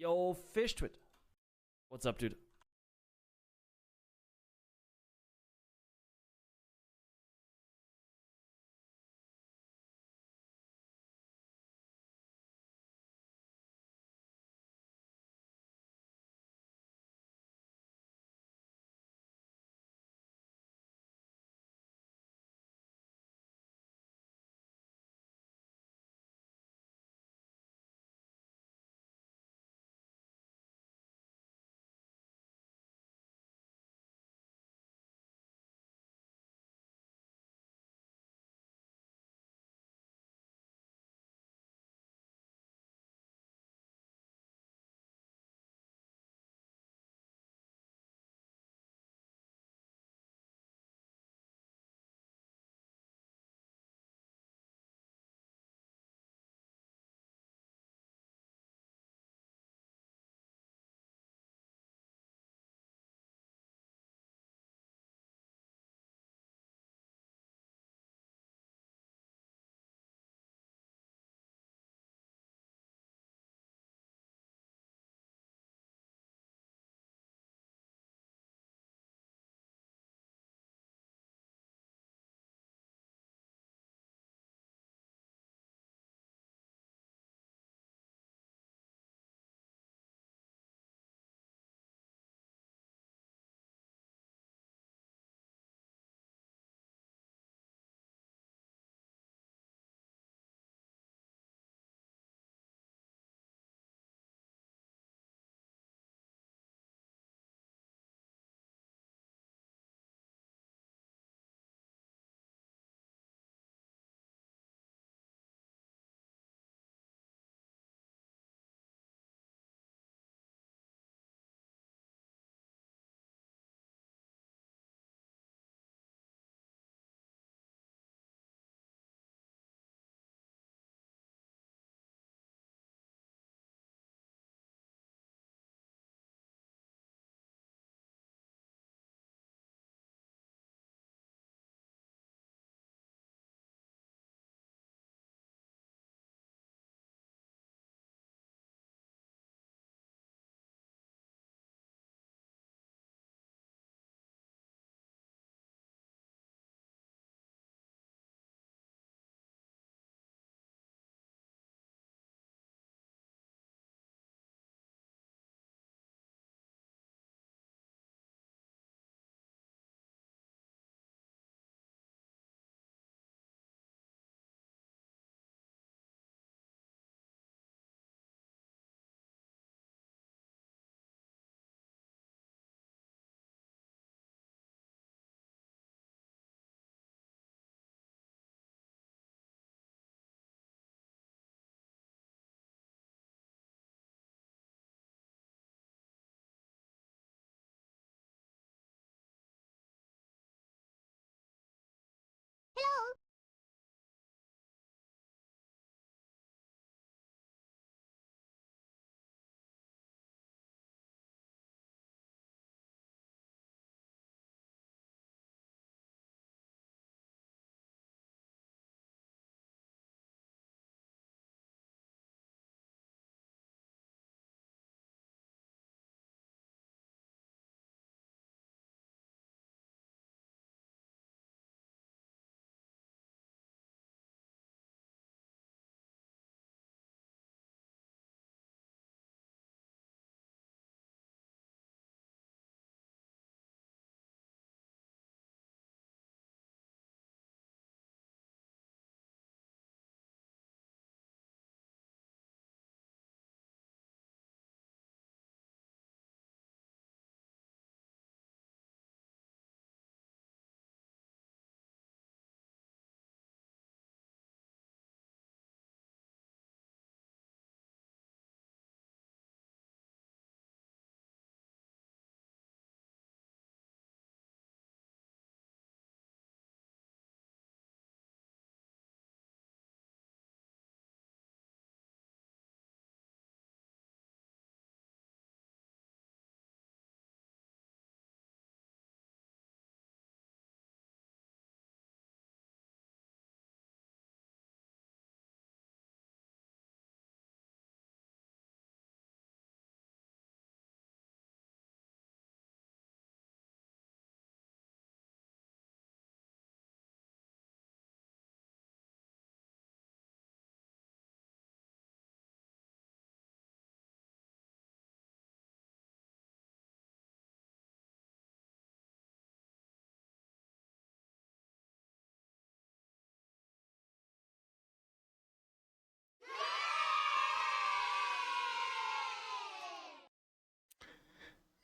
Yo, Fish Twit. What's up, dude?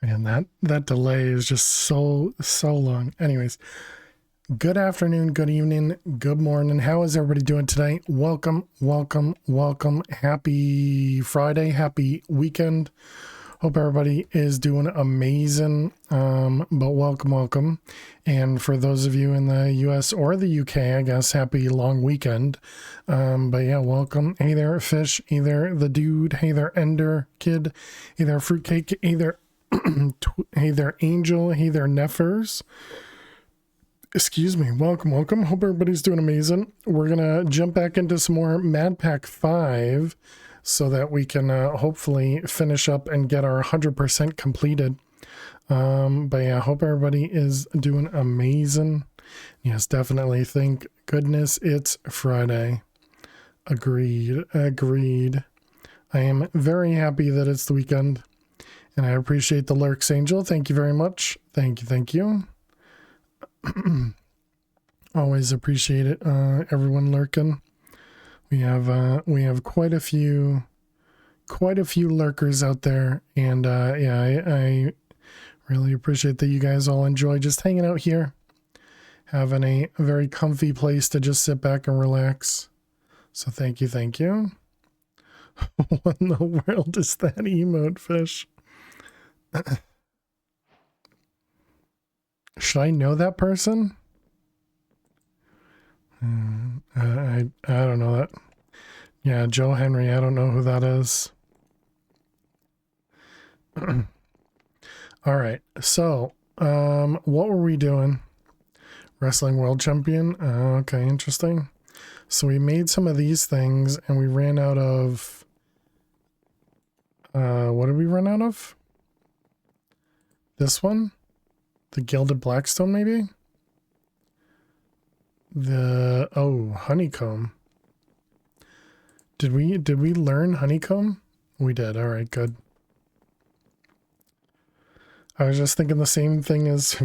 And that delay is just so long. Anyways, good afternoon, good evening, good morning. How is everybody doing today? Welcome. Happy Friday, happy weekend. Hope everybody is doing amazing. But welcome. And for those of you in the US or the UK, I guess, happy long weekend. But yeah, welcome. Hey there, Fish. Hey there, the dude. Hey there, Ender Kid. Hey there, Fruitcake. Hey there, hey there, Angel. Hey there, Neffers. Excuse me. Welcome. Hope everybody's doing amazing. We're gonna jump back into some more MadPack 5 so that we can hopefully finish up and get our 100% completed. But yeah, hope everybody is doing amazing. Yes, definitely. Thank goodness it's Friday. Agreed. I am very happy that it's the weekend, and I appreciate the lurks, Angel. Thank you very much. Thank you. Always appreciate it. Everyone lurking. We have quite a few lurkers out there, and yeah, I really appreciate that you guys all enjoy just hanging out here, having a very comfy place to just sit back and relax. So thank you. What in the world is that emote, Fish? Should I know that person? I don't know that. Yeah, Joe Henry, I don't know who that is. All right, so what were we doing? Wrestling World Champion. Okay, interesting. So we made some of these things and we ran out of what did we run out of? This one? The Gilded Blackstone, maybe? Honeycomb. Did we learn honeycomb? We did. All right, good. I was just thinking the same thing as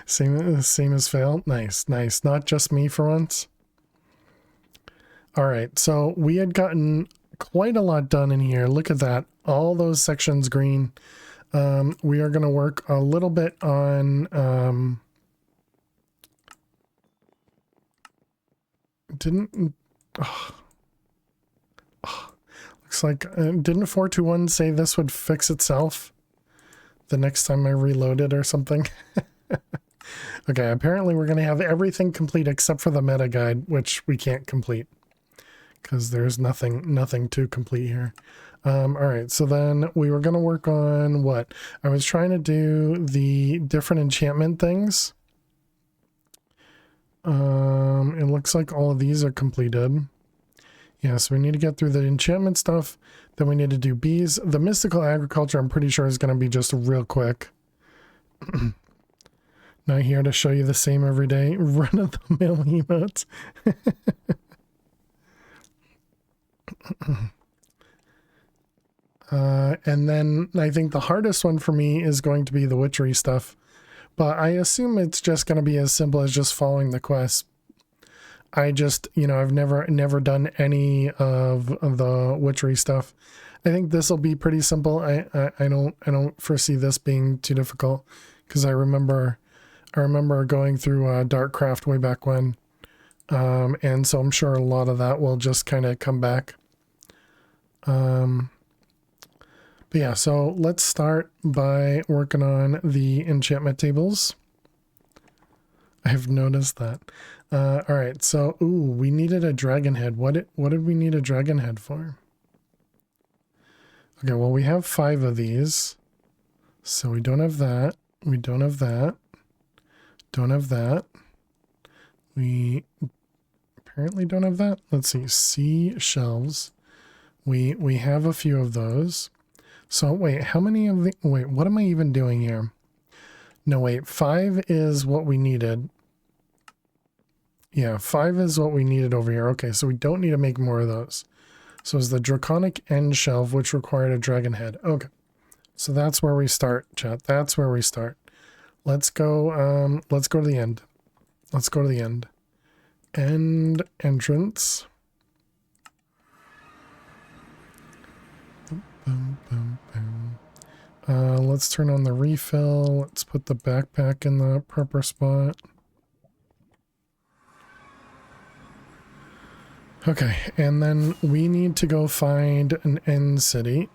same as fail. Nice. Not just me for once. All right, so we had gotten quite a lot done in here. Look at that. All those sections green. We are going to work a little bit on looks like didn't 421 say this would fix itself the next time I reload it or something? Okay, apparently we're going to have everything complete except for the meta guide, which we can't complete because there's nothing to complete here. All right, so then we were going to work on what? I was trying to do the different enchantment things. It looks like all of these are completed. Yeah, so we need to get through the enchantment stuff. Then we need to do bees. The mystical agriculture, I'm pretty sure, is going to be just real quick. Not here to show you the same every day. Run of the mill emotes. And then I think the hardest one for me is going to be the witchery stuff. But I assume it's just going to be as simple as just following the quest. I just, I've never done any of the witchery stuff. I think this will be pretty simple. I don't foresee this being too difficult because I remember going through Darkcraft way back when. And so I'm sure a lot of that will just kind of come back. But yeah, so let's start by working on the enchantment tables. I've noticed that. All right, so we needed a dragon head. What did we need a dragon head for? Okay, well, we have 5 of these. So we don't have that. We don't have that. Don't have that. We apparently don't have that. Let's see. Sea shelves. We have a few of those. So wait, how many of the... Wait, what am I even doing here? No, wait. 5 is what we needed. Yeah, 5 is what we needed over here. Okay, so we don't need to make more of those. So it's the draconic end shelf, which required a dragon head. Okay, so that's where we start, chat. That's where we start. Let's go to the end. Let's go to the end. End entrance. Boom, boom, boom. Let's turn on the refill. Let's put the backpack in the proper spot. Okay, and then we need to go find an end city.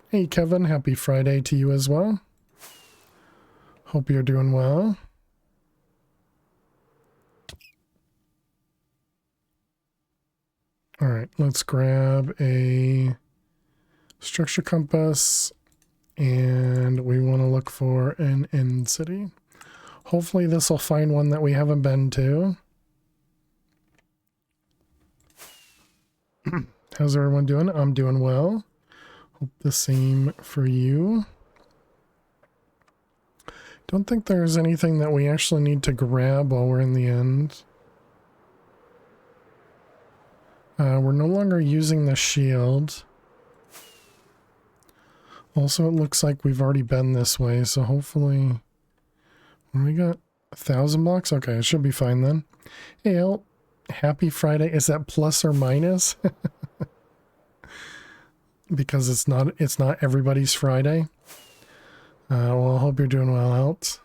Hey Kevin, happy Friday to you as well. Hope you're doing well. All right, let's grab a structure compass, and we want to look for an end city. Hopefully this will find one that we haven't been to. How's everyone doing? I'm doing well. Hope the same for you. Don't think there's anything that we actually need to grab while we're in the end. We're no longer using the shield. Also, it looks like we've already been this way, so hopefully... What do we got? 1,000 blocks? Okay, it should be fine then. Hey, El, happy Friday. Is that plus or minus? Because it's not everybody's Friday. Well, I hope you're doing well, Alt.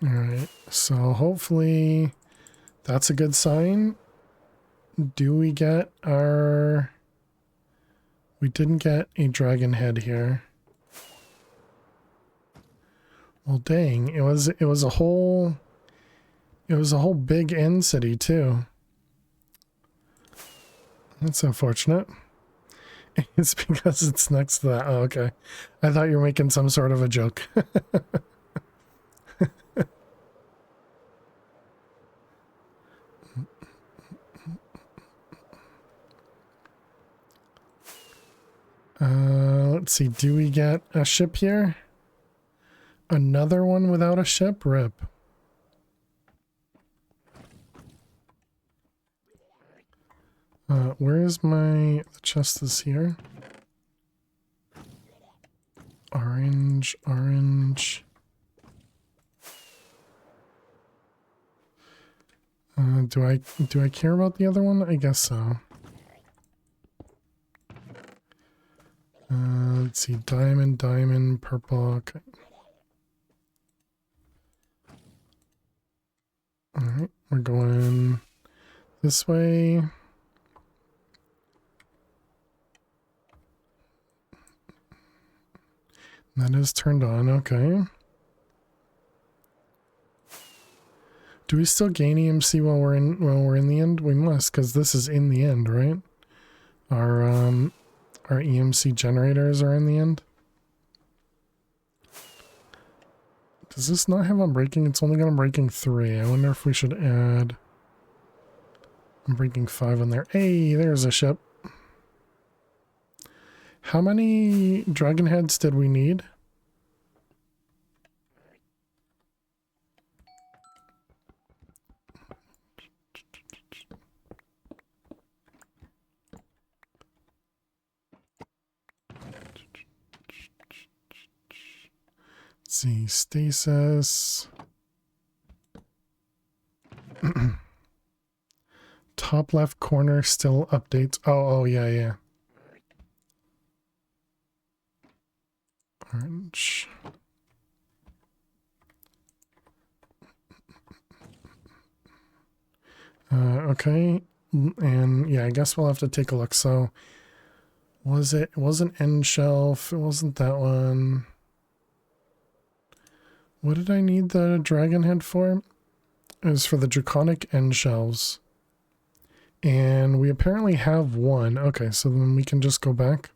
Alright, so hopefully that's a good sign. Do we get our... We didn't get a dragon head here. Well, dang, it was a whole big end city too. That's unfortunate. It's because it's next to that. Oh, okay. I thought you were making some sort of a joke. Let's see. Do we get a ship here? Another one without a ship? Rip. Where is the chest is here. Orange, orange. Do I care about the other one? I guess so. Let's see, diamond, diamond, purple. Okay. Alright, we're going this way. That is turned on, okay. Do we still gain EMC while we're in the end? We must, because this is in the end, right? Our EMC generators are in the end. Does this not have unbreaking? It's only got unbreaking 3. I wonder if we should add unbreaking 5 on there. Hey, there's a ship. How many dragon heads did we need? Let's see, stasis. Top left corner still updates. Oh, yeah, yeah. Orange. Okay. And yeah, I guess we'll have to take a look. So it wasn't end shelf. It wasn't that one. What did I need the dragon head for? It was for the draconic end shelves. And we apparently have one. Okay, so then we can just go back.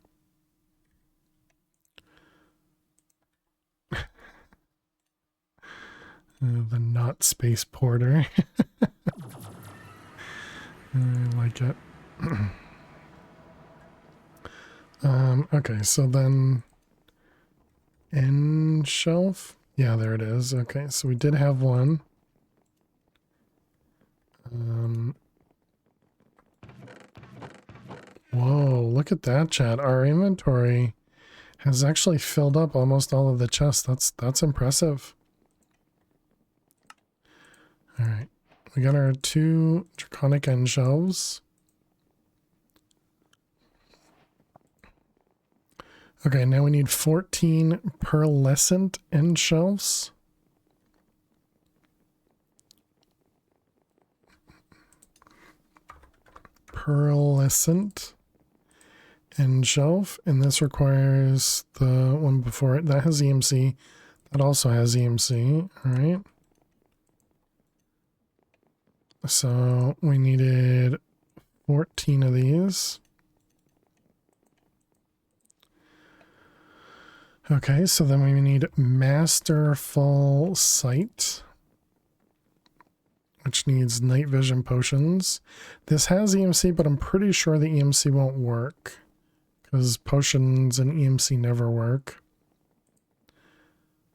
The not space porter. I like it. Okay, so then end shelf. Yeah, there it is. Okay, so we did have one. Whoa, look at that, chat. Our inventory has actually filled up almost all of the chests. That's impressive. we got our 2 draconic end shelves. Okay, now we need 14 pearlescent end shelves. Pearlescent end shelf, and this requires the one before it. That has EMC. That also has EMC. All right. So we needed 14 of these. Okay, so then we need Masterful Sight, which needs night vision potions. This has EMC, but I'm pretty sure the EMC won't work because potions and EMC never work.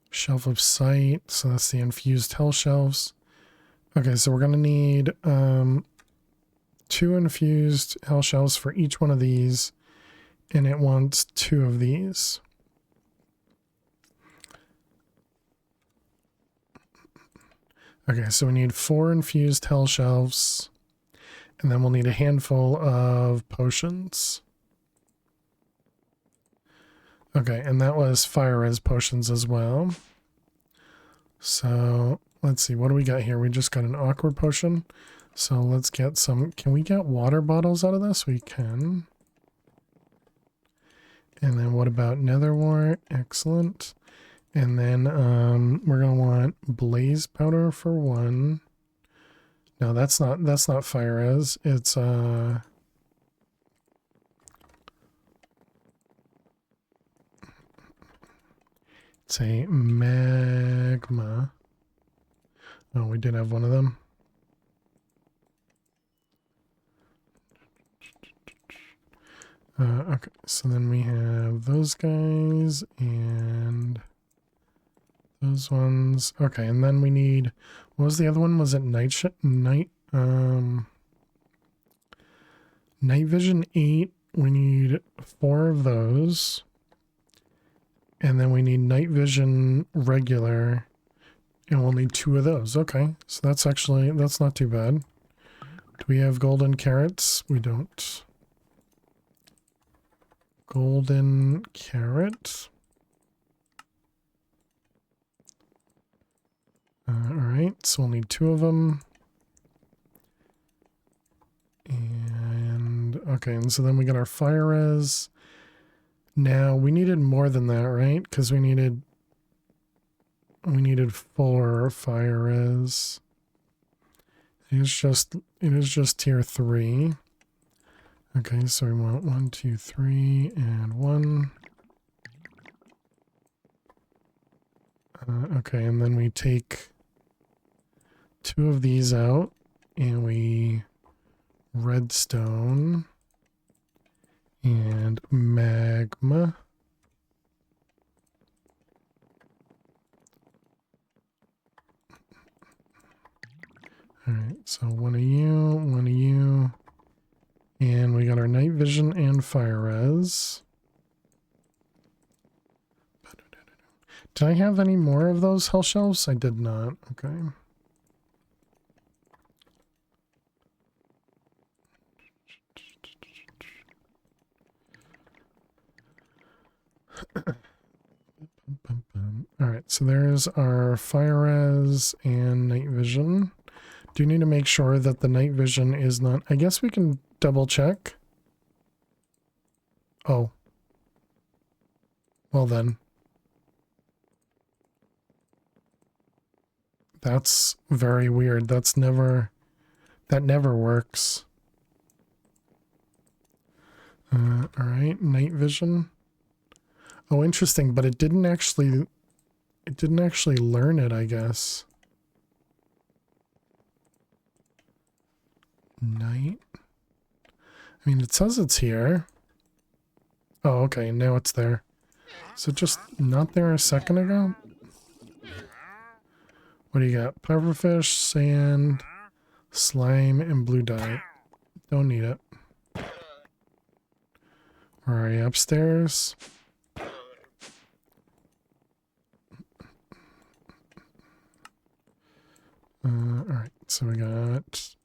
Shelf of Sight, so that's the infused hell shelves. Okay, so we're going to need 2 infused hell shelves for each one of these, and it wants 2 of these. Okay, so we need 4 infused hell shelves, and then we'll need a handful of potions. Okay, and that was fire res potions as well. So let's see, what do we got here? We just got an awkward potion. So let's get some. Can we get water bottles out of this? We can. And then what about nether wart? Excellent. And then we're gonna want blaze powder for 1. No, that's not fire res. It's a magma. Oh, we did have one of them. Okay, so then we have those guys and those ones. Okay, and then we need, what was the other one? Was it night vision 8? We need 4 of those. And then we need night vision regular, and we'll need 2 of those. Okay, so that's not too bad. Do we have golden carrots? We don't. Golden carrot. Alright, so we'll need 2 of them. And, okay, and so then we got our fire res. Now, we needed more than that, right? Because we needed 4 fire res. It is just tier 3. Okay, so we want 1, 2, 3, and 1. Okay, and then we take 2 of these out, and we redstone and magma. Alright, so 1 of you, and we got our night vision and fire res. Did I have any more of those hell shelves? I did not. Okay. Alright, so there's our fire res and night vision. Do you need to make sure that the night vision is not... I guess we can double check. Oh. Well then. That's very weird. That never works. Alright, night vision. Oh, interesting, but it didn't actually learn it, I guess. Night. I mean, it says it's here. Oh, okay, now it's there. Is it just not there a second ago? What do you got? Pufferfish, sand, slime, and blue dye. Don't need it. Where are you? Upstairs? Alright, so so we got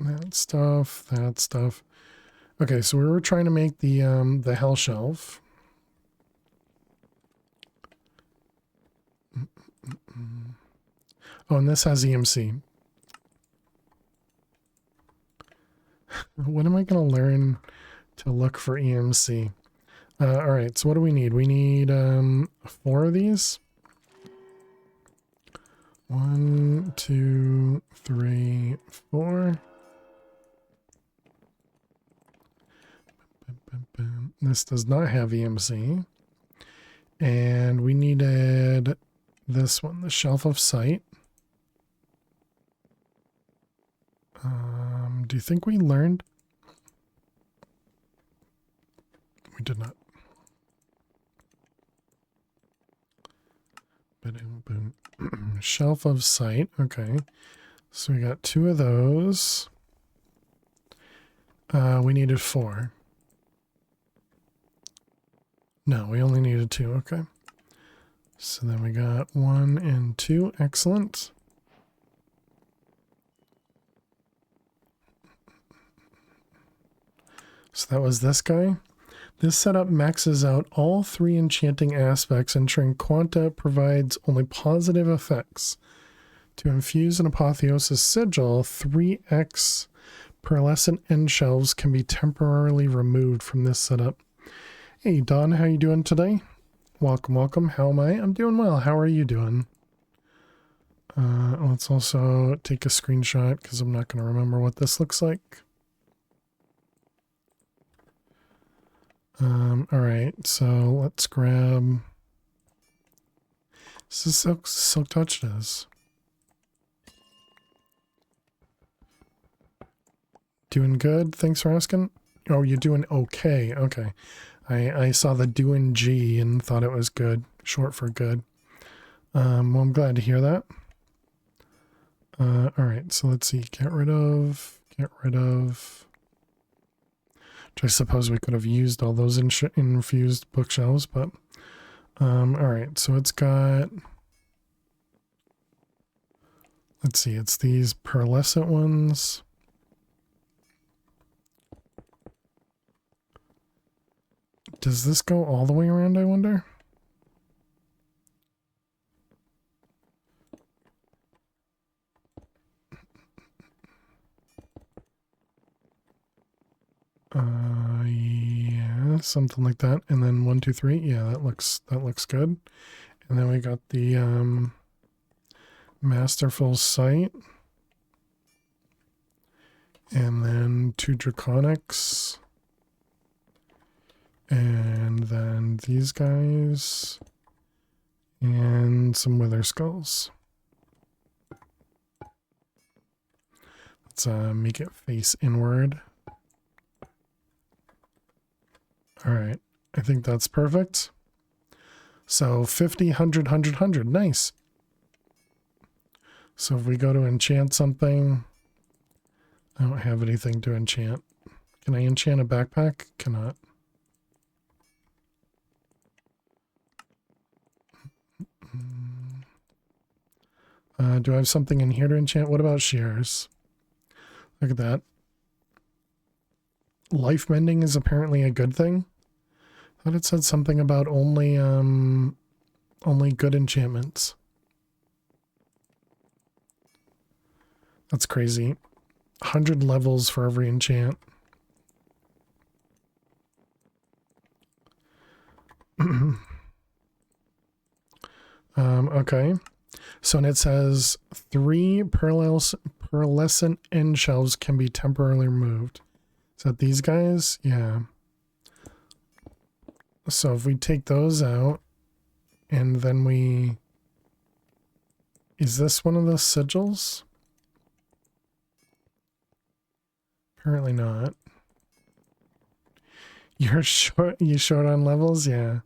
that stuff. Okay, so we were trying to make the hell shelf. Oh, and this has EMC. When am I going to learn to look for EMC? All right, so what do we need? We need 4 of these. 1, 2, 3, 4. This does not have EMC. And we needed this one, the shelf of sight. Do you think we learned? We did not. Shelf of sight. Okay. So we got 2 of those. We needed 4. No, we only needed 2. Okay. So then we got 1 and 2. Excellent. So that was this guy. This setup maxes out all 3 enchanting aspects, ensuring Quanta provides only positive effects. To infuse an Apotheosis sigil, 3x pearlescent end shelves can be temporarily removed from this setup. Hey Don, how you doing today? Welcome, welcome. How am I? I'm doing well. How are you doing? Let's also take a screenshot because I'm not going to remember what this looks like. All right, so let's grab. This is Silk Touch does. Doing good. Thanks for asking. Oh, you're doing okay. Okay. I saw the doing G and thought it was good. Short for good. Well, I'm glad to hear that. All right, so let's see. Get rid of. Which I suppose we could have used all those infused bookshelves, but all right, so it's got, let's see, it's these pearlescent ones. Does this go all the way around, I wonder? Yeah, something like that. And then 1, 2, 3. Yeah, that looks good. And then we got the Masterful Sight. And then 2 Draconics. And then these guys. And some Wither Skulls. Let's make it face inward. All right, I think that's perfect. So 50, 100, 100, 100. Nice. So if we go to enchant something, I don't have anything to enchant. Can I enchant a backpack? Cannot. Do I have something in here to enchant? What about shears? Look at that. Life mending is apparently a good thing. I thought it said something about only good enchantments. That's crazy. 100 levels for every enchant. Okay. So and it says 3 pearlescent end shelves can be temporarily removed. Is that these guys? Yeah. So if we take those out and then we... Is this one of the sigils? Apparently not. You're short. You short on levels? Yeah.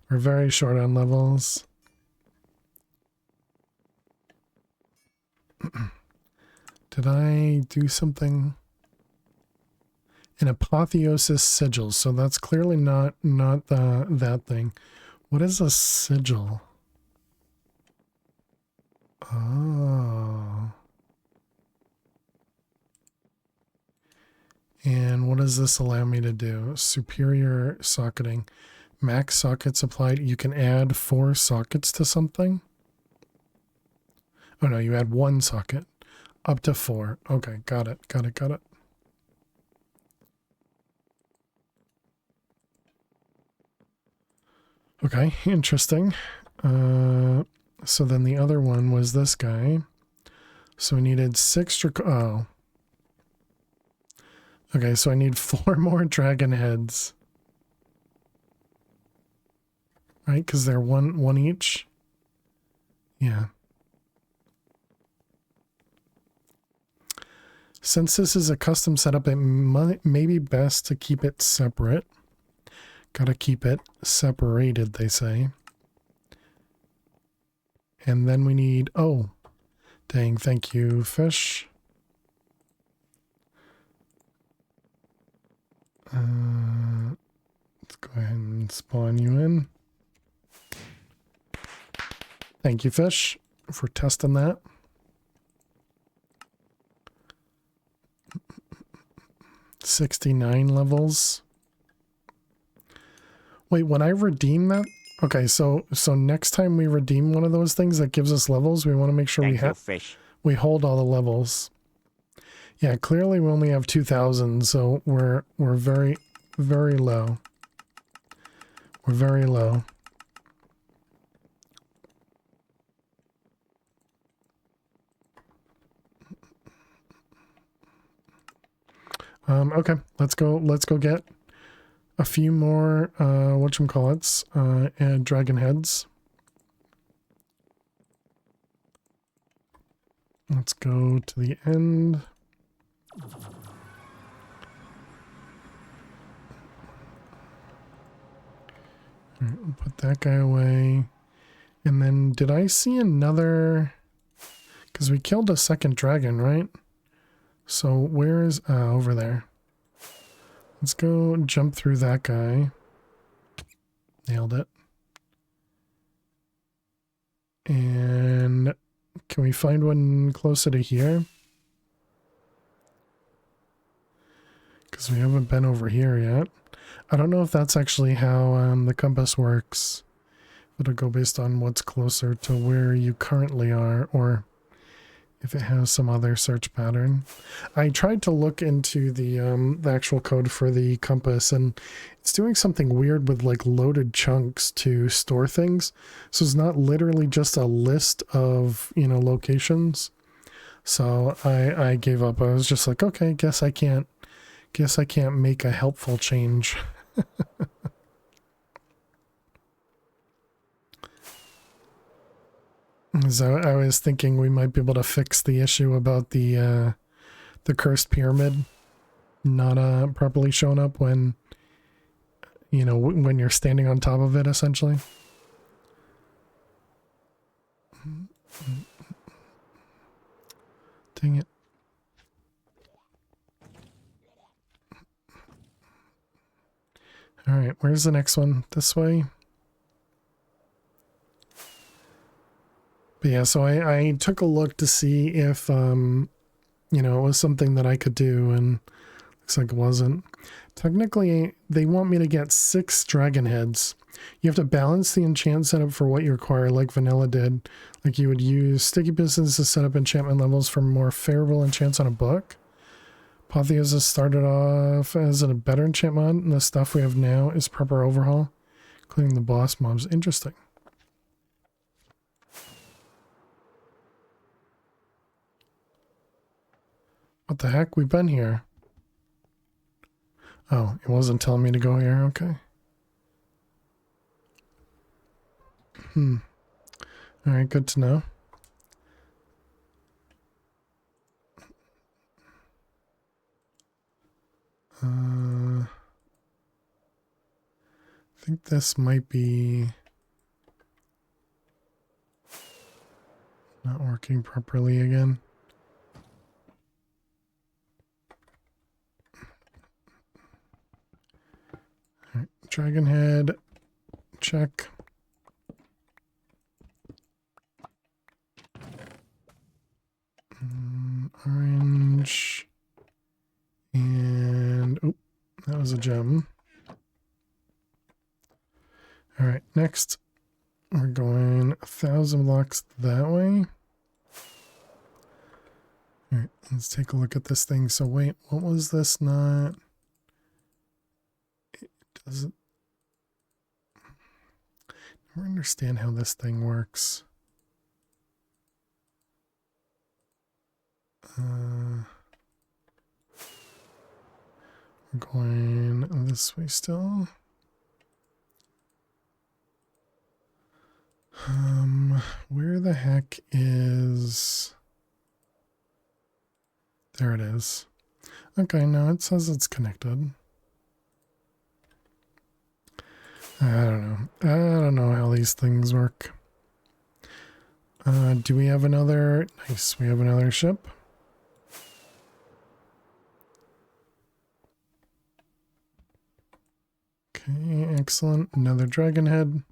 We're very short on levels. Did I do something? An Apotheosis sigil. So that's clearly not that thing. What is a sigil? Oh. And what does this allow me to do? Superior socketing. Max sockets applied. You can add 4 sockets to something. Oh no, you add 1 socket. Up to 4. Okay, got it. Okay, interesting. So then the other one was this guy. So we needed 6 oh. Okay, so I need 4 more dragon heads. Right, because they're one each. Yeah. Since this is a custom setup, it may be best to keep it separate. Gotta keep it separated, they say. And then we need, oh, dang, thank you, fish. Let's go ahead and spawn you in. Thank you, fish, for testing that. $69 levels. Wait, when I redeem that? Okay, so next time we redeem one of those things that gives us levels, we want to make sure we hold all the levels. Yeah, clearly we only have 2,000, so we're very, very low. We're very low. Okay, let's go get a few more whatchamacallits, and dragon heads. Let's go to the end. All right, we'll put that guy away. And then did I see another? Because we killed a second dragon, right? So where is over there? Let's go jump through that guy. Nailed it. And can we find one closer to here? Because we haven't been over here yet. I don't know if that's actually how the compass works. It'll go based on what's closer to where you currently are, or if it has some other search pattern. I tried to look into the actual code for the compass, and it's doing something weird with like loaded chunks to store things. So it's not literally just a list of, you know, locations. So I gave up. I was just like, okay, guess I can't make a helpful change. So I was thinking we might be able to fix the issue about the cursed pyramid not properly showing up when, you know, when you're standing on top of it, essentially. Dang it. All right, where's the next one? This way? But yeah, so I took a look to see if, you know, it was something that I could do, and looks like it wasn't. Technically, they want me to get 6 dragon heads. You have to balance the enchant setup for what you require, like Vanilla did. Like you would use sticky pistons to set up enchantment levels for more favorable enchants on a book. Apotheosis started off as a better enchantment, and the stuff we have now is proper overhaul, including the boss mobs. Interesting. What the heck? We've been here. Oh, it wasn't telling me to go here. Okay. Alright, good to know. I think this might be not working properly again. Alright, dragon head, check. Orange and that was a gem. All right, next we're going 1,000 blocks that way. All right, let's take a look at this thing. So wait, what was this not? It doesn't. I never understand how this thing works. We're going this way still. Where the heck is... There it is. Okay, now it says it's connected. I don't know. I don't know how these things work. Do we have another... Nice, we have another ship. Okay, excellent. Another dragon head.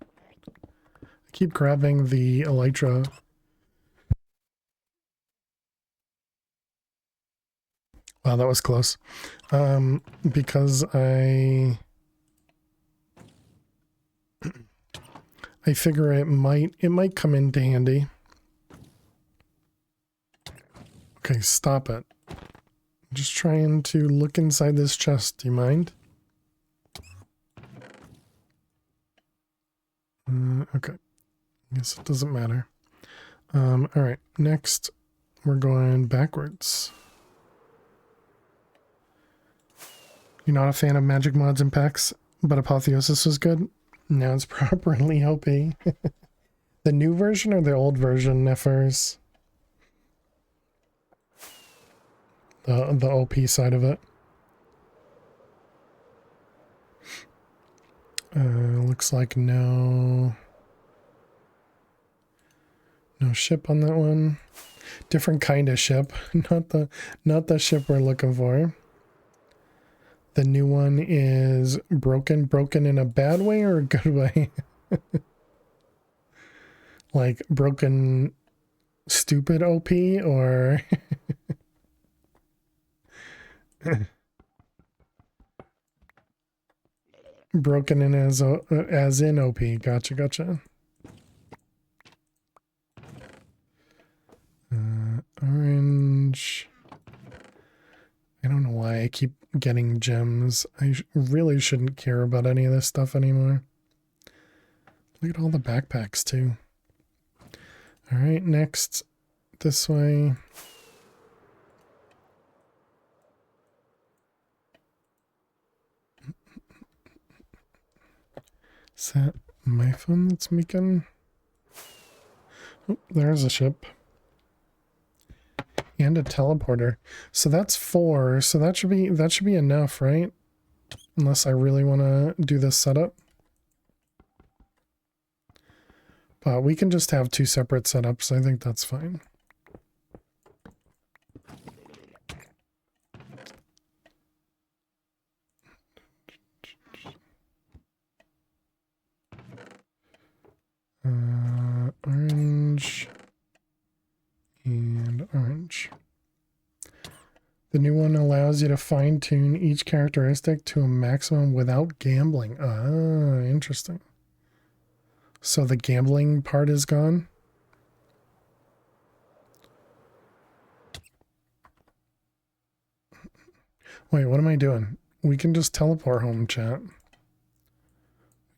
I keep grabbing the elytra. Wow, that was close. Because I figure it might come into handy. Okay, stop it. I'm just trying to look inside this chest. Do you mind? Okay. Guess it doesn't matter. All right. Next, we're going backwards. You're not a fan of magic mods and packs, but Apotheosis was good? Now it's properly OP. The new version or the old version, Nefers? The OP side of it. Looks like no ship on that one. Different kind of ship, not the ship we're looking for. The new one is broken in a bad way or a good way? Like broken stupid OP or broken in as in OP. Gotcha. Orange. I don't know why I keep getting gems. I really shouldn't care about any of this stuff anymore. Look at all the backpacks too. All right, next this way. Is that my phone that's making? Oh, there's a ship. And a teleporter. So that's 4. So that should be enough, right? Unless I really want to do this setup. But we can just have 2 separate setups. I think that's fine. Orange and orange. The new one allows you to fine-tune each characteristic to a maximum without gambling. Ah, interesting. So the gambling part is gone? Wait, what am I doing? We can just teleport home, chat.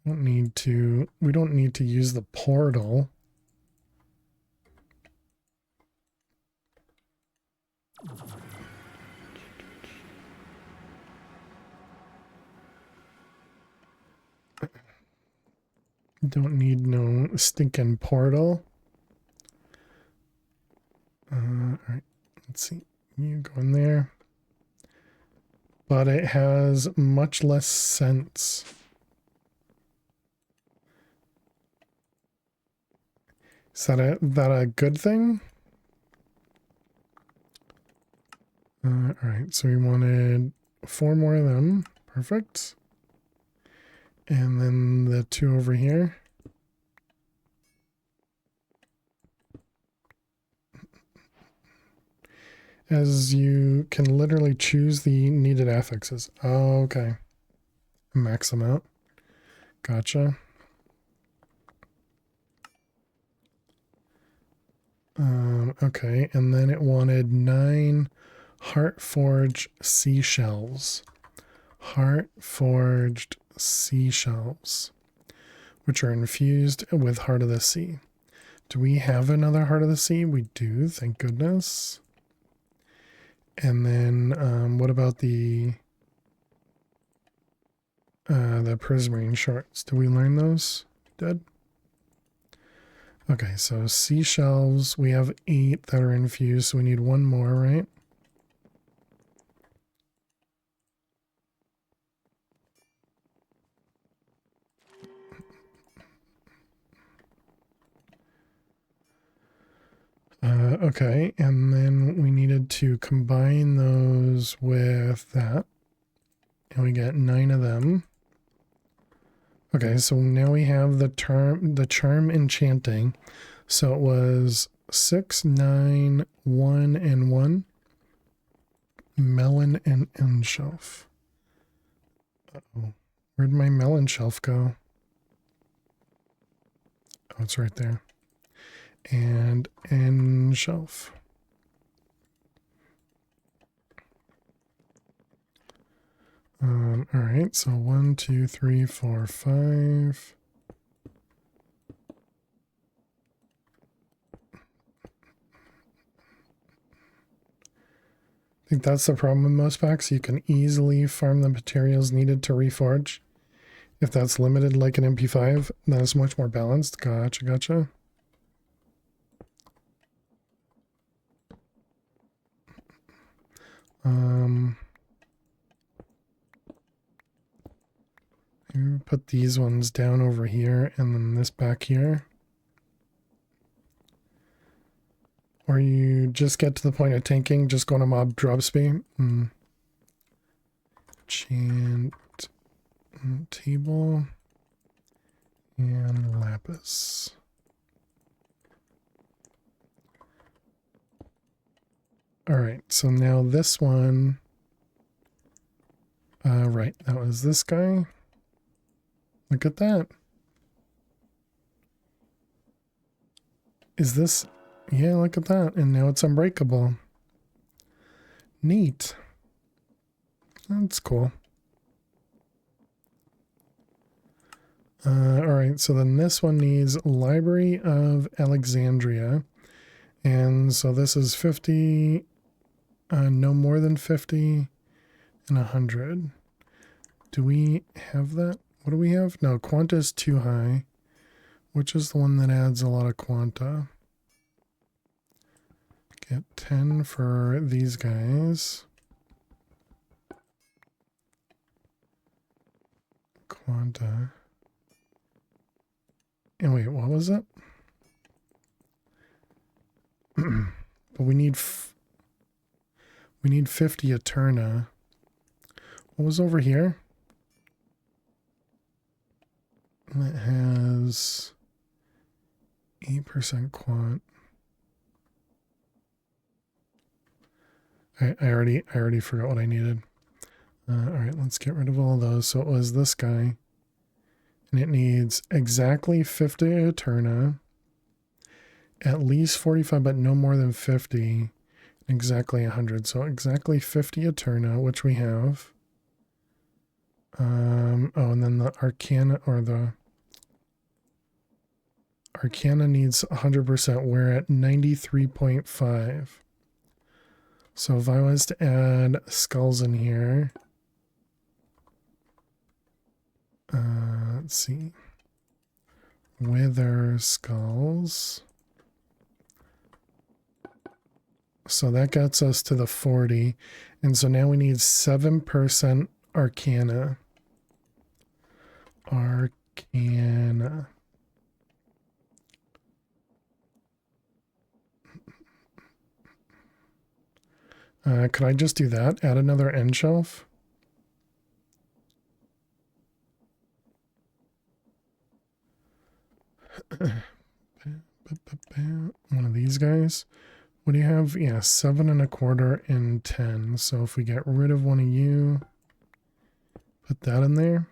We don't need to use the portal. Don't need no stinking portal. Alright, let's see. You go in there. But it has much less sense. Is that a good thing? Alright, so we wanted 4 more of them. Perfect. And then the 2 over here. As you can literally choose the needed affixes. Oh, okay. Max them out. Gotcha. Okay, and then it wanted 9 heart forged seashells. Heart forged seashells, which are infused with Heart of the Sea. Do we have another Heart of the Sea? We do, thank goodness. And then what about the prismarine shorts? Did we learn those? Did? Okay, so seashells, we have 8 that are infused, so we need 1 more, right? Okay, and then we needed to combine those with that. And we get 9 of them. Okay, so now we have the charm enchanting. So it was 6, 9, 1, and 1. Melon and end shelf. Uh-oh. Where'd my melon shelf go? Oh, it's right there. And end shelf. All right, so 1, 2, 3, 4, 5. I think that's the problem with most packs. You can easily farm the materials needed to reforge. If that's limited like an MP5, that is much more balanced. Gotcha, gotcha. Put these ones down over here and then this back here. Or you just get to the point of tanking, just go on a mob drop speed. Enchant table and lapis. All right, so now this one, right, that was this guy. Look at that. Is this, yeah, look at that. And now it's unbreakable. Neat. That's cool. All right, so then this one needs Library of Alexandria. And so this is 50, no more than 50, and 100. Do we have that? What do we have? No, Quanta is too high. Which is the one that adds a lot of Quanta? Get 10 for these guys. Quanta. And wait, what was it? But we need 50 Eterna. What was over here? That has 8% quant. I already forgot what I needed. All right, let's get rid of all those. So it was this guy, and it needs exactly 50 Eterna, at least 45, but no more than 50, exactly 100. So exactly 50 Eterna, which we have. Oh, and then the Arcana, or the Arcana needs 100%. We're at 93.5. So if I was to add skulls in here, let's see, wither skulls. So that gets us to the 40. And so now we need 7% Arcana. Arcana. Could I just do that? Add another end shelf? One of these guys. What do you have? Yeah, 7 1/4 and 10. So if we get rid of one of you, put that in there.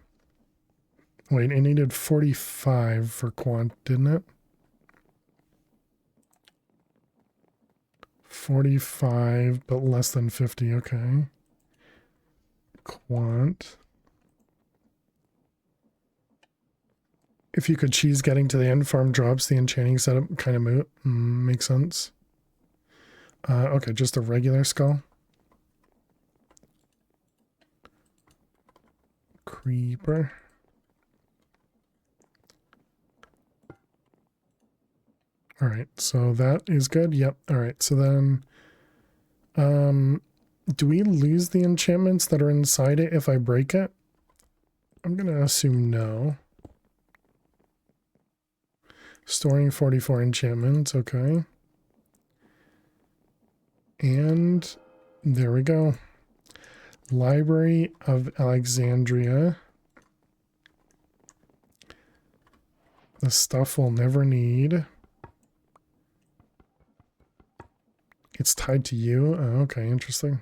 Wait, it needed 45 for quant, didn't it? 45, but less than 50, okay. Quant. If you could choose getting to the end, farm drops the enchanting setup, kind of moot. Makes sense. Okay, just a regular skull. Creeper. All right, so that is good. Yep. All right, so then, do we lose the enchantments that are inside it if I break it? I'm gonna assume no. Storing 44 enchantments, okay. And there we go. Library of Alexandria. The stuff we'll never need. It's tied to you? Oh, okay, interesting.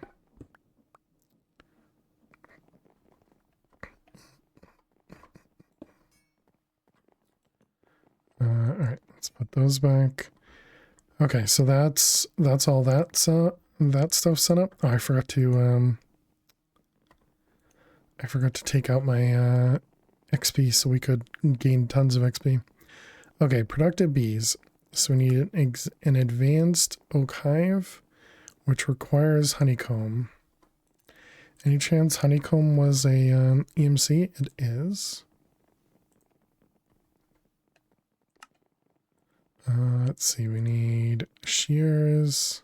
Alright, let's put those back. Okay, so that's all that stuff set up. Oh, I forgot to take out my XP so we could gain tons of XP. Okay, productive bees. So we need an advanced oak hive, which requires honeycomb. Any chance honeycomb was a EMC? It is. Let's see, we need shears.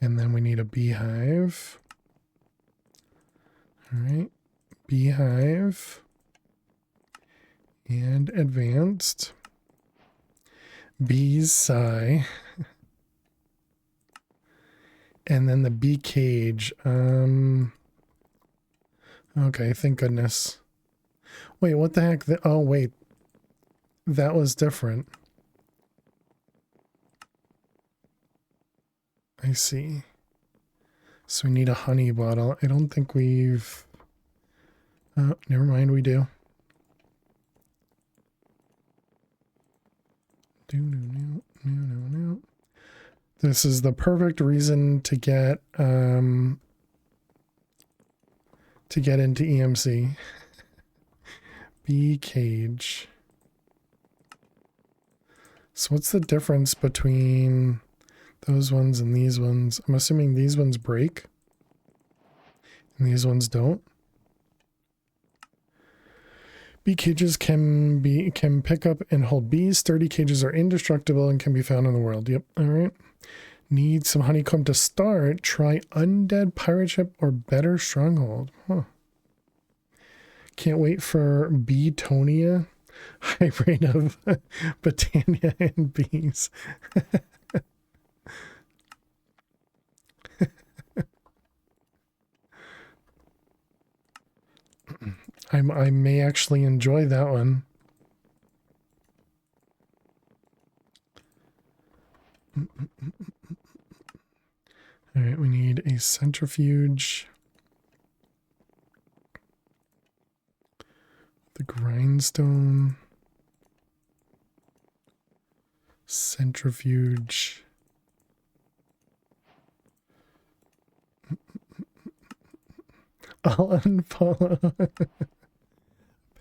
And then we need a beehive. All right, beehive and advanced. Bees sigh. And then the bee cage. Okay, thank goodness. Wait, what the heck? Oh, wait. That was different. I see. So we need a honey bottle. I don't think we've... Oh, never mind, we do. This is the perfect reason to get into EMC. Bee cage. So what's the difference between those ones and these ones? I'm assuming these ones break and these ones don't. Bee cages can pick up and hold bees. Sturdy cages are indestructible and can be found in the world. Yep. All right. Need some honeycomb to start. Try undead pirate ship or better stronghold. Huh. Can't wait for Beetonia. Hybrid of Botania and bees. I may actually enjoy that one. All right, we need a centrifuge. The grindstone. Centrifuge. I'll unfollow.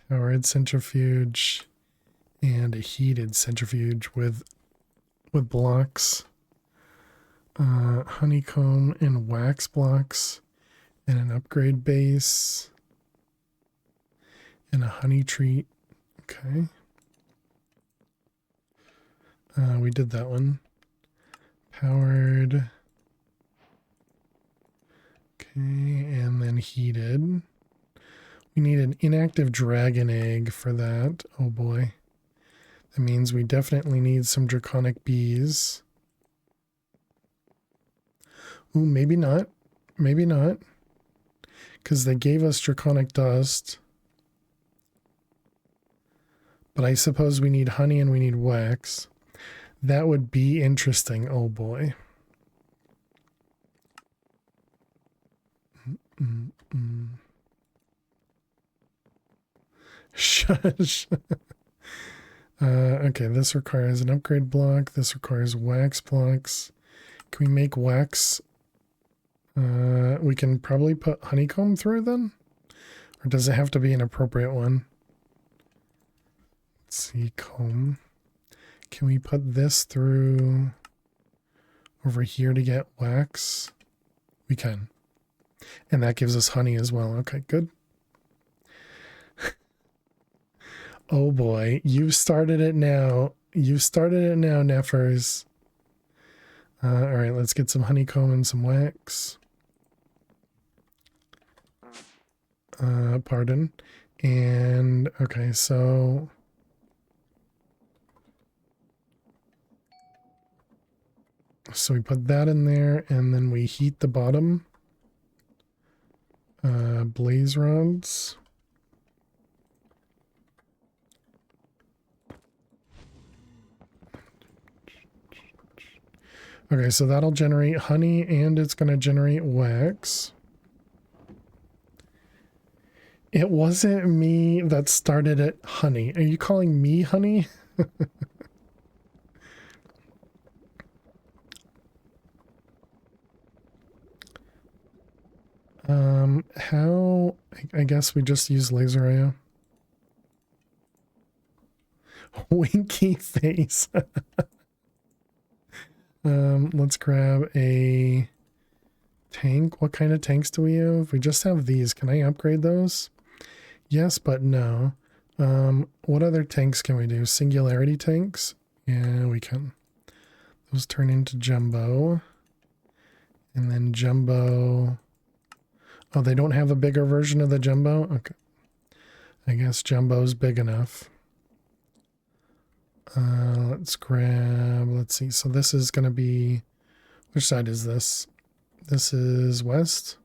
Powered centrifuge and a heated centrifuge with blocks. Honeycomb and wax blocks and an upgrade base and a honey treat. Okay. We did that one. Powered. Okay, and then heated. We need an inactive dragon egg for that. Oh boy. That means we definitely need some draconic bees. Ooh, maybe not. Maybe not. Because they gave us draconic dust. But I suppose we need honey and we need wax. That would be interesting. Oh boy. Shush. Okay, this requires an upgrade block. This requires wax blocks. Can we make wax? We can probably put honeycomb through then? Or does it have to be an appropriate one? Let's see, comb. Can we put this through over here to get wax? We can. And that gives us honey as well. Okay, good. Oh boy, you've started it now. You've started it now, Neffers. Alright, let's get some honeycomb and some wax. Pardon. And, okay, so... So we put that in there, and then we heat the bottom. Blaze rods. Okay, so that'll generate honey, and it's going to generate wax. It wasn't me that started it, honey. Are you calling me honey? How... I guess we just use laser IO. Winky face. Let's grab a tank. What kind of tanks do we have? We just have these. Can I upgrade those? Yes, but no. What other tanks can we do? Singularity tanks? Yeah, we can. Those turn into jumbo. And then jumbo... Oh, they don't have a bigger version of the jumbo? Okay. I guess jumbo's big enough. Let's grab... Let's see. So this is going to be... Which side is this? This is west.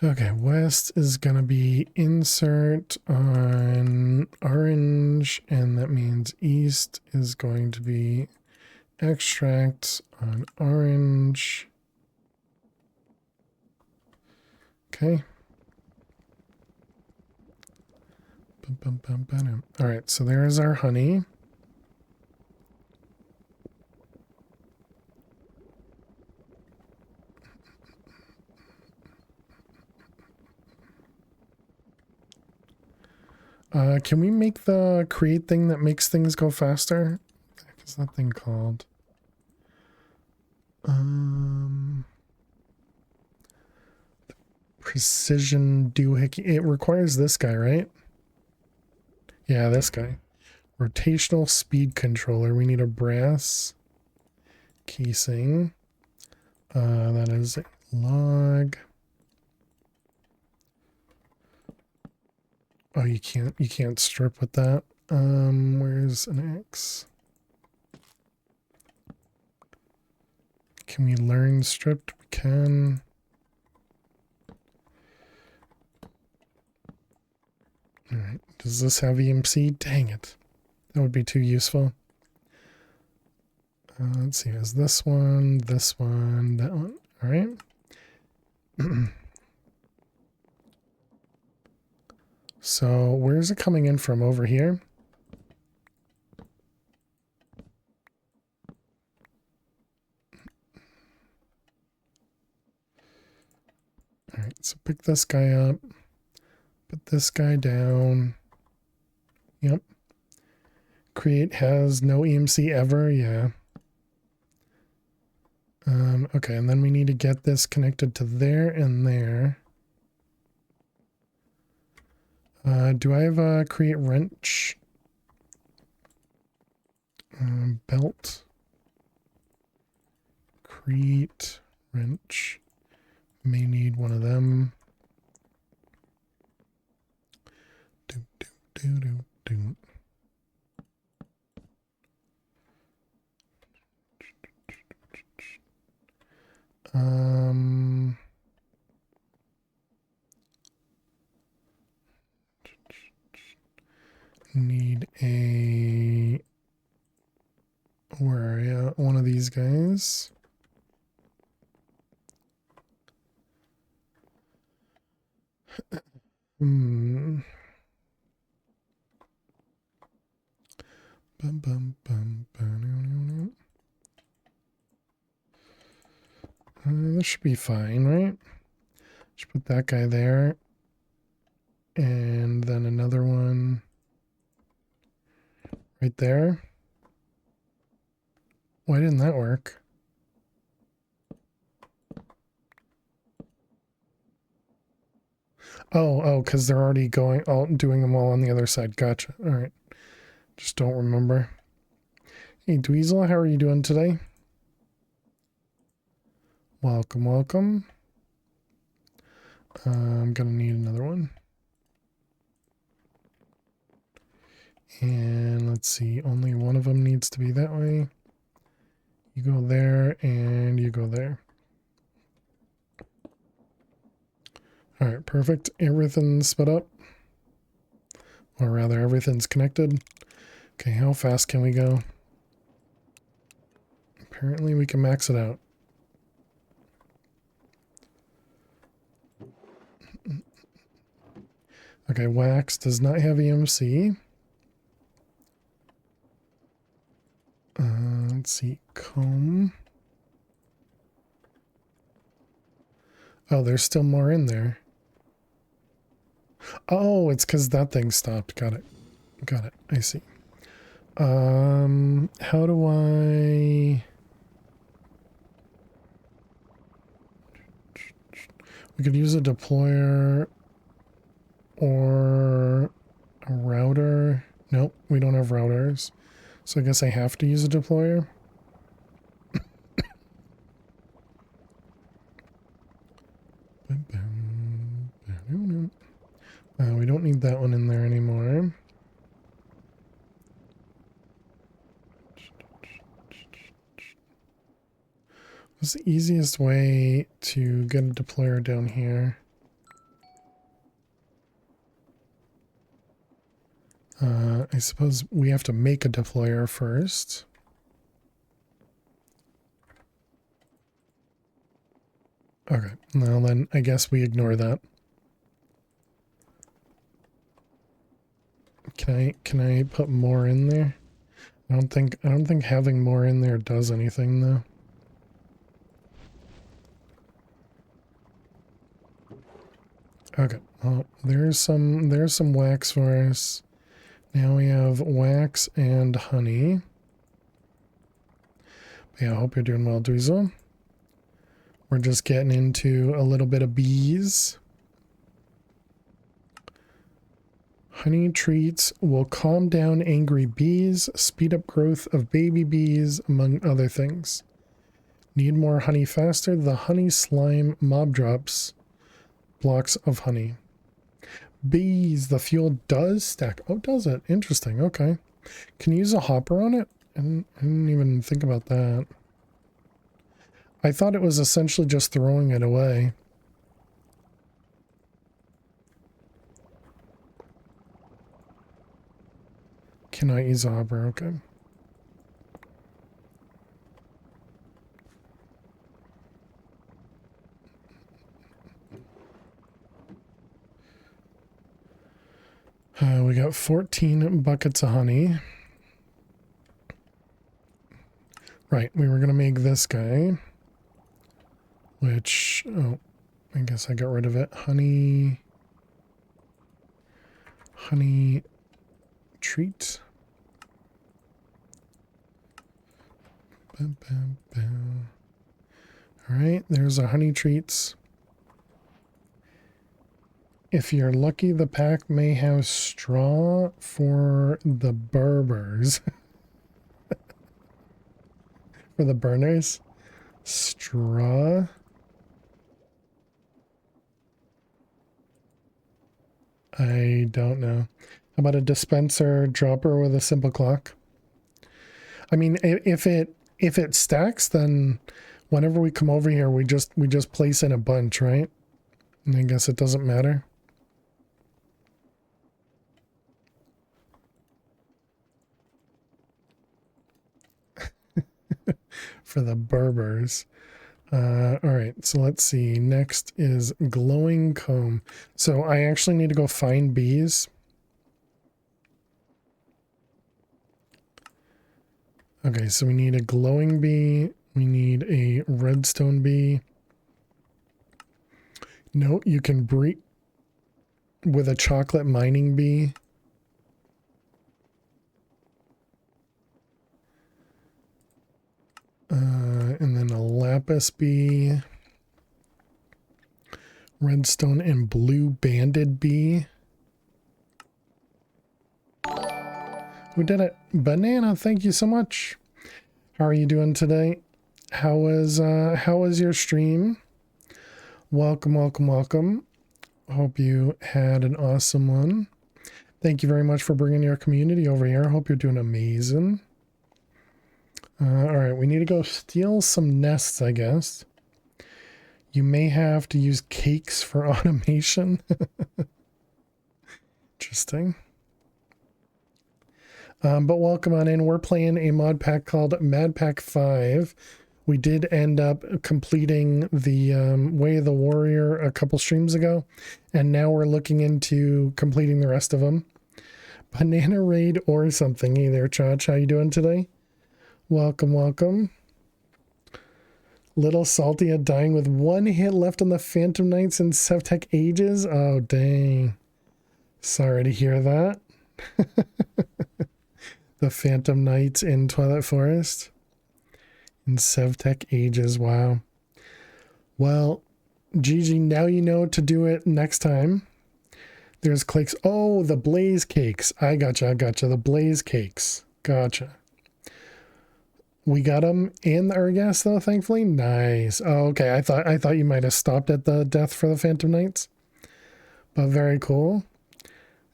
Okay, west is going to be insert on orange, and that means east is going to be extract on orange. Okay. All right, so there's our honey. Can we make the create thing that makes things go faster? What the heck is that thing called? Precision doohickey. It requires this guy, right? Yeah, this guy. Rotational speed controller. We need a brass casing. That is a log. Oh, you can't strip with that. Where's an X? Can we learn stripped? We can. Alright, does this have EMC? Dang it. That would be too useful. Let's see, is this one, that one. Alright. So, where's it coming in from? Over here? Alright, so pick this guy up. Put this guy down. Yep. Create has no EMC ever. Yeah. Okay, and then we need to get this connected to there and there. Do I have a create wrench? Belt. Create wrench. May need one of them. Do. Need a... Where are you? One of these guys. Hmm. Bum, bum, bum, bum. This should be fine, right? Just put that guy there. And then another one right there. Why didn't that work? Oh, because they're already doing them all on the other side. Gotcha. All right. Just don't remember. Hey, Dweezil, how are you doing today? Welcome, welcome. I'm gonna need another one. And let's see, only one of them needs to be that way. You go there and you go there. All right, perfect. Everything's split up. Or rather, everything's connected. Okay, how fast can we go? Apparently we can max it out. Okay, wax does not have EMC. Let's see, comb. Oh, there's still more in there. Oh, it's because that thing stopped. Got it. Got it. I see. How do I... We could use a deployer or a router. Nope, we don't have routers. So I guess I have to use a deployer. We don't need that one in there anymore. What's the easiest way to get a deployer down here? I suppose we have to make a deployer first. Okay, well then I guess we ignore that. Can I put more in there? I don't think having more in there does anything though. Okay, well there's some wax for us. Now we have wax and honey. Yeah, I hope you're doing well, Dweezil. We're just getting into a little bit of bees. Honey treats will calm down angry bees, speed up growth of baby bees, among other things. Need more honey faster? The honey slime mob drops blocks of honey. Bees, the fuel does stack. Oh, does it? Interesting. Okay. Can you use a hopper on it? I didn't even think about that. I thought it was essentially just throwing it away. Cannot use a hopper. Okay. We got 14 buckets of honey. Right, we were going to make this guy. Which, oh, I guess I got rid of it. Honey treat. Bam, bam, bam. All right, there's our honey treats. If you're lucky, the pack may have straw for the Berbers. For the burners. Straw. I don't know. How about a dispenser dropper with a simple clock? I mean, if it stacks, then whenever we come over here, we just place in a bunch, right? And I guess it doesn't matter. For the Berbers. All right, so let's see. Next is glowing comb. So I actually need to go find bees. Okay, so we need a glowing bee. We need a redstone bee. No, you can breed with a chocolate mining bee. And then a lapis bee. Redstone and blue banded bee. We did it. Banana, thank you so much. How are you doing today? How was your stream? Welcome, welcome, welcome. Hope you had an awesome one. Thank you very much for bringing your community over here. Hope you're doing amazing. All right, we need to go steal some nests, I guess. You may have to use cakes for automation. Interesting. But welcome on in. We're playing a mod pack called MadPack 5. We did end up completing the Way of the Warrior a couple streams ago, and now we're looking into completing the rest of them. Banana raid or something. Hey there, Chach. How you doing today? Welcome, welcome. Little salty at dying with one hit left on the Phantom Knights in Sevtech Ages. Oh, dang. Sorry to hear that. The Phantom Knights in Twilight Forest. In Sevtech Ages, wow. Well, GG, now you know to do it next time. There's cakes. Oh, the blaze cakes. I gotcha. The blaze cakes. Gotcha. We got them in the Urgas though, thankfully. Nice. Oh, okay. I thought you might have stopped at the death for the Phantom Knights. But very cool.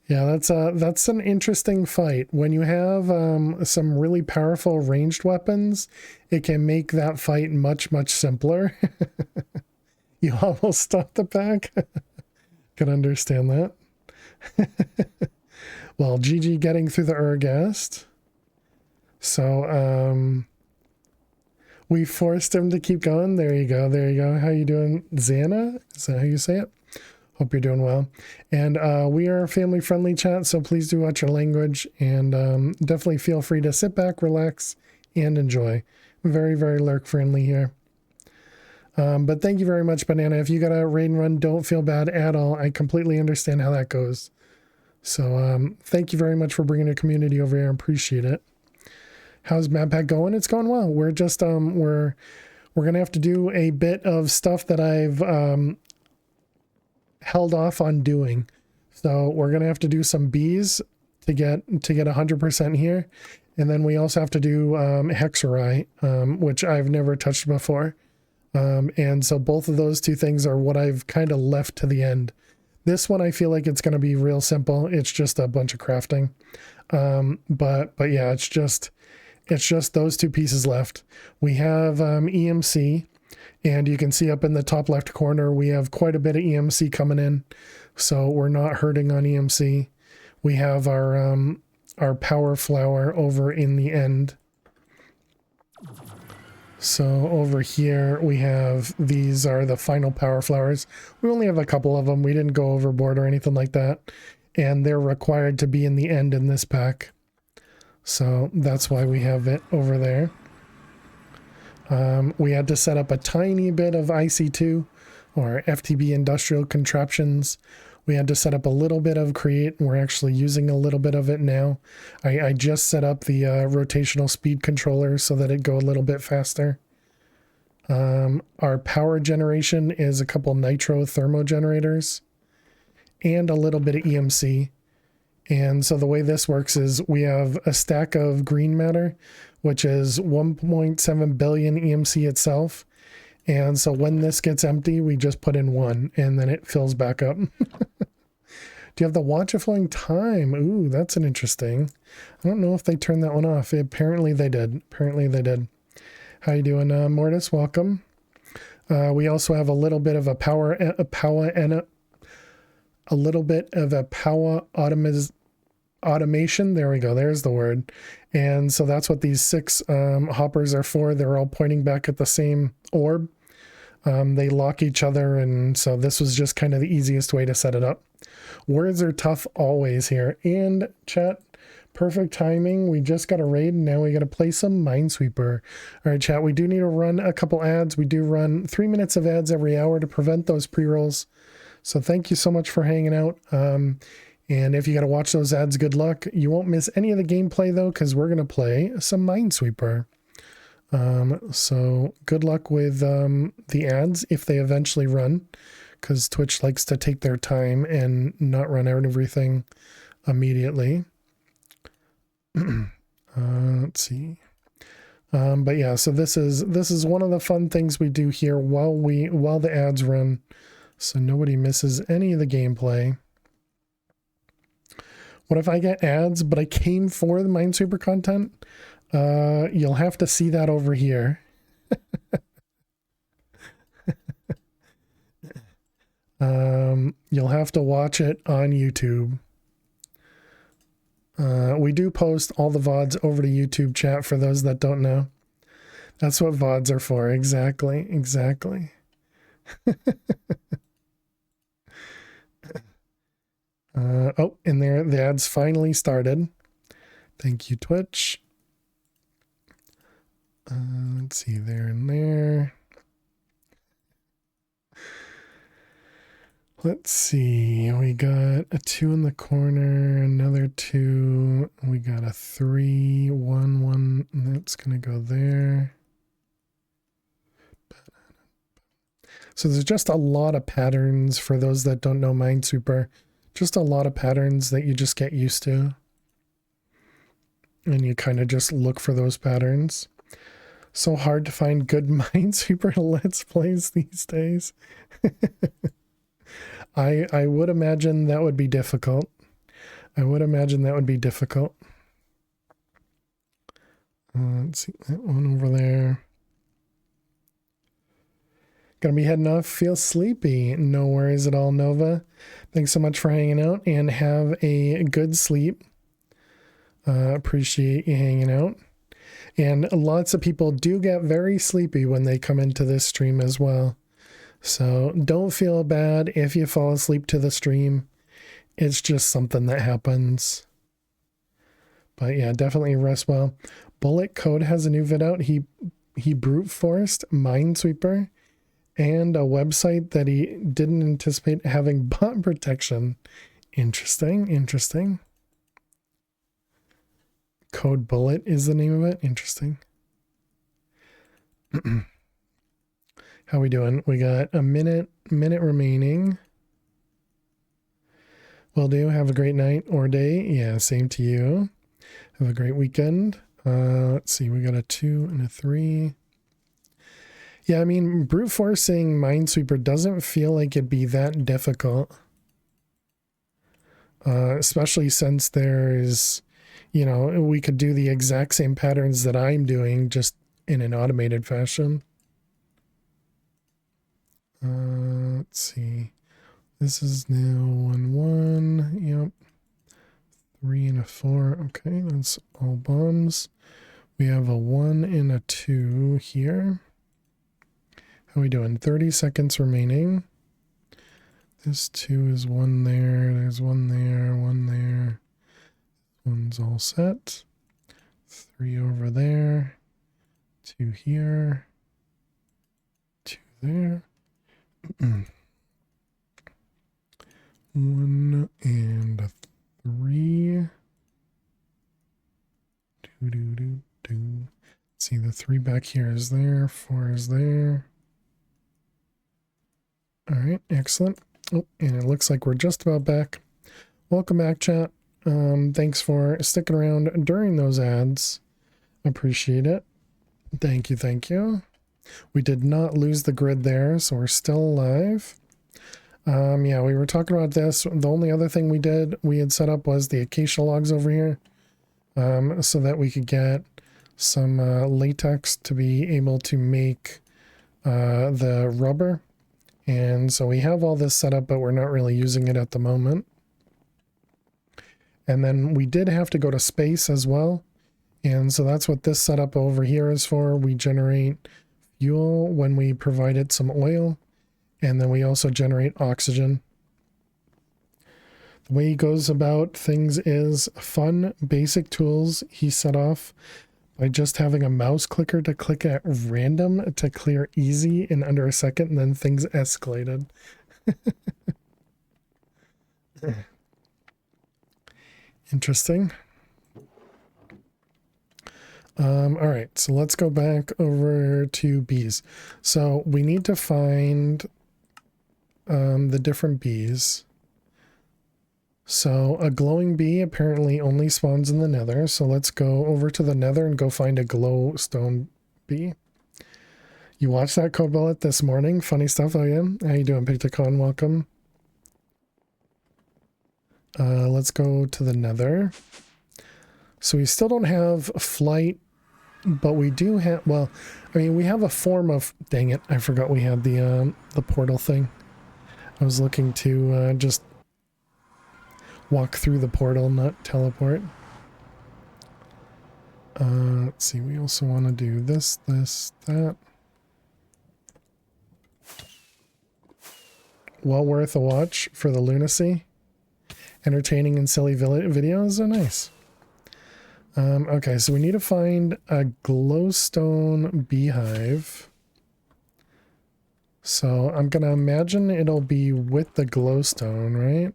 Yeah, that's an interesting fight. When you have some really powerful ranged weapons, it can make that fight much, much simpler. You almost stopped the pack. Can understand that. Well, GG getting through the Urgast. So, we forced him to keep going. There you go. There you go. How you doing, Xana? Is that how you say it? Hope you're doing well. And we are a family-friendly chat, so please do watch your language. And definitely feel free to sit back, relax, and enjoy. Very, very lurk-friendly here. But thank you very much, Banana. If you got a raid and run, don't feel bad at all. I completely understand how that goes. So thank you very much for bringing your community over here. I appreciate it. How's MadPack going? It's going well. We're just we're gonna have to do a bit of stuff that I've held off on doing. So we're gonna have to do some bees to get 100% here, and then we also have to do hexerai, which I've never touched before. And so both of those two things are what I've kind of left to the end. This one I feel like it's going to be real simple. It's just a bunch of crafting. But yeah, it's just those two pieces left. We have EMC, and you can see up in the top left corner we have quite a bit of EMC coming in, so we're not hurting on EMC. We have our power flower over in the end. So over here we have, these are the final power flowers. We only have a couple of them. We didn't go overboard or anything like that, and they're required to be in the end in this pack. So that's why we have it over there. We had to set up a tiny bit of IC2 or FTB industrial contraptions. We had to set up a little bit of create, and we're actually using a little bit of it now. I just set up the rotational speed controller so that it go a little bit faster. Our power generation is a couple nitro thermo generators and a little bit of EMC. And so the way this works is we have a stack of green matter, which is 1.7 billion EMC itself. And so when this gets empty, we just put in one, and then it fills back up. Do you have the watch of flowing time? Ooh, that's an interesting. I don't know if they turned that one off. Apparently they did. How you doing, Mortis? Welcome. We also have a little bit of a power automation. There we go. There's the word. And so that's what these 6 hoppers are for. They're all pointing back at the same orb. They lock each other, and so this was just kind of the easiest way to set it up. Words are tough always here. And chat, perfect timing. We just got a raid, and now we got to play some Minesweeper. All right, chat, we do need to run a couple ads. We do run 3 minutes of ads every hour to prevent those pre-rolls. So thank you so much for hanging out. And if you got to watch those ads, good luck. You won't miss any of the gameplay, though, because we're going to play some Minesweeper. So good luck with the ads if they eventually run, because Twitch likes to take their time and not run out everything immediately. Let's see. But yeah, so this is one of the fun things we do here while the ads run, so nobody misses any of the gameplay. What if I get ads, but I came for the Minesweeper content? You'll have to see that over here. You'll have to watch it on YouTube. We do post all the VODs over to YouTube, chat, for those that don't know. That's what VODs are for. Exactly. Oh, and there the ads finally started. Thank you, Twitch. Let's see, there and there. Let's see, we got a 2 in the corner, another 2. We got a 3, 1, 1. That's gonna go there. So there's just a lot of patterns for those that don't know Minesweeper. Just a lot of patterns that you just get used to. And you kind of just look for those patterns. So hard to find good Minesweeper Let's Plays these days. I would imagine that would be difficult. Let's see, that one over there. Gonna be heading off. Feel sleepy. No worries at all, Nova. Thanks so much for hanging out, and have a good sleep. Appreciate you hanging out. And lots of people do get very sleepy when they come into this stream as well. So don't feel bad if you fall asleep to the stream. It's just something that happens. But yeah, definitely rest well. Bullet Code has a new vid out. He brute forced Minesweeper and a website that he didn't anticipate having bot protection. Interesting. Code Bullet is the name of it. Interesting. How we doing? We got a minute remaining. Will do. Have a great night or day. Yeah, same to you. Have a great weekend. Let's see. We got a 2 and a 3. Yeah, I mean, brute forcing Minesweeper doesn't feel like it'd be that difficult. Especially since there's, you know, we could do the exact same patterns that I'm doing, just in an automated fashion. Let's see. This is now 1, 1. Yep. 3 and a 4. Okay, that's all bombs. We have a 1 and a 2 here. How are we doing? 30 seconds remaining. This 2 is 1 there. There's 1 there, 1 there. One's all set. 3 over there. 2 here. 2 there. 1 and a 3. Let's see, the 3 back here is there. 4 is there. All right, excellent. Oh, and it looks like we're just about back. Welcome back, chat. Thanks for sticking around during those ads. Appreciate it. Thank you. We did not lose the grid there, so we're still alive. Yeah, we were talking about this. The only other thing we had set up was the acacia logs over here, so that we could get some latex to be able to make the rubber. And so we have all this set up, but we're not really using it at the moment. And then we did have to go to space as well. And so that's what this setup over here is for. We generate fuel when we provide it some oil, and then we also generate oxygen. The way he goes about things is fun, basic tools he set off by just having a mouse clicker to click at random to clear easy in under a second, and then things escalated. Interesting. All right, so let's go back over to bees. So we need to find the different bees. So a glowing bee apparently only spawns in the nether. So let's go over to the nether and go find a glowstone bee. You watched that Code Bullet this morning? Funny stuff. Oh yeah. How you doing, Picticon? Welcome. Let's go to the nether. So we still don't have flight, but we do have, well, I mean, we have a form of, dang it, I forgot we had the portal thing. I was looking to just walk through the portal, not teleport. Let's see, we also want to do this, that. Well worth a watch for the lunacy. Entertaining and silly videos are nice. Okay, so we need to find a glowstone beehive. So I'm going to imagine it'll be with the glowstone, right?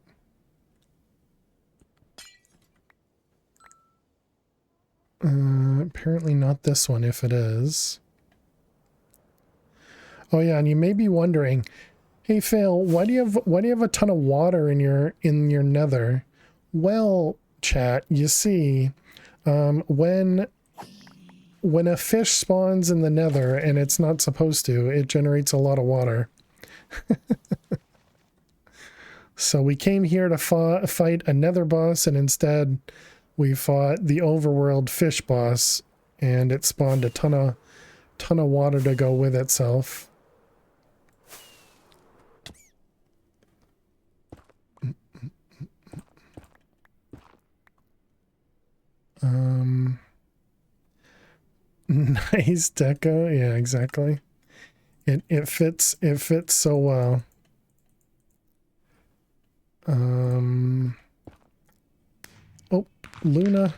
Apparently not this one if it is. Oh yeah, and you may be wondering, hey Phil, why do you have a ton of water in your nether? Well, chat, you see, when a fish spawns in the nether and it's not supposed to, it generates a lot of water. So we came here to fight a nether boss, and instead we fought the overworld fish boss, and it spawned a ton of water to go with itself. Nice deco. Yeah, exactly. It fits so well. Oh, Luna.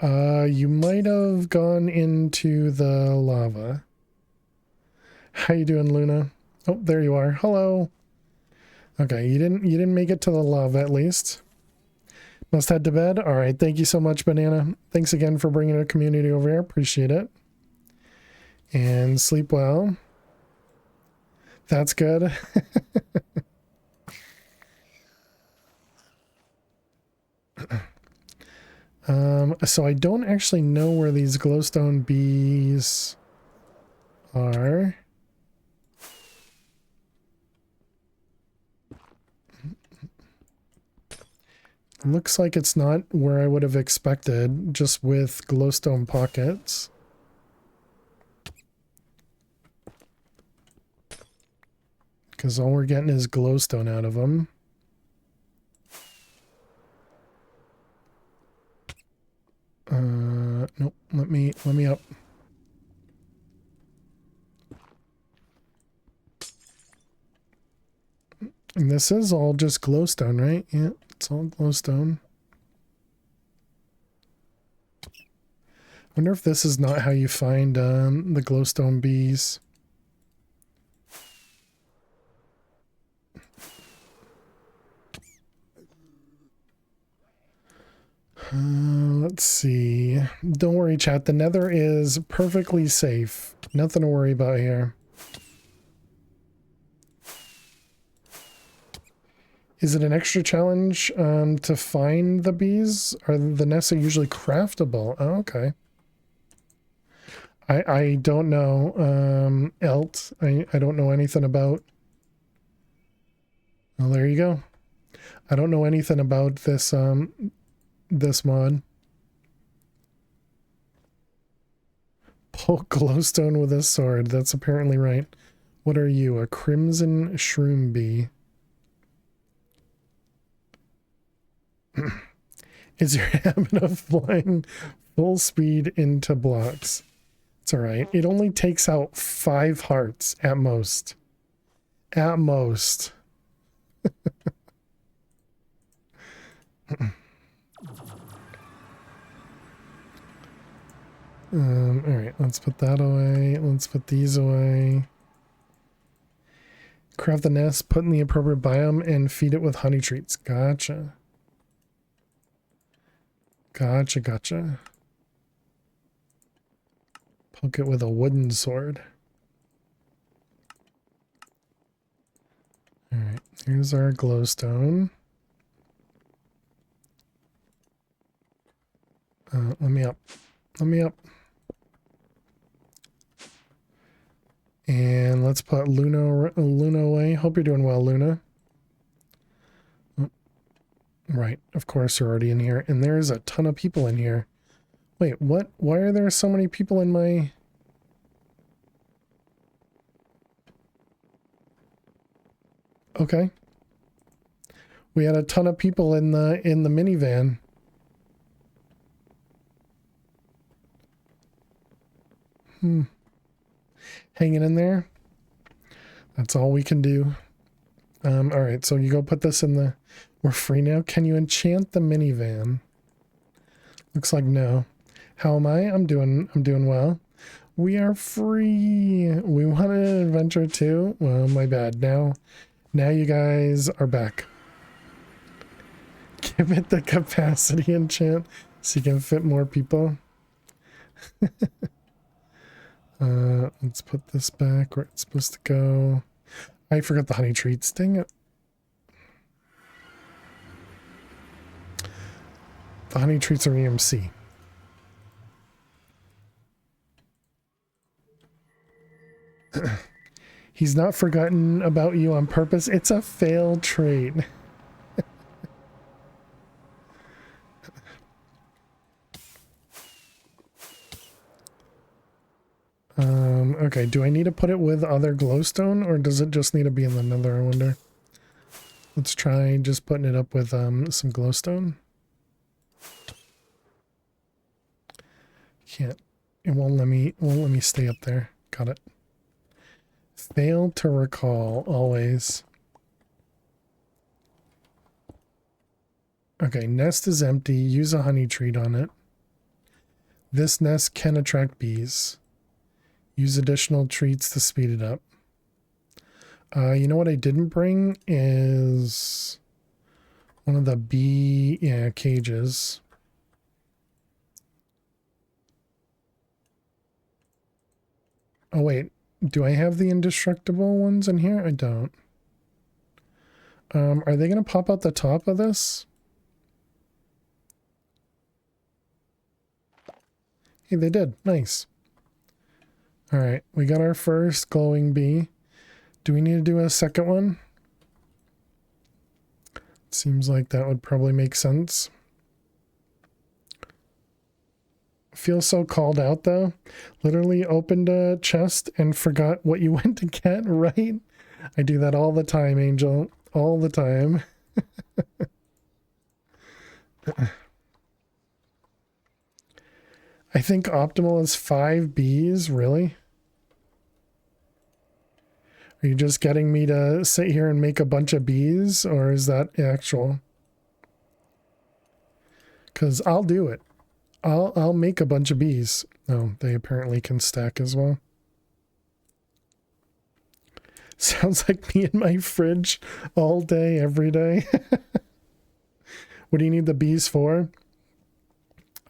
You might have gone into the lava. How you doing, Luna? Oh, there you are. Hello. Okay, you didn't make it to the lava at least. Must head to bed. All right, thank you so much, Banana. Thanks again for bringing our community over here. Appreciate it. And sleep well. That's good. So I don't actually know where these glowstone bees are. Looks like it's not where I would have expected, just with glowstone pockets. Because all we're getting is glowstone out of them. Nope, let me up. And this is all just glowstone, right? Yeah, it's all glowstone. Wonder if this is not how you find the glowstone bees. Let's see. Don't worry, chat. The nether is perfectly safe. Nothing to worry about here. Is it an extra challenge to find the bees? Are the nests are usually craftable? Oh, okay. I don't know. Elt. I don't know anything about. Well, there you go. I don't know anything about this this mod. Poke glowstone with a sword. That's apparently right. What are you? A crimson shroom bee. Is your habit of flying full speed into blocks? It's all right. It only takes out 5 hearts at most. At most. All right, let's put that away. Let's put these away. Craft the nest, put in the appropriate biome, and feed it with honey treats. Gotcha. Gotcha, gotcha. Poke it with a wooden sword. Alright, here's our glowstone. Let me up. Let me up. And let's put Luna away. Hope you're doing well, Luna. Oh, right, of course they're already in here. And there's a ton of people in here. Wait, what? Why are there so many people in my... Okay. We had a ton of people in the minivan. Hanging in there. That's all we can do. All right, so you go put this in the... We're free now. Can you enchant the minivan? Looks like no. How am I? I'm doing well. We are free. We wanted an adventure too. Well, my bad. Now you guys are back. Give it the capacity enchant so you can fit more people. Let's put this back where it's supposed to go. I forgot the honey treats. Dang it. The honey treats are EMC. He's not forgotten about you on purpose. It's a failed trait. Okay, do I need to put it with other glowstone, or does it just need to be in the nether, I wonder? Let's try just putting it up with some glowstone. Can't. It won't let me stay up there. Got it. Fail to recall, always. Okay, nest is empty. Use a honey treat on it. This nest can attract bees. Use additional treats to speed it up. You know what I didn't bring is one of the bee cages. Oh wait, do I have the indestructible ones in here? I don't. Are they going to pop out the top of this? Hey, they did. Nice. All right, we got our first glowing bee. Do we need to do a second one? Seems like that would probably make sense. Feel so called out though. Literally opened a chest and forgot what you went to get, right? I do that all the time, Angel. All the time. I think optimal is 5 bees, really? Are you just getting me to sit here and make a bunch of bees, or is that actual? Because I'll do it. I'll make a bunch of bees. Oh, they apparently can stack as well. Sounds like me in my fridge all day, every day. What do you need the bees for?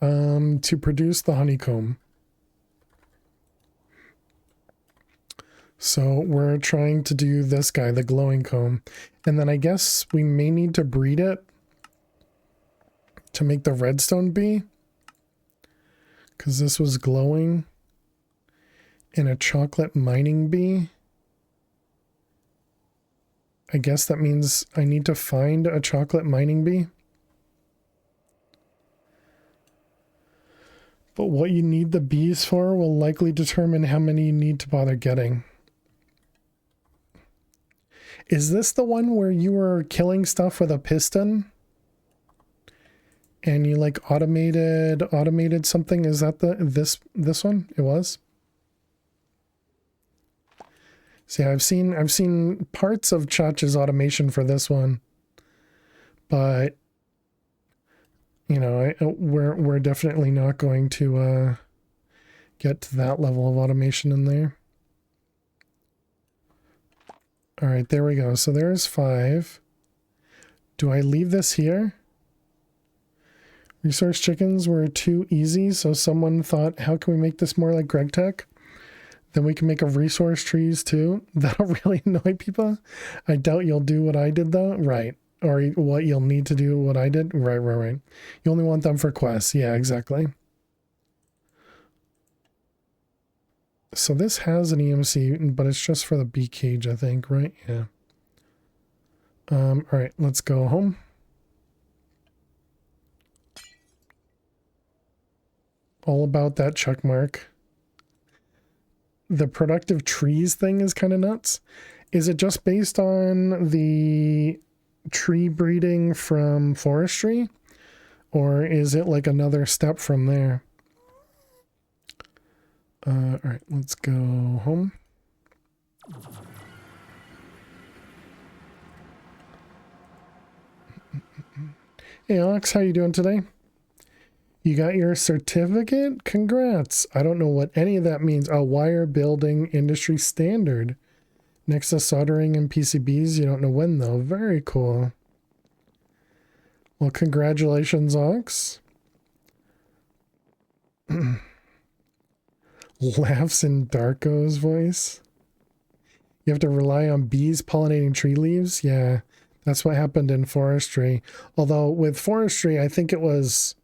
To produce the honeycomb. So we're trying to do this guy, the glowing comb. And then I guess we may need to breed it to make the redstone bee. Because this was glowing. And a chocolate mining bee. I guess that means I need to find a chocolate mining bee. But what you need the bees for will likely determine how many you need to bother getting. Is this the one where you were killing stuff with a piston? And you like automated something? Is that this one? It was? See, I've seen parts of Chach's automation for this one, but you know, we're definitely not going to get to that level of automation in there. All right, there we go. So there's 5. Do I leave this here? Resource chickens were too easy, so someone thought, how can we make this more like Greg Tech? Then we can make a resource trees too. That'll really annoy people. I doubt you'll do what I did though. Right. Or what you'll need to do what I did. Right. You only want them for quests. Yeah, exactly. So this has an EMC, but it's just for the bee cage, I think, right? Yeah. All right, let's go home. All about that check mark. The productive trees thing is kind of nuts. Is it just based on the tree breeding from forestry? Or is it like another step from there? All right, let's go home. Hey Alex, how you doing today? You got your certificate? Congrats. I don't know what any of that means. A wire building industry standard. Next to soldering and PCBs. You don't know when though. Very cool. Well, congratulations, Ox. Laughs in Darko's voice. You have to rely on bees pollinating tree leaves? Yeah, that's what happened in forestry. Although with forestry, I think it was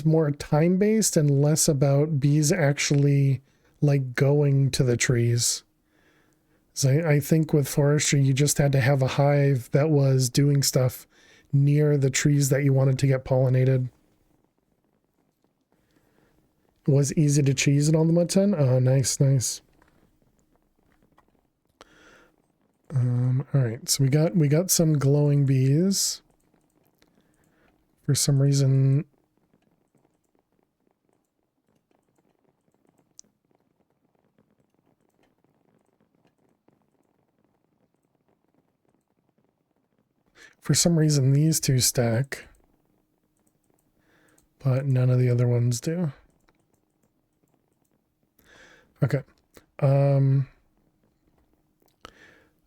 more time-based and less about bees actually like going to the trees. So I think with forestry, you just had to have a hive that was doing stuff near the trees that you wanted to get pollinated. It was easy to cheese in all the mud 10? Oh, nice. All right, so we got some glowing bees. For some reason, these two stack, but none of the other ones do. Okay.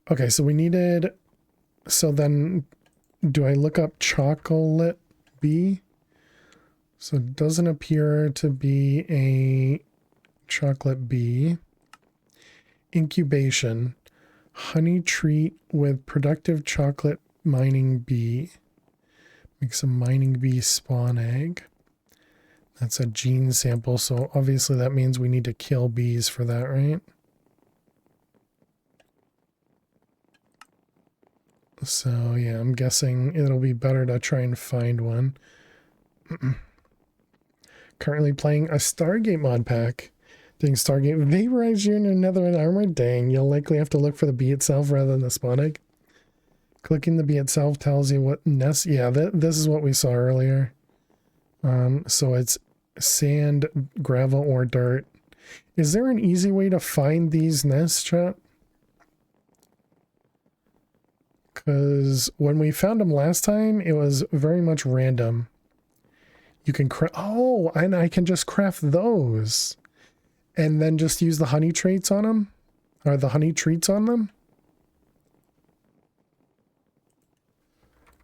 Okay, so we needed, so then do I look up chocolate bee? So it doesn't appear to be a chocolate bee. Incubation, honey treat with productive chocolate mining bee. Make some mining bee spawn egg. That's a gene sample, so obviously that means we need to kill bees for that, right? So yeah, I'm guessing it'll be better to try and find one. Currently playing a Stargate mod pack. Doing Stargate. Vaporize you in your netherite armor? Dang, you'll likely have to look for the bee itself rather than the spawn egg. Clicking the bee itself tells you what nest. Yeah, this is what we saw earlier. So it's sand, gravel, or dirt. Is there an easy way to find these nests, chat? Because when we found them last time, it was very much random. You can oh, and I can just craft those. And then just use the honey traits on them? Or the honey treats on them?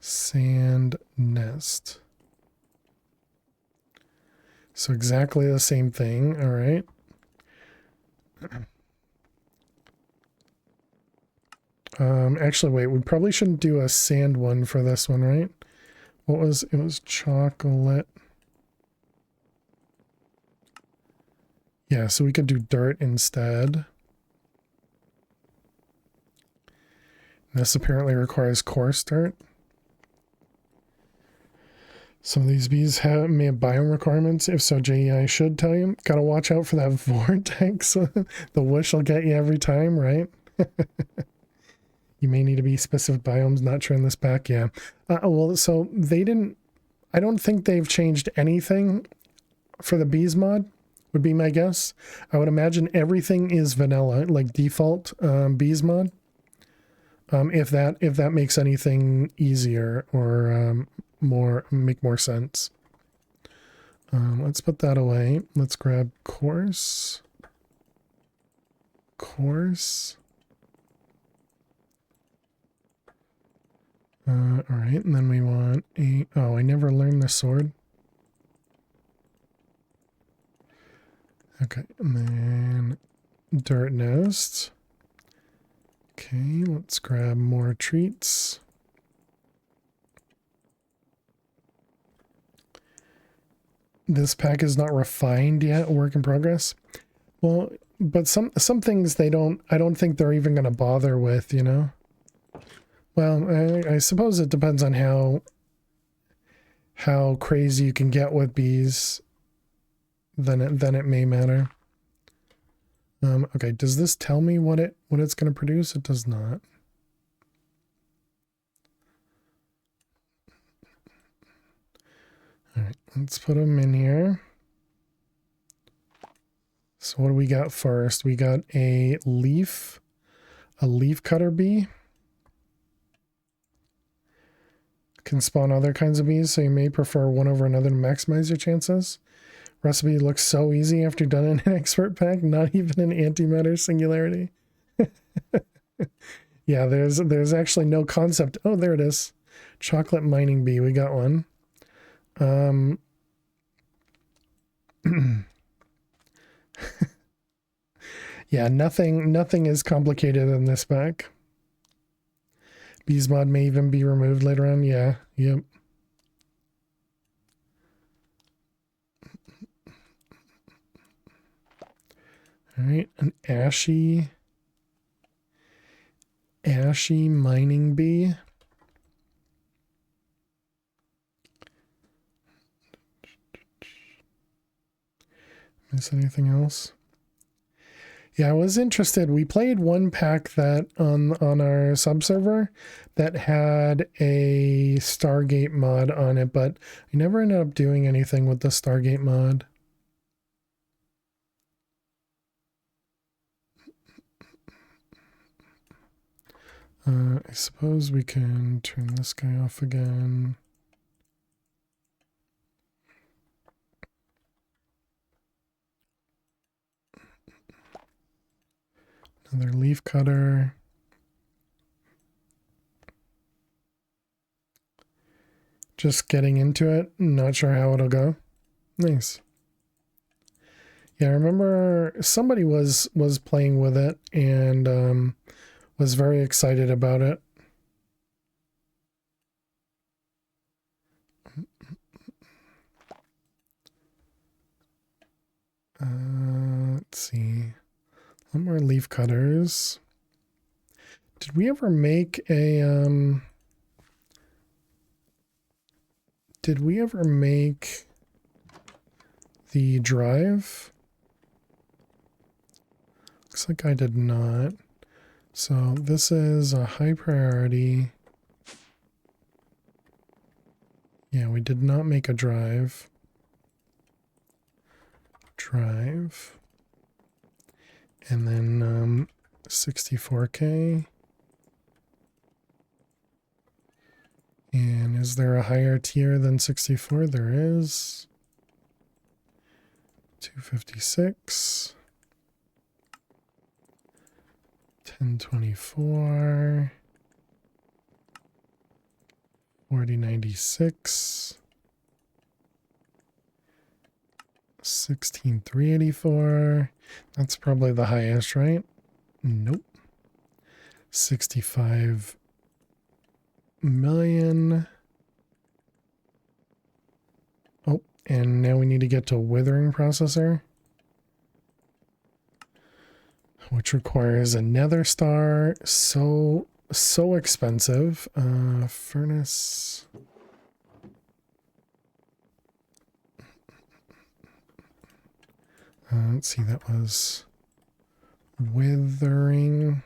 Sand nest. So exactly the same thing, all right. Actually, wait, we probably shouldn't do a sand one for this one, right? What was, it was chocolate. Yeah, so we could do dirt instead. This apparently requires coarse dirt. Some of these bees may have biome requirements. If so, JEI should tell you. Gotta watch out for that vortex. The whoosh will get you every time, right? You may need to be specific biomes, not turn this back. Yeah. Well, so they didn't... I don't think they've changed anything for the bees mod would be my guess. I would imagine everything is vanilla, like default bees mod. If that makes anything easier or make more sense. Let's put that away. Let's grab course. Course. All right, and then we want a... Oh, I never learned the sword. Okay, and then dirt nest. Okay, let's grab more treats. This pack is not refined yet, work in progress. Well, but some things I don't think they're even going to bother with, you know? Well, I suppose it depends on how crazy you can get with bees. Then it may matter. Okay, does this tell me what it's going to produce? It does not. All right, let's put them in here. So what do we got first? We got a leaf cutter bee. Can spawn other kinds of bees, so you may prefer one over another to maximize your chances. Recipe looks so easy after done in an expert pack, not even an antimatter singularity. Yeah, there's actually no concept. Oh, there it is. Chocolate mining bee, we got one. Yeah, nothing is complicated in this pack. Bees mod may even be removed later on. Yeah, yep. All right, an ashy mining bee. Miss anything else? Yeah, I was interested. We played one pack that on our subserver that had a Stargate mod on it, but I never ended up doing anything with the Stargate mod. I suppose we can turn this guy off again. Another leaf cutter. Just getting into it. Not sure how it'll go. Nice. Yeah, I remember somebody was playing with it and was very excited about it. Let's see. One more leaf cutters. Did we ever make a did we ever make the drive? Looks like I did not. So this is a high priority. Yeah, we did not make a drive. Drive. And then 64K. And is there a higher tier than 64? There is. 256. 1024. 4096. 16384. That's probably the highest, right? Nope. 65 million. Oh, and now we need to get to withering processor, which requires a nether star. So expensive. Furnace. Let's see, that was withering.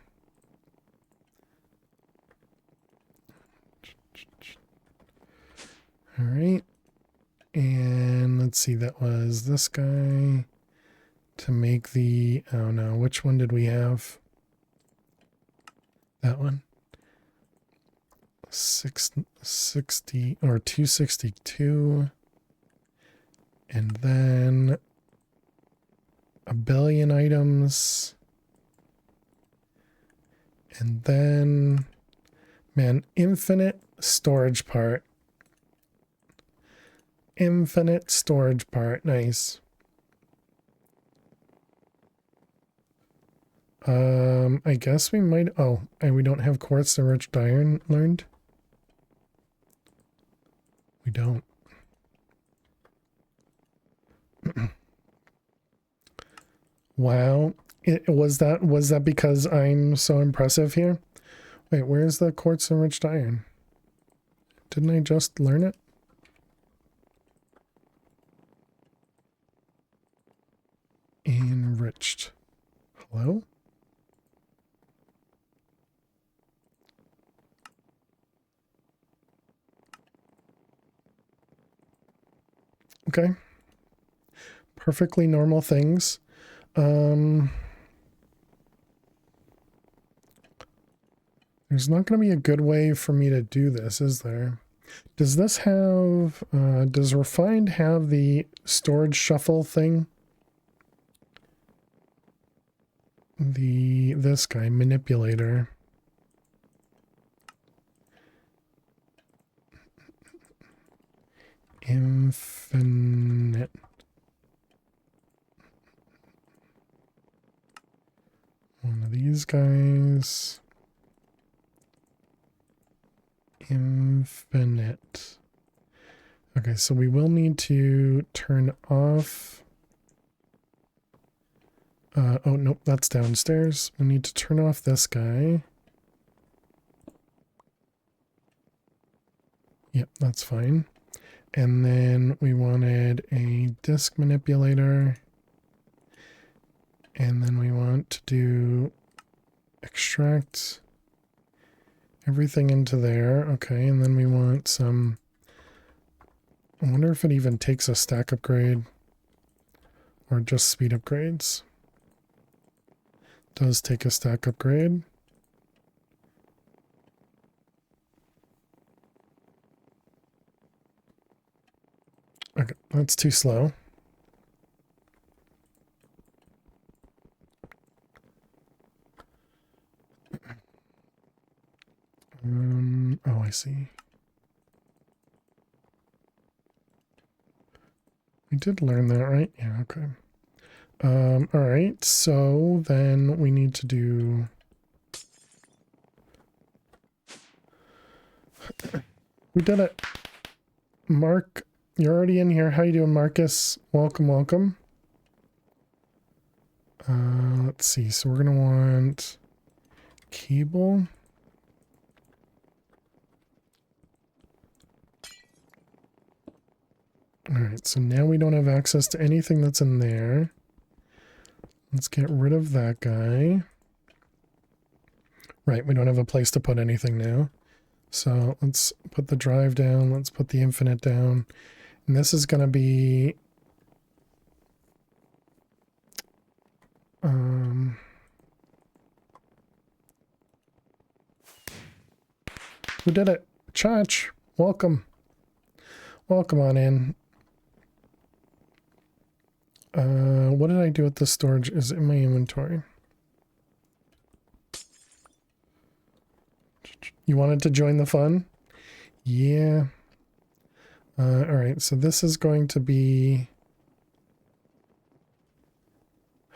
All right. And let's see, that was this guy. to make the, oh no, which one did we have? That one. 660 or 262. And then a billion items. And then, man, infinite storage part. Infinite storage part. Nice. I guess we might, oh, and we don't have quartz enriched iron learned? We don't. Wow. Was that because I'm so impressive here? Wait, where's the quartz enriched iron? Didn't I just learn it? Enriched. Hello? Okay. Perfectly normal things. There's not going to be a good way for me to do this, is there? Does this have, does Refined have the storage shuffle thing? This guy, Manipulator. Infinite. One of these guys. Infinite. Okay, so we will need to turn off. Oh, nope, that's downstairs. We need to turn off this guy. Yep, that's fine. And then we wanted a disk manipulator. And then we want to do extract everything into there. Okay, and then we want some, I wonder if it even takes a stack upgrade or just speed upgrades. Does take a stack upgrade. Okay, that's too slow. Oh, I see. We did learn that, right? Yeah, okay. All right, so then we need to do... We did it. Mark, you're already in here. How you doing, Marcus? Welcome, welcome. Let's see. So we're going to want cable. All right, so now we don't have access to anything that's in there. Let's get rid of that guy. Right, we don't have a place to put anything now. So let's put the drive down. Let's put the infinite down. And this is going to be... who did it? Chach, welcome. Welcome on in. What did I do with the storage? Is it in my inventory? You wanted to join the fun? Yeah. Alright, so this is going to be...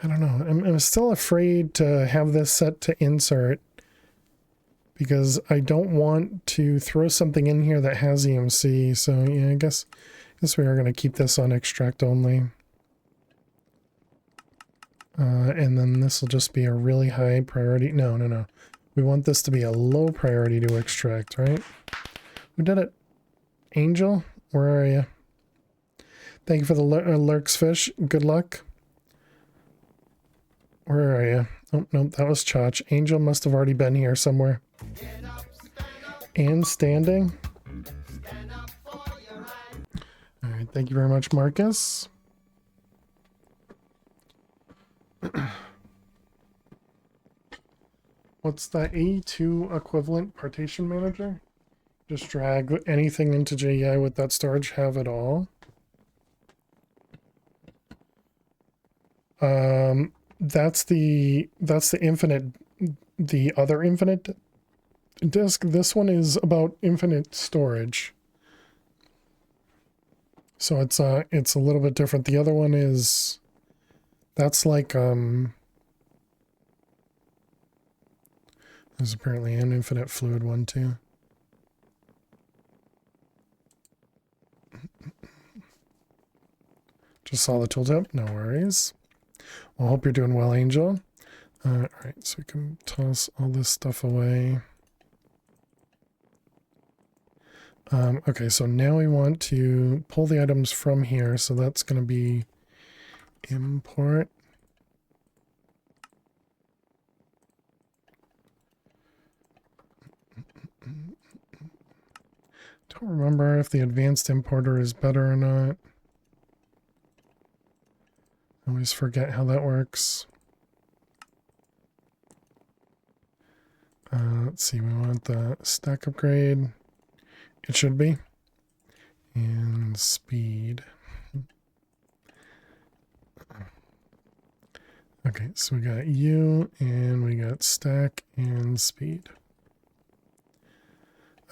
I don't know. I'm still afraid to have this set to insert because I don't want to throw something in here that has EMC. So yeah, I guess we are going to keep this on extract only. And then this will just be a really high priority. No. We want this to be a low priority to extract, right? We did it. Angel, where are you? Thank you for the lurks fish. Good luck. Where are you? Oh, no, that was Chach. Angel must have already been here somewhere. And standing. All right, thank you very much, Marcus. What's the A2 equivalent partition manager? Just drag anything into JEI with that storage, have it all. That's the infinite, the other infinite disk. This one is about infinite storage. So it's a little bit different. The other one is, that's like, there's apparently an infinite fluid one too. Just saw the tooltip, no worries. Well, hope you're doing well, Angel. All right, so we can toss all this stuff away. Okay, so now we want to pull the items from here, so that's going to be import. Don't remember if the advanced importer is better or not. I always forget how that works. Let's see, we want the stack upgrade. It should be. And speed. Okay, so we got U and we got stack and speed.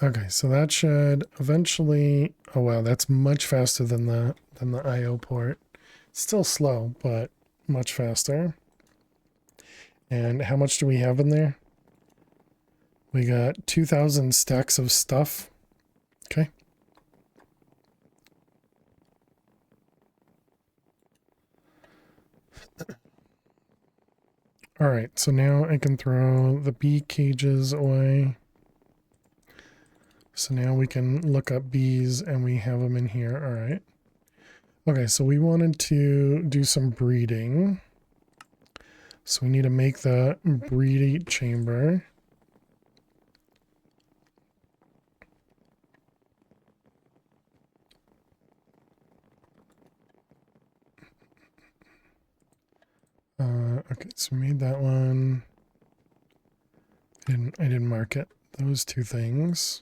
Okay, so that should eventually, oh wow, that's much faster than the IO port. Still slow, but much faster. And how much do we have in there? We got 2,000 stacks of stuff. Okay. All right, so now I can throw the bee cages away. So now we can look up bees and we have them in here. All right. Okay, so we wanted to do some breeding. So we need to make the breeding chamber. Okay, so we made that one. I didn't mark it. Those two things.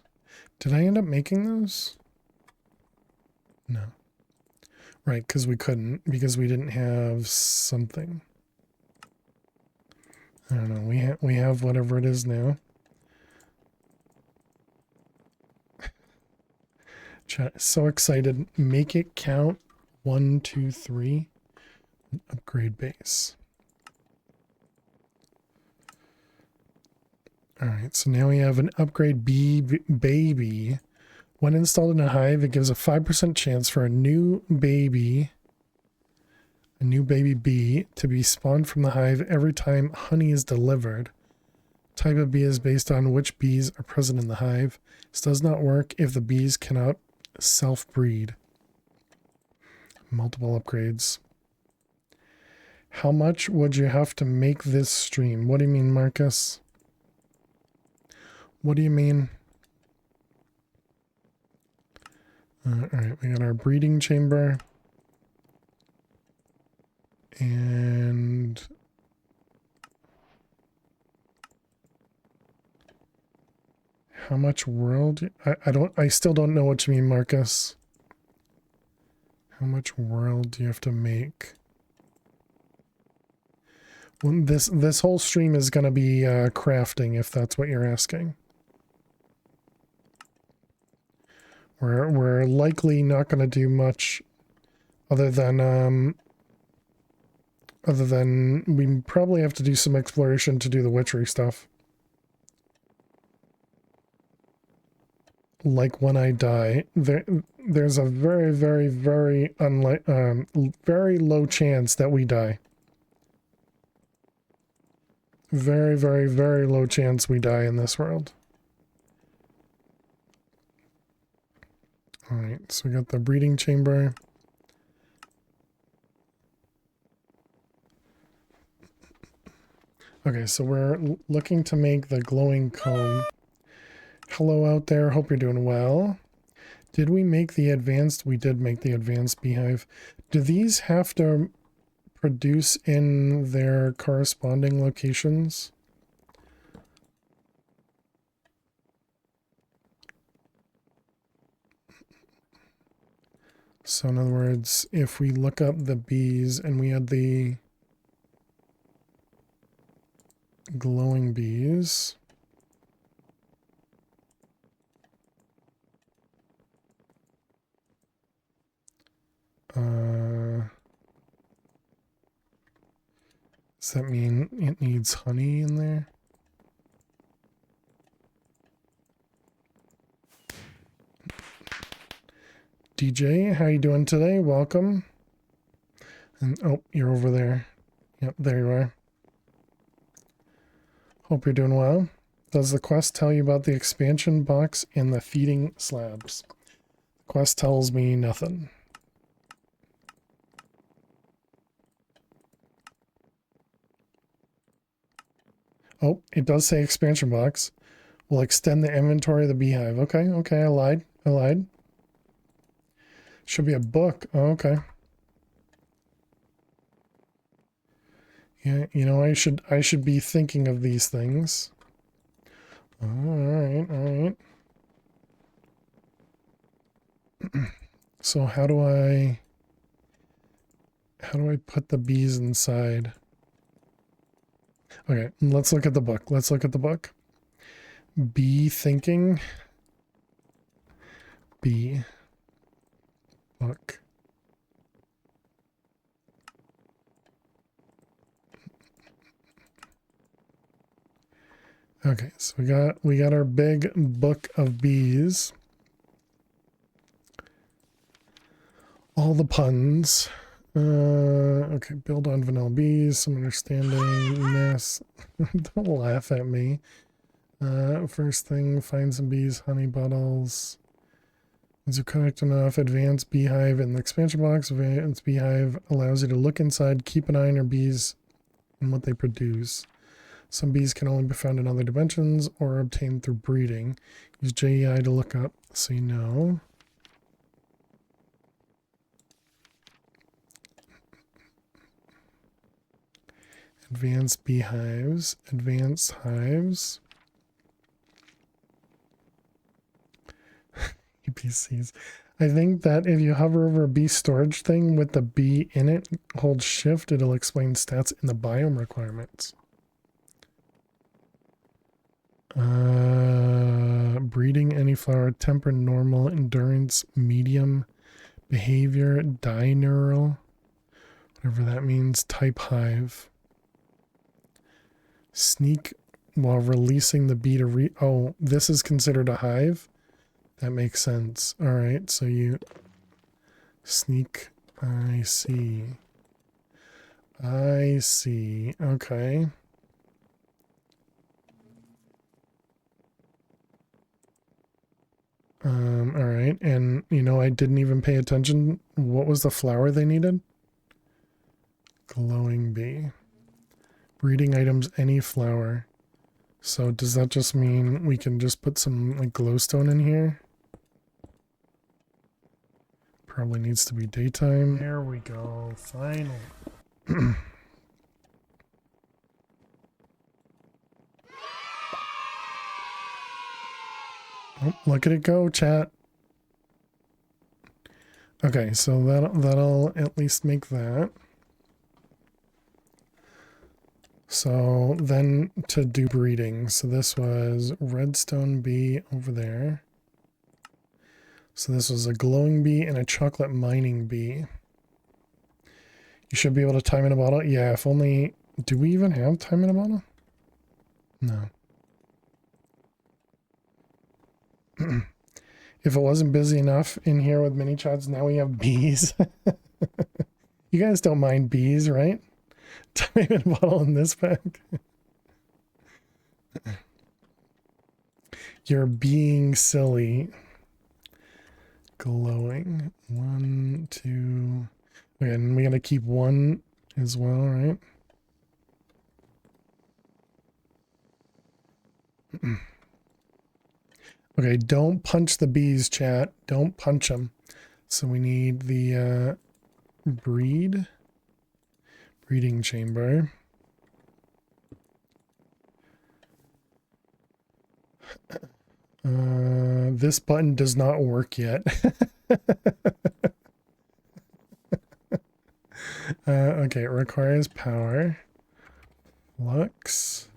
Did I end up making those? No. Right, because we couldn't, because we didn't have something. I don't know. We have whatever it is now. Chat, so excited. Make it count. 1, 2, 3. Upgrade base. All right, so now we have an upgrade bee baby. When installed in a hive, it gives a 5% chance for a new baby bee to be spawned from the hive every time honey is delivered. Type of bee is based on which bees are present in the hive. This does not work if the bees cannot self-breed. Multiple upgrades. How much would you have to make this stream? What do you mean, Marcus? What do you mean? Alright, we got our breeding chamber. And how much world? I still don't know what you mean, Marcus. How much world do you have to make? Well, this whole stream is going to be crafting, if that's what you're asking. We're likely not going to do much other than we probably have to do some exploration to do the witchery stuff. Like when I die, there's a very, very, very very low chance that we die. Very, very, very low chance we die in this world. Alright, so we got the breeding chamber. Okay, so we're looking to make the glowing comb. Hello out there, hope you're doing well. Did we make the advanced? We did make the advanced beehive. Do these have to produce in their corresponding locations? So in other words, if we look up the bees and we had the glowing bees, does that mean it needs honey in there? DJ, how you doing today? Welcome. And oh, you're over there. Yep, there you are. Hope you're doing well. Does the quest tell you about the expansion box and the feeding slabs? The quest tells me nothing. Oh, it does say expansion box. Will extend the inventory of the beehive. Okay, okay, I lied. Should be a book. Oh, okay. Yeah, you know, I should be thinking of these things. All right. So how do I put the bees inside? Okay, let's look at the book. Bee thinking. Bee book. Okay, so we got our big book of bees. All the puns. Okay, build on vanilla bees, some understanding this. Don't laugh at me. First thing, find some bees, honey bottles. Once you connect enough, advanced beehive in the expansion box. Advanced beehive allows you to look inside, keep an eye on your bees and what they produce. Some bees can only be found in other dimensions or obtained through breeding. Use JEI to look up so you know. Advanced beehives, advanced hives. EPCs. I think that if you hover over a bee storage thing with the bee in it, hold shift, it'll explain stats in the biome requirements. Breeding any flower, temper, normal, endurance, medium, behavior, dineural, whatever that means, type hive. Sneak while releasing the bee to oh, this is considered a hive? That makes sense. All right, so you sneak. I see. Okay. All right, and you know, I didn't even pay attention. What was the flower they needed? Glowing bee. Breeding items, any flower. So does that just mean we can just put some like glowstone in here? Probably needs to be daytime. There we go, finally. Oh, look at it go, chat. Okay, so that'll at least make that. So then to do breeding. So this was redstone bee over there. So this was a glowing bee and a chocolate mining bee. You should be able to time in a bottle. Yeah, if only... Do we even have time in a bottle? No. If it wasn't busy enough in here with mini chats, now we have bees. You guys don't mind bees, right? Time in a bottle in this pack. You're being silly. Glowing. 1, 2. Okay, and we gotta keep one as well, right? Okay, don't punch the bees, chat. Don't punch them. So we need the breed. Breeding chamber. This button does not work yet. Okay, it requires power. Flux.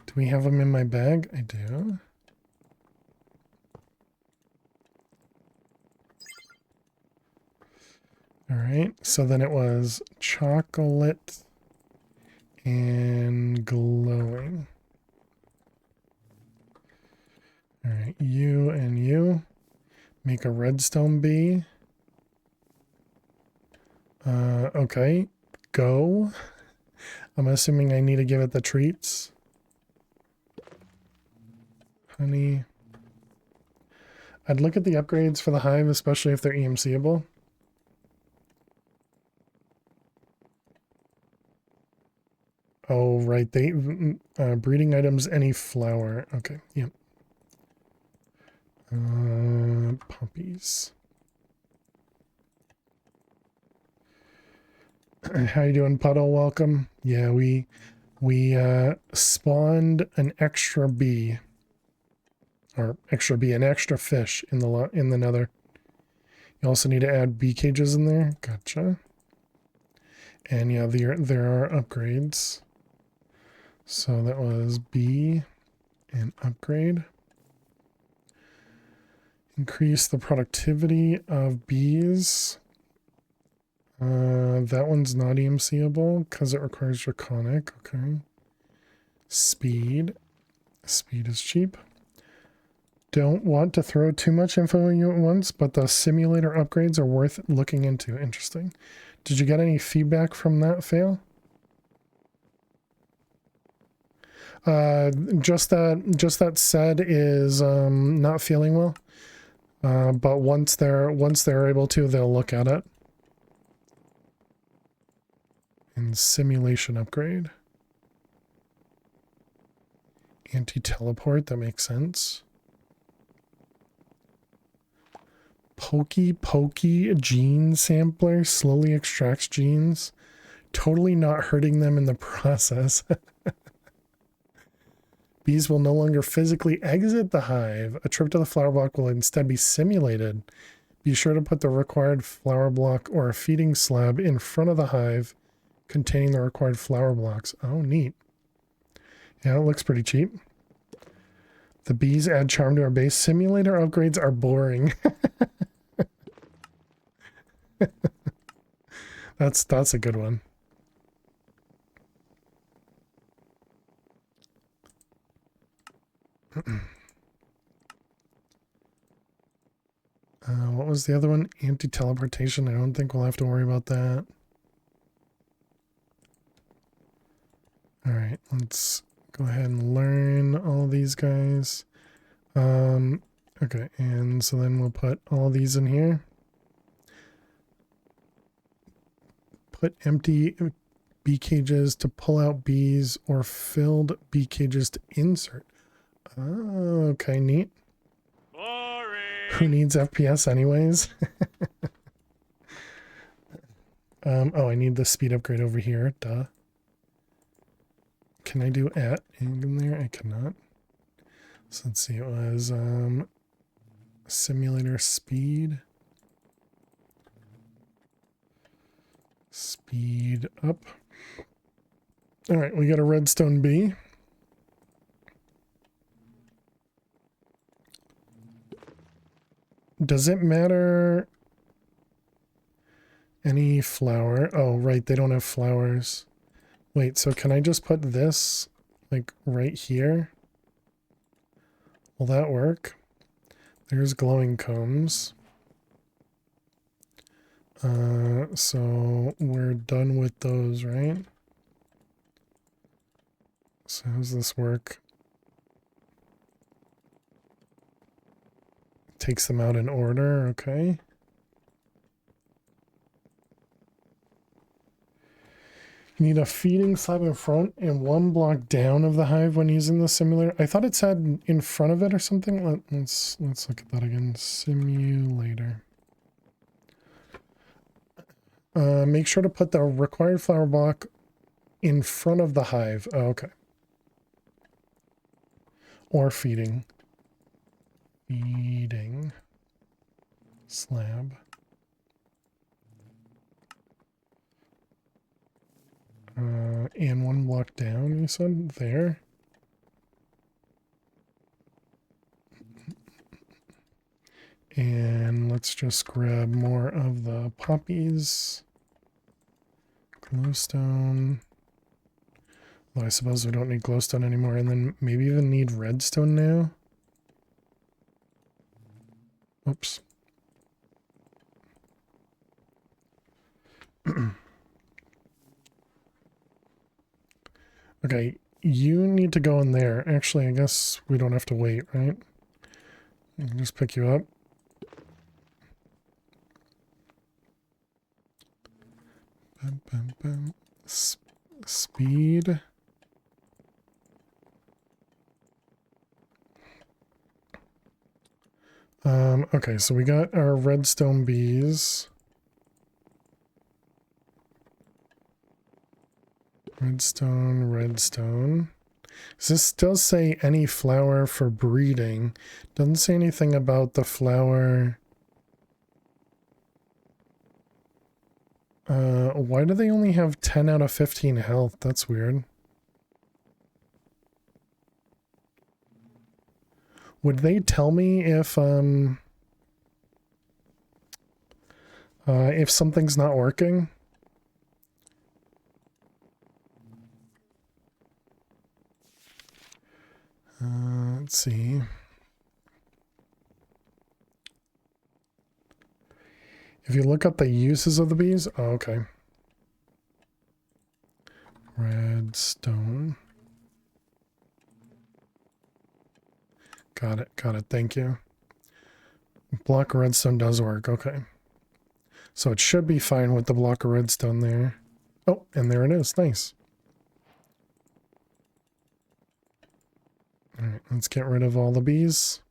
Do we have them in my bag? I do. All right, so then it was chocolate and glowing. All right, you and you. Make a redstone bee. Okay, go. I'm assuming I need to give it the treats. Honey. I'd look at the upgrades for the hive, especially if they're EMCable. Oh, right. They breeding items, any flower. Okay, yep. Puppies. How you doing, Puddle? Welcome. Yeah, we spawned an extra bee, or an extra fish in the nether. You also need to add bee cages in there. Gotcha. And yeah, there are upgrades. So that was bee and upgrade. Increase the productivity of bees. That one's not EMCable because it requires draconic. Okay. Speed. Speed is cheap. Don't want to throw too much info on you at once, but the simulator upgrades are worth looking into. Interesting. Did you get any feedback from that fail? Just that said is not feeling well. But once they're able to, they'll look at it. And simulation upgrade. Anti-teleport, that makes sense. Pokey gene sampler slowly extracts genes, totally not hurting them in the process. Bees will no longer physically exit the hive. A trip to the flower block will instead be simulated. Be sure to put the required flower block or a feeding slab in front of the hive containing the required flower blocks. Oh, neat. Yeah, it looks pretty cheap. The bees add charm to our base. Simulator upgrades are boring. That's a good one. What was the other one? Anti-teleportation. I don't think we'll have to worry about that. All right, let's go ahead and learn all of these guys. Okay, and so then we'll put all these in here. Put empty bee cages to pull out bees or filled bee cages to insert. Oh, okay, neat. Boring. Who needs FPS anyways? Oh, I need the speed upgrade over here. Duh. Can I do at in there? I cannot. So let's see. It was simulator speed. Speed up. All right, we got a redstone bee. Does it matter any flower? Oh, right, they don't have flowers. Wait, so can I just put this like right here? Will that work? There's glowing combs. So we're done with those, right? So how does this work? Takes them out in order, okay. You need a feeding slab in front and one block down of the hive when using the simulator. I thought it said in front of it or something. Let's look at that again. Simulator. Make sure to put the required flower block in front of the hive. Oh, okay. Or feeding. Feeding. Slab. And one block down, you said? There. And let's just grab more of the poppies. Glowstone. Well, I suppose we don't need glowstone anymore. And then maybe even need redstone now. Oops. Okay, you need to go in there. Actually, I guess we don't have to wait, right? I can just pick you up. Bum, bum, bum. Speed. Okay, so we got our redstone bees. Redstone, redstone. This does say any flower for breeding. Doesn't say anything about the flower. Why do they only have 10 out of 15 health? That's weird. Would they tell me if something's not working? Let's see. If you look up the uses of the bees, oh, okay. Redstone. Got it, thank you. Block of redstone does work, okay. So it should be fine with the block of redstone there. Oh, and there it is, nice. Alright, let's get rid of all the bees.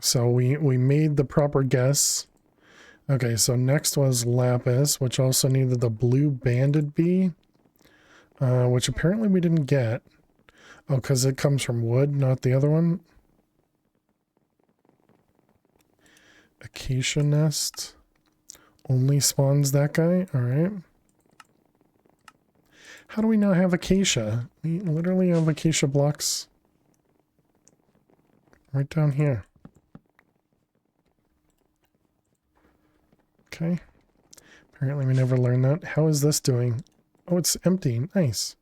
So we made the proper guess. Okay, so next was lapis, which also needed the blue banded bee, which apparently we didn't get. Oh, because it comes from wood, not the other one. Acacia nest. Only spawns that guy? Alright. How do we not have acacia? We literally have acacia blocks right down here. Okay. Apparently we never learned that. How is this doing? Oh, it's empty. Nice.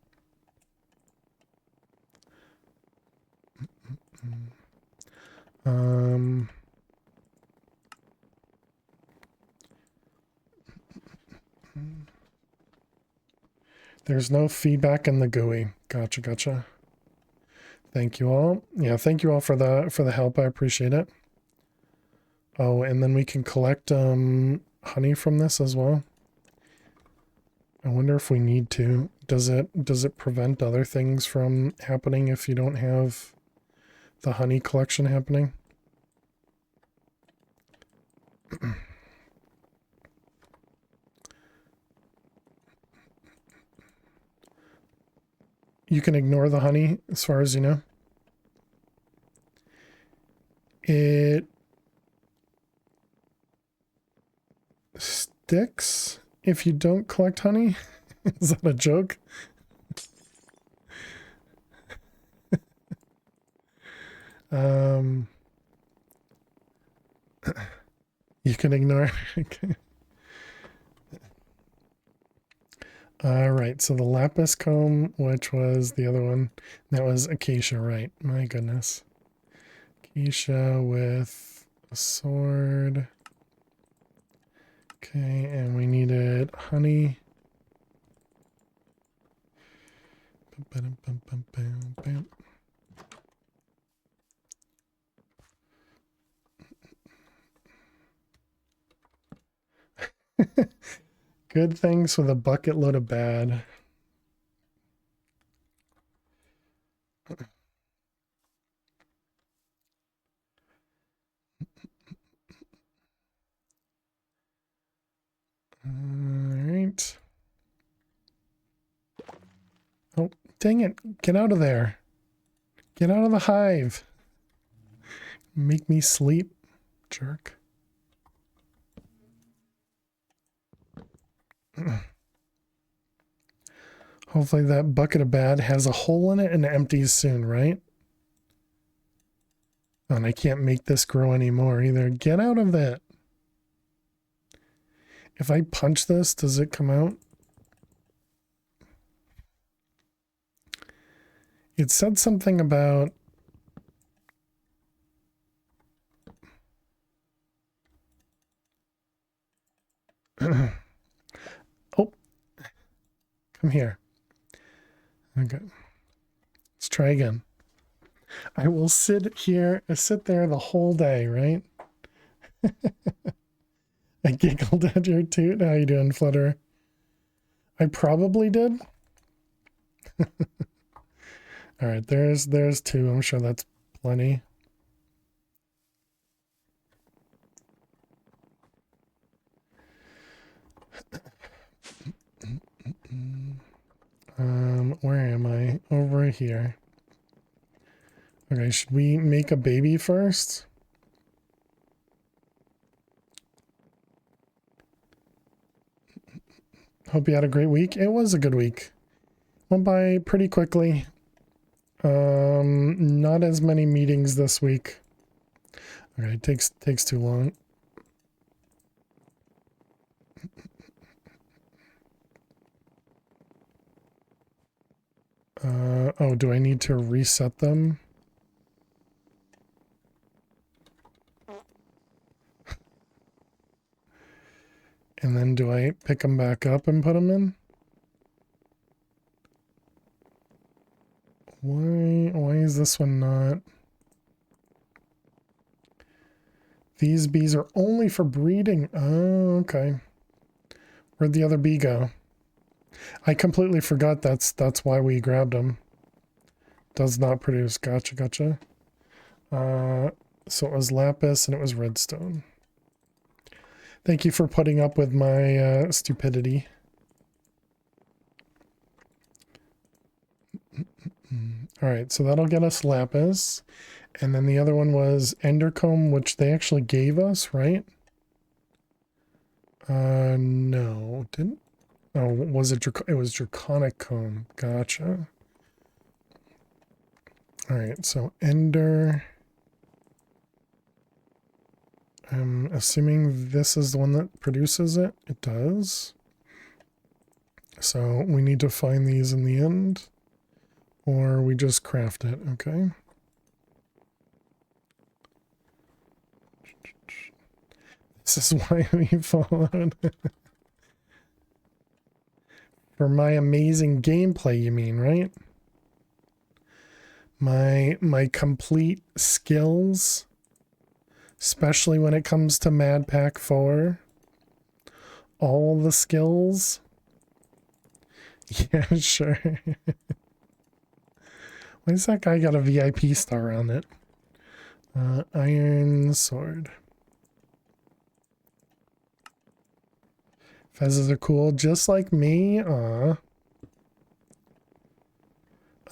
There's no feedback in the GUI. Gotcha. Thank you all. Yeah, thank you all for the help. I appreciate it. Oh, and then we can collect honey from this as well. I wonder if we need to. Does it prevent other things from happening if you don't have the honey collection happening? You can ignore the honey as far as you know. It sticks if you don't collect honey. Is that a joke? You can ignore. Okay. All right, so the lapis comb, which was the other one, that was acacia, right? My goodness. Acacia with a sword. Okay, and we needed honey. Bum, bum, bum, bum, bum. Good things with a bucket load of bad. dang it. Get out of there. Get out of the hive. Make me sleep, jerk. Hopefully that bucket of bad has a hole in it and empties soon, right? Oh, and I can't make this grow anymore either. Get out of that. If I punch this, does it come out? It said something about... Oh, come here. Okay. Let's try again. I will sit there the whole day, right? I giggled at your toot. How you doing, Flutter? I probably did. All right, there's two. I'm sure that's plenty. Where am I? Over here. Okay, should we make a baby first? Hope you had a great week. It was a good week. Went by pretty quickly. Not as many meetings this week. Okay, it takes too long. Oh, do I need to reset them? And then do I pick them back up and put them in? Why is this one not? These bees are only for breeding. Oh, okay. Where'd the other bee go? I completely forgot that's why we grabbed them. Does not produce. Gotcha. So it was lapis and it was redstone. Thank you for putting up with my stupidity. All right, so that'll get us lapis. And then the other one was endercomb, which they actually gave us, right? No, didn't. Oh, was it? It was draconic comb. Gotcha. All right, so ender. I'm assuming this is the one that produces it. It does. So we need to find these in the end. Or we just craft it, okay? This is why we followed. For my amazing gameplay, you mean, right? My complete skills, especially when it comes to MadPack 4. All the skills. Yeah, sure. Why does that guy got a VIP star on it? Iron sword. Fezzes are cool, just like me.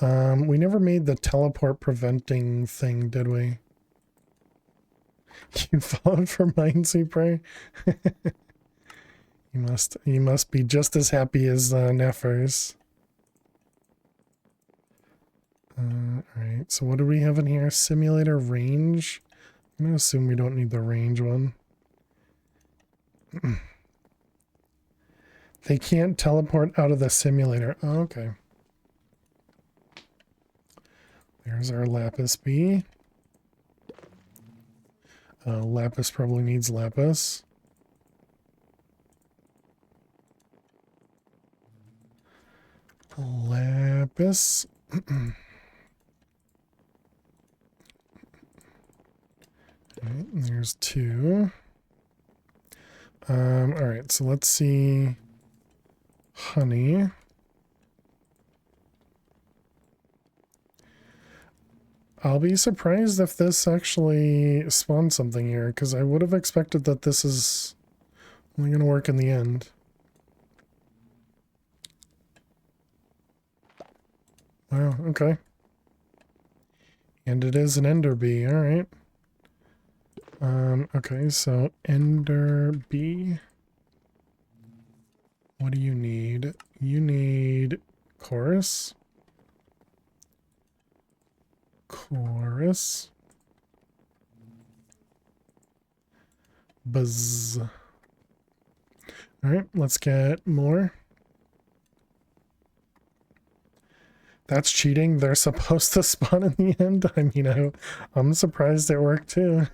We never made the teleport preventing thing, did we? You followed for Minesweeper? You must be just as happy as Neffers. Alright, so what do we have in here? Simulator range. I'm gonna assume we don't need the range one. They can't teleport out of the simulator. Oh, okay. There's our lapis bee. Lapis probably needs lapis. Lapis. Right, there's two. Alright, so let's see. Honey. I'll be surprised if this actually spawns something here, because I would have expected that this is only going to work in the end. Wow, okay. And it is an ender bee, alright. Okay, so ender bee. What do you need? You need chorus. Chorus. Buzz. Alright, let's get more. That's cheating. They're supposed to spawn in the end. I mean, I'm surprised it worked too.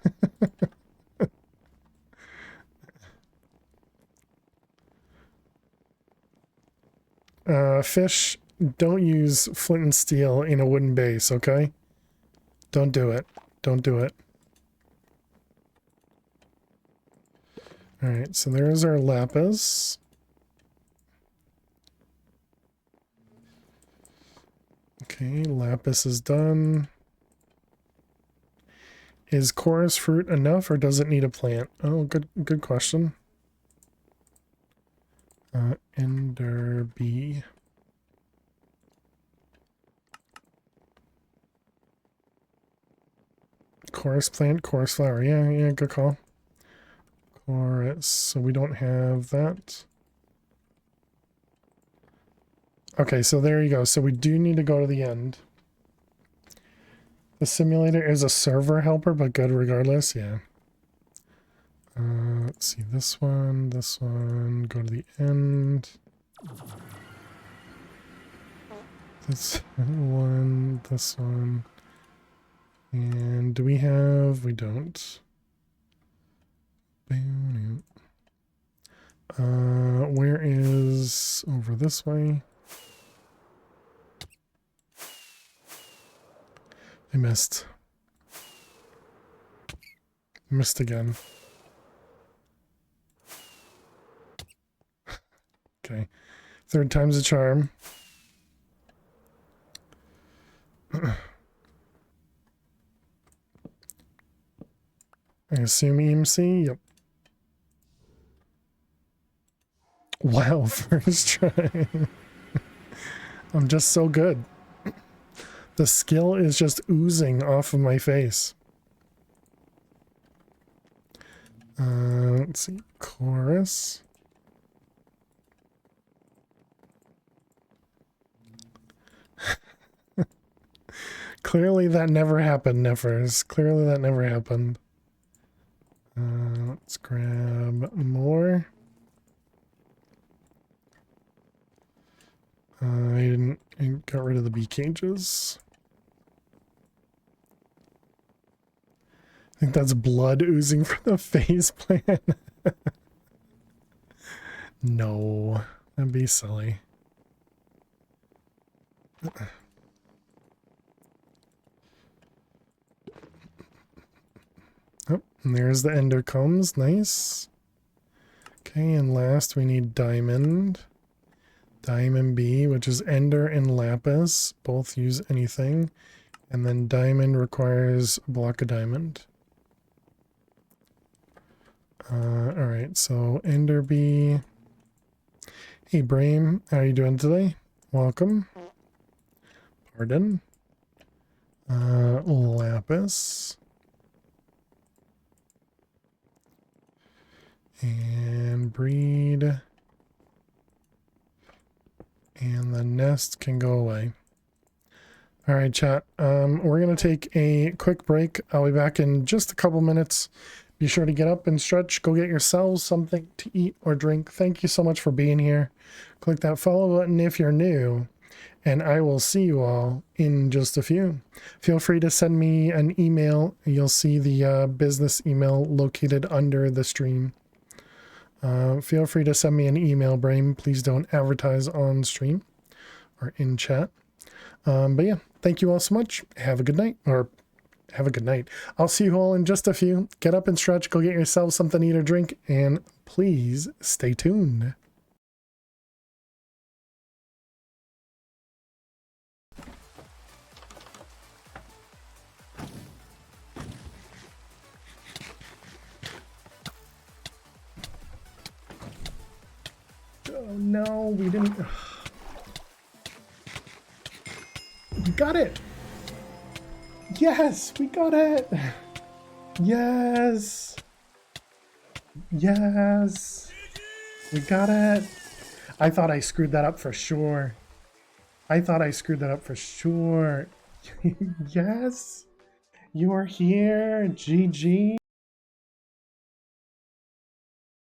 Fish, don't use flint and steel in a wooden base, okay? Don't do it. Don't do it. Alright, so there's our lapis. Okay, lapis is done. Is chorus fruit enough or does it need a plant? Oh, good question. Ender bee. Chorus plant, chorus flower. Yeah, good call. Chorus. So we don't have that. Okay, so there you go. So we do need to go to the end. The simulator is a server helper, but good regardless. Yeah. Let's see. This one. Go to the end. This one. And do we have... We don't. Where is... Over this way. I missed. Missed again. Okay. Third time's a charm. I assume EMC? Yep. Wow, first try. I'm just so good. The skill is just oozing off of my face. Let's see. Chorus. Clearly that never happened, Neffers. Clearly that never happened. Let's grab more. I got rid of the bee cages. I think that's blood oozing from the face plant. No, that'd be silly. Oh, and there's the ender combs. Nice. Okay, and last we need diamond. Diamond B, which is ender and lapis. Both use anything. And then diamond requires a block of diamond. Alright, so ender B. Hey, Brahim, how are you doing today? Welcome. Pardon. Lapis. And breed. And the nest can go away. Alright, chat. We're going to take a quick break. I'll be back in just a couple minutes. Be sure to get up and stretch. Go get yourselves something to eat or drink. Thank you so much for being here. Click that follow button if you're new. And I will see you all in just a few. Feel free to send me an email. You'll see the business email located under the stream. Feel free to send me an email, Brahim. Please don't advertise on stream or in chat. But yeah, thank you all so much. Have a good night, or have a good night. I'll see you all in just a few. Get up and stretch. Go get yourself something to eat or drink. And please stay tuned. Oh no, we didn't. got it! Yes, we got it! Yes! Yes! We got it! I thought I screwed that up for sure. I thought I screwed that up for sure. Yes! You are here! GG!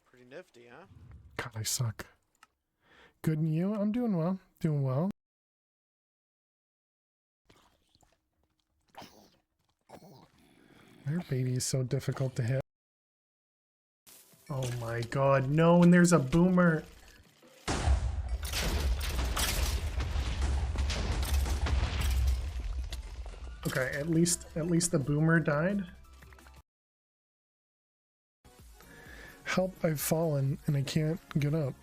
Pretty nifty, huh? God, I suck. Good and you? I'm doing well. Doing well. Their baby is so difficult to hit. Oh my god, no, and there's a boomer. Okay, at least the boomer died. Help, I've fallen and I can't get up.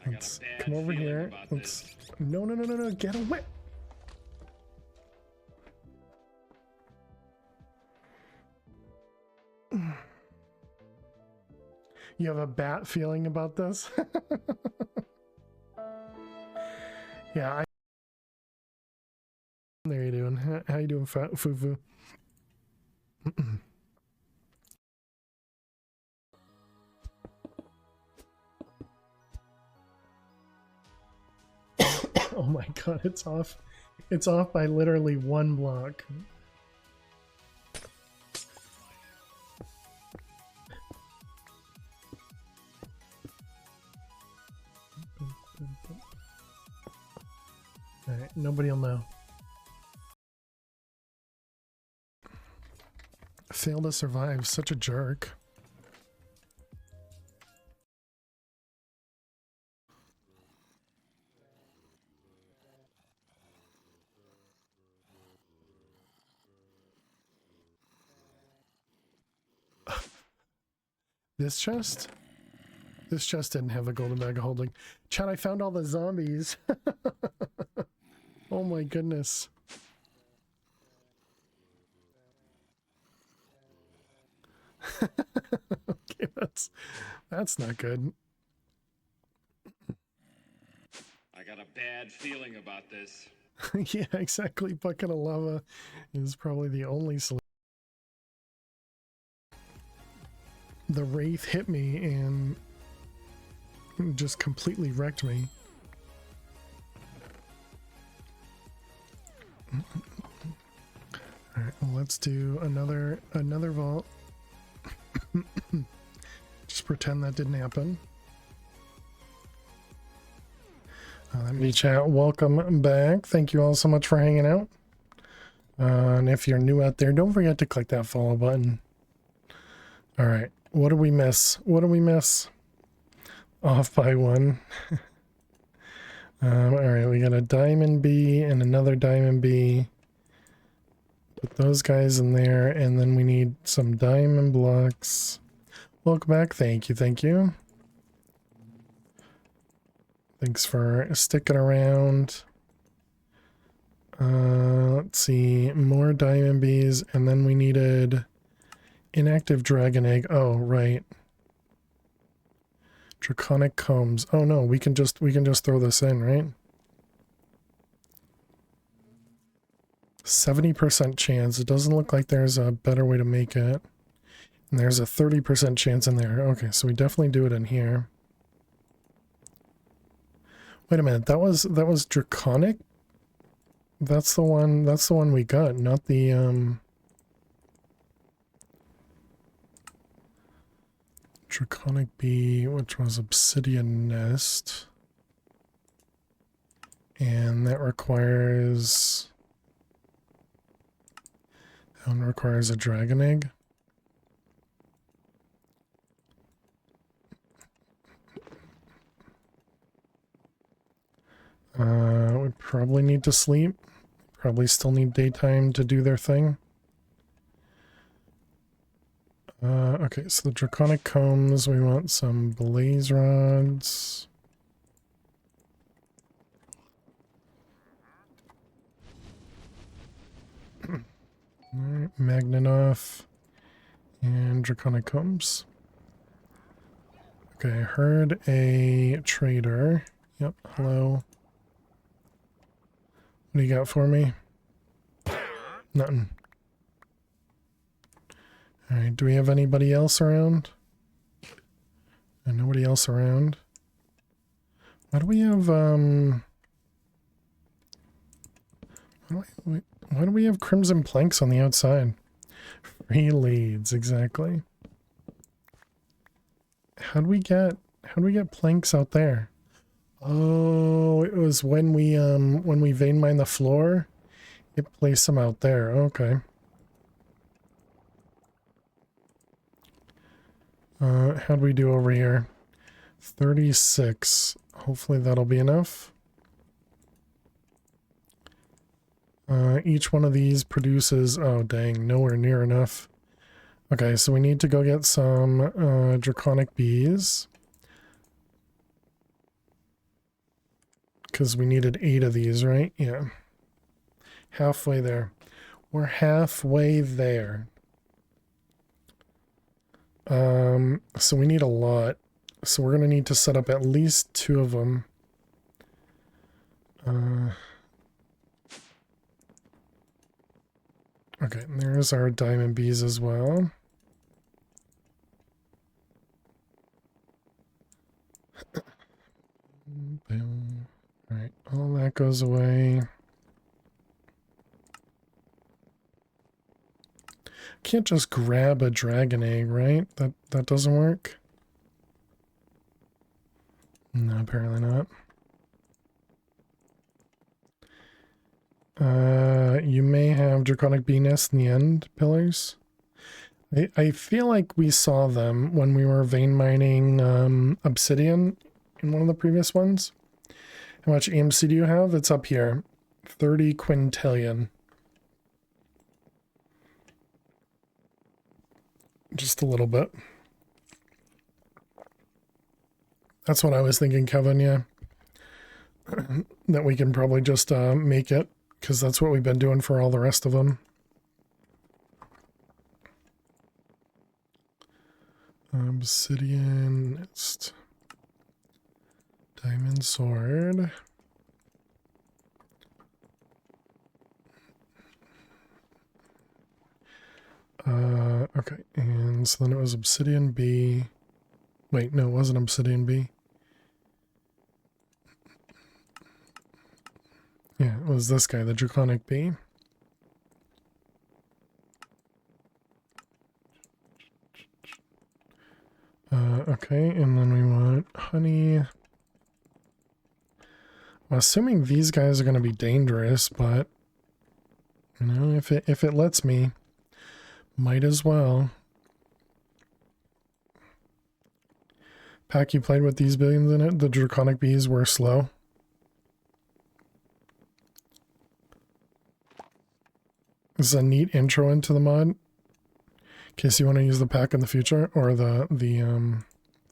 Let's come over here. Let's no, get away. You have a bad feeling about this? Yeah, there you doing? How you doing, Fufu? Oh my god, it's off. It's off by literally 1 block. Alright, nobody will know. Fail to survive, such a jerk. This chest? This chest didn't have a golden bag of holding. Chad, I found all the zombies. Oh my goodness. Okay, that's not good. I got a bad feeling about this. Yeah, exactly. Bucket of lava is probably the only solution. The wraith hit me and just completely wrecked me. Alright, well, let's do another vault. Just pretend that didn't happen. Let me chat. Welcome back. Thank you all so much for hanging out. And if you're new out there, don't forget to click that follow button. Alright, what do we miss? What do we miss? Off by 1. Alright, we got a diamond B and another diamond B. Put those guys in there, and then we need some diamond blocks. Welcome back. Thank you, thank you. Thanks for sticking around. Let's see, more diamond bees, and then we needed inactive dragon egg. Oh, right. Draconic combs. Oh no, we can just throw this in, right? 70% chance. It doesn't look like there's a better way to make it. And there's a 30% chance in there. Okay, so we definitely do it in here. Wait a minute, that was draconic? That's the one we got, not the draconic bee, which was obsidian nest. And that requires a dragon egg. We probably need to sleep. Probably still need daytime to do their thing. Okay, so the draconic combs, we want some blaze rods. Alright, Magnanoff and draconic combs. Okay, I heard a trader. Yep, hello. What do you got for me? Nothing. Alright, do we have anybody else around? Nobody else around. Why do we have, why do we have crimson planks on the outside? Free leads, exactly. How'd we get planks out there? Oh, it was when we vein mined the floor, it placed them out there. Okay. How'd we do over here? 36. Hopefully that'll be enough. Each one of these produces, oh dang, nowhere near enough. Okay, so we need to go get some draconic bees. Because we needed 8 of these, right? Yeah. Halfway there. We're halfway there. So we need a lot. So we're going to need to set up at least 2 of them. Okay, and there's our diamond bees as well. Boom. Alright, all that goes away. Can't just grab a dragon egg, right? That doesn't work? No, apparently not. You may have draconic bee nests in the end pillars. I feel like we saw them when we were vein mining obsidian in one of the previous ones. How much EMC do you have? It's up here. 30 quintillion. Just a little bit. That's what I was thinking, Kevin, yeah. That we can probably just make it, because that's what we've been doing for all the rest of them. Obsidian, it's diamond sword. Okay, and so then it was obsidian B. Wait, no, it wasn't obsidian B. Yeah, it was this guy, the draconic bee. Okay, and then we want honey. I'm assuming these guys are going to be dangerous, but you know, if it lets me, might as well. Pack, you played with these billions in it? The draconic bees were slow. This is a neat intro into the mod. In case you want to use the pack in the future, or the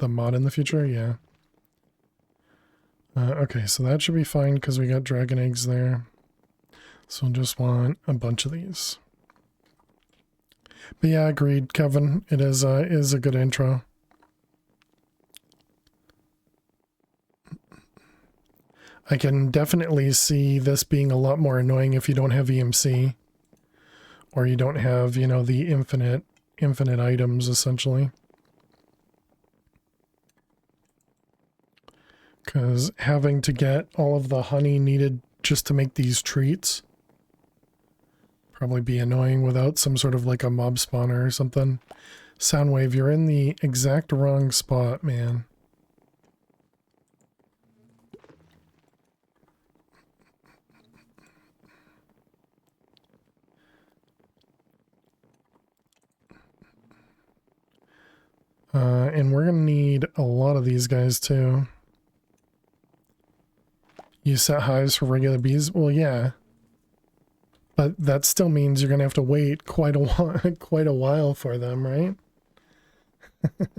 mod in the future, yeah. Okay, so that should be fine because we got dragon eggs there. So we'll just want a bunch of these. But yeah, agreed, Kevin. It is a good intro. I can definitely see this being a lot more annoying if you don't have EMC. Or you don't have, you know, the infinite items, essentially. Because having to get all of the honey needed just to make these treats probably be annoying without some sort of like a mob spawner or something. Soundwave, you're in the exact wrong spot, man. And we're gonna need a lot of these guys too. You set hives for regular bees? Well, yeah. But that still means you're gonna have to wait quite a while for them, right?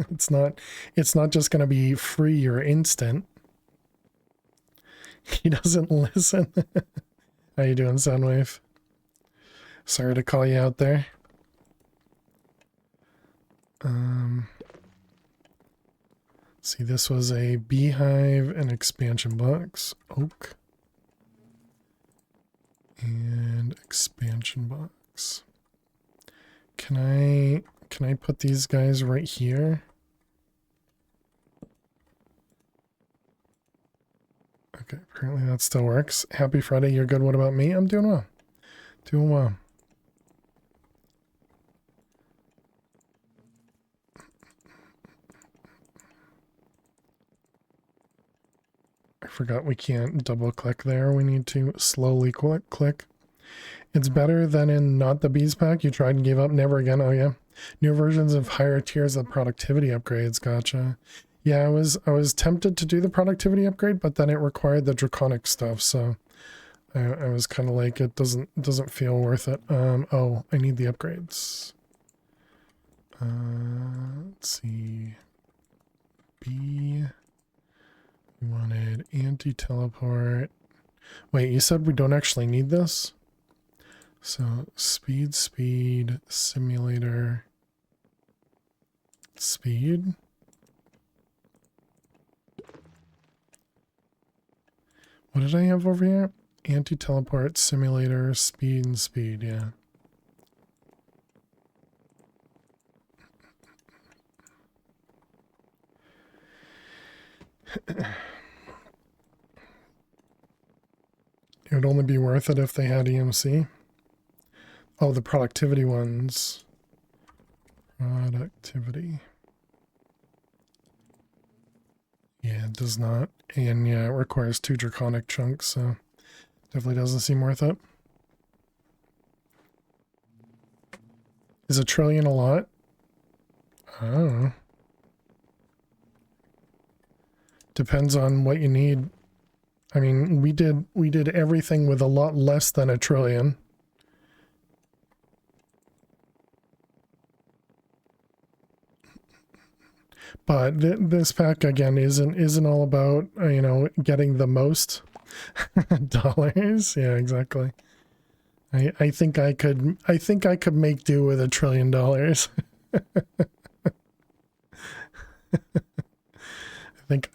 It's not just gonna be free or instant. He doesn't listen. How you doing, Soundwave? Sorry to call you out there. See, this was a beehive and expansion box. Oak. And expansion box. Can I put these guys right here? Okay, apparently that still works. Happy Friday, you're good. What about me? I'm doing well. Doing well. I forgot we can't double click there. We need to slowly click. It's better than in Not the Bees pack. You tried and gave up. Never again. Oh yeah. New versions of higher tiers of productivity upgrades. Gotcha. Yeah, I was tempted to do the productivity upgrade, but then it required the draconic stuff, so I was kind of like, it doesn't feel worth it. Oh, I need the upgrades. Let's see. B. We wanted anti-teleport. Wait, you said we don't actually need this? So speed, simulator, speed. What did I have over here? Anti-teleport, simulator, speed, and speed, yeah. It would only be worth it if they had EMC. Oh, the productivity ones. Productivity. Yeah, it does not. And yeah, it requires 2 draconic chunks, so definitely doesn't seem worth it. Is a trillion a lot? I don't know. Depends on what you need. I mean, we did everything with a lot less than a trillion. But this pack again isn't all about you know, getting the most dollars. Yeah, exactly. I think I could make do with $1 trillion.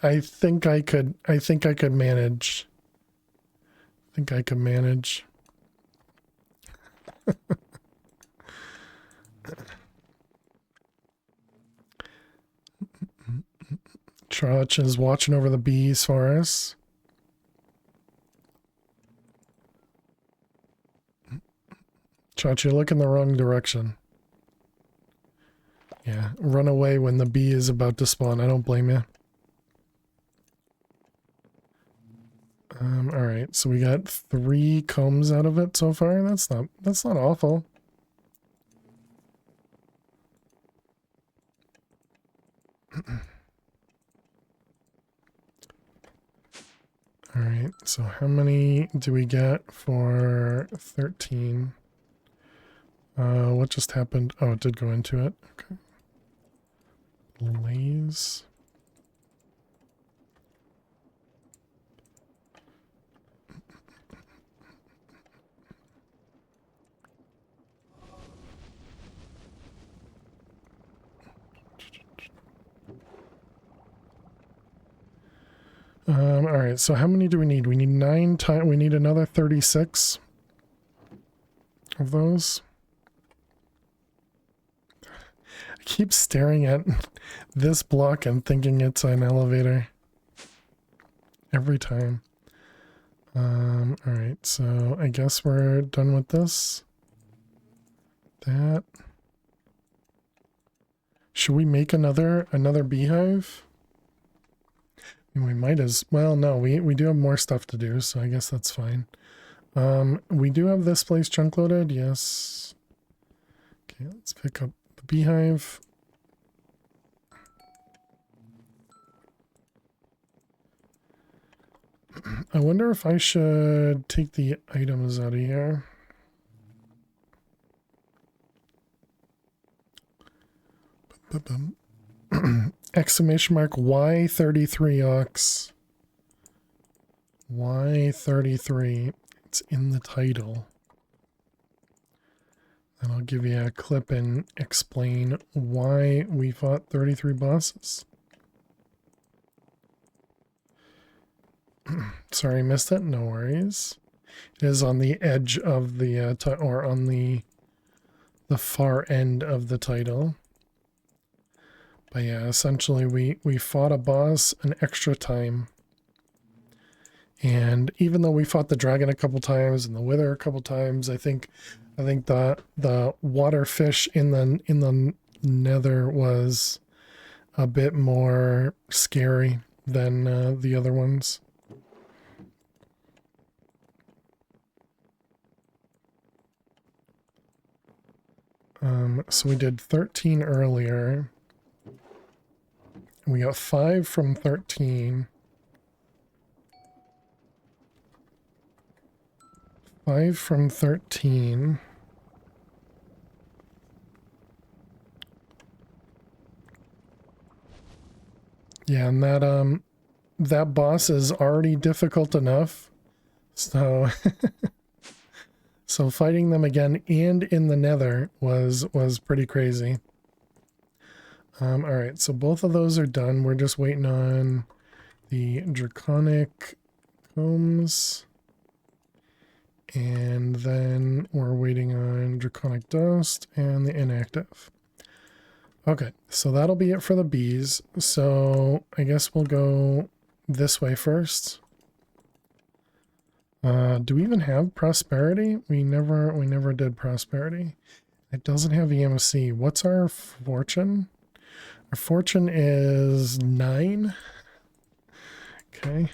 I think I could manage. I think I could manage. Trotch is watching over the bees for us. Trotch, you're looking the wrong direction. Yeah, run away when the bee is about to spawn. I don't blame you. All right, so we got 3 combs out of it so far. That's not awful. All right, so how many do we get for 13? What just happened? Oh, it did go into it. Okay. Lays. All right, so how many do we need? We need 9 times. We need another 36 of those. I keep staring at this block and thinking it's an elevator every time. All right, so I guess we're done with this. That. Should we make another beehive? We might as well. No, we do have more stuff to do, so I guess that's fine. We do have this place chunk loaded. Yes. Okay, let's pick up the beehive. I wonder if I should take the items out of here. Exclamation mark Y33 Ox. Y33. It's in the title. And I'll give you a clip and explain why we fought 33 bosses. Sorry, missed it. No worries. It is on the edge of the or on the far end of the title. But yeah, essentially we fought a boss an extra time. And even though we fought the dragon a couple times and the wither a couple times, I think the water fish in the nether was a bit more scary than the other ones. So we did 13 earlier. We got 5 from 13. 5 from 13. Yeah, and that boss is already difficult enough. So so fighting them again and in the nether was pretty crazy. All right, so both of those are done. We're just waiting on the draconic combs. And then we're waiting on draconic dust and the inactive. Okay, so that'll be it for the bees. So I guess we'll go this way first. Do we even have prosperity? We never did prosperity. It doesn't have EMC. What's our fortune? Our fortune is 9. Okay.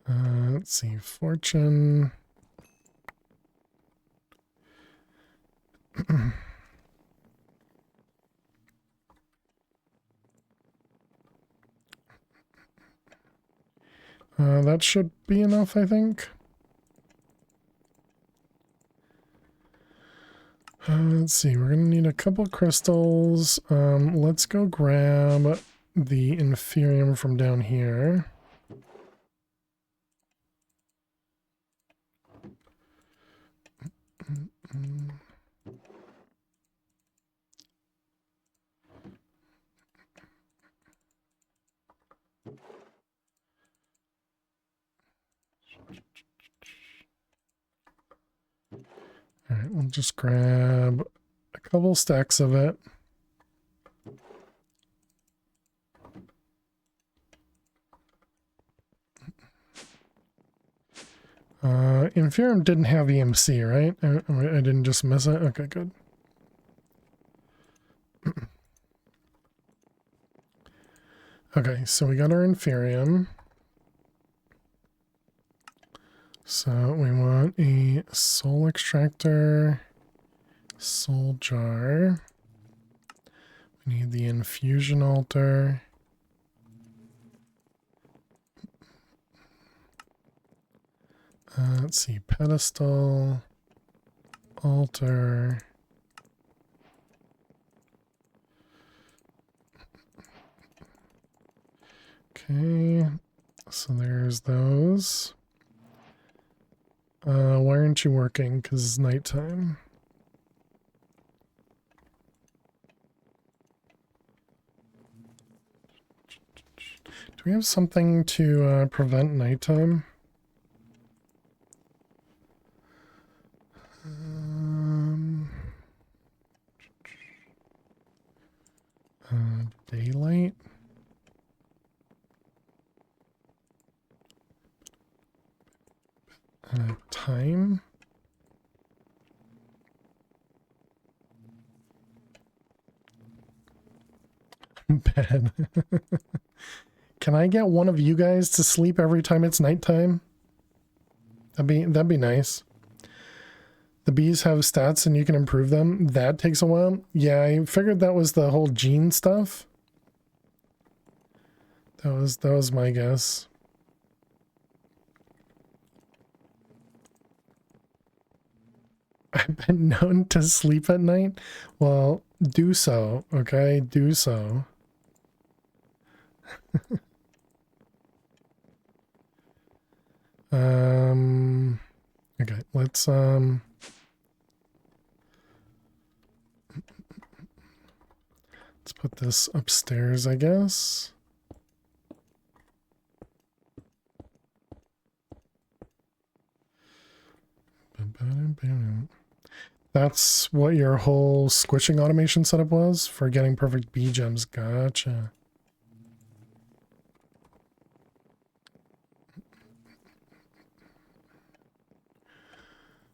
Let's see, fortune. That should be enough, I think. Let's see, we're gonna need a couple crystals. Let's go grab the inferium from down here. All right, we'll just grab a couple stacks of it. Inferium didn't have EMC, right? I didn't just miss it? Okay, good. Okay, so we got our inferium. So we want a soul extractor, soul jar. We need the infusion altar. Let's see, pedestal, altar. Okay, so there's those. Why aren't you working? Because it's nighttime. Do we have something to prevent nighttime? Daylight? Time? Bed. Can I get one of you guys to sleep every time it's nighttime? That'd be nice. The bees have stats and you can improve them. That takes a while. Yeah, I figured that was the whole gene stuff. That was my guess. I've been known to sleep at night. Well, do so, okay? Do so. Okay, let's this upstairs, I guess. That's what your whole squishing automation setup was for getting perfect B gems. Gotcha.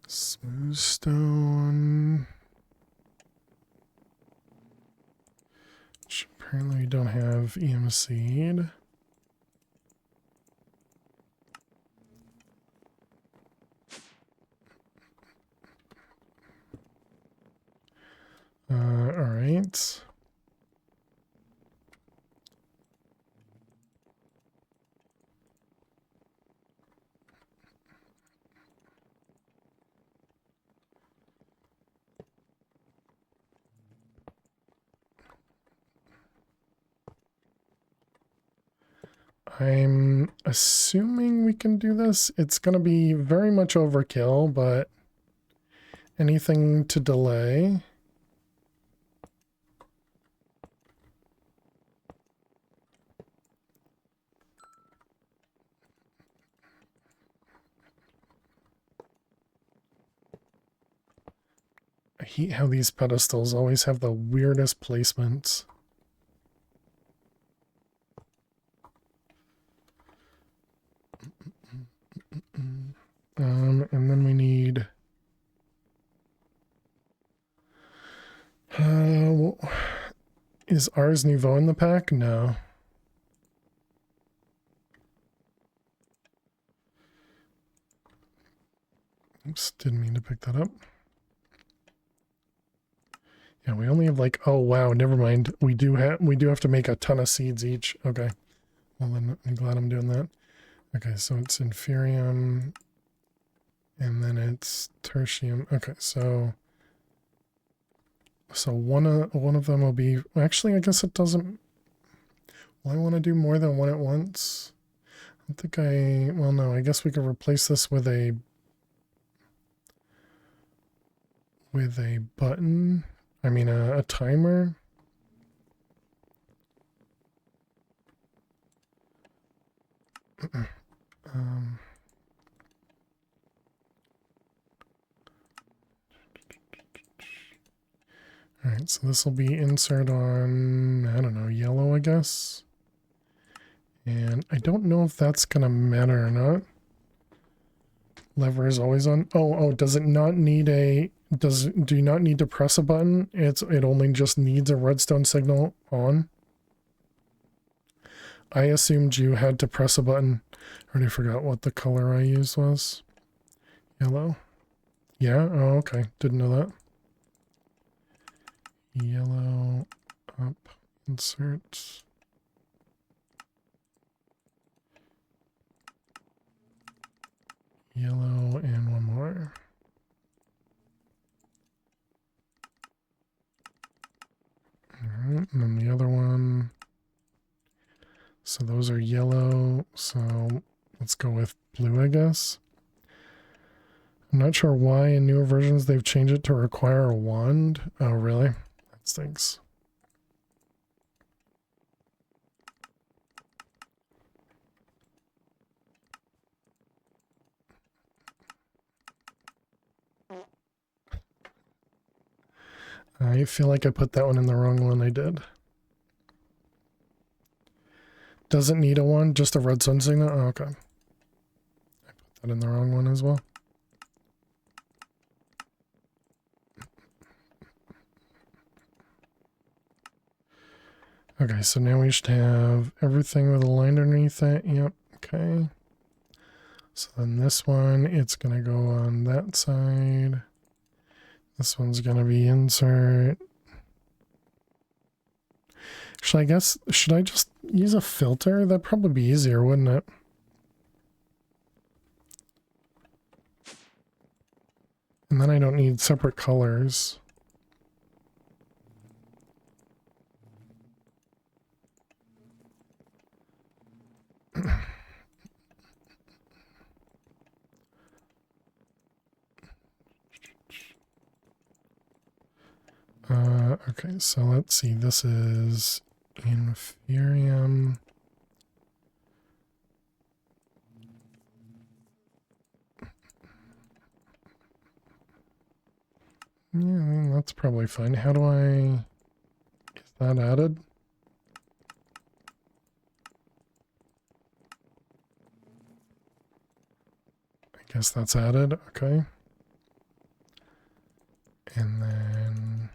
Smooth stone. Which apparently we don't have EM seed. All right. I'm assuming we can do this. It's going to be very much overkill, but anything to delay. I hate how these pedestals always have the weirdest placements. And then we need is Ars Nouveau in the pack? No. Oops, didn't mean to pick that up. Yeah, we only have like, oh wow, never mind. We do have to make a ton of seeds each. Okay. Well then I'm glad I'm doing that. Okay, so it's inferium and then it's tertium. Okay, so one of them will be, actually I guess it doesn't, well, I want to do more than one at once. I don't think well no, I guess we could replace this with a button. I mean a timer. All right, so this will be insert on, I don't know, yellow, I guess. And I don't know if that's gonna matter or not. Lever is always on. Oh, does it not need a, do you not need to press a button? It only just needs a redstone signal on. I assumed you had to press a button. I already forgot what the color I used was. Yellow. Yeah, oh, okay. Didn't know that. Yellow, up, insert. Yellow, and one more. Alright, and then the other one. So those are yellow, so let's go with blue, I guess. I'm not sure why in newer versions they've changed it to require a wand. Oh, really? That stinks. I feel like I put that one in the wrong one. I did. Doesn't need a one, just a redstone signal? Oh, okay. I put that in the wrong one as well. Okay, so now we should have everything with a line underneath it. Yep, okay. So then this one, it's going to go on that side. This one's going to be insert. Should I just use a filter? That'd probably be easier, wouldn't it? And then I don't need separate colors. Okay, so let's see. This is inferium. Yeah, I mean, that's probably fine. How do I... Is that added? I guess that's added. Okay. And then...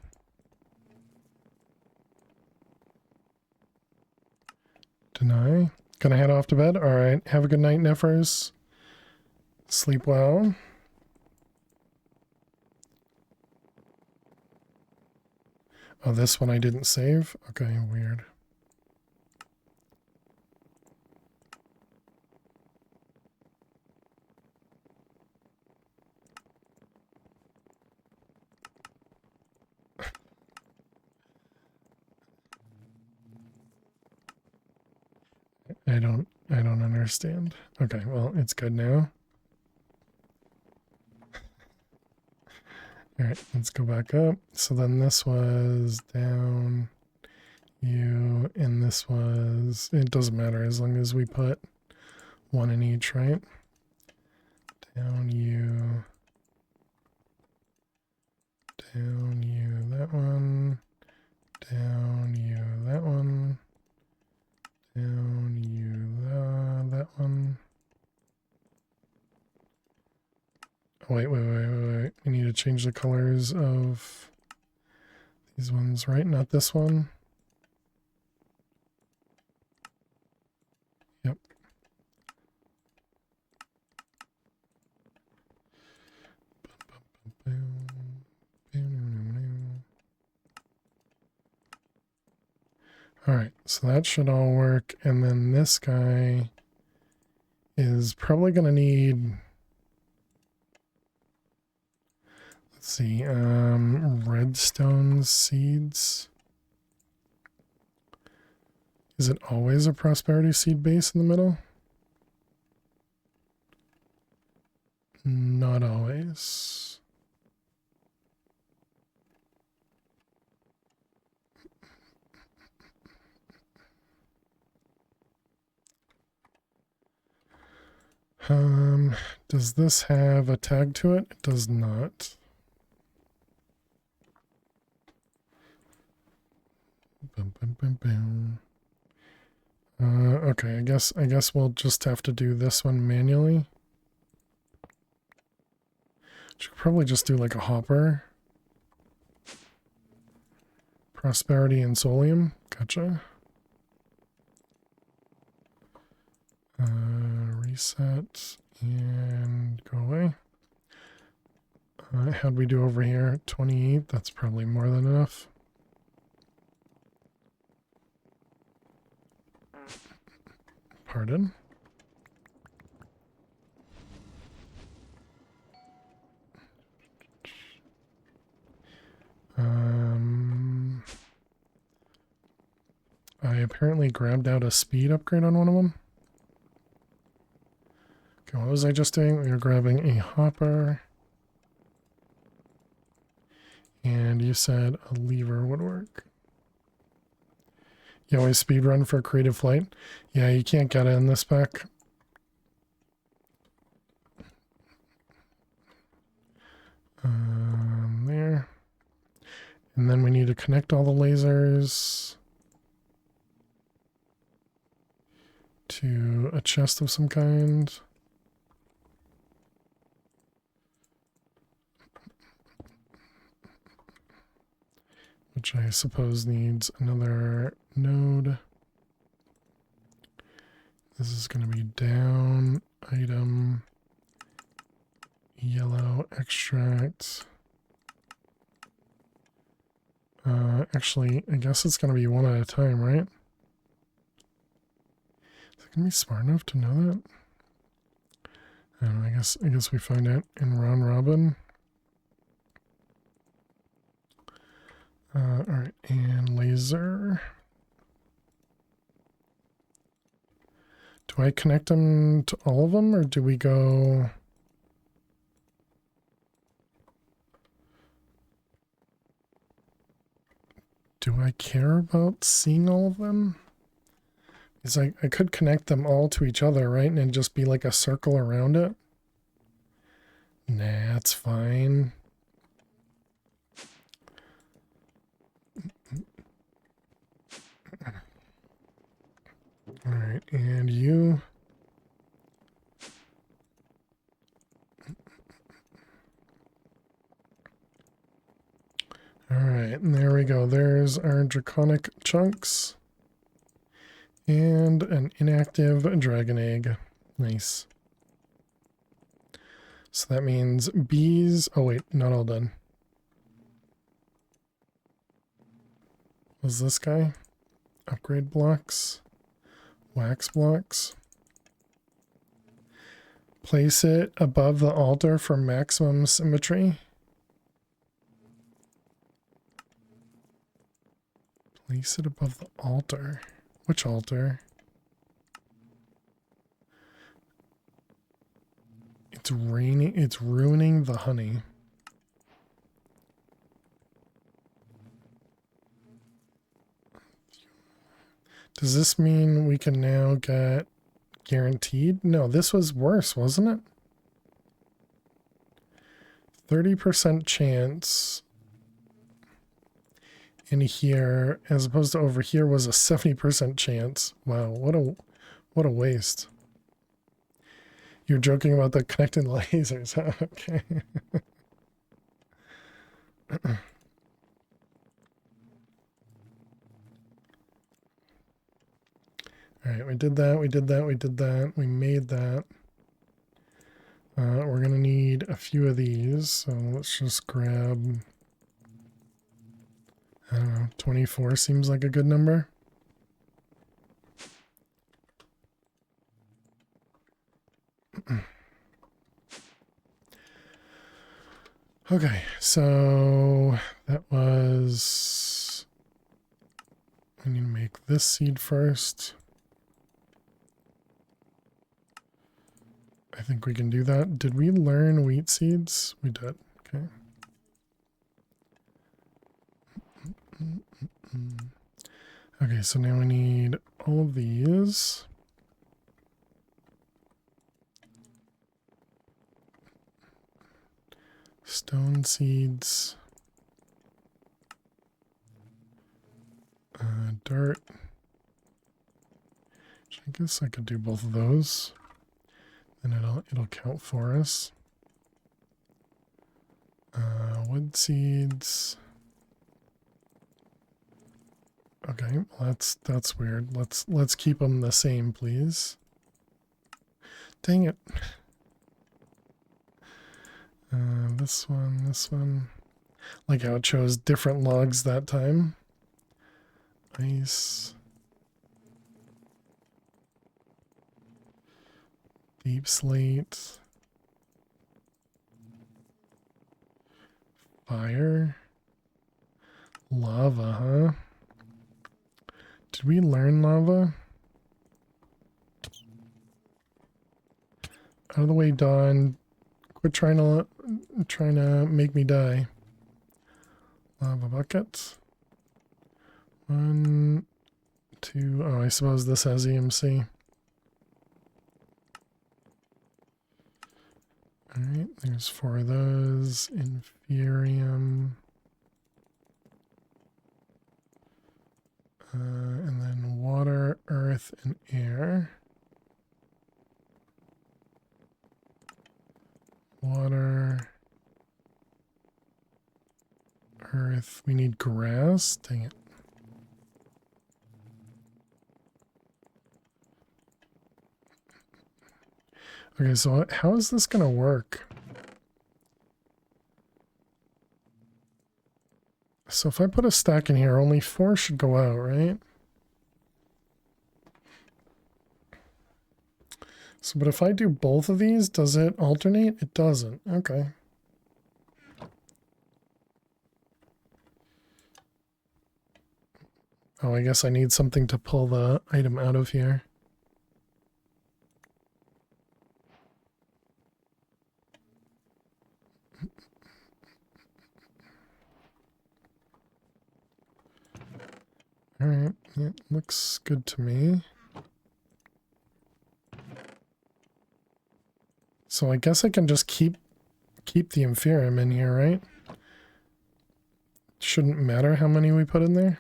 Deny. Gonna head off to bed? Alright. Have a good night, Neffers. Sleep well. Oh, this one I didn't save? Okay, weird. I don't understand. Okay, well, it's good now. Alright, let's go back up. So then this was down you, and this was, it doesn't matter as long as we put one in each, right? Down you, that one, down you, that one, down you, that one. Oh, wait. We need to change the colors of these ones, right? Not this one. Yep. All right, so that should all work. And then this guy is probably going to need, let's see, redstone seeds. Is it always a prosperity seed base in the middle? Not always. Does this have a tag to it? It does not. Okay, I guess we'll just have to do this one manually. Should probably just do like a hopper. Prosperity and Solium. Gotcha. Reset and go away. How'd we do over here? 28. That's probably more than enough. Pardon. I apparently grabbed out a speed upgrade on one of them. Okay, what was I just doing? We were grabbing a hopper. And you said a lever would work. You always speed run for creative flight? Yeah, you can't get it in this spec. There. And then we need to connect all the lasers to a chest of some kind. Which I suppose needs another node. This is going to be down, item, yellow, extract. Actually, I guess it's going to be one at a time, right? Is it going to be smart enough to know that? I don't know, I guess we find out in round robin. Alright, and laser. Do I connect them to all of them, or do we go... Do I care about seeing all of them? Because I could connect them all to each other, right? And it'd just be like a circle around it. Nah, it's fine. Alright, and you. Alright, and there we go. There's our draconic chunks. And an inactive dragon egg. Nice. So that means bees. Oh, wait, not all done. Was this guy? Upgrade blocks. Wax blocks. Place it above the altar for maximum symmetry. Place it above the altar. Which altar? It's raining. It's ruining the honey. Does this mean we can now get guaranteed? No, this was worse, wasn't it? 30% chance in here, as opposed to over here, was a 70% chance. Wow, what a waste. You're joking about the connected lasers, huh? Okay. Alright, we did that, we did that, we did that, we made that. We're gonna need a few of these, so let's just grab, I don't know, 24 seems like a good number. Okay, so that was, I need to make this seed first. I think we can do that. Did we learn wheat seeds? We did. Okay. Okay, so now we need all of these. Stone seeds. Dirt. I guess I could do both of those. And it'll count for us. Wood seeds. Okay, well that's weird. Let's keep them the same, please. Dang it. This one. Like how it chose different logs that time. Ice. Deep slate. Fire. Lava, huh? Did we learn lava? Out of the way, Dawn. Quit trying to make me die. Lava bucket. 1, 2. Oh, I suppose this has EMC. Alright, there's 4 of those. Inferium. And then water, earth, and air. Water. Earth. We need grass. Dang it. Okay, so how is this going to work? So if I put a stack in here, only 4 should go out, right? So, but if I do both of these, does it alternate? It doesn't. Okay. Oh, I guess I need something to pull the item out of here. All right, it looks good to me. So I guess I can just keep the Inferium in here, right? Shouldn't matter how many we put in there.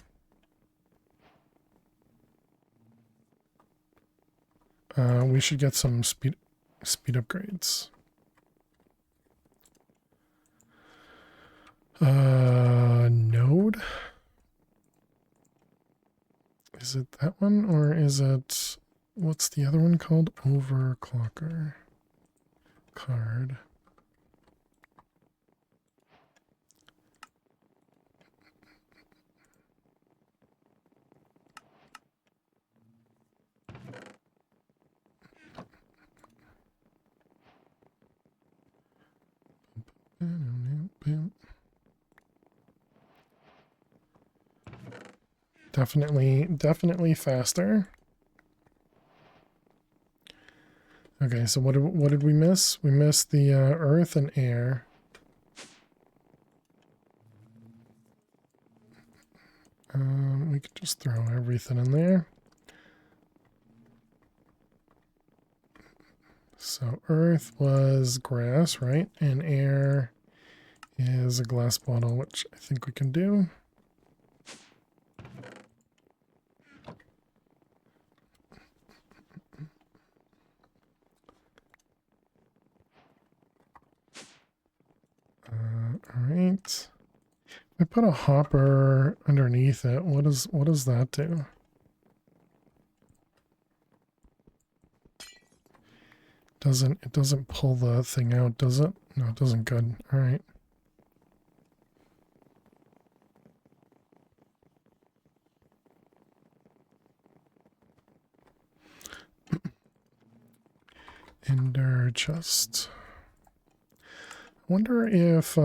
We should get some speed upgrades. Node? Is it that one or is it, what's the other one called? Overclocker card. Definitely faster. Okay, so what did we miss? We missed the earth and air. We could just throw everything in there. So earth was grass, right? And air is a glass bottle, which I think we can do. All right. I put a hopper underneath it. What does that do? It doesn't pull the thing out, does it? No, it doesn't. Good. All right. Ender chest. I wonder if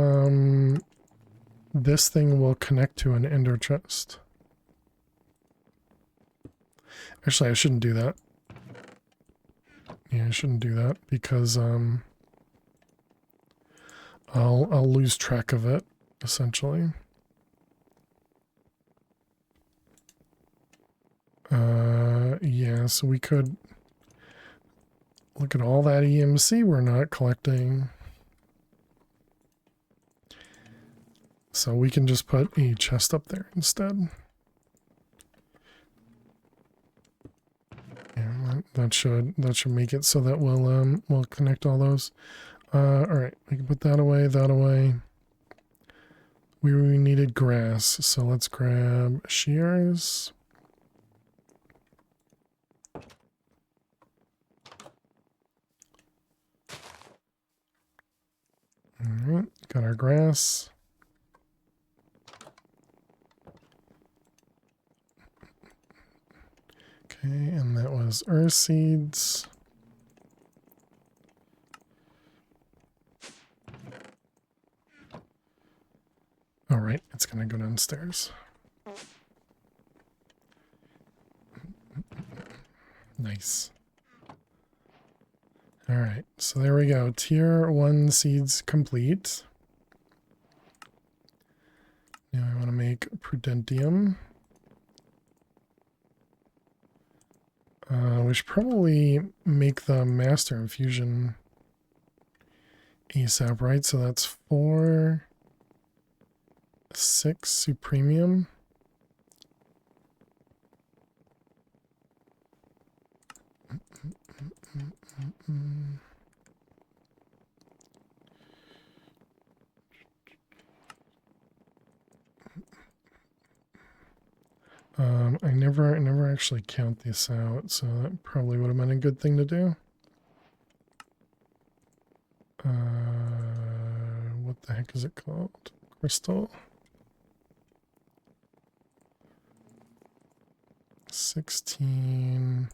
this thing will connect to an ender chest. Actually, I shouldn't do that. Yeah, I shouldn't do that because I'll lose track of it essentially. Yeah, so we could look at all that EMC we're not collecting. So we can just put a chest up there instead. Yeah, that should make it so that we'll connect all those. All right, we can put that away, that away. We needed grass, so let's grab shears. All right, got our grass. Okay, and that was earth seeds. All right, it's gonna go downstairs. Nice. All right, so there we go. Tier 1 seeds complete. Now I want to make Prudentium. We should probably make the Master Infusion ASAP, right? So that's 4, 6 Supremium. I never actually count this out, so that probably would have been a good thing to do. What the heck is it called? Crystal. 16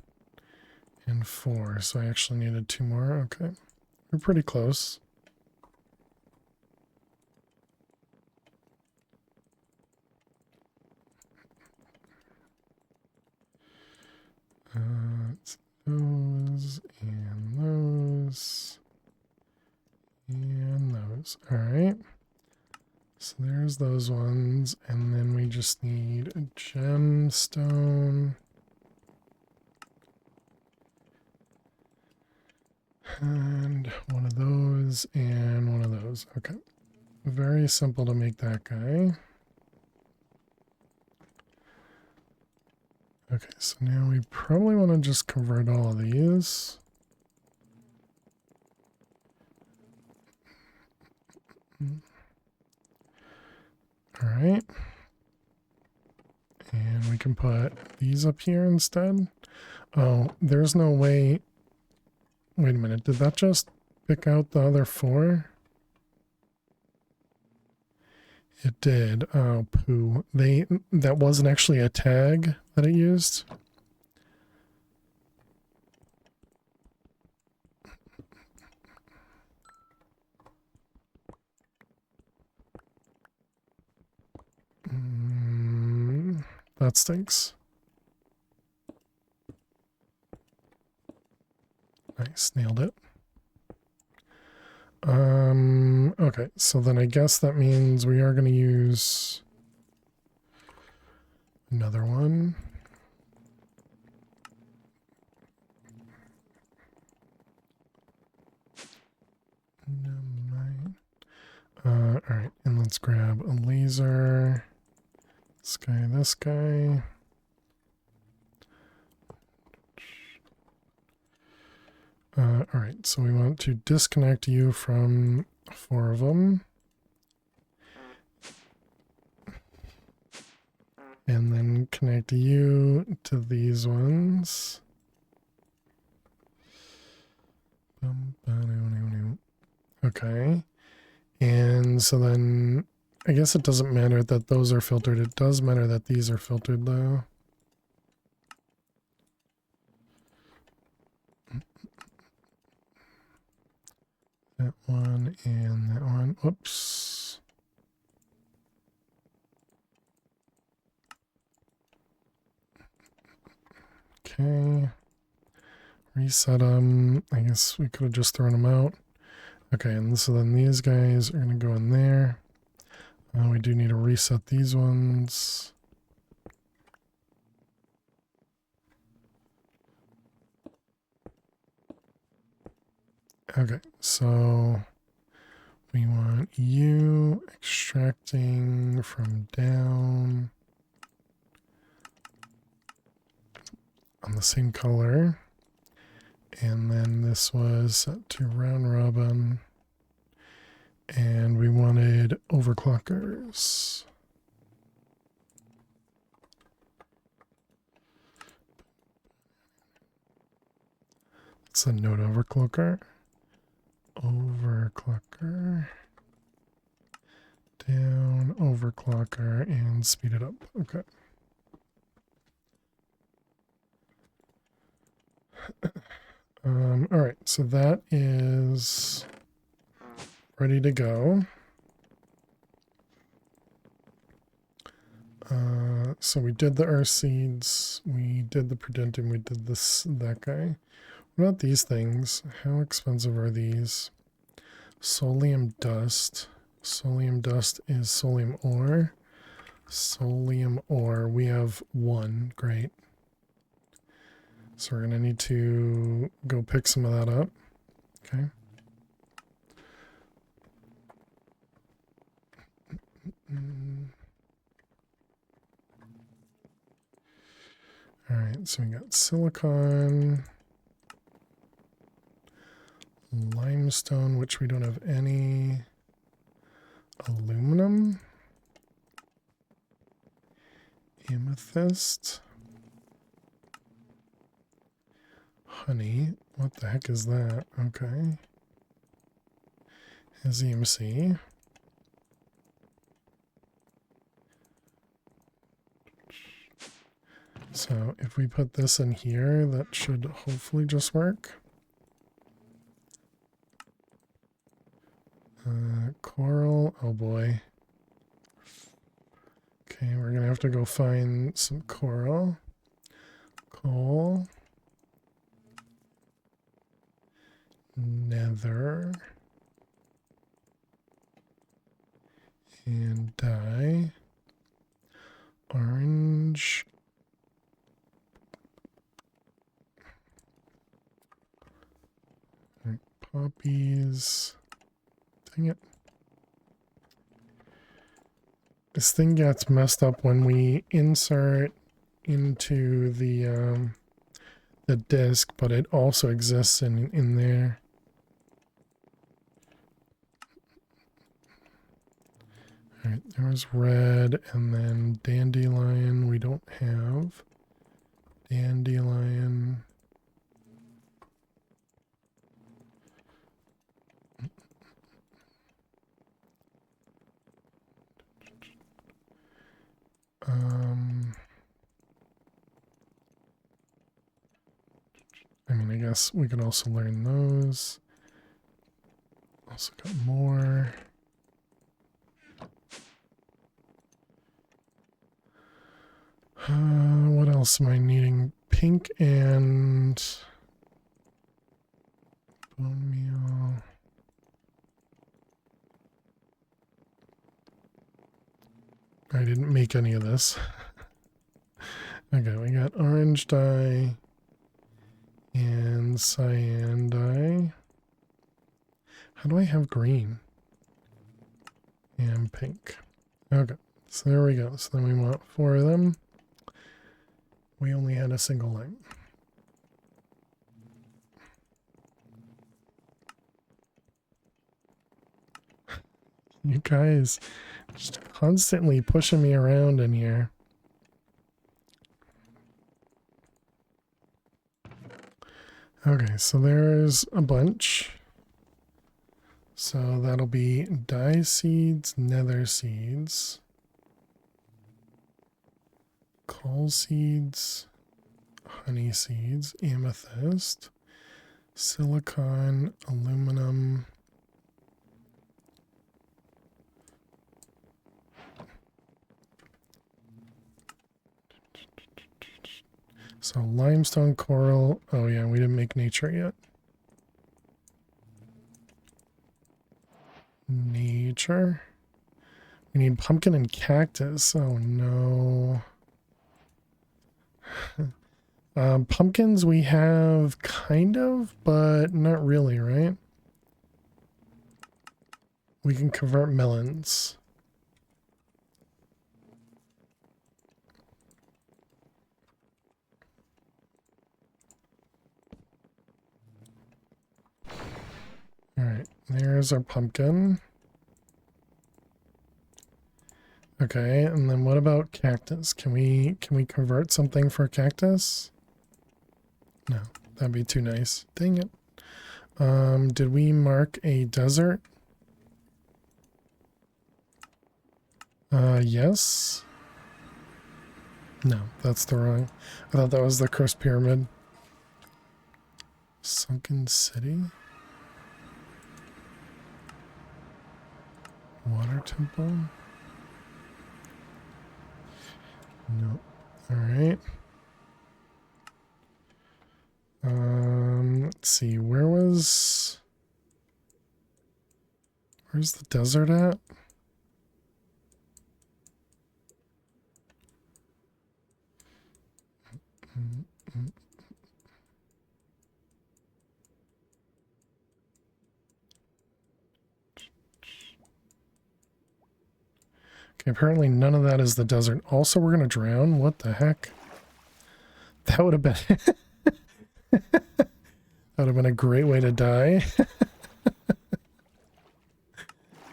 and 4, so I actually needed 2 more. Okay, we're pretty close. It's those and those and those. All right. So there's those ones, and then we just need a gemstone. And one of those, and one of those. Okay. Very simple to make that guy. Okay, so now we probably want to just convert all of these. All right. And we can put these up here instead. Oh, there's no way. Wait a minute. Did that just pick out the other 4? It did. Oh, poo. That wasn't actually a tag that it used. That stinks. Nice, nailed it. Okay, so then I guess that means we are going to use another one. All right, and let's grab a laser. This guy, this guy. All right, so we want to disconnect you from 4 of them. And then connect you to these ones. Okay. And so then I guess it doesn't matter that those are filtered. It does matter that these are filtered though. That one and that one. Whoops. Okay. Reset them. I guess we could have just thrown them out. Okay, and so then these guys are going to go in there. We do need to reset these ones. Okay, so we want you extracting from down on the same color. And then this was set to round robin. And we wanted overclockers. It's a node overclocker. Overclocker. Down, overclocker, and speed it up. Okay. All right, so that is ready to go. So we did the earth seeds, we did the predentum, we did that guy. What about these things? How expensive are these? Solium dust. Solium dust is solium ore. Solium ore, we have 1. Great. So we're going to need to go pick some of that up. Okay. All right, so we got silicon, limestone, which we don't have any, aluminum, amethyst, honey. What the heck is that? Okay. Has EMC. So if we put this in here, that should hopefully just work. Coral, oh boy. Okay, we're gonna have to go find some coral. Coal. Nether. And dye. Orange. Alright, poppies. Dang it. This thing gets messed up when we insert into the disc, but it also exists in there. Alright, there was red, and then dandelion we don't have. Dandelion. I mean, I guess we could also learn those. Also got more. What else am I needing? Pink and bone meal. I didn't make any of this. Okay, we got orange dye and cyan dye. How do I have green? And pink. Okay, so there we go. So then we want 4 of them. We only had a single line. You guys just constantly pushing me around in here. Okay, so there's a bunch. So that'll be dye seeds, nether seeds, coal seeds, honey seeds, amethyst, silicon, aluminum, so limestone, coral. Oh yeah, we didn't make nature yet. Nature. We need pumpkin and cactus. Oh no. Pumpkins we have kind of, but not really, right? We can convert melons. Alright, there's our pumpkin. Okay, and then what about cactus? Can we convert something for cactus? No, that'd be too nice. Dang it. Did we mark a desert? Yes. No, that's the wrong. I thought that was the cursed pyramid. Sunken city? Water temple? No. Alright. Let's see, where's the desert at? Okay, apparently none of that is the desert. Also, we're gonna drown? What the heck? That would have been... that would have been a great way to die.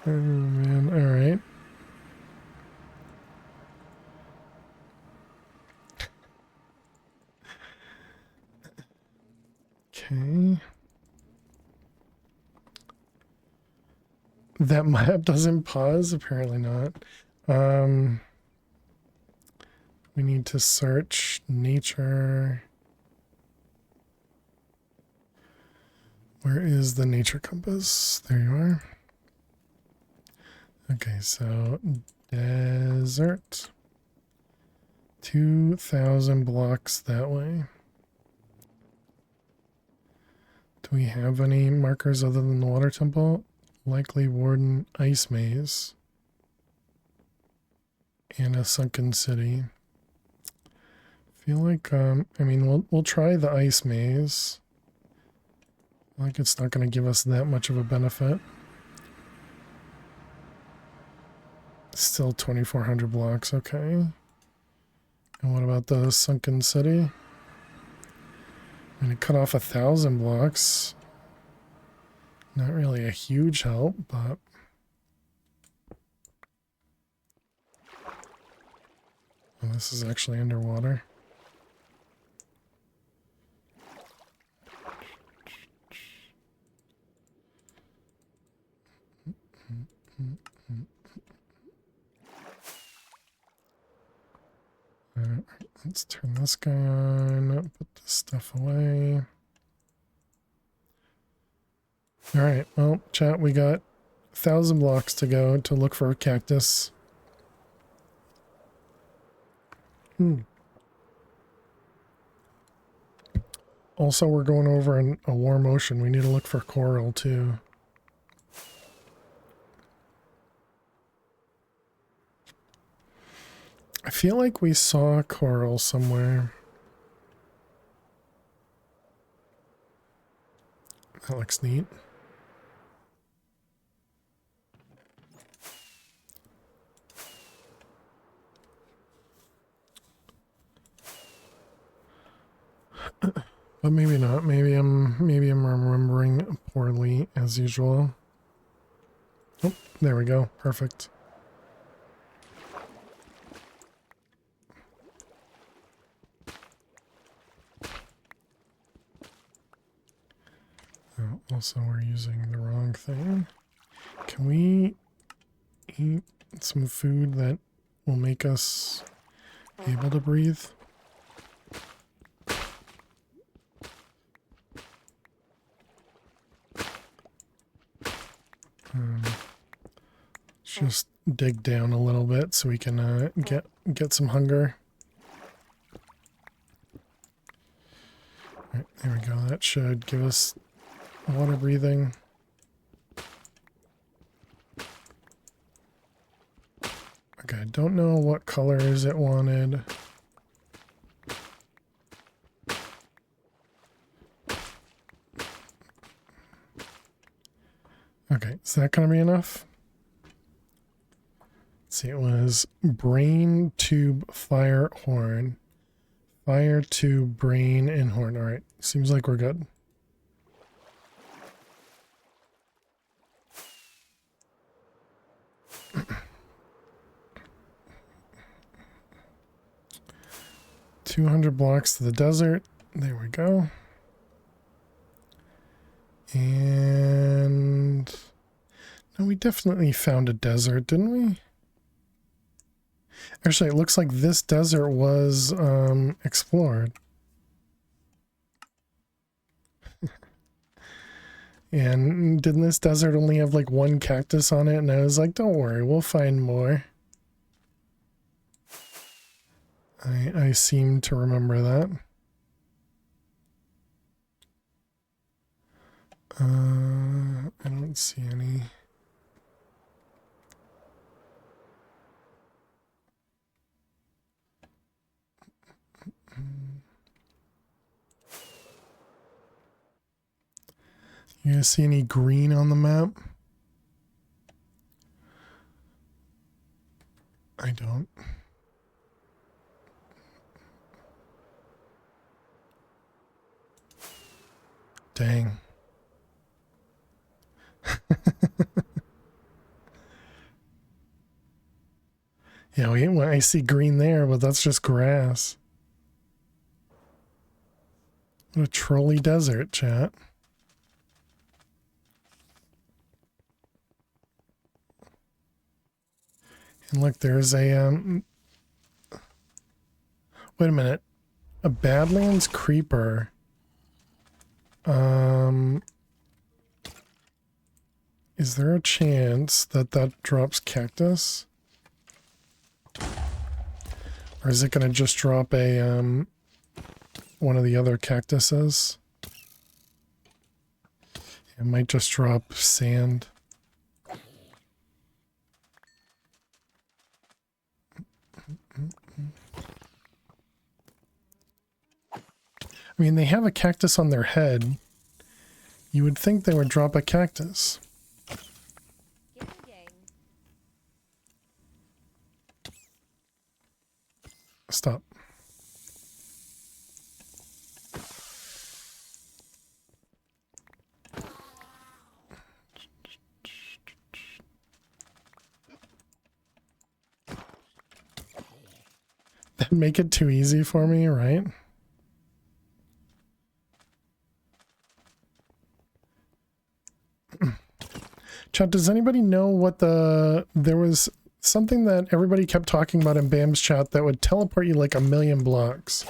Oh, man. Alright. Okay. That map doesn't pause? Apparently not. We need to search nature. Where is the nature compass? There you are. Okay, so desert. 2,000 blocks that way. Do we have any markers other than the water temple? Likely Warden Ice Maze. and a sunken city. Feel like I mean we'll try the ice maze. Like it's not going to give us that much of a benefit. Still 2,400 blocks, okay. And what about the sunken city? I mean, it cut off 1,000 blocks. Not really a huge help, but oh, this is actually underwater. Alright, let's turn this guy on, put this stuff away. Alright, well, chat, we got 1,000 blocks to go to look for a cactus. Also, we're going over in a warm ocean. We need to look for coral, too. I feel like we saw coral somewhere. That looks neat. But maybe not. Maybe I'm remembering poorly as usual. Oh, there we go. Perfect. Oh, also, we're using the wrong thing. Can we eat some food that will make us able to breathe? Let's just dig down a little bit so we can get some hunger. Right, there we go. That should give us water breathing. Okay, I don't know what colors it wanted. Okay, is that going to be enough? Let's see, it was brain, tube, fire, horn. Fire, tube, brain, and horn. Alright, seems like we're good. $200 blocks to the desert. There we go. And no, we definitely found a desert, didn't we? Actually, it looks like this desert was explored. And didn't this desert only have like one cactus on it? And I was like, don't worry, we'll find more. I seem to remember that. I don't see any. You guys see any green on the map? I don't. Dang. Yeah, I see green there, but that's just grass. What a trolley desert, chat. And look, there's a wait a minute. A Badlands creeper. Is there a chance that that drops cactus? Or is it going to just drop a one of the other cactuses? It might just drop sand. I mean, they have a cactus on their head. You would think they would drop a cactus. Stop. That'd make it too easy for me, right? Chat, does anybody know what there was something that everybody kept talking about in Bam's chat that would teleport you like 1,000,000 blocks?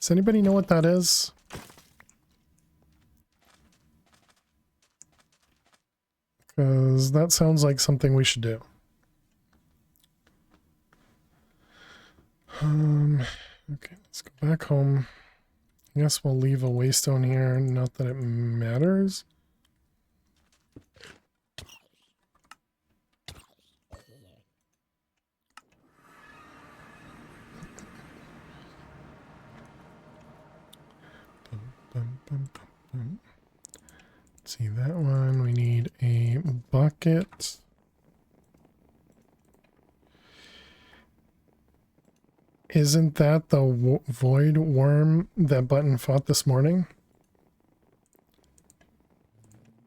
Does anybody know what that is? Because that sounds like something we should do. Okay, let's go back home. I guess we'll leave a waystone here, not that it matters. Let's see that one. We need a bucket. Isn't that the void worm that Button fought this morning?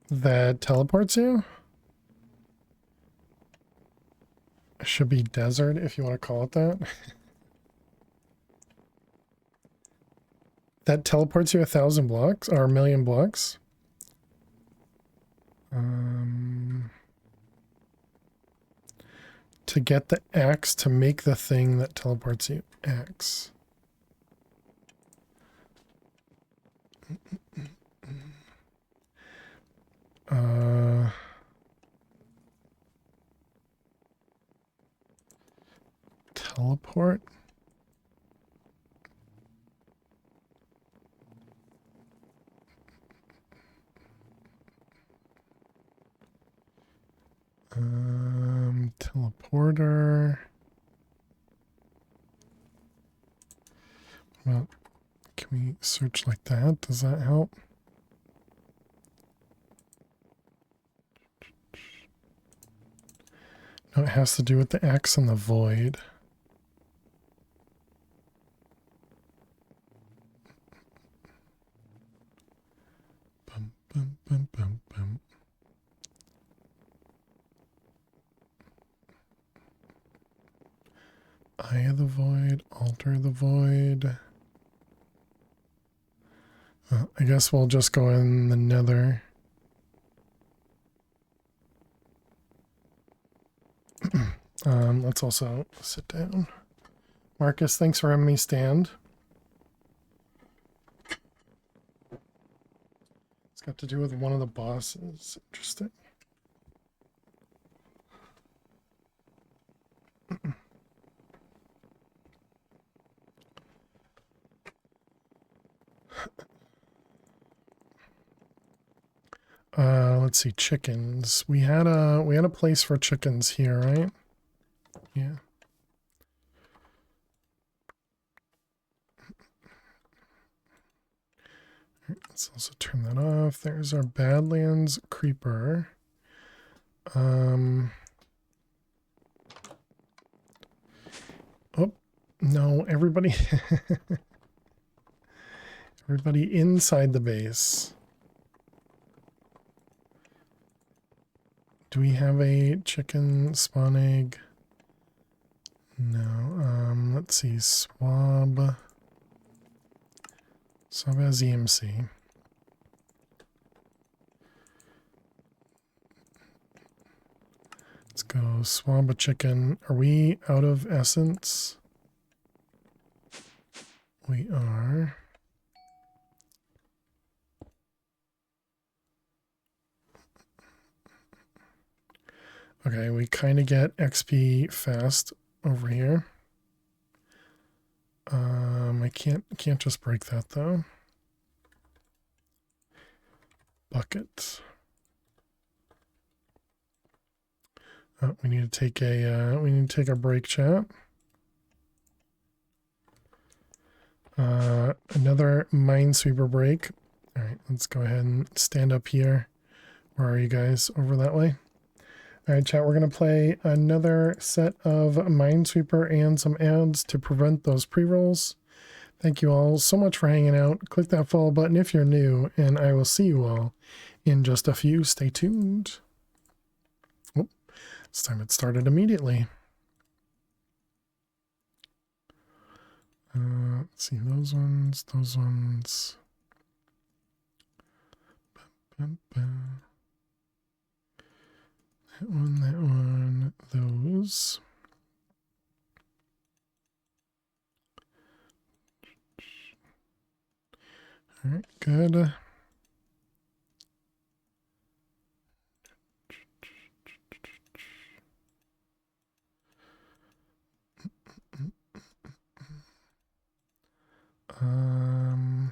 That teleports you? It should be desert if you want to call it that. That teleports you 1,000 blocks or 1,000,000 blocks. To get the axe to make the thing that teleports you. Axe. Teleport. Teleporter. Well, can we search like that? Does that help? No, it has to do with the X and the void. Bum, bum, bum, bum, bum. Eye of the void, alter the void. I guess we'll just go in the nether. Let's also sit down. Marcus, thanks for having me stand. It's got to do with one of the bosses. Interesting. Let's see, chickens. We had a place for chickens here, right? Yeah. Let's also turn that off. There's our Badlands creeper. Oh, no, everybody everybody inside the base. Do we have a chicken spawn egg? No. Let's see. Swab. Swab has EMC. Let's go swab a chicken. Are we out of essence? We are. Okay, we kind of get XP fast over here. I can't just break that though. Bucket. Oh, we need to take a break, chat. Another Minesweeper break. All right, let's go ahead and stand up here. Where are you guys? Over that way? All right, chat, we're going to play another set of Minesweeper and some ads to prevent those pre-rolls. Thank you all so much for hanging out. Click that follow button if you're new, and I will see you all in just a few. Stay tuned. Oh, this time it started immediately. Let's see, those ones, those ones. That one, those. All right, good.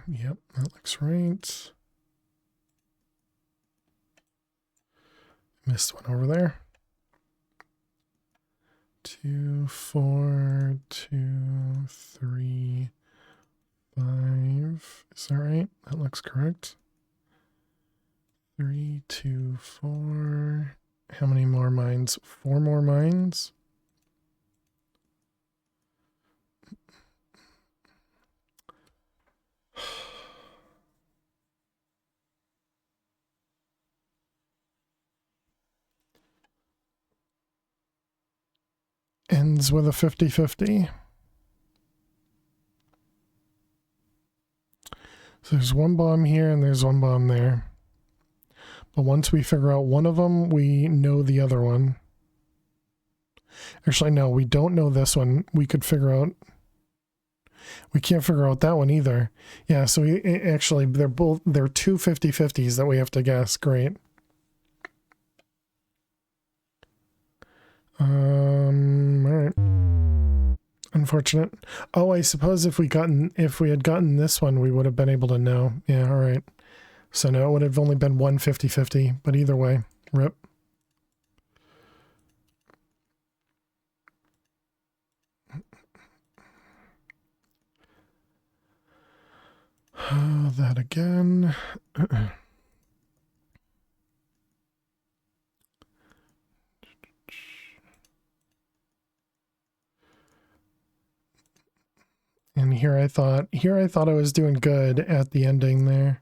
Yep, that looks right. Missed one over there. 2, 4, 2, 3, 5. Is that right? That looks correct. 3, 2, 4. How many more mines? 4 more mines. Ends with a 50-50. So there's one bomb here and there's one bomb there. But once we figure out one of them, we know the other one. Actually, no, we don't know this one. We could figure out... We can't figure out that one either. Yeah, so actually, they're 2 50-50s that we have to guess. Great. Alright. Unfortunate. Oh, I suppose if we had gotten this one, we would have been able to know. Yeah, alright. So no, it would have only been 1 50-50, but either way, rip. That again. And here I thought I was doing good at the ending there.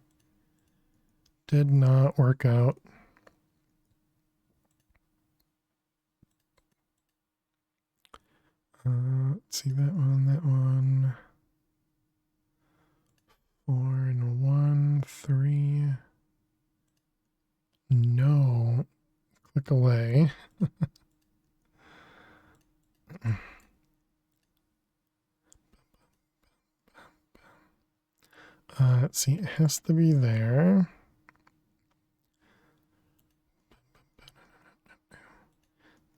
Did not work out. Let's see, that one. 4 and 1, 3. No. Click away. Let's see, it has to be there.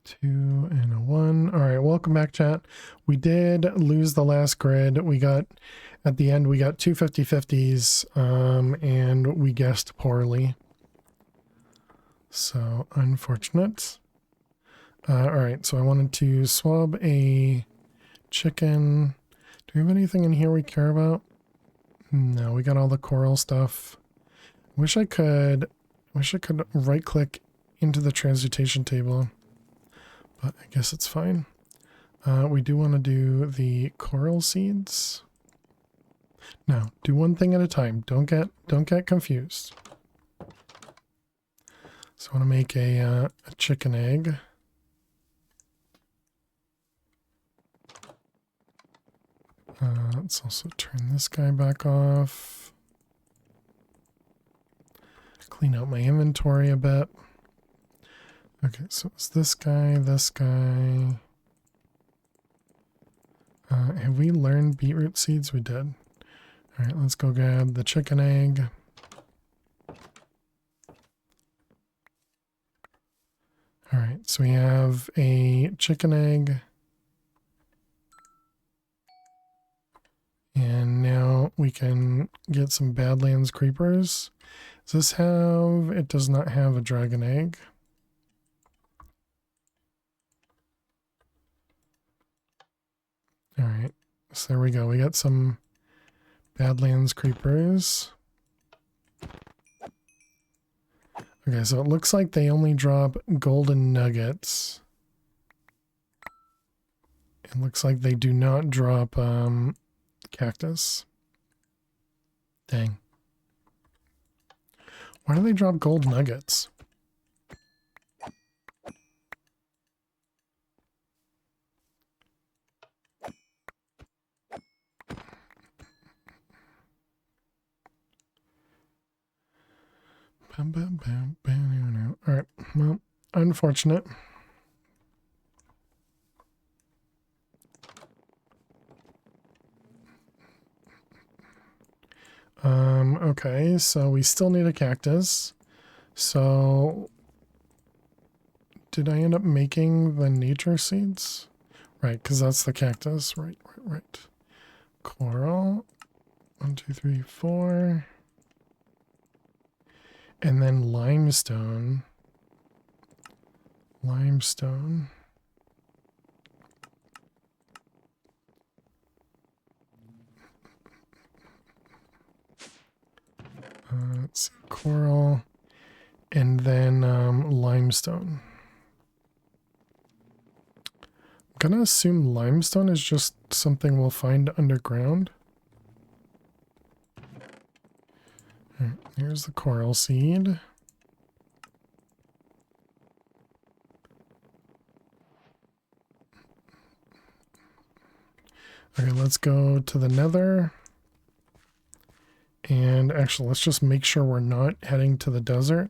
Two and a 1. All right, welcome back, chat. We did lose the last grid. At the end, we got 2 50-50s, and we guessed poorly. So, unfortunate. All right, so I wanted to swab a chicken. Do we have anything in here we care about? No, we got all the coral stuff. Wish I could right click into the transmutation table, but I guess it's fine. We do want to do the coral seeds. No, do one thing at a time. Don't get confused. So I want to make a chicken egg. Let's also turn this guy back off. Clean out my inventory a bit. Okay, so it's this guy, this guy. Have we learned beetroot seeds? We did. All right, let's go grab the chicken egg. All right, so we have a chicken egg. And now we can get some Badlands creepers. Does this have... It does not have a dragon egg. All right, so there we go. We got some Badlands creepers. Okay, so it looks like they only drop golden nuggets. It looks like they do not drop cactus. Dang. Why do they drop gold nuggets? Alright, well, unfortunate. Okay, so we still need a cactus. So, did I end up making the nature seeds? Right, because that's the cactus. Right. Coral. 1, 2, 3, 4. And then limestone. Let's see, coral. And then limestone. I'm gonna assume limestone is just something we'll find underground. Right, here's the coral seed. Okay, let's go to the nether. And actually, let's just make sure we're not heading to the desert.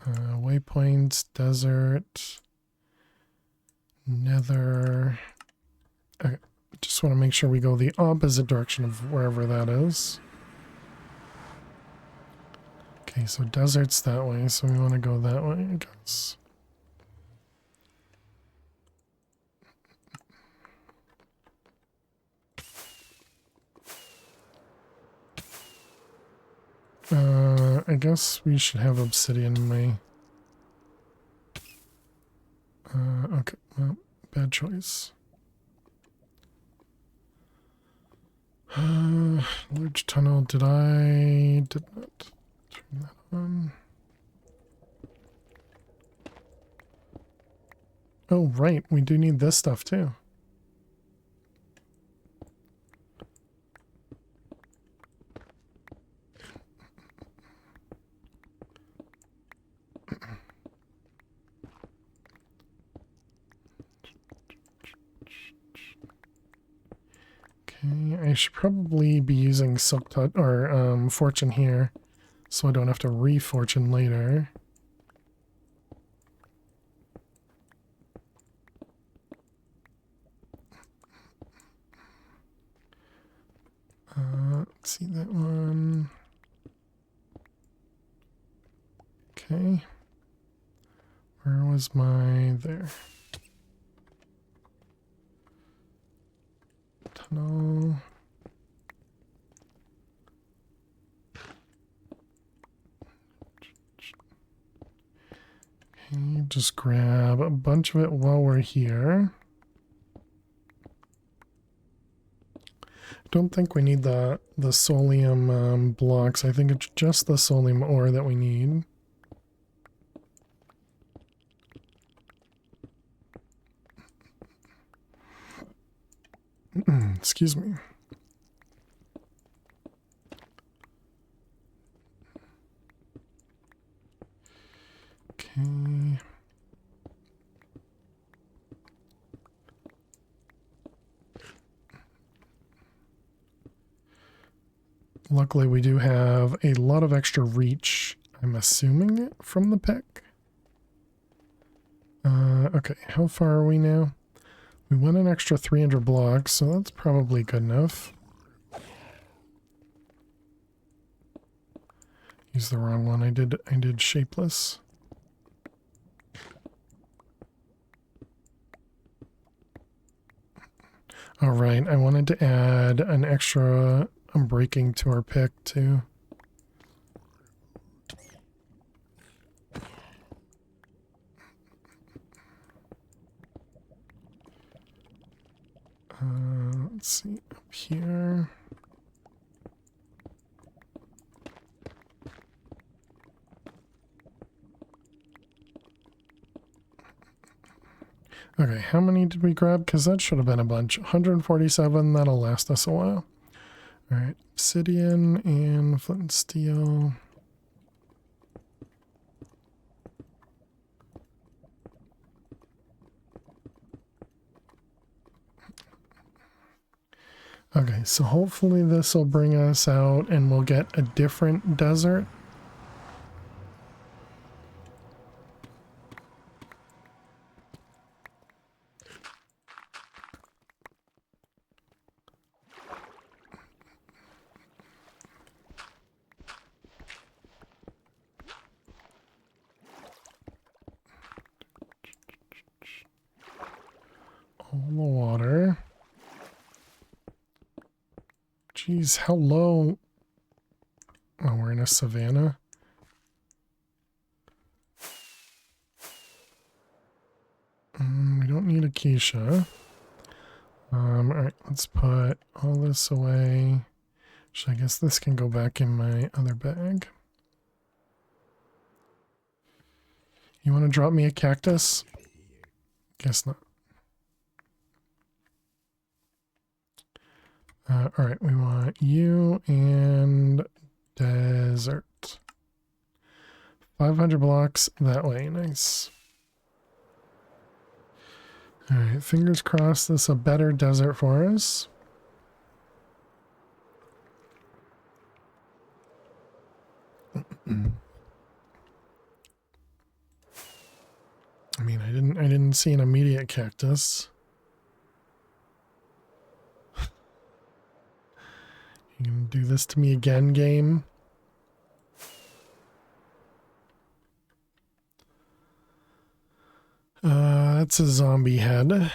Waypoints, desert, nether. Okay, just want to make sure we go the opposite direction of wherever that is. Okay, so desert's that way, so we want to go that way, I guess. I guess we should have obsidian in my... okay, well, bad choice. Large tunnel, did not turn that on. Oh, right, we do need this stuff too. Okay, I should probably be using silk touch or fortune here, so I don't have to re-fortune later. Let's see that one. Okay. Where was my there? Tunnel. Okay, just grab a bunch of it while we're here. Don't think we need the solium blocks. I think it's just the solium ore that we need. Excuse me. Okay. Luckily, we do have a lot of extra reach, I'm assuming, from the pick. Okay, how far are we now? We went an extra 300 blocks, so that's probably good enough. Use the wrong one. I did shapeless. All right, I wanted to add an extra breaking to our pick too. Let's see up here. Okay, how many did we grab? Because that should have been a bunch. 147, that'll last us a while. Alright, obsidian and flint and steel. Okay, so hopefully this will bring us out and we'll get a different desert. All the water. Jeez, how low? Oh, we're in a savanna. We don't need a Keisha. Alright, let's put all this away. I guess this can go back in my other bag. You want to drop me a cactus? Guess not. Alright, we want you and desert. 500 blocks that way. Nice. Alright, fingers crossed this is a better desert for us. I mean, I didn't see an immediate cactus. You gonna do this to me again, game? That's a zombie head.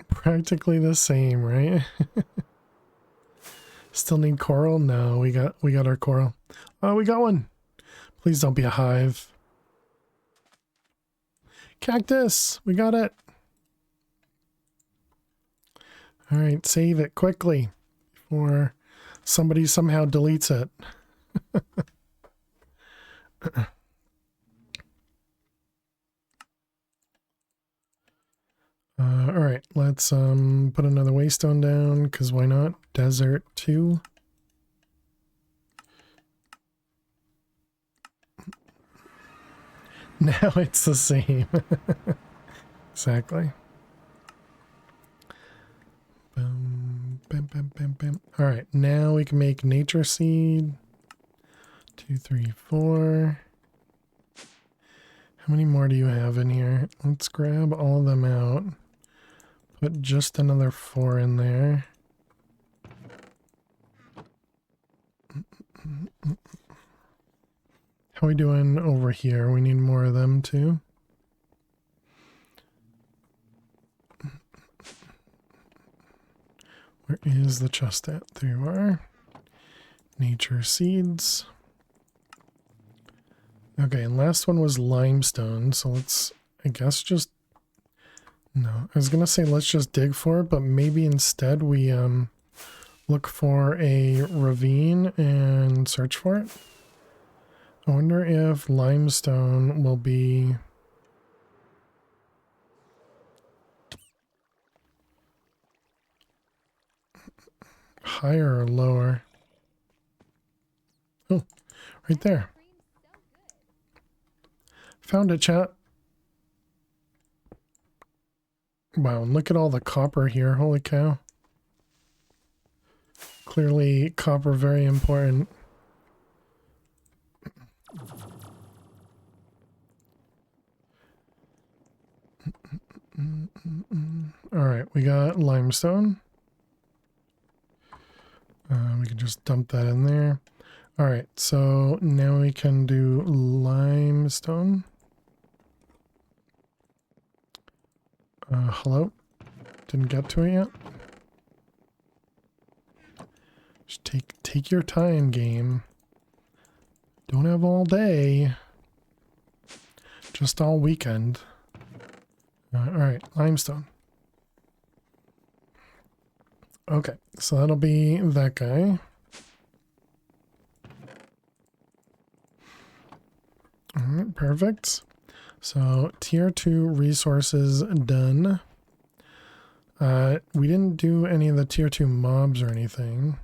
Practically the same, right? Still need coral? No, we got our coral. Oh, we got one. Please don't be a hive. Cactus! We got it! Alright, save it quickly before somebody somehow deletes it. Alright, let's put another waystone down, because why not? Desert 2. Now it's the same. Exactly. Boom, bam, bam, bam, bam. Alright, now we can make nature seed. 2, 3, 4. How many more do you have in here? Let's grab all of them out. Put just another 4 in there. How are we doing over here? We need more of them too. Where is the chest at? There you are. Nature seeds. Okay, and last one was limestone, so let's, I guess, just... No, I was gonna say let's just dig for it, but maybe instead we look for a ravine and search for it. I wonder if limestone will be higher or lower. Oh, right there. Found it, chat. Wow, and look at all the copper here. Holy cow. Clearly, copper very important. Alright, we got limestone. We can just dump that in there. Alright, so now we can do limestone. Hello? Didn't get to it yet? Just take your time, game. Don't have all day. Just all weekend. Alright, limestone. Okay, so that'll be that guy. All right, perfect. So tier 2 resources done. We didn't do any of the tier 2 mobs or anything.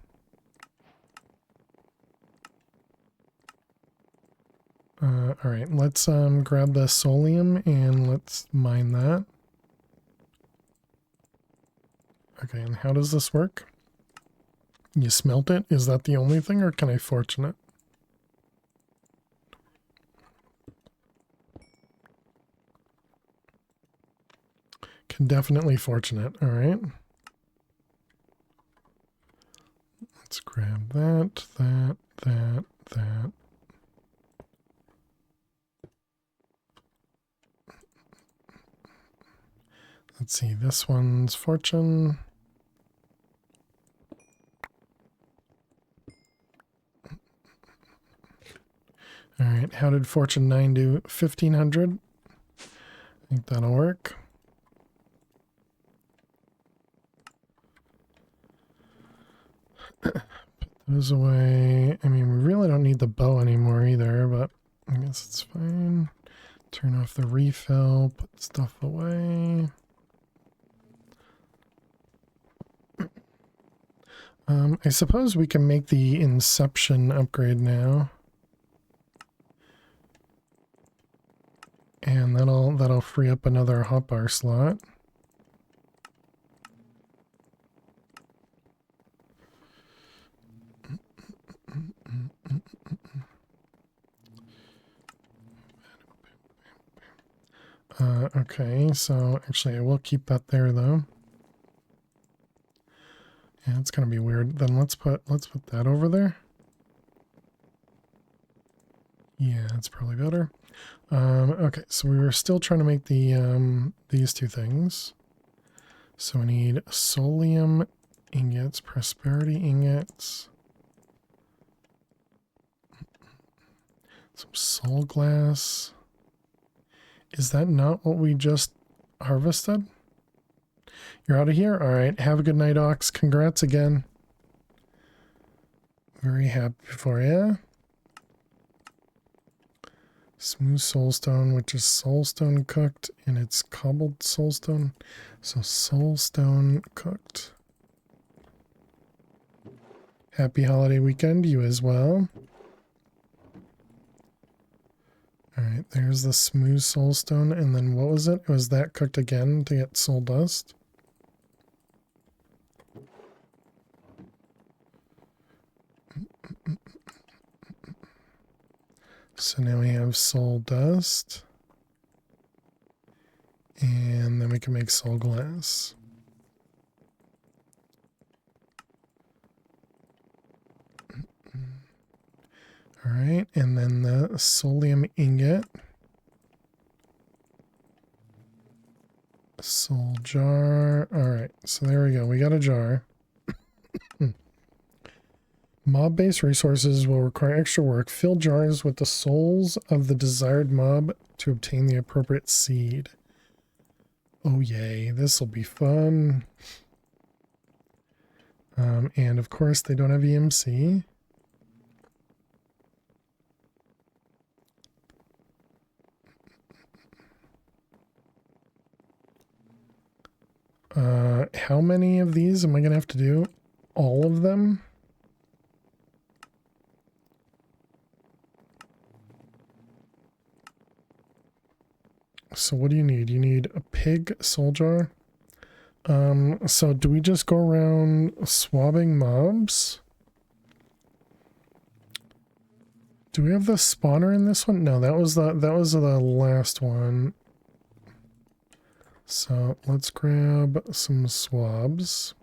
All right, let's grab the solium and let's mine that. Okay, and how does this work? You smelt it? Is that the only thing, or can I fortune it? Can definitely fortune it. All right. Let's grab that, that. Let's see, this one's fortune. All right, how did fortune 9 do? 1,500. I think that'll work. Put those away. I mean, we really don't need the bow anymore either, but I guess it's fine. Turn off the refill, put stuff away. I suppose we can make the Inception upgrade now. And that'll free up another hotbar slot. Okay, so actually I will keep that there though. Yeah, it's gonna be weird. Then let's put that over there. Yeah, it's probably better. Okay, so we were still trying to make the these two things. So we need solium ingots, prosperity ingots, some soul glass. Is that not what we just harvested? You're out of here? All right. Have a good night, Ox. Congrats again. Very happy for you. Smooth soulstone, which is soulstone cooked, and it's cobbled soulstone. So soulstone cooked. Happy holiday weekend, you as well. Alright, there's the smooth soulstone, and then what was it? Was that cooked again to get soul dust? So now we have soul dust. And then we can make soul glass. Alright, and then the solium ingot. Soul jar. Alright, so there we go. We got a jar. Mob-based resources will require extra work. Fill jars with the souls of the desired mob to obtain the appropriate seed. Oh yay, this will be fun. And of course they don't have EMC. How many of these am I gonna have to do? All of them? So what do you need? You need a pig soul jar. So do we just go around swabbing mobs? Do we have the spawner in this one? No, that was the last one. So let's grab some swabs.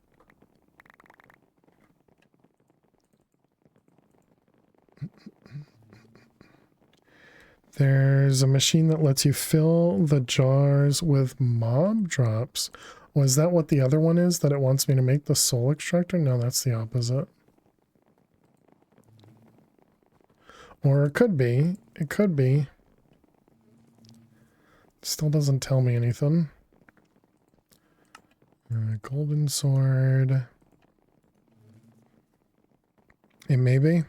There's a machine that lets you fill the jars with mob drops. Was that what the other one is? That it wants me to make the soul extractor? No, that's the opposite. Or it could be. It could be. Still doesn't tell me anything. Golden sword. maybe.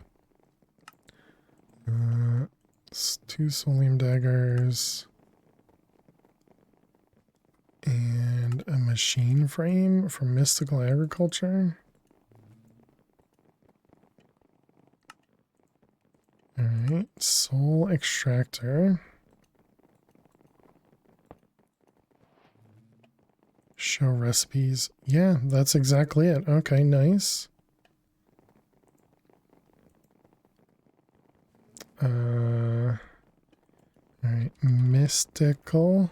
2 Solium daggers. And a machine frame for mystical agriculture. Alright, soul extractor. Show recipes. Yeah, that's exactly it. Okay, nice. Alright, mystical.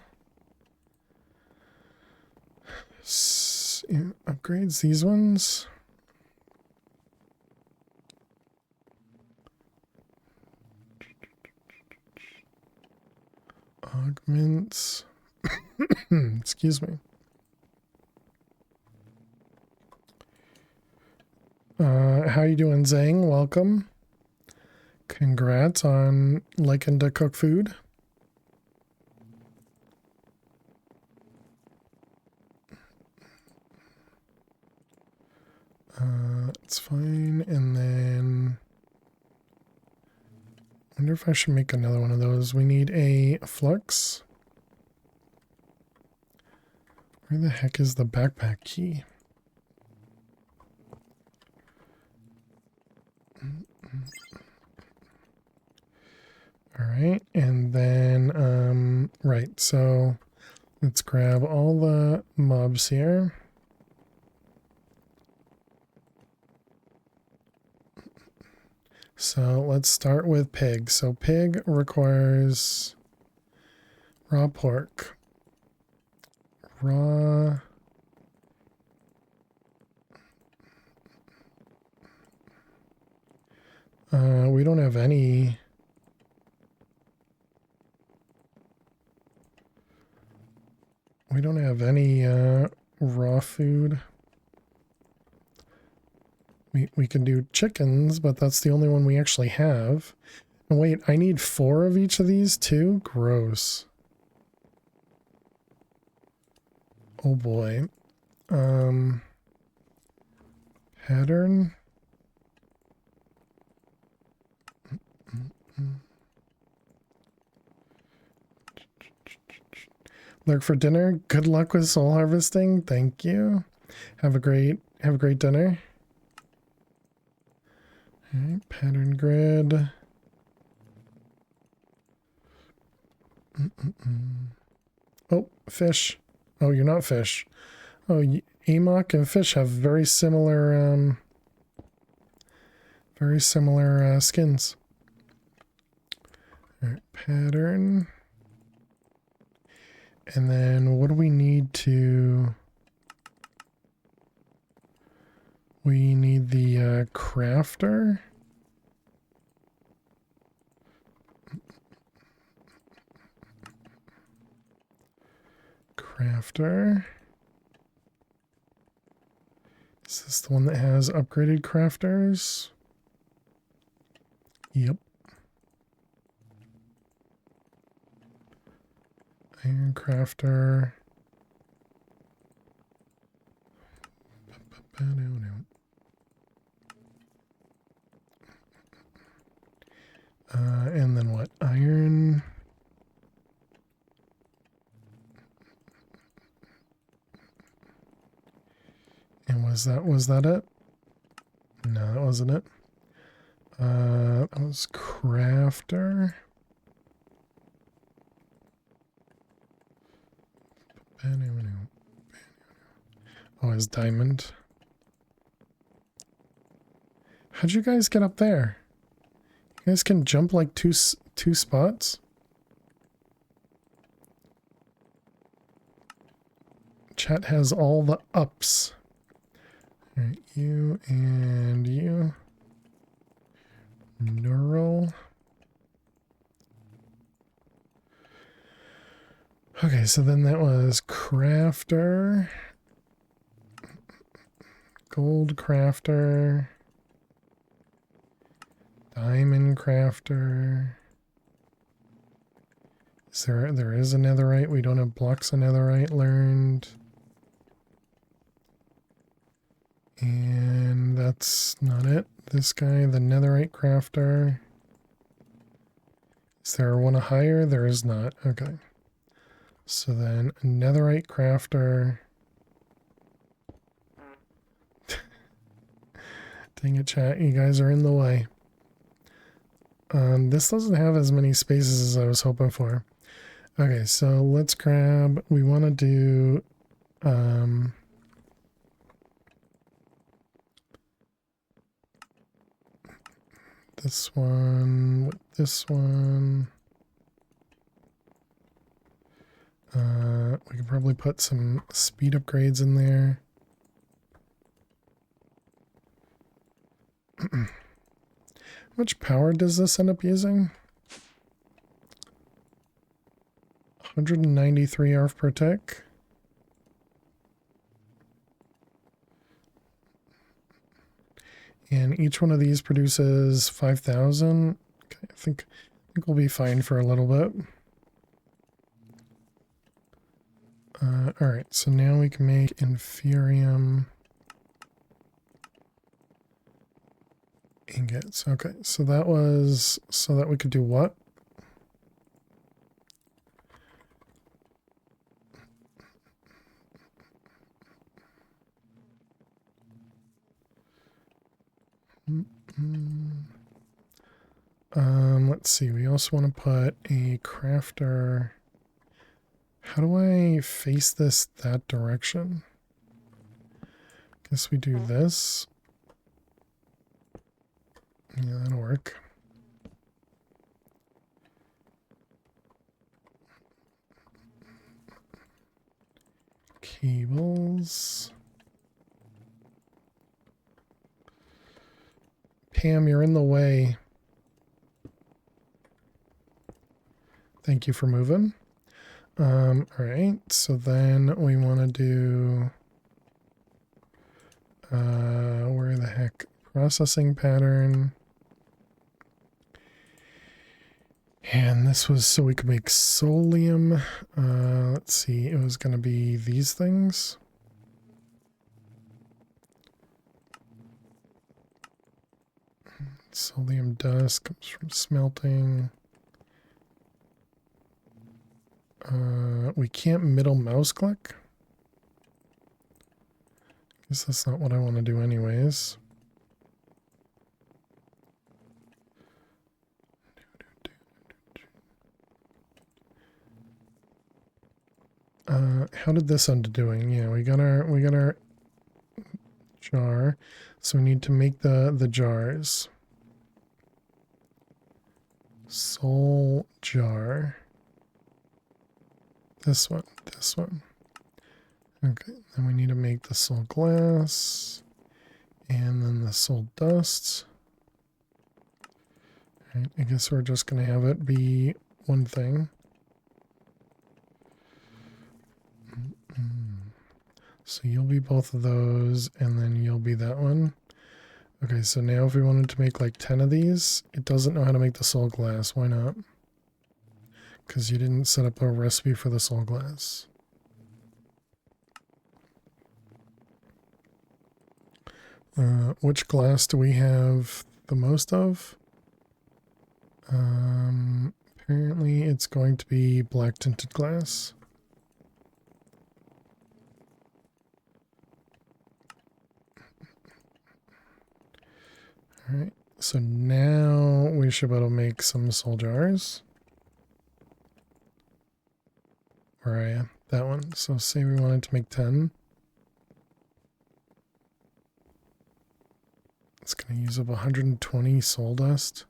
Upgrades these ones. Augments. Excuse me. How you doing, Zhang? Welcome. Congrats on liking to cook food. That's fine. And then I wonder if I should make another one of those. We need a flux. Where the heck is the backpack key? All right, and then, right, so let's grab all the mobs here. So let's start with pig. So pig requires raw pork. Raw. We don't have any. We don't have any raw food. We can do chickens, but that's the only one we actually have. And wait, I need 4 of each of these too? Gross. Oh boy. Pattern. Lurk for dinner. Good luck with soul harvesting. Thank you. Have a great dinner. All right, pattern grid. Oh, fish. Oh, you're not fish. Oh, Amok and fish have very similar skins. All right, pattern. And then what do we need to... We need the crafter. Crafter. Is this the one that has upgraded crafters? Yep. Iron crafter. And then what? Iron. And was that it? No, that wasn't it. That was crafter. Oh, it's diamond. How'd you guys get up there? You guys can jump like two spots? Chat has all the ups. All right, you and you. Neural. Okay, so then that was crafter. Gold crafter. Diamond crafter. There is a netherite. We don't have blocks of netherite learned. And that's not it. this guy, the netherite crafter. Is there one higher? There is not. Okay. So then a netherite crafter. Dang it, chat. You guys are in the way. This doesn't have as many spaces as I was hoping for. Okay, so let's grab, we want to do, this one, with this one. We can probably put some speed upgrades in there. How much power does this end up using? 193 ARF per tick. And each one of these produces 5,000. Okay, I think we'll be fine for a little bit. All right, so now we can make inferium ingots. Okay, so that was so that we could do what? Let's see. We also want to put a crafter. How do I face this that direction? Guess we do this. Yeah, that'll work. Cables. Pam, you're in the way. Thank you for moving. All right, so then we want to do, where the heck, processing pattern. And this was so we could make solium. Let's see, it was going to be these things. Solium dust comes from smelting. We can't middle mouse click. Guess that's not what I want to do anyways. How did this end up doing? Yeah, we got our jar. So we need to make the jars. Soul jar. This one. Okay, then we need to make the soul glass. And then the soul dust. Alright, I guess we're just going to have it be one thing. So you'll be both of those, and then you'll be that one. Okay, so now if we wanted to make like 10 of these, it doesn't know how to make the soul glass. Why not? Because you didn't set up a recipe for the soul glass. Which glass do we have the most of? Apparently it's going to be black tinted glass. Alright, so now we should be able to make some soul jars. Where are you? That one. So say we wanted to make 10. It's going to use up 120 soul dust.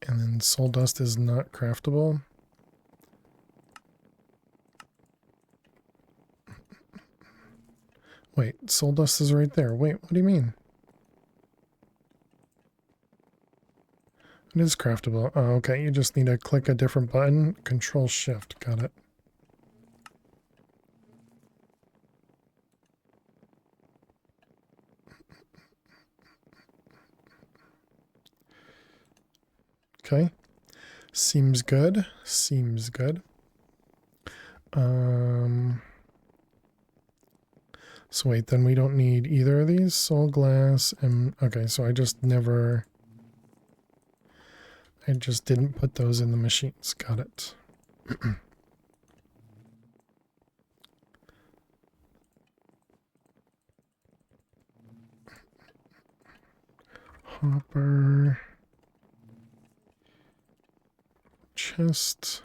And then soul dust is not craftable. Wait, soul dust is right there. Wait, what do you mean? It is craftable. Oh, okay, you just need to click a different button. Control Shift. Got it. Okay. Seems good. Seems good. So wait, then we don't need either of these. Soul glass and okay, so I just didn't put those in the machines. Got it. Hopper. Chest.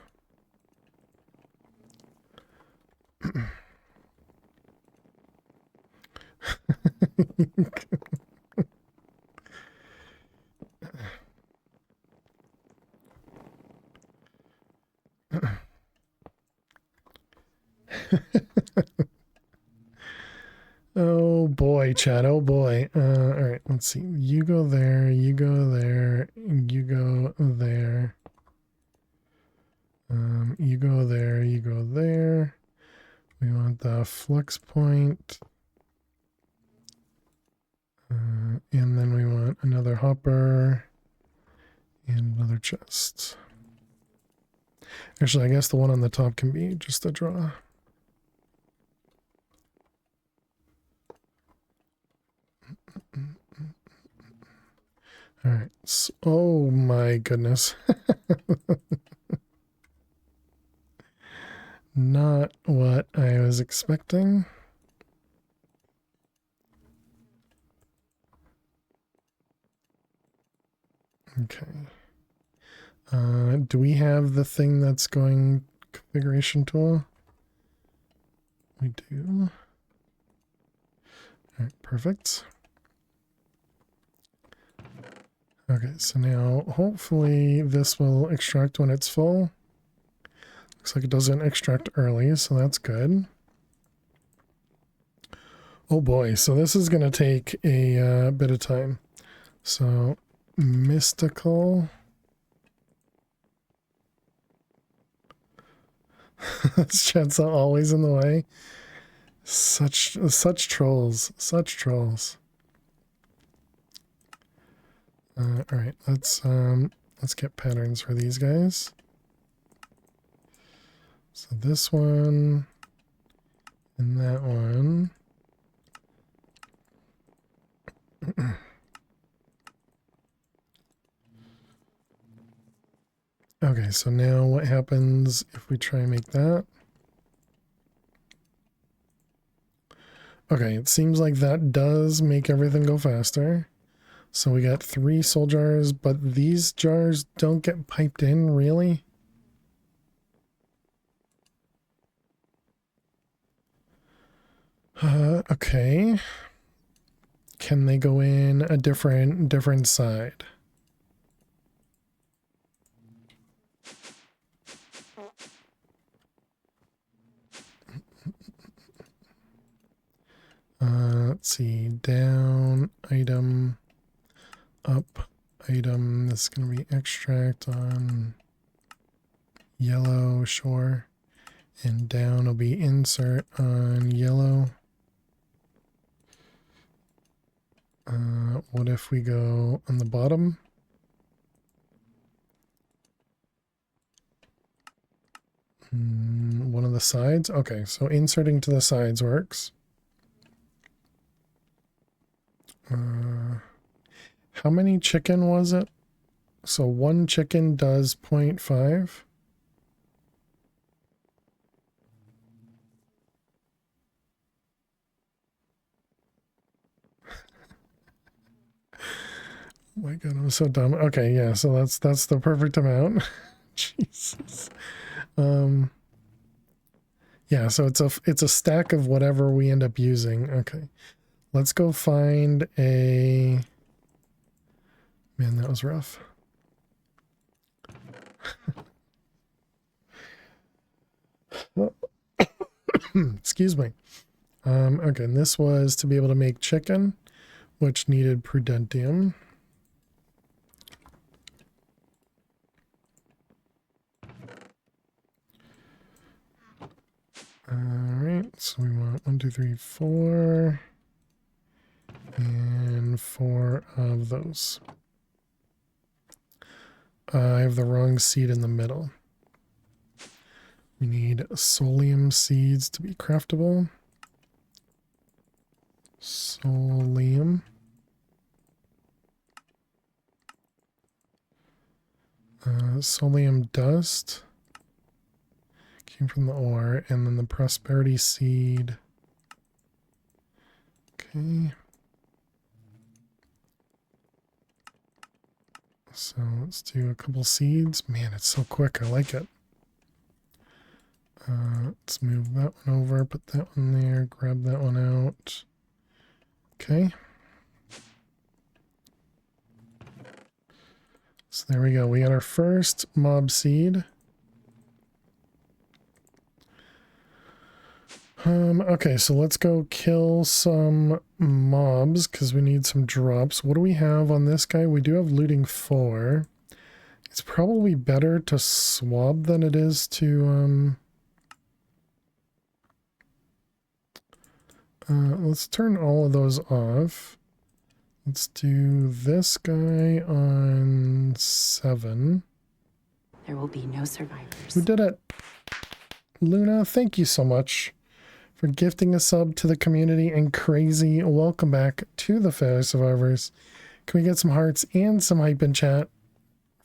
Oh boy, Chad. Oh boy. All right, let's see. You go there, you go there, you go there. You go there, you go there. We want the flux point. And then we want another hopper and another chest. Actually, I guess the one on the top can be just a draw. All right. So, oh my goodness. Not what I was expecting. Okay. Do we have the thing that's going configuration tool? We do. All right, perfect. Okay, so now hopefully this will extract when it's full. Looks like it doesn't extract early, so that's good. Oh boy, so this is going to take a bit of time. So, mystical. Chat's always in the way. Such trolls. Such trolls. All right, let's get patterns for these guys. So this one and that one. Okay, so now what happens if we try and make that? Okay, it seems like that does make everything go faster. So we got 3 soul jars, but these jars don't get piped in, really? Okay. Can they go in a different side? Let's see. Down, item, up, item. This is going to be extract on yellow, sure. And down will be insert on yellow. What if we go on the bottom? One of the sides? Okay, so inserting to the sides works. How many chicken was it? So 1 chicken does 0.5. Oh my god, I'm so dumb. Okay, yeah, so that's the perfect amount. Jesus. Yeah, so it's a stack of whatever we end up using. Okay. Let's go find a... Man, that was rough. Excuse me. Okay, and this was to be able to make chicken, which needed prudentium. Alright, so we want 1, 2, 3, 4. And 4 of those. I have the wrong seed in the middle. We need solium seeds to be craftable. Solium. Solium dust came from the ore, and then the prosperity seed. Okay. So let's do a couple seeds. Man, it's so quick. I like it. Let's move that one over, put that one there, grab that one out. Okay. So there we go. We got our first mob seed. Okay, so let's go kill some mobs because we need some drops. What do we have on this guy? We do have looting 4. It's probably better to swab than it is to, let's turn all of those off. Let's do this guy on 7. There will be no survivors. Who did it? Luna, thank you so much for gifting a sub to the community, and Crazy, welcome back to the Failure Survivors. Can we get some hearts and some hype in chat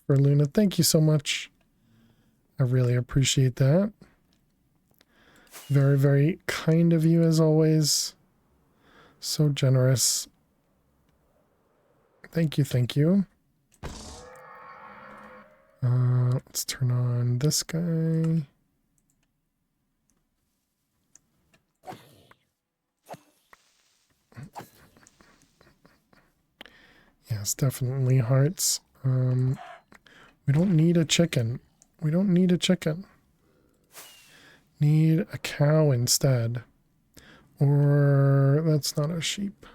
for Luna? Thank you so much. I really appreciate that. Very, very kind of you as always. So generous. Thank you, thank you. Let's turn on this guy. Yes, definitely hearts. We don't need a chicken. We don't need a chicken. Need a cow instead. Or that's not a sheep.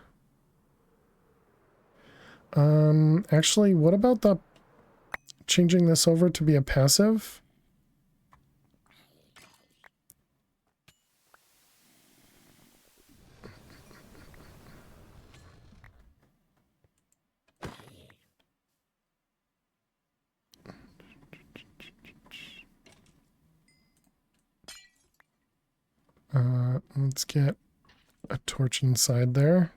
Actually, what about the changing this over to be a passive? Let's get a torch inside there.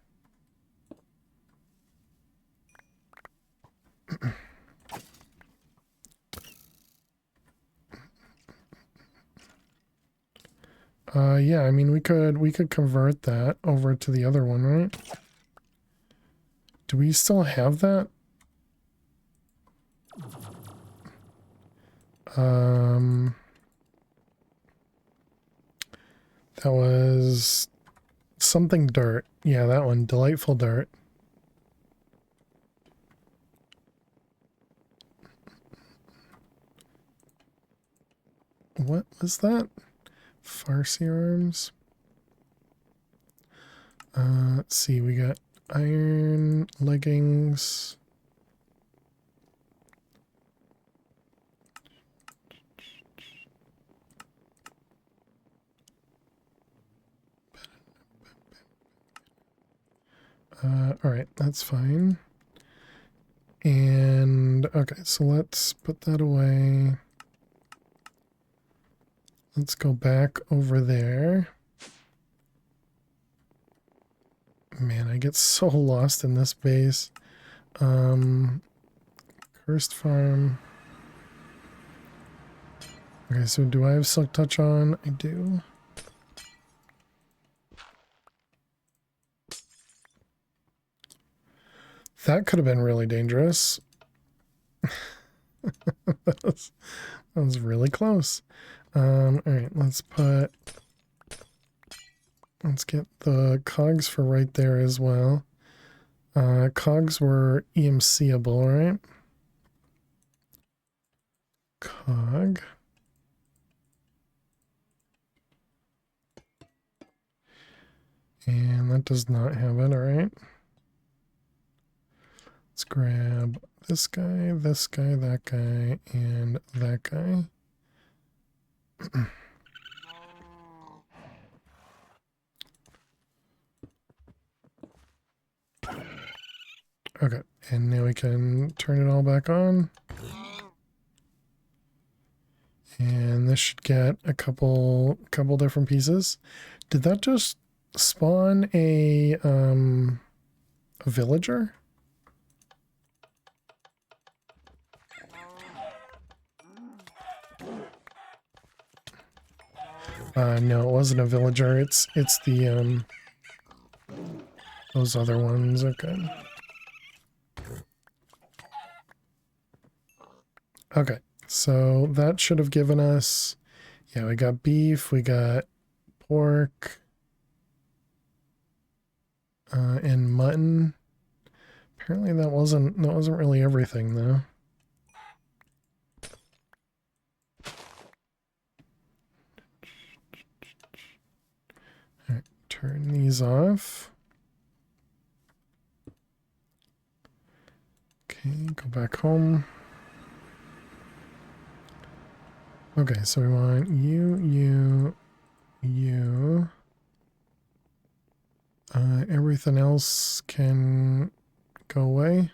Yeah, I mean we could convert that over to the other one, right? Do we still have that? That was something dirt. Yeah, that one, delightful dirt. What was that? Farsi arms. Let's see, we got iron leggings. All right, that's fine. And okay, so let's put that away. Let's go back over there. Man, I get so lost in this base. Cursed farm. Okay, so do I have silk touch on? I do. That could have been really dangerous. that was really close. All right, let's get the cogs for right there as well. Cogs were EMCable, right? Cog. And that does not have it, all right. Let's grab this guy, that guy, and that guy. Okay, and now we can turn it all back on. And this should get a couple different pieces. Did that just spawn a villager? No, it wasn't a villager. It's the those other ones. Okay. Okay. So that should have given us, yeah, we got beef, we got pork, and mutton. Apparently that wasn't really everything though. All right, turn these off. Okay, go back home. Okay, so we want you. Everything else can go away.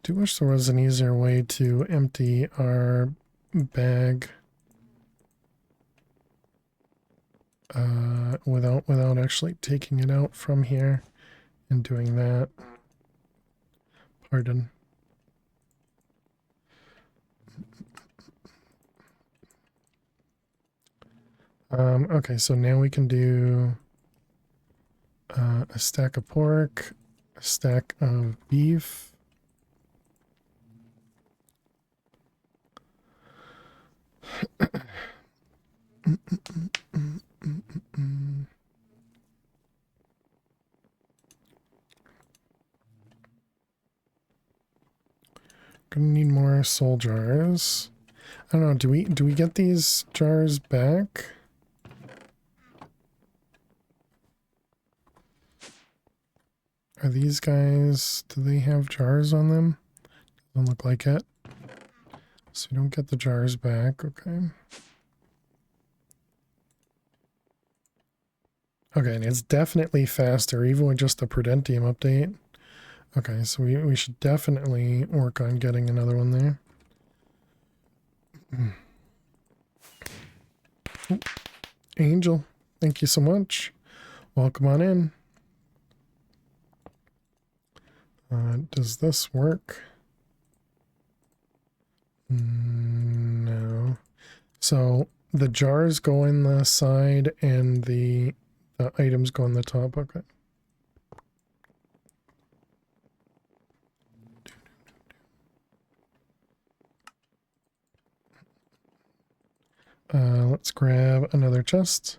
Do wish there was an easier way to empty our bag without actually taking it out from here and doing that. Pardon. Okay, so now we can do a stack of pork, a stack of beef. Gonna need more soul jars. I don't know, do we get these jars back? Are these guys, do they have jars on them? Doesn't look like it. So we don't get the jars back, okay. Okay, and it's definitely faster, even with just the Prudentium update. Okay, so we should definitely work on getting another one there. Oh, Angel, thank you so much. Welcome on in. Does this work? No. So the jars go in the side and the items go on the top. Okay. Let's grab another chest.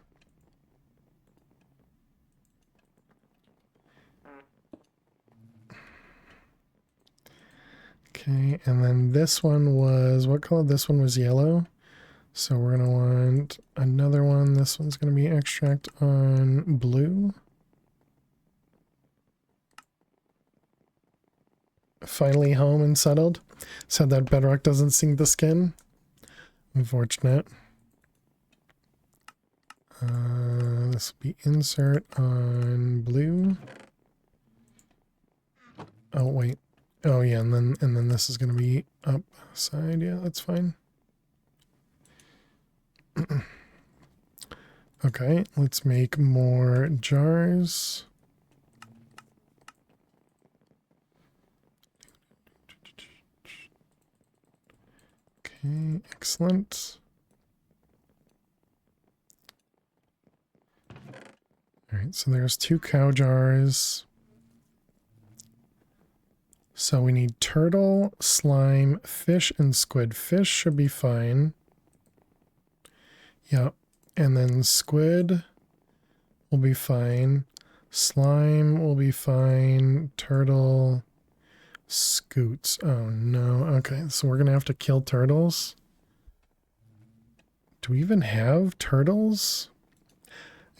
Okay, and then this one was, what color? This one was yellow. So we're going to want another one. This one's going to be extract on blue. Finally home and settled. Said that bedrock doesn't sink the skin. Unfortunate. This will be insert on blue. Oh, wait. Oh, yeah, and then this is going to be upside. Yeah, that's fine. Okay, let's make more jars. Okay, excellent. All right, so there's 2 cow jars. So we need turtle, slime, fish, and squid. Fish should be fine. Yep. And then squid will be fine. Slime will be fine. Turtle, scoots. Oh no. Okay, so we're going to have to kill turtles. Do we even have turtles?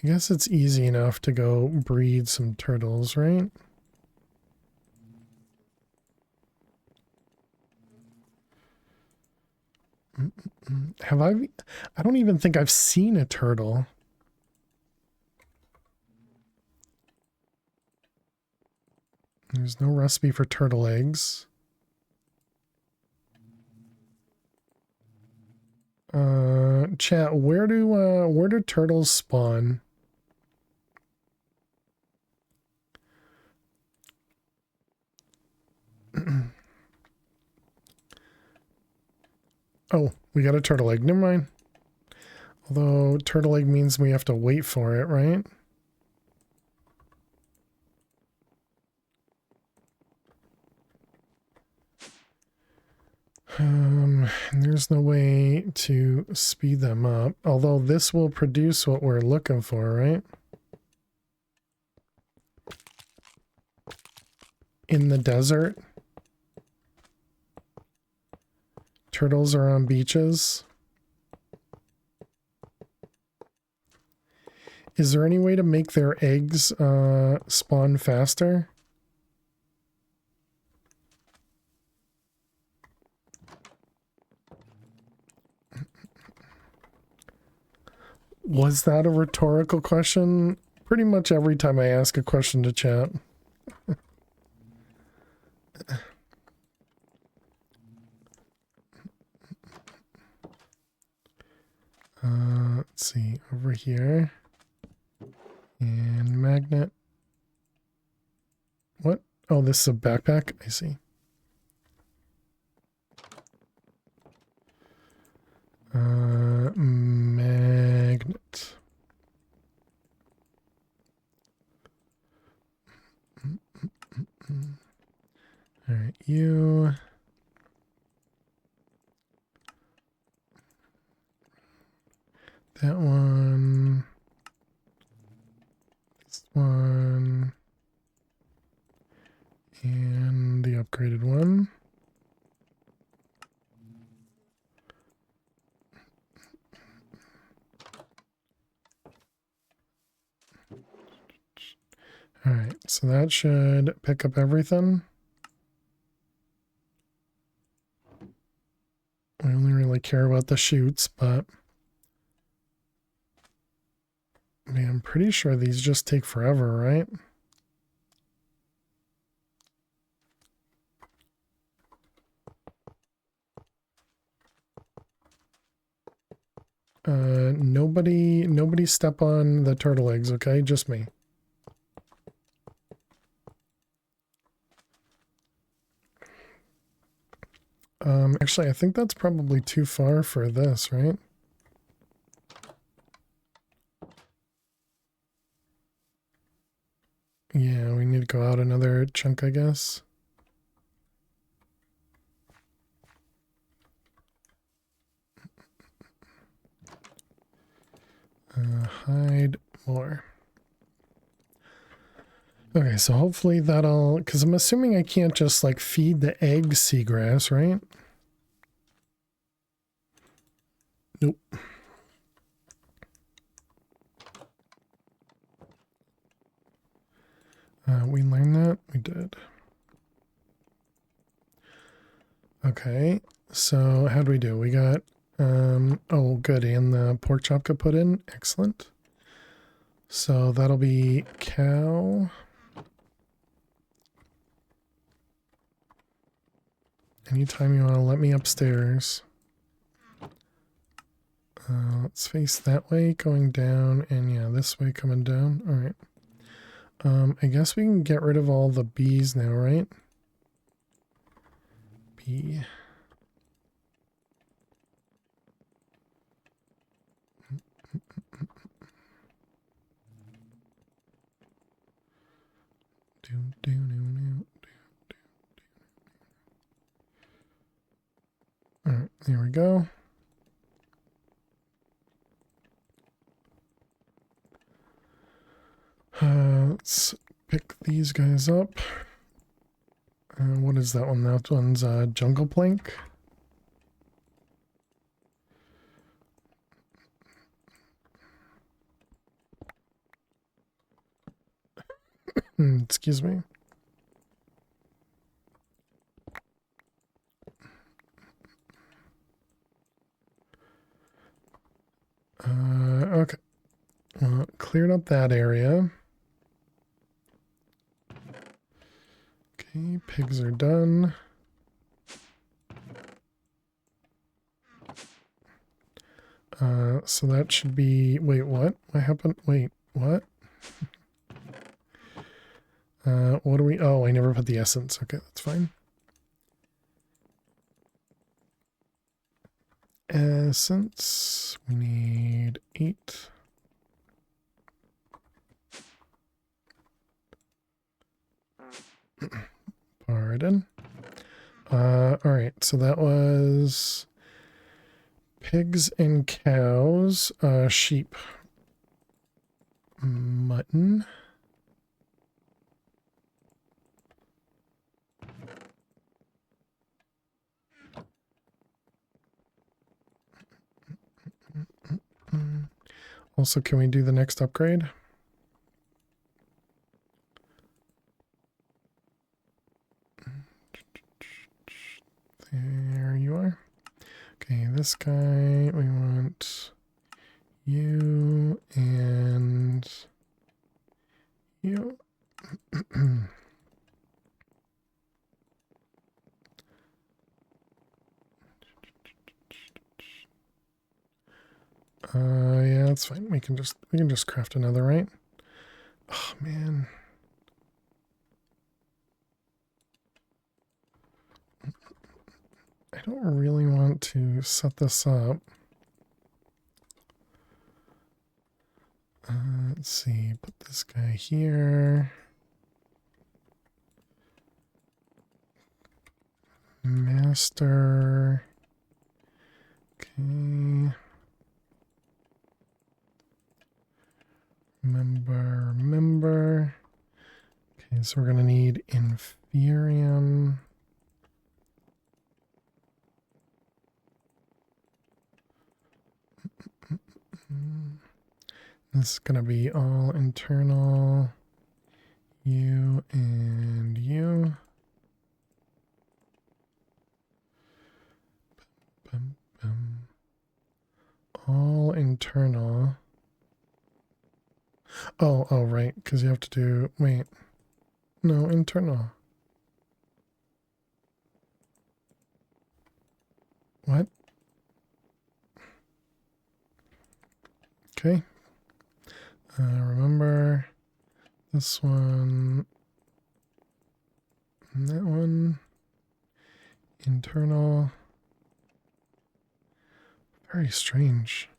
I guess it's easy enough to go breed some turtles, right? Have I don't even think I've seen a turtle. There's no recipe for turtle eggs. chat, where do turtles spawn? Oh, we got a turtle egg. Never mind. Although turtle egg means we have to wait for it, right? There's no way to speed them up. Although this will produce what we're looking for, right? In the desert. Turtles are on beaches. Is there any way to make their eggs spawn faster? Was that a rhetorical question? Pretty much every time I ask a question to chat. Let's see, over here. And magnet. What? Oh, this is a backpack? I see. Magnet. All right, you. That one. This one. And the upgraded one. All right, so that should pick up everything. I only really care about the chutes, but man, I'm pretty sure these just take forever, right? Nobody step on the turtle eggs, okay? Just me. Actually, I think that's probably too far for this, right? Yeah, we need to go out another chunk, I guess. Hide more. Okay, so hopefully that'll... Because I'm assuming I can't just, like, feed the egg seagrass, right? Nope. We learned that? We did. Okay, so how do we do? We got... oh, good, and the pork chop got put in. Excellent. So that'll be cow... Anytime you want to let me upstairs. Let's face that way going down, and yeah, this way coming down. All right. I guess we can get rid of all the bees now, right? Bee. All right, there we go. Let's pick these guys up. What is that one? That one's jungle plank. Excuse me. Okay. Cleared up that area. Okay, pigs are done. So that should be, wait, what? What happened? Wait, what? What do we, oh, I never put the essence. Okay, that's fine. Essence, we need 8. Pardon. All right, so that was pigs and cows, sheep, mutton, also, can we do the next upgrade? There you are. Okay, this guy, we want you and you. Yeah, that's fine. We can just craft another, right? Oh man. I don't really want to set this up. Let's see, put this guy here. Master. Okay. Remember. Okay, so we're gonna need Inferium. This is gonna be all internal. You and you. All internal. Oh, right, because you have to do, wait. No, internal. What? Okay. Remember this one, and that one, internal. Very strange.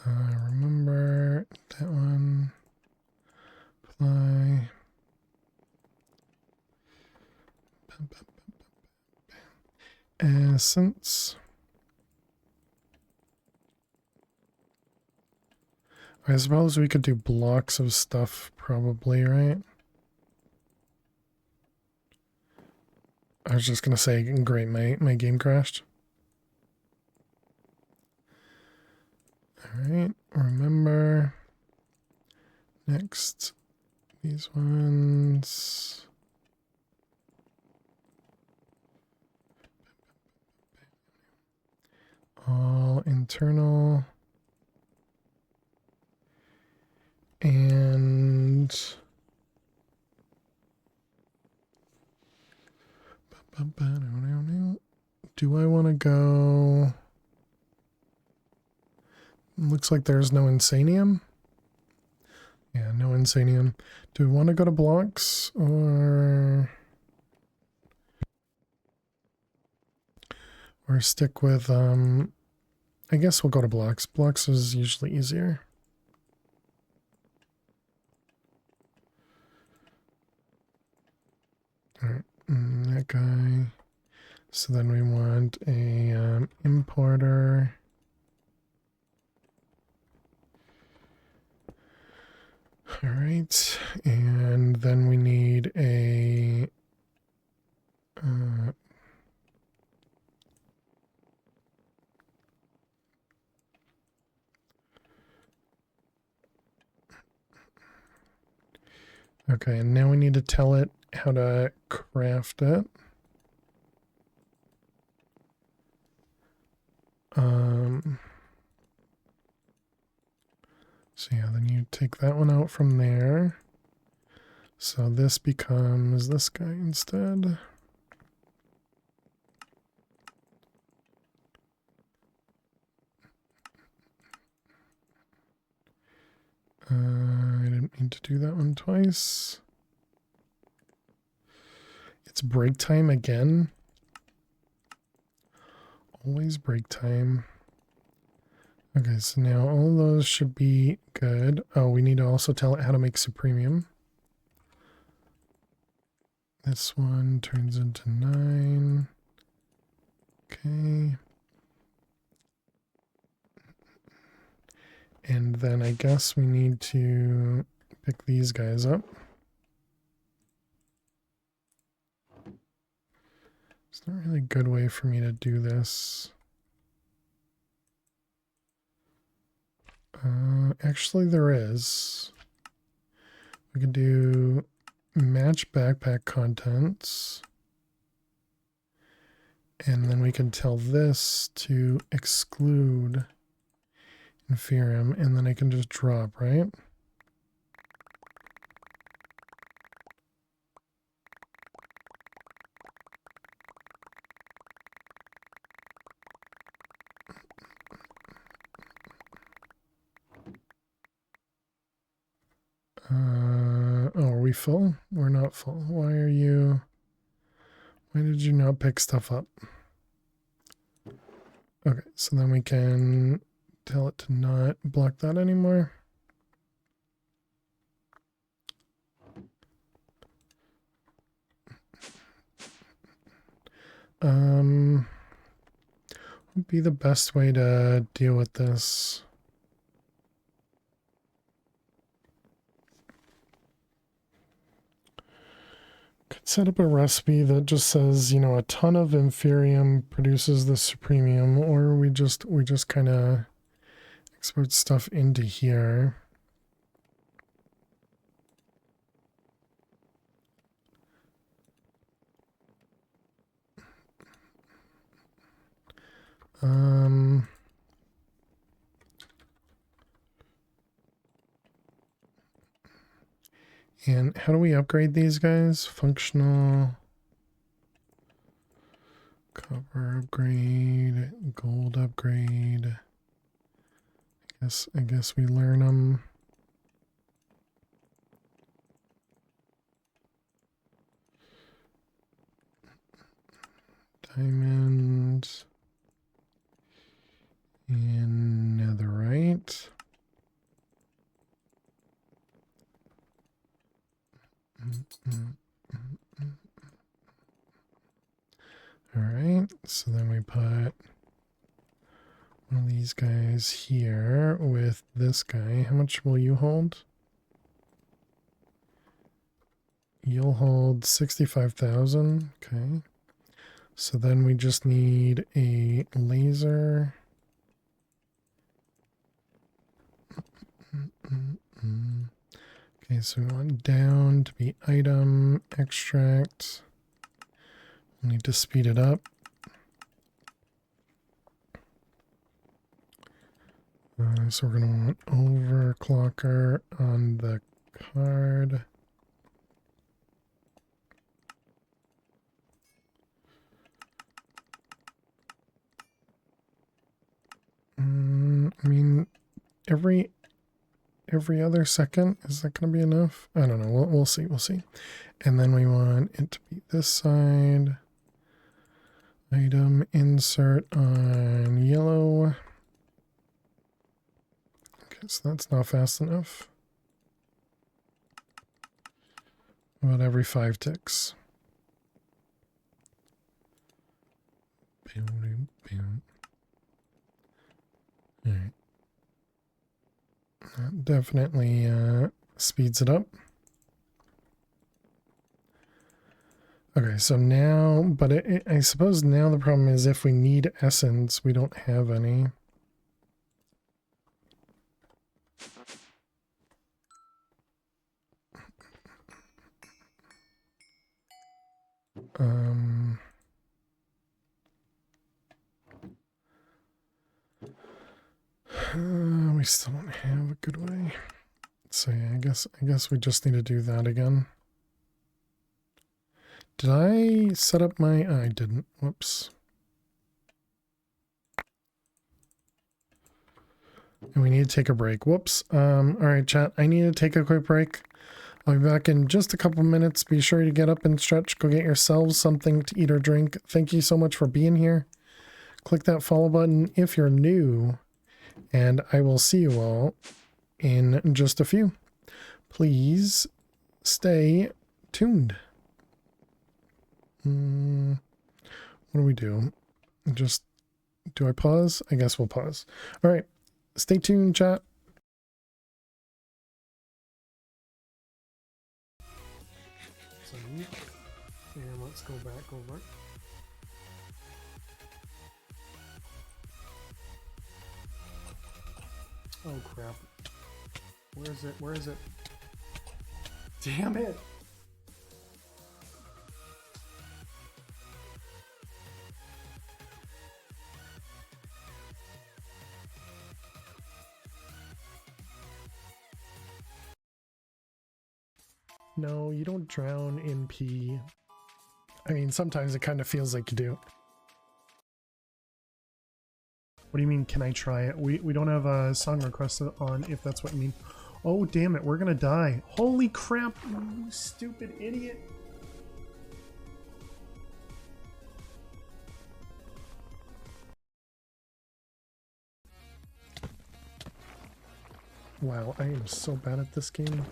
Remember that one, apply. Essence. I suppose we could do blocks of stuff, probably, right? I was just gonna say, great, my game crashed. Alright, remember. Next, these ones. All internal. And do I want to go? Looks like there's no insanium. Yeah, no insanium. Do we want to go to blocks or stick with I guess we'll go to blocks. Blocks is usually easier. Alright, that guy. So then we want a importer. Alright, and then we need a okay, and now we need to tell it how to craft it. So yeah, then you take that one out from there. So this becomes this guy instead. I didn't mean to do that one twice. It's break time again. Always break time. Okay, so now all those should be good. Oh, we need to also tell it how to make Supremium. This one turns into 9. Okay. And then I guess we need to pick these guys up. It's not really a good way for me to do this. Actually, there is. We could do match backpack contents. And then we can tell this to exclude Inferium, and then I can just drop, right? Oh, are we full? We're not full. Why did you not pick stuff up? Okay, so then we can tell it to not block that anymore. Would be the best way to deal with this? Could set up a recipe that just says, you know, a ton of Inferium produces the Supremium, or we just kind of export stuff into here. And how do we upgrade these guys? Functional, copper upgrade, gold upgrade. I guess we learn them. Diamond and netherite. All right, so then we put one of these guys here with this guy. How much will you hold? You'll hold 65,000. Okay. So then we just need a laser. Okay, so we want down to be item, extract. We need to speed it up. So we're going to want overclocker on the card. I mean, every other second, is that going to be enough? I don't know. We'll see. We'll see. And then we want it to be this side. Item insert on yellow. Okay, so that's not fast enough. About every 5 ticks. Alright. That definitely speeds it up. Okay, so now, but I suppose now the problem is if we need essence, we don't have any. We still don't have a good way. So yeah, I guess we just need to do that again. Did I set up my... I didn't. Whoops. And we need to take a break. Whoops. All right, chat. I need to take a quick break. I'll be back in just a couple minutes. Be sure to get up and stretch. Go get yourselves something to eat or drink. Thank you so much for being here. Click that follow button if you're new. And I will see you all in just a few. Please stay tuned. What do we do? Just, do I pause? I guess we'll pause. All right. Stay tuned, chat. And let's go back over. Oh crap. Where is it? Where is it? Damn it! No, you don't drown in pee. I mean, sometimes it kind of feels like you do. What do you mean, can I try it? We don't have a song request on, if that's what you mean. Oh, damn it, we're gonna die. Holy crap, you stupid idiot. Wow, I am so bad at this game.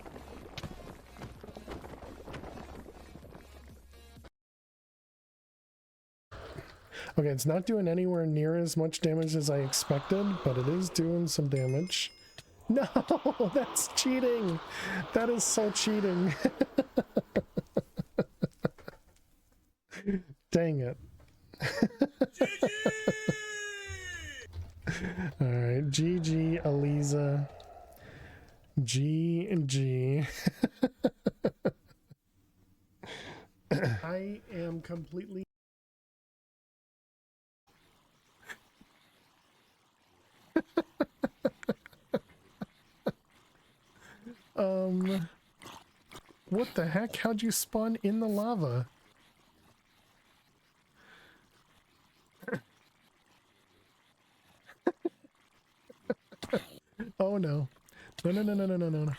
Okay, it's not doing anywhere near as much damage as I expected, but it is doing some damage. No, that's cheating. That is so cheating. Dang it. All right, GG, Aliza. GG. I am completely... What the heck? How'd you spawn in the lava? Oh no. No, no, no, no, no, no, no.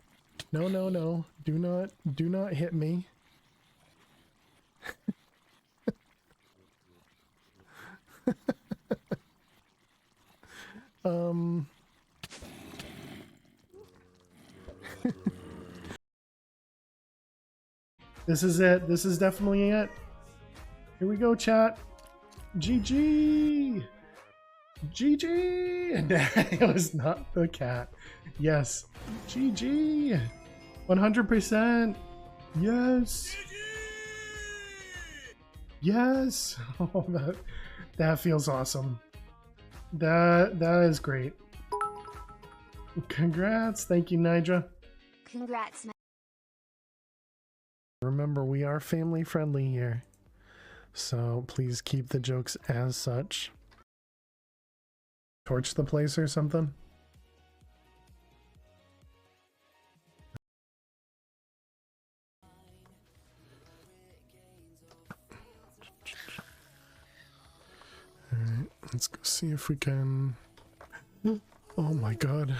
No, no, no. Do not hit me. This is it. This is definitely it. Here we go, chat. GG! GG! It was not the cat. Yes. GG! 100%! Yes! Yes! Oh, that feels awesome. That is great. Congrats. Thank you, Nidra. Congrats, man. Remember, we are family friendly here, so please keep the jokes as such. Torch the place or something? Alright, let's go see if we can... Oh my god.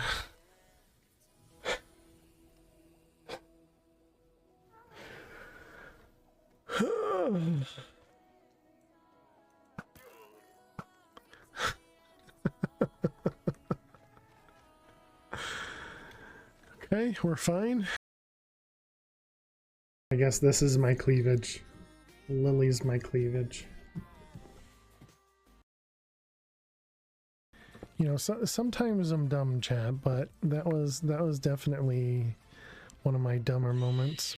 Okay, we're fine. I guess this is my cleavage. Lily's my cleavage. You know, sometimes I'm dumb, Chad, but that was definitely one of my dumber moments.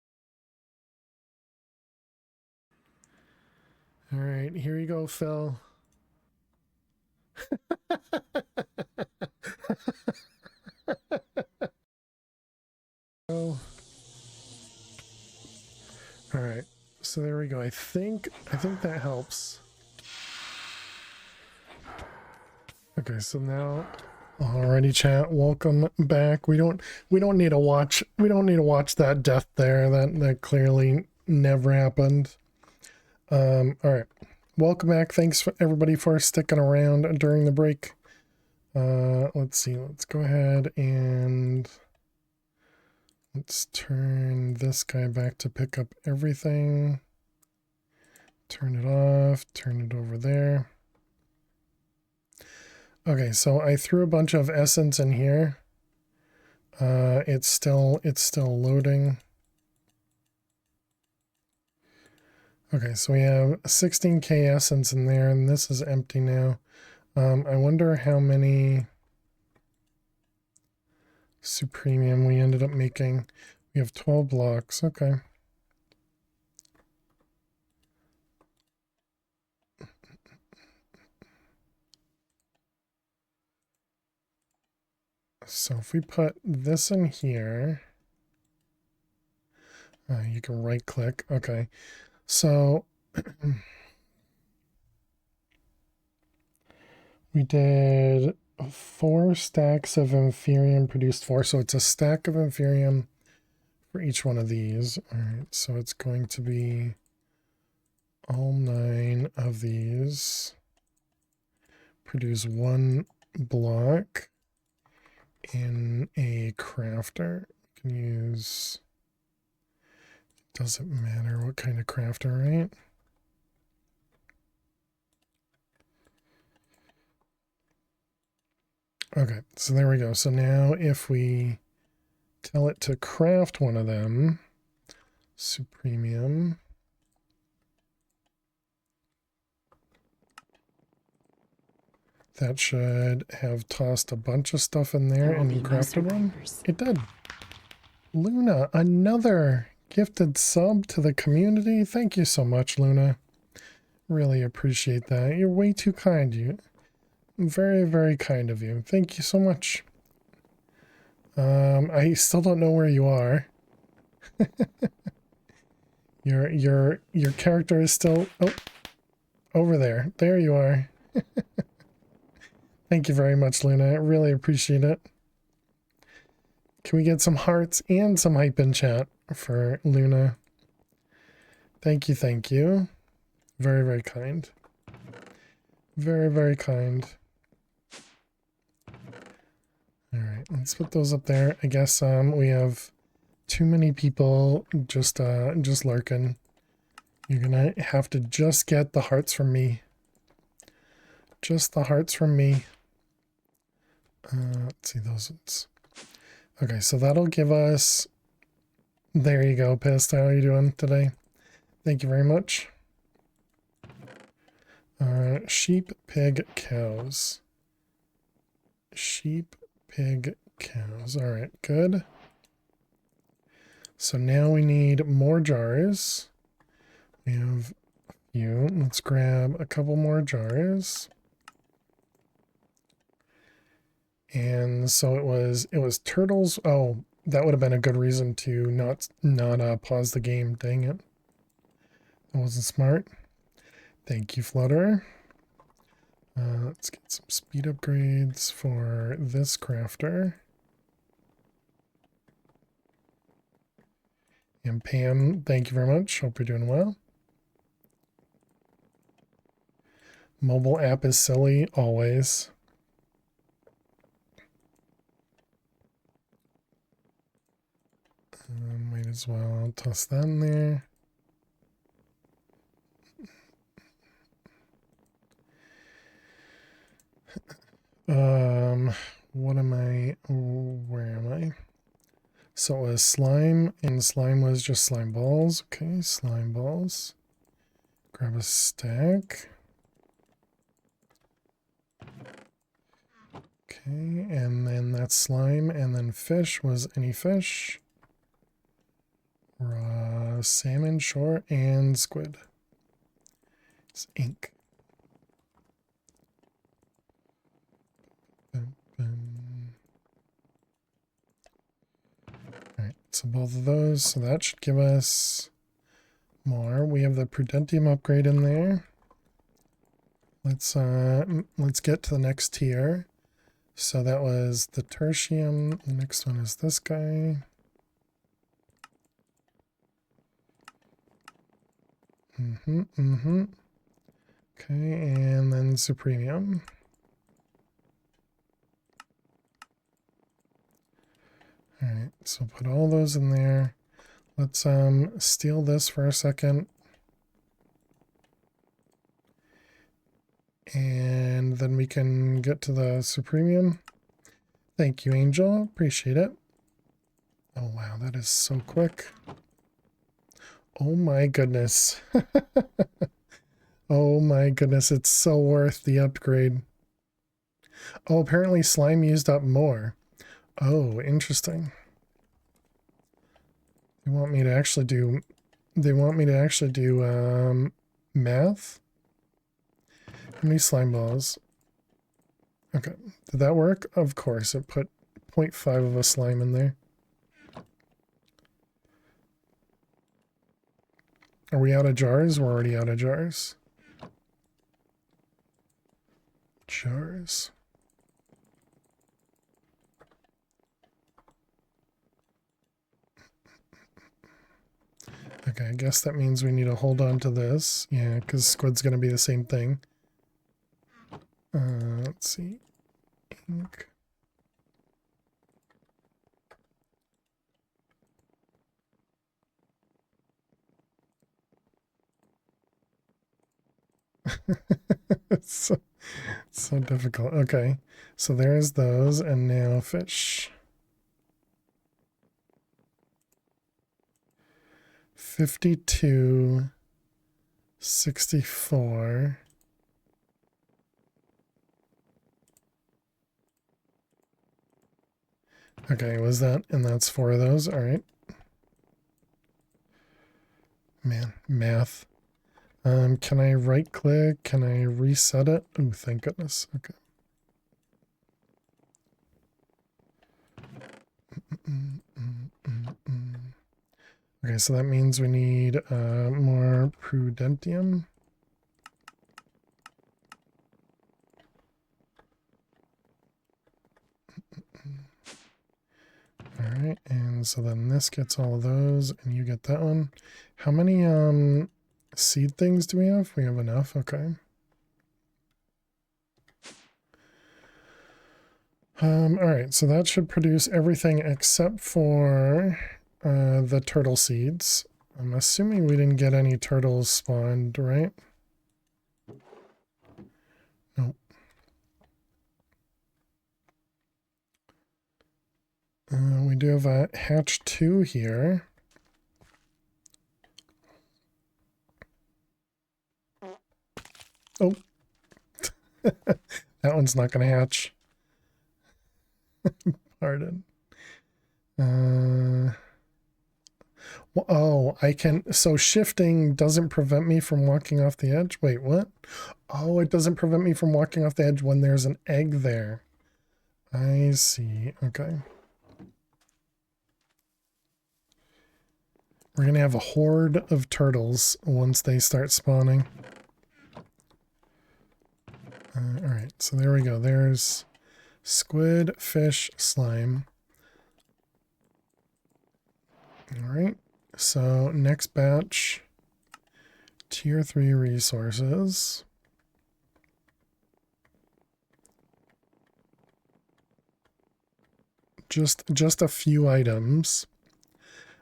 All right, here you go, Phil. Oh. All right, so there we go. I think that helps. Okay, so now, alrighty, chat. Welcome back. We don't need to watch that death there. That clearly never happened. All right, welcome back. Thanks for everybody for sticking around during the break. Let's see. Let's go ahead and let's turn this guy back to pick up everything. Turn it off, turn it over there. Okay, so I threw a bunch of essence in here. It's still loading. Okay, so we have 16k essence in there, and this is empty now. I wonder how many supremium we ended up making. We have 12 blocks. Okay. So if we put this in here, you can right click. Okay. So we did 4 stacks of Inferium, produced 4. So it's a stack of Inferium for each one of these. All right. So it's going to be all 9 of these. Produce 1 block in a crafter. You can use, doesn't matter what kind of crafter, right? Okay, so there we go. So now if we tell it to craft one of them, supremium, that should have tossed a bunch of stuff in there and crafted one. It did. Luna, another gifted sub to the community. Thank you so much, Luna. Really appreciate that. You're way too kind. You very, very kind of you. Thank you so much. I still don't know where you are. Your character is still over there. There you are. Thank you very much, Luna. I really appreciate it. Can we get some hearts and some hype in chat for Luna? Thank you, thank you. Very, very kind. Very, very kind. All right, let's put those up there. I guess we have too many people just lurking. You're gonna have to just get the hearts from me. Just the hearts from me. Let's see those ones. Okay, so that'll give us. There you go, Pissed. How are you doing today? Thank you very much. Sheep, pig, cows. Sheep, pig, cows. All right, good. So now we need more jars. We have a few. Let's grab a couple more jars. And so it was turtles. Oh, that would have been a good reason to not pause the game. Dang it. That wasn't smart. Thank you, Flutter. Let's get some speed upgrades for this crafter. And Pam, thank you very much. Hope you're doing well. Mobile app is silly, always. Might as well toss that in there. Where am I? So it was slime, and slime was just slime balls. Okay, slime balls. Grab a stack. Okay, and then that's slime, and then fish was any fish. Raw salmon, shore, and squid. It's ink. Alright, so both of those, so that should give us more. We have the Prudentium upgrade in there. Let's get to the next tier. So that was the Tertium. The next one is this guy. Okay, and then Supremium. All right, so put all those in there. Let's steal this for a second. And then we can get to the Supremium. Thank you, Angel. Appreciate it. Oh, wow, that is so quick. Oh my goodness. Oh my goodness, it's so worth the upgrade. Oh, apparently slime used up more. Oh, interesting. They want me to actually do math? How many slime balls? Okay. Did that work? Of course, it put 0.5 of a slime in there. Are we out of jars? We're already out of jars. Jars. Okay, I guess that means we need to hold on to this. Yeah, because squid's going to be the same thing. Let's see. Ink. it's so difficult. Okay, so there's those, and now fish. 52, 64. Okay, was that? And that's 4 of those. All right. Man, math. Can I right click? Can I reset it? Oh, thank goodness. Okay. Okay, so that means we need more prudentium. All right, and so then this gets all of those, and you get that one. How many seed things do we have? We have enough. Okay. All right, so that should produce everything except for the turtle seeds. I'm assuming we didn't get any turtles spawned, right? Nope. We do have a hatch 2 here. Oh. That one's not going to hatch. Pardon. Oh, I can. So shifting doesn't prevent me from walking off the edge. Wait, what? Oh, it doesn't prevent me from walking off the edge when there's an egg there. I see. Okay. We're going to have a horde of turtles once they start spawning. All right, so there we go. There's squid, fish, slime. All right, so next batch, tier 3 resources. Just a few items.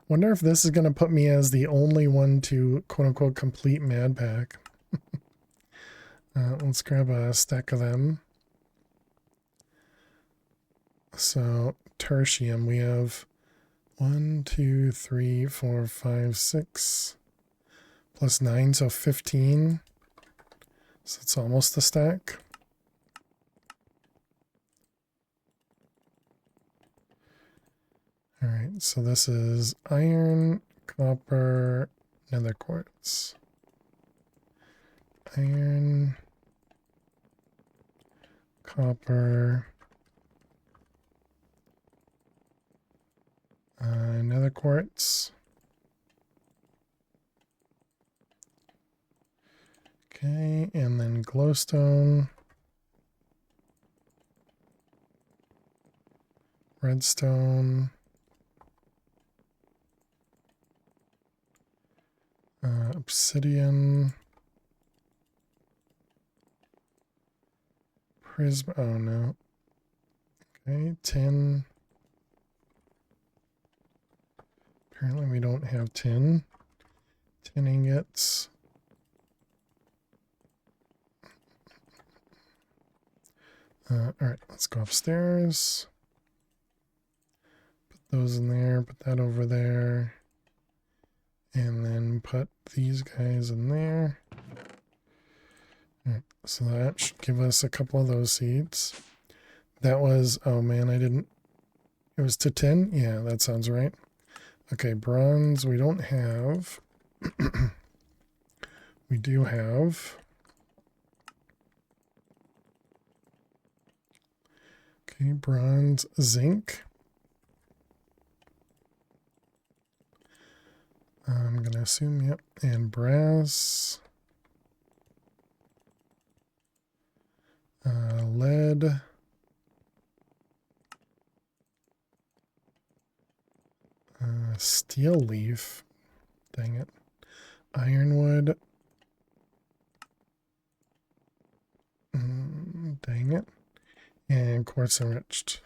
Wonder if this is going to put me as the only one to quote-unquote complete MadPack. Let's grab a stack of them. So, tertium, we have 1, 2, 3, 4, 5, 6, plus 9, so 15. So it's almost a stack. All right, so this is iron, copper, nether quartz. Iron, copper, nether quartz. Okay, and then glowstone, redstone, obsidian, prism. Oh no. Okay, tin, Apparently we don't have tin. Tin ingots. Alright, let's go upstairs. Put those in there, put that over there. And then put these guys in there. Alright, so that should give us a couple of those seeds. That was, oh man, I didn't, it was to tin? Yeah, that sounds right. Okay, bronze we don't have. We do have. Okay, bronze, zinc. I'm going to assume, yep. And brass. Lead. Steel leaf. Dang it. Ironwood. Dang it. And quartz enriched.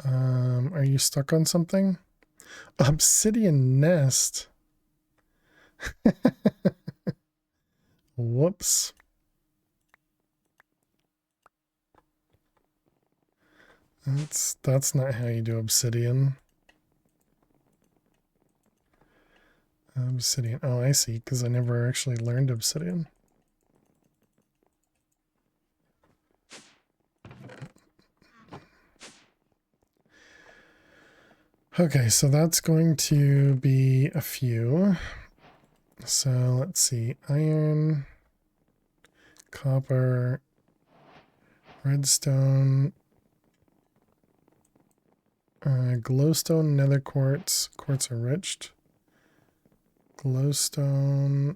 Are you stuck on something? Obsidian nest. Whoops. That's not how you do obsidian. Obsidian. Oh, I see, because I never actually learned obsidian. Okay, so that's going to be a few. So let's see. Iron, copper, redstone, glowstone, nether quartz, quartz enriched, glowstone,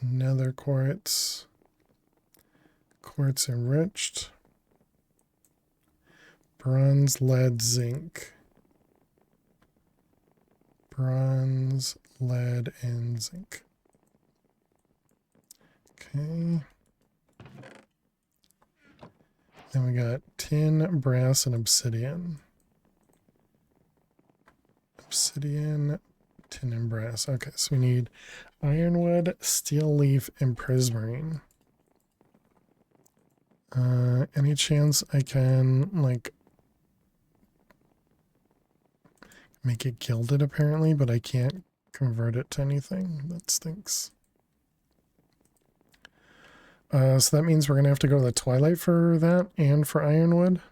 nether quartz, quartz enriched, bronze, lead, zinc. Bronze, lead, and zinc. Okay. Then we got tin, brass, and obsidian. Obsidian, tin, and brass. Okay, so we need ironwood, steel leaf, and prismarine. Any chance I can, like, make it gilded apparently, but I can't convert it to anything. That stinks. So that means we're going to have to go to the Twilight for that and for ironwood.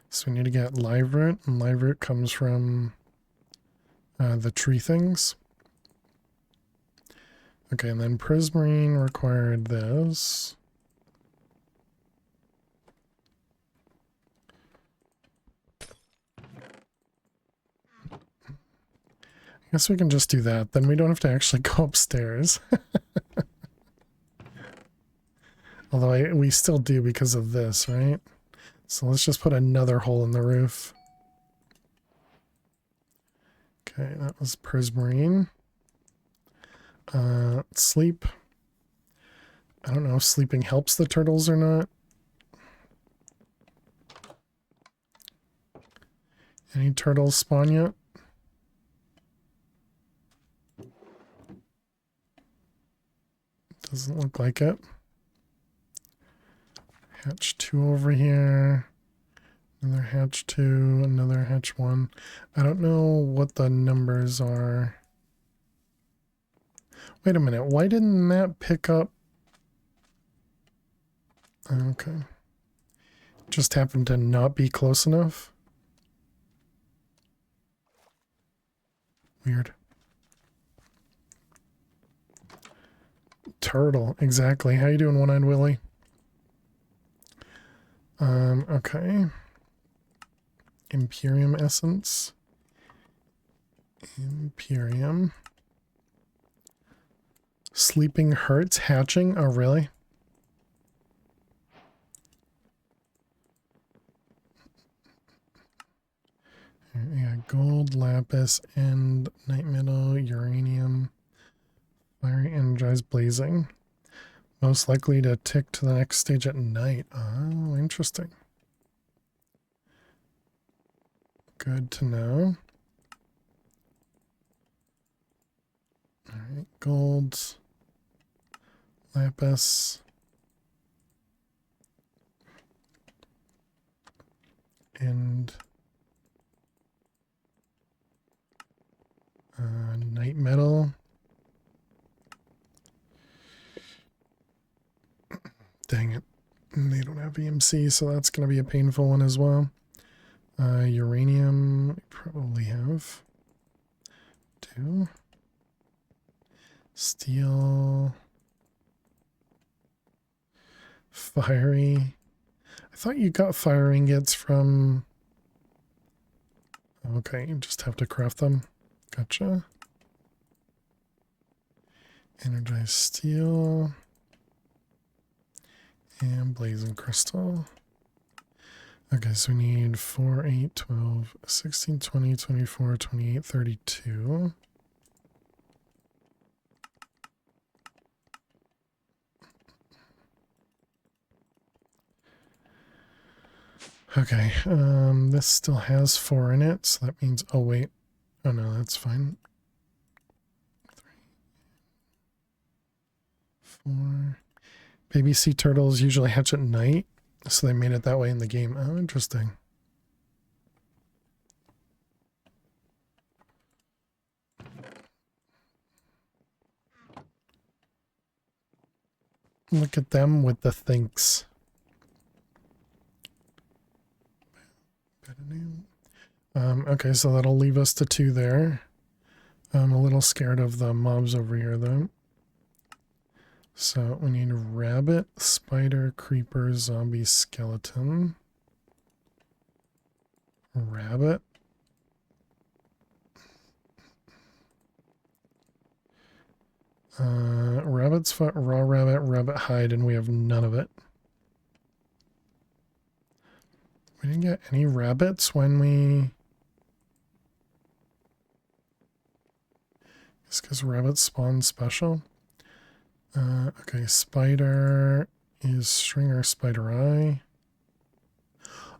So we need to get live root, and live root comes from the tree things. Okay, and then prismarine required this. I guess we can just do that. Then we don't have to actually go upstairs. Although we still do because of this, right? So let's just put another hole in the roof. Okay, that was prismarine. Sleep. I don't know if sleeping helps the turtles or not. Any turtles spawn yet? Doesn't look like it. Hatch 2 over here. Another hatch 2, another hatch 1. I don't know what the numbers are. Wait a minute, why didn't that pick up? Okay. Just happened to not be close enough. Weird. Turtle, exactly. How you doing, One-Eyed Willie? Okay. Imperium essence. Imperium. Sleeping hurts hatching. Oh, really? Yeah, gold, gold, lapis, and night metal, uranium, fire, energized, blazing. Most likely to tick to the next stage at night. Oh, interesting. Good to know. All right, gold, lapis, and night metal. Dang it. They don't have EMC, so that's going to be a painful one as well. Uranium, we probably have 2. Steel. Fiery. I thought you got fire ingots from... Okay, you just have to craft them. Gotcha. Energized steel. And blazing crystal. Okay, so we need 4, 8, 12, 16, 20, 24, 28, 32. Okay, this still has 4 in it, so that means, oh wait, oh no, that's fine. 3, 4. Baby sea turtles usually hatch at night, so they made it that way in the game. Oh, interesting. Look at them with the thinks. Okay, so that'll leave us to 2 there. I'm a little scared of the mobs over here, though. So we need rabbit, spider, creeper, zombie, skeleton. Rabbit. Rabbit's foot, raw rabbit, rabbit hide, and we have none of it. We didn't get any rabbits when we... It's because rabbits spawn special. Okay, spider is stringer, spider eye.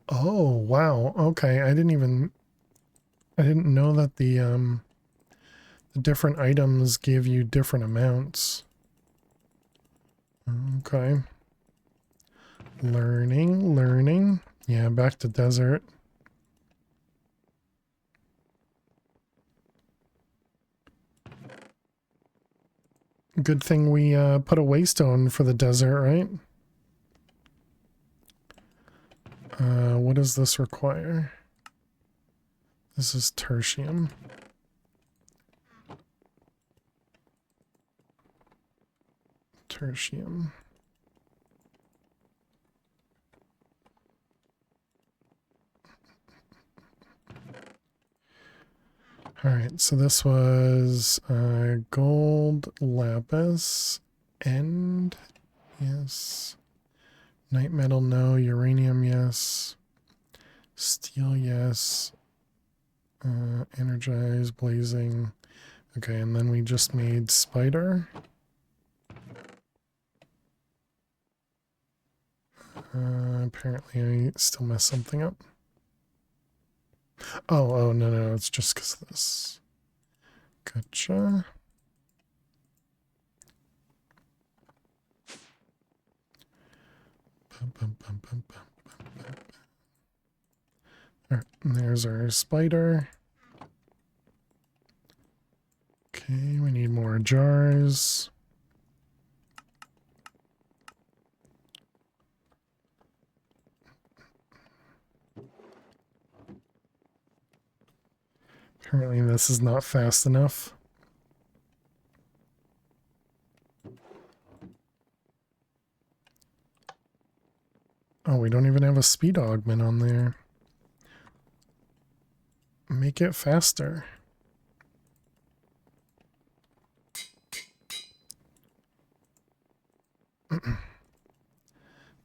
Oh, wow. Okay, I didn't know that the different items give you different amounts. Okay. Learning. Yeah, back to desert. Good thing we put a waystone for the desert, right? What does this require? This is tertium. Tertium. All right, so this was gold, lapis, and yes. Night metal, no. Uranium, yes. Steel, yes. Energized, blazing. Okay, and then we just made spider. Apparently I still messed something up. Oh, no, it's just because of this. Gotcha. Alright, there's our spider. Okay, we need more jars. Apparently this is not fast enough. Oh, we don't even have a speed augment on there. Make it faster.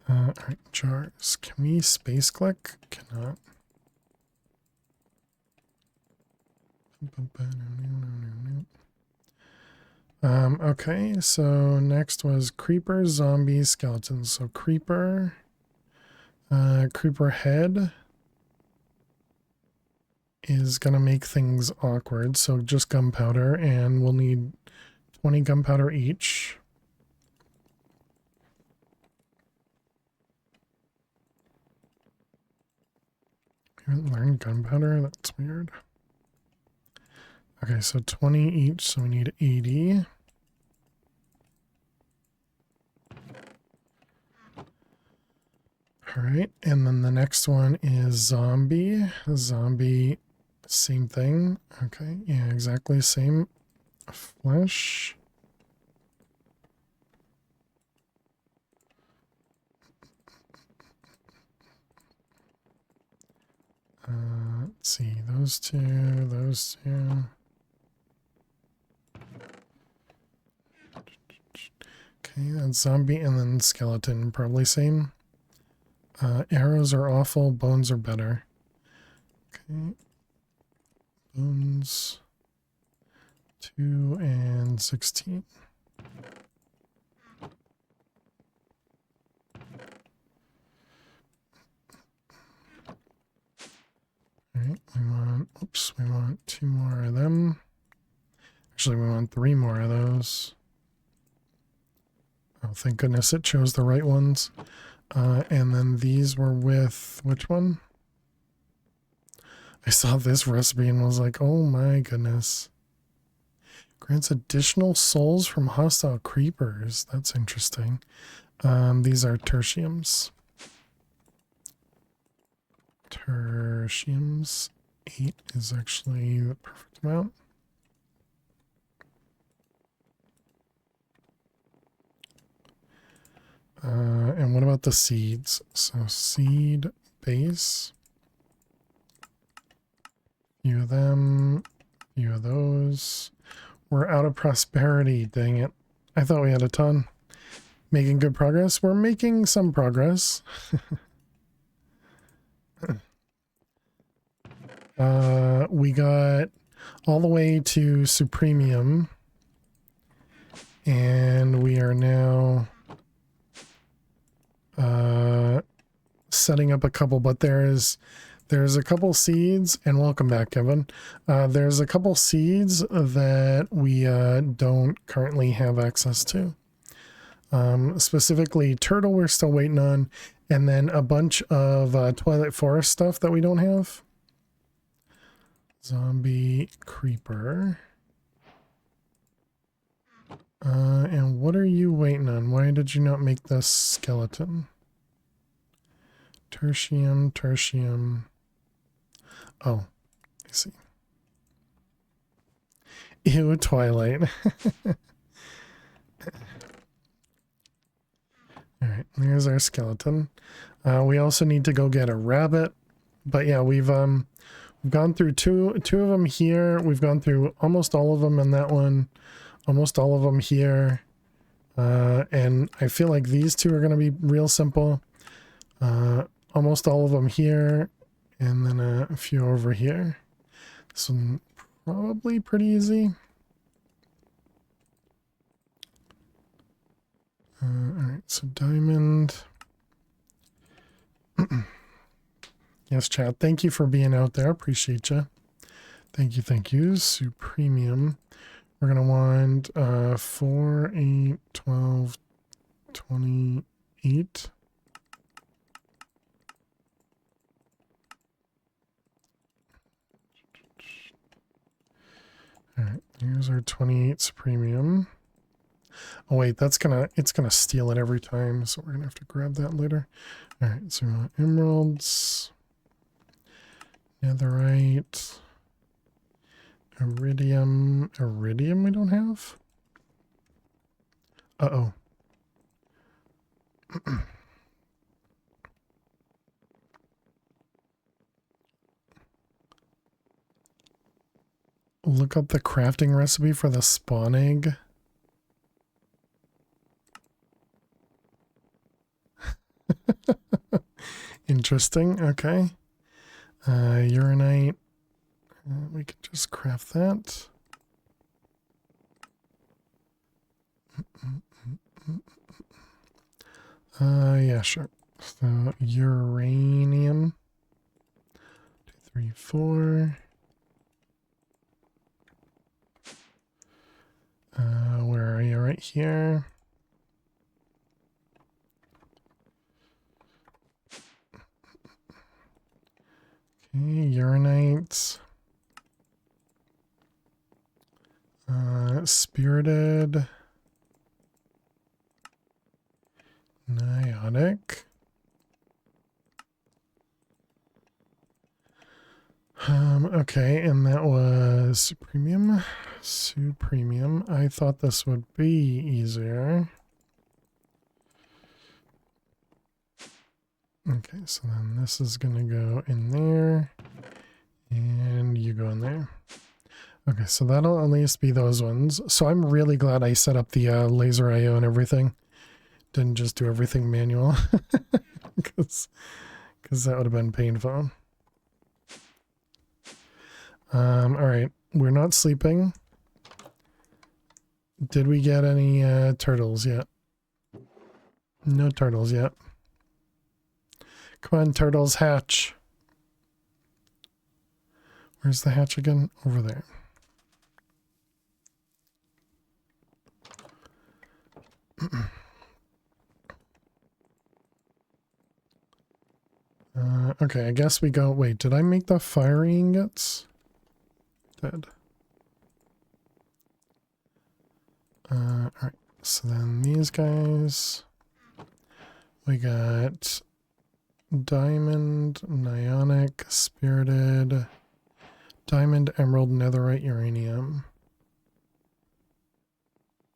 Alright, jars. Can we space click? Cannot. Okay, so next was creeper, zombie, skeletons. So creeper, creeper head is gonna make things awkward. So just gunpowder, and we'll need 20 gunpowder each. I haven't learned gunpowder, that's weird. Okay, so 20 each, so we need 80. All right, and then the next one is zombie. Zombie, same thing. Okay, yeah, exactly same. Flesh. Let's see, those two, those two. Okay, that's zombie and then skeleton, probably same. Arrows are awful, bones are better. Okay. Bones 2 and 16. Alright, we want 2 more of them. Actually, we want 3 more of those. Oh, thank goodness it chose the right ones. And then these were with which one? I saw this recipe and was like, oh my goodness. Grants additional souls from hostile creepers. That's interesting. These are tertiums. Tertiums. 8 is actually the perfect amount. And what about the seeds? So seed base. Few of them, few of those. We're out of prosperity, dang it. I thought we had a ton. Making good progress? We're making some progress. We got all the way to Supremium. And we are now setting up a couple, but there's a couple seeds, and welcome back, Kevin. There's a couple seeds that we don't currently have access to. Specifically turtle we're still waiting on, and then a bunch of Twilight Forest stuff that we don't have. Zombie creeper. And what are you waiting on? Why did you not make this skeleton? Tertium, tertium. Oh, I see. Ew, Twilight. Alright, there's our skeleton. We also need to go get a rabbit. But yeah, we've gone through two of them here. We've gone through almost all of them in that one. Almost all of them here. And I feel like these two are going to be real simple. Almost all of them here. And then a few over here. This one probably pretty easy. Alright, so diamond. Yes, chat. Thank you for being out there. Appreciate you. Thank you, thank you. Supremium. We're going to want 4, 8, 12, 28. Alright, here's our 28 Supremium. Oh wait, it's gonna steal it every time, so we're gonna have to grab that later. Alright, so we want emeralds, netherite, iridium. Iridium we don't have? Uh-oh. Look up the crafting recipe for the spawn egg. Interesting. Okay. Uranite. We can just craft that. Yeah, sure. So uranium. 2, 3, 4. Where are you? Right here. Okay, uranites. Spirited. Niotic. Okay, and that was premium. Supremium. I thought this would be easier. Okay, so then this is gonna go in there. And you go in there. Okay, so that'll at least be those ones. So I'm really glad I set up the laser IO and everything. Didn't just do everything manual. Because that would have been painful. Alright, we're not sleeping. Did we get any turtles yet? No turtles yet. Come on, turtles, hatch. Where's the hatch again? Over there. Okay, I guess we go... Wait, did I make the fiery ingots? Did. Alright, so then these guys... We got... Diamond, Nionic, Spirited... Diamond, Emerald, Netherite, Uranium.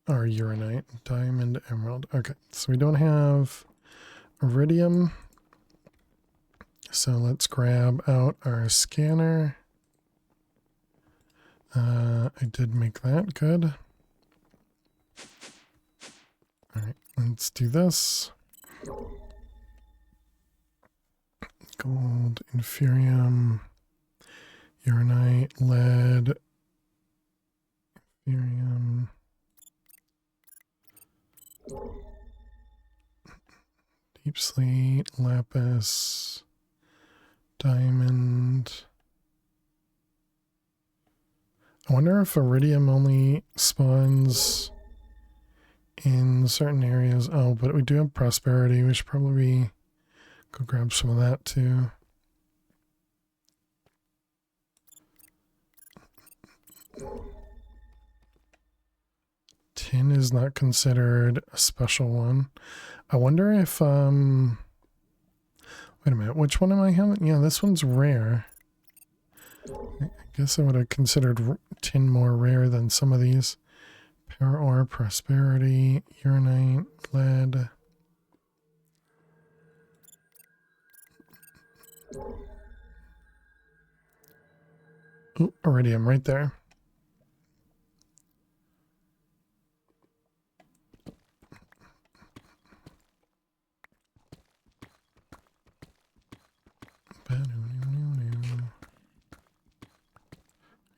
Or Uranite. Diamond, Emerald. Okay, so we don't have Iridium. So let's grab out our scanner. I did make that. Good. Alright, let's do this. Gold, Inferium, Uranite, Lead, Inferium, Deep Slate, Lapis, Diamond. I wonder if Iridium only spawns in certain areas. Oh, but we do have Prosperity. We should probably go grab some of that too. Tin is not considered a special one. I wonder if, wait a minute, which one am I having? Yeah, this one's rare. I guess I would have considered tin more rare than some of these. Power Ore, Prosperity, Uranite, Lead. Oh, Iridium right there.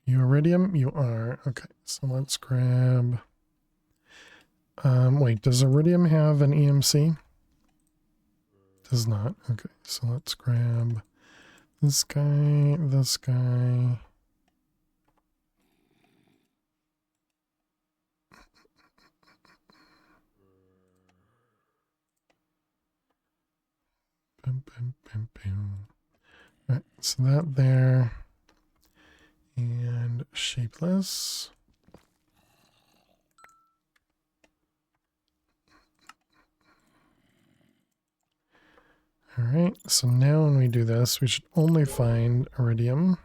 You Iridium? You are. Okay, so let's grab... wait, does Iridium have an EMC? Does not. Okay, so let's grab this guy, this guy. Boom, boom, boom, boom. Alright, so that there. And shapeless. Alright, so now when we do this, we should only find Iridium.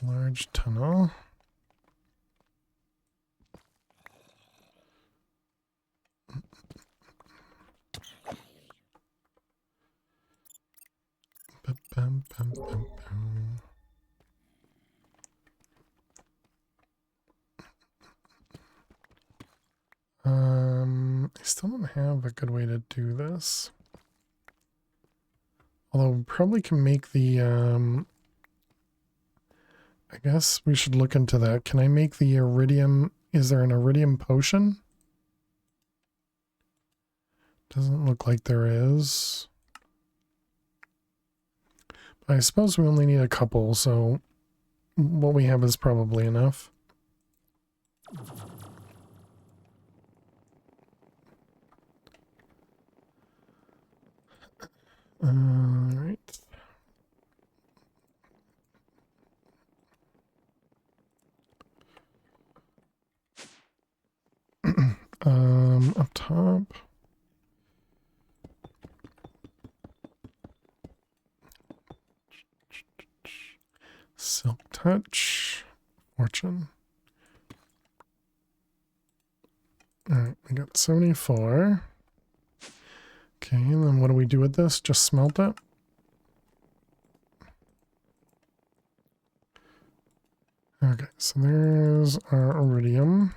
Large tunnel. Bum, bum, bum, bum. I still don't have a good way to do this. Although we probably can make the, I guess we should look into that. Can I make the iridium? Is there an iridium potion? Doesn't look like there is. I suppose we only need a couple, so what we have is probably enough. All right. Up top. Silk touch. Fortune. Alright, we got 74. Okay, and then what do we do with this? Just smelt it? Okay, so there's our iridium.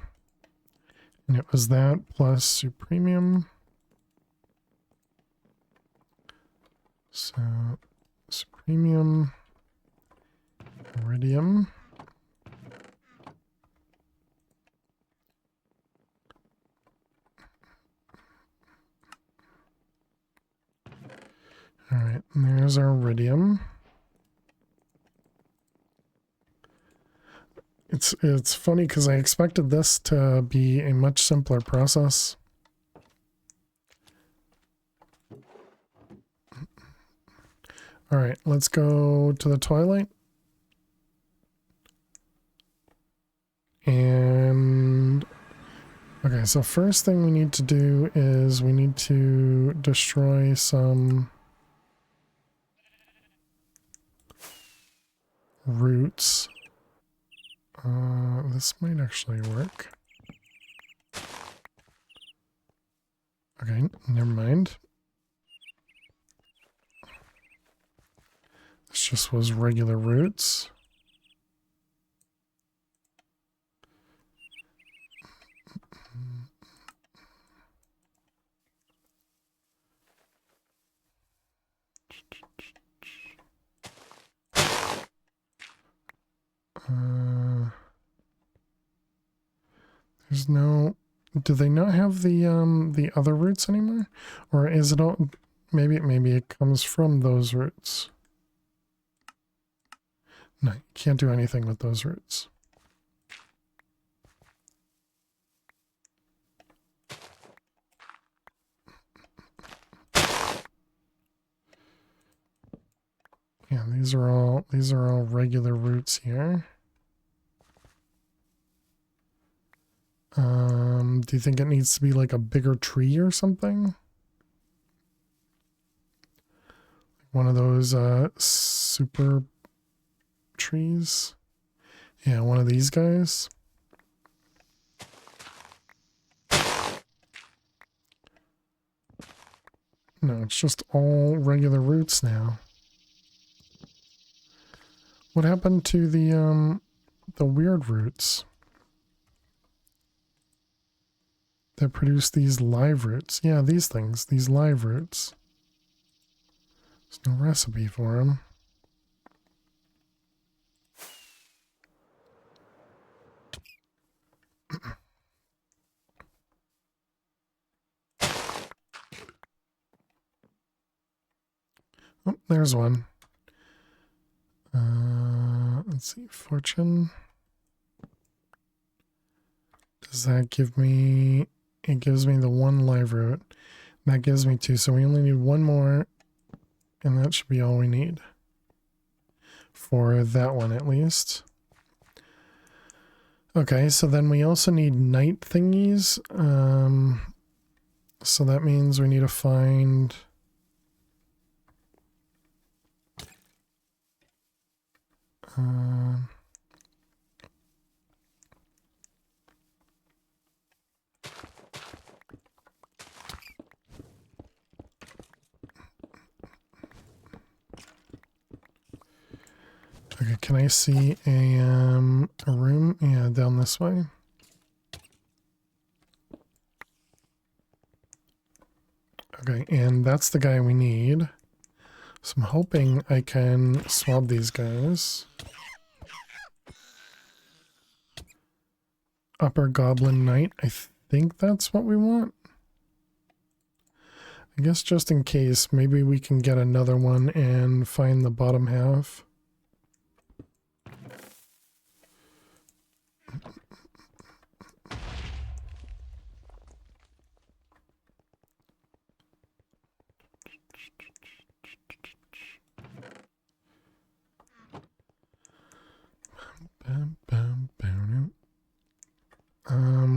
And it was that plus supremium. So, supremium, iridium. All right, and there's our iridium. It's funny because I expected this to be a much simpler process. All right, let's go to the Twilight. And okay, so first thing we need to do is we need to destroy some roots. This might actually work. Okay, never mind. This just was regular roots. There's no. Do they not have the other roots anymore, or is it all? Maybe it comes from those roots. No, you can't do anything with those roots. Yeah, these are all regular roots here. Do you think it needs to be like a bigger tree or something? One of those super trees? Yeah, one of these guys. No, it's just all regular roots now. What happened to the weird roots that produce these live roots? Yeah, these things, these live roots. There's no recipe for them. Oh, there's one. Let's see, fortune. Does that give me... It gives me the one live root. That gives me two, so we only need one more, and that should be all we need. For that one, at least. Okay, so then we also need night thingies. So that means we need to find... okay, can I see a room? Yeah, down this way. Okay, and that's the guy we need. So I'm hoping I can swab these guys. Upper Goblin Knight. I think that's what we want. I guess just in case, maybe we can get another one and find the bottom half.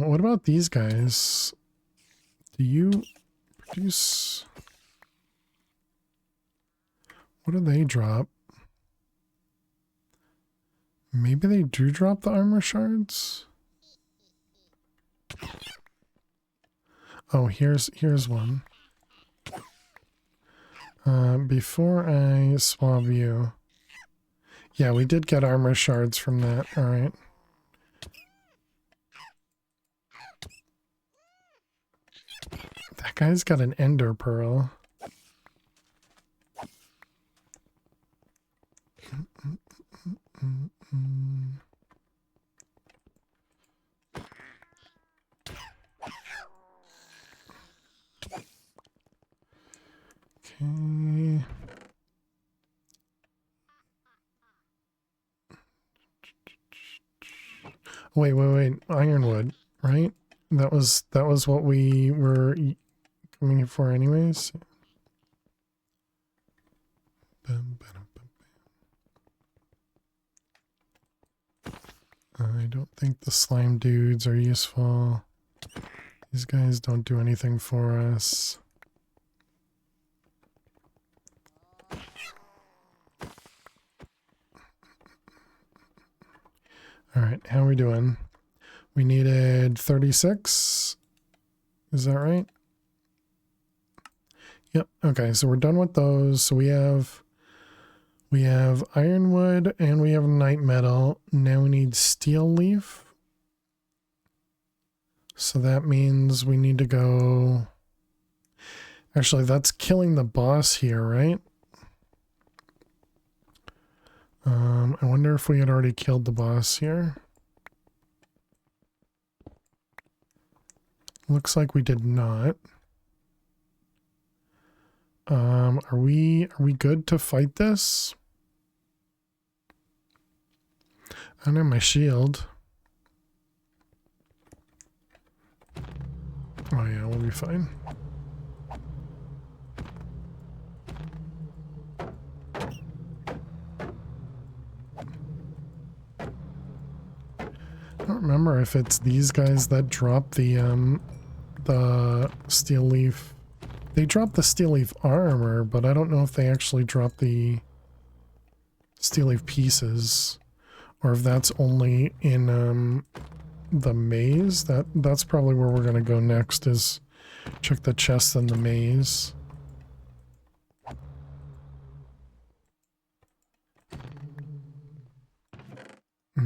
What about these guys? Do you produce... What do they drop? Maybe they do drop the armor shards? Oh, here's one. Before I swab you... Yeah, we did get armor shards from that. Alright. That guy's got an ender pearl. Okay. Wait. Ironwood, right? That was what we were coming here for anyways. I don't think the slime dudes are useful. These guys don't do anything for us. Alright, how are we doing? We needed 36. Is that right? Yep. Okay, so we're done with those. So we have ironwood and we have night metal. Now we need steel leaf. So that means we need to go... Actually, that's killing the boss here, right? I wonder if we had already killed the boss here. Looks like we did not. Are we good to fight this? I don't have my shield. Oh yeah, we'll be fine. I don't remember if it's these guys that drop the steel leaf. They drop the steel leaf armor, but I don't know if they actually drop the steel leaf pieces, or if that's only in the maze. That's probably where we're gonna go next, is check the chests in the maze.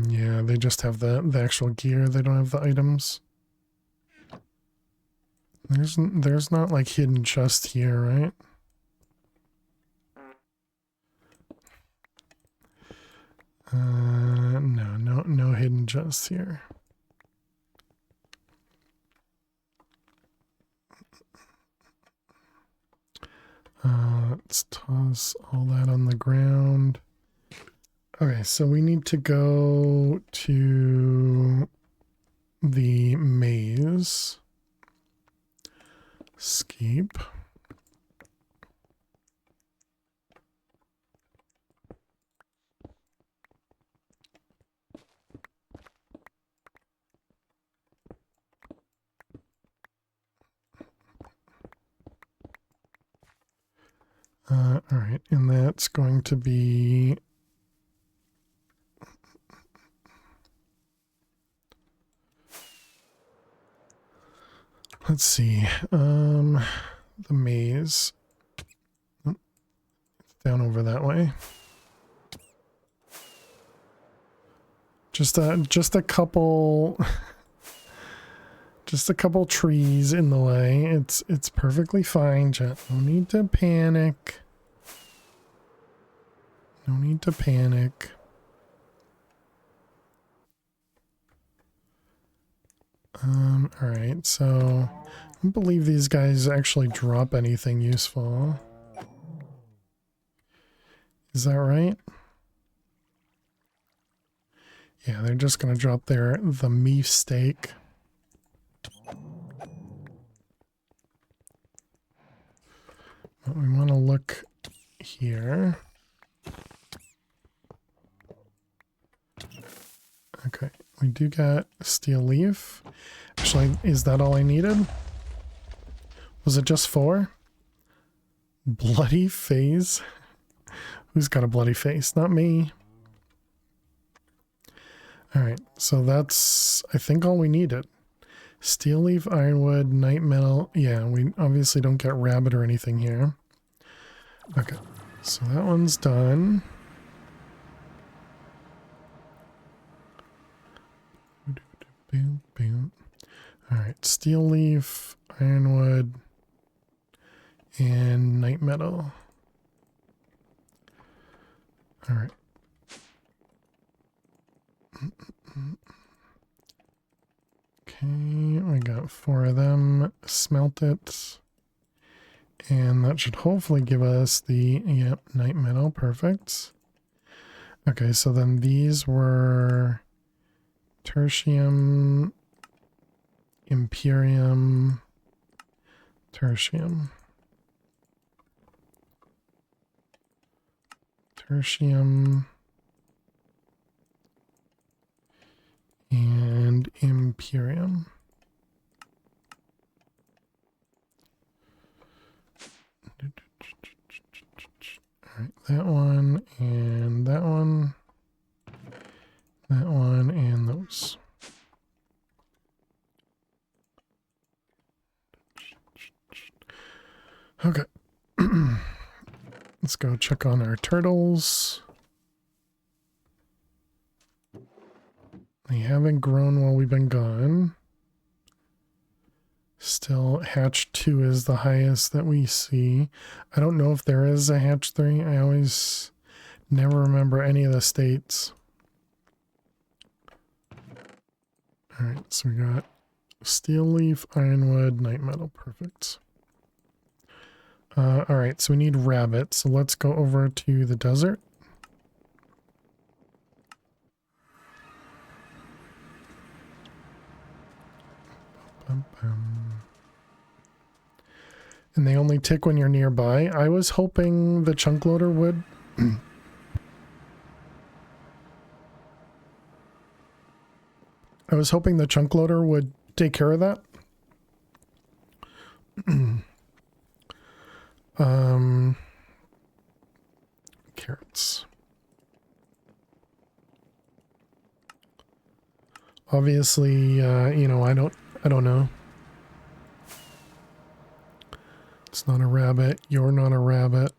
Yeah, they just have the actual gear. They don't have the items. There's not like hidden chest here, right? No hidden chests here. Let's toss all that on the ground. Okay, so we need to go to the maze. Escape. All right, and that's going to be... Let's see, the maze. Oh, it's down over that way. Just a couple, just a couple trees in the way. It's perfectly fine, chat. No need to panic. No need to panic. Alright, so I don't believe these guys actually drop anything useful. Is that right? Yeah, they're just gonna drop the meat steak. But we want to look here. Okay, we do got steel leaf. Actually, is that all I needed? Was it just 4? Bloody face? Who's got a bloody face? Not me. Alright, so that's, I think, all we needed. Steel leaf, ironwood, night metal. Yeah, we obviously don't get rabbit or anything here. Okay, so that one's done. Boom, boom. Alright, steel leaf, ironwood, and night metal. Alright. Okay, we got 4 of them. Smelt it. And that should hopefully give us the, yep, night metal. Perfect. Okay, so then these were tertium, imperium, tertium. Tertium and imperium. All right, that one and that one, that one and those. Okay. Let's go check on our turtles. They haven't grown while we've been gone. Still, hatch 2 is the highest that we see. I don't know if there is a hatch 3. I always never remember any of the states. Alright, so we got steel leaf, ironwood, night metal. Perfect. Alright, so we need rabbit. So let's go over to the desert. And they only tick when you're nearby. I was hoping the chunk loader would. I was hoping the chunk loader would take care of that. Carrots. Obviously, you know, I don't know. It's not a rabbit. You're not a rabbit.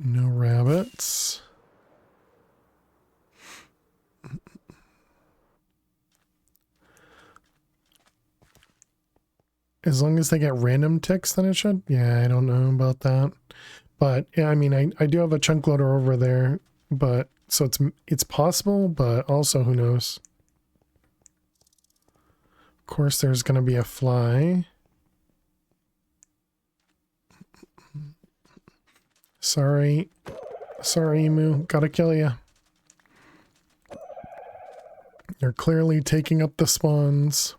No rabbits. As long as they get random ticks, then it should. Yeah, I don't know about that. But yeah, I mean, I do have a chunk loader over there, but so it's possible, but also who knows. Of course, there's going to be a fly. Sorry, Emu, gotta kill you. You're clearly taking up the spawns.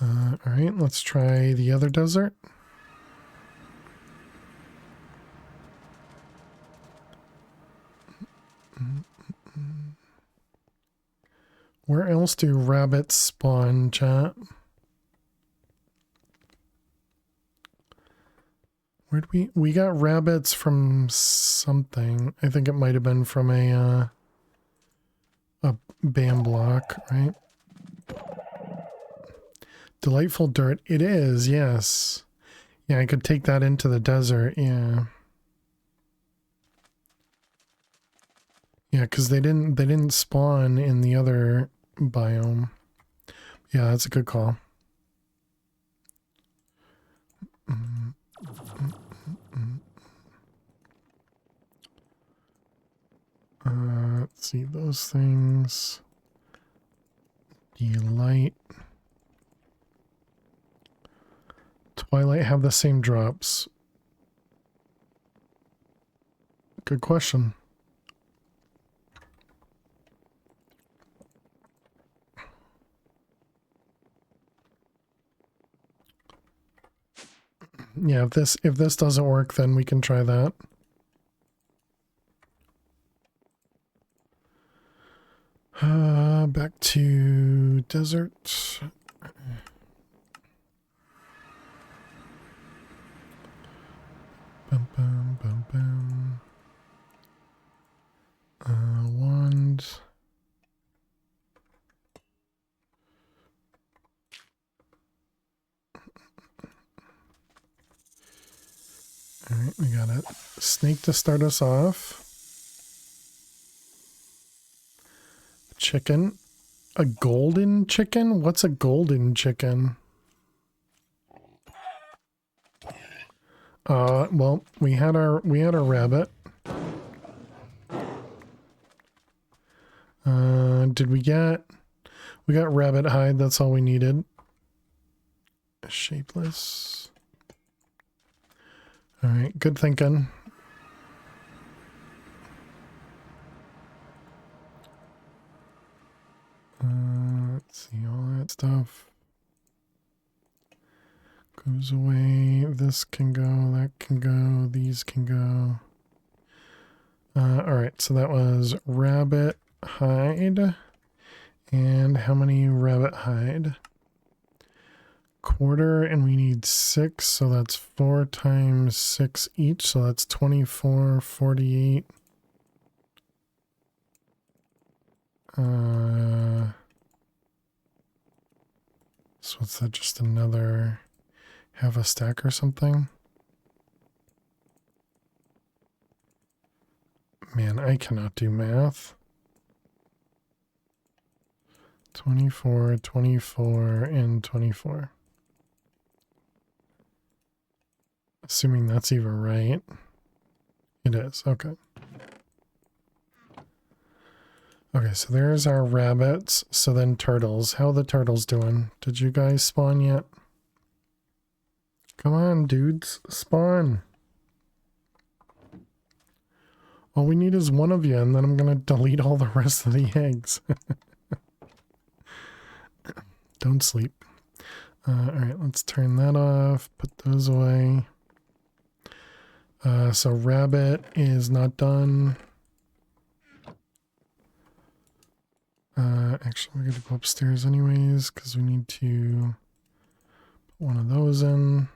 All right, let's try the other desert. Where else do rabbits spawn, chat? Where'd we got rabbits from something. I think it might have been from a BAM block, right? Delightful dirt. It is, yes. Yeah, I could take that into the desert, yeah. Yeah, because they didn't spawn in the other biome. Yeah, that's a good call. Let's see those things. Delight. Twilight have the same drops. Good question. Yeah, if this doesn't work, then we can try that. Back to desert. Bum, bum, bum, bum. Wand. All right, we got a snake to start us off. Chicken. A golden chicken? What's a golden chicken? Well, we had our rabbit. We got rabbit hide, that's all we needed. Shapeless. All right, good thinking. Let's see, all that stuff goes away. This can go, that can go, these can go. All right, so that was rabbit hide. And how many rabbit hide? Quarter, and we need 6, so that's 4 times 6 each, so that's 24, 48. So what's that, just another half a stack or something? Man, I cannot do math. 24, 24, and 24. Assuming that's even right. It is, okay. Okay, so there's our rabbits. So then turtles. How are the turtles doing? Did you guys spawn yet? Come on, dudes. Spawn. All we need is one of you, and then I'm going to delete all the rest of the eggs. Don't sleep. Alright, let's turn that off. Put those away. So rabbit is not done. Actually, we're going to go upstairs anyways, because we need to put one of those in.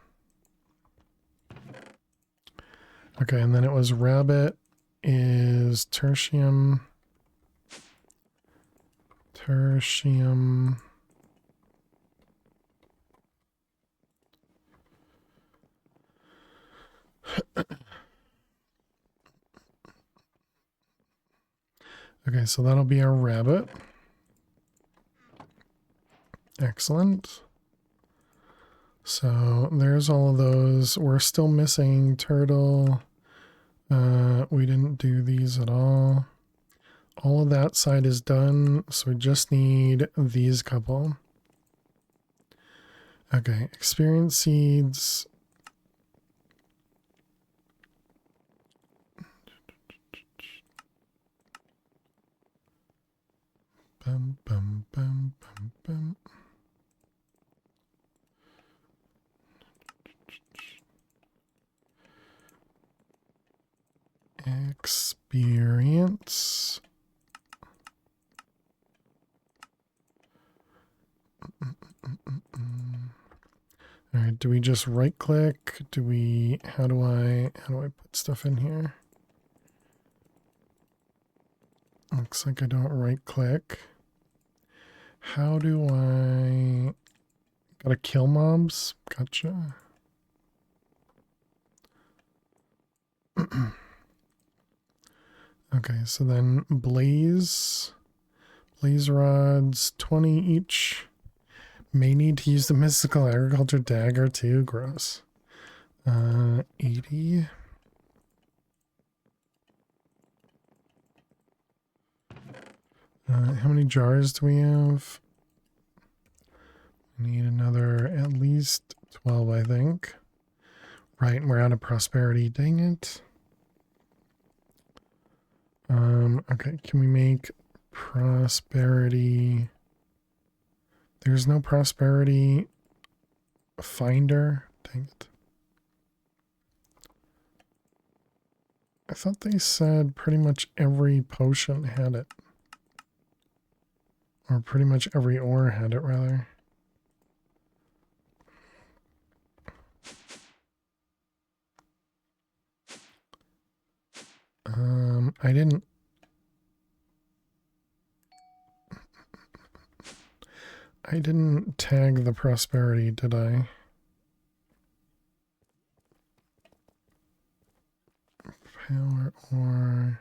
Okay, and then it was rabbit is tertium. Tertium. Okay, so that'll be our rabbit. Excellent. So there's all of those. We're still missing turtle. We didn't do these at all. All of that side is done, so we just need these couple. Okay, experience seeds. Bum, bum, bum, bum, bum. Experience. All right, do we just right click? How do I put stuff in here? Looks like I don't right click. How do I, gotta kill mobs? Gotcha. Okay, so then blaze rods, 20 each. May need to use the mystical agriculture dagger too. Gross. 80. How many jars do we have? We need another at least 12, I think. Right, we're out of prosperity. Dang it. Okay, can we make prosperity? There's no prosperity finder. Dang it. I thought they said pretty much every potion had it. Or pretty much every ore had it, rather. I didn't tag the prosperity, did I? Power ore,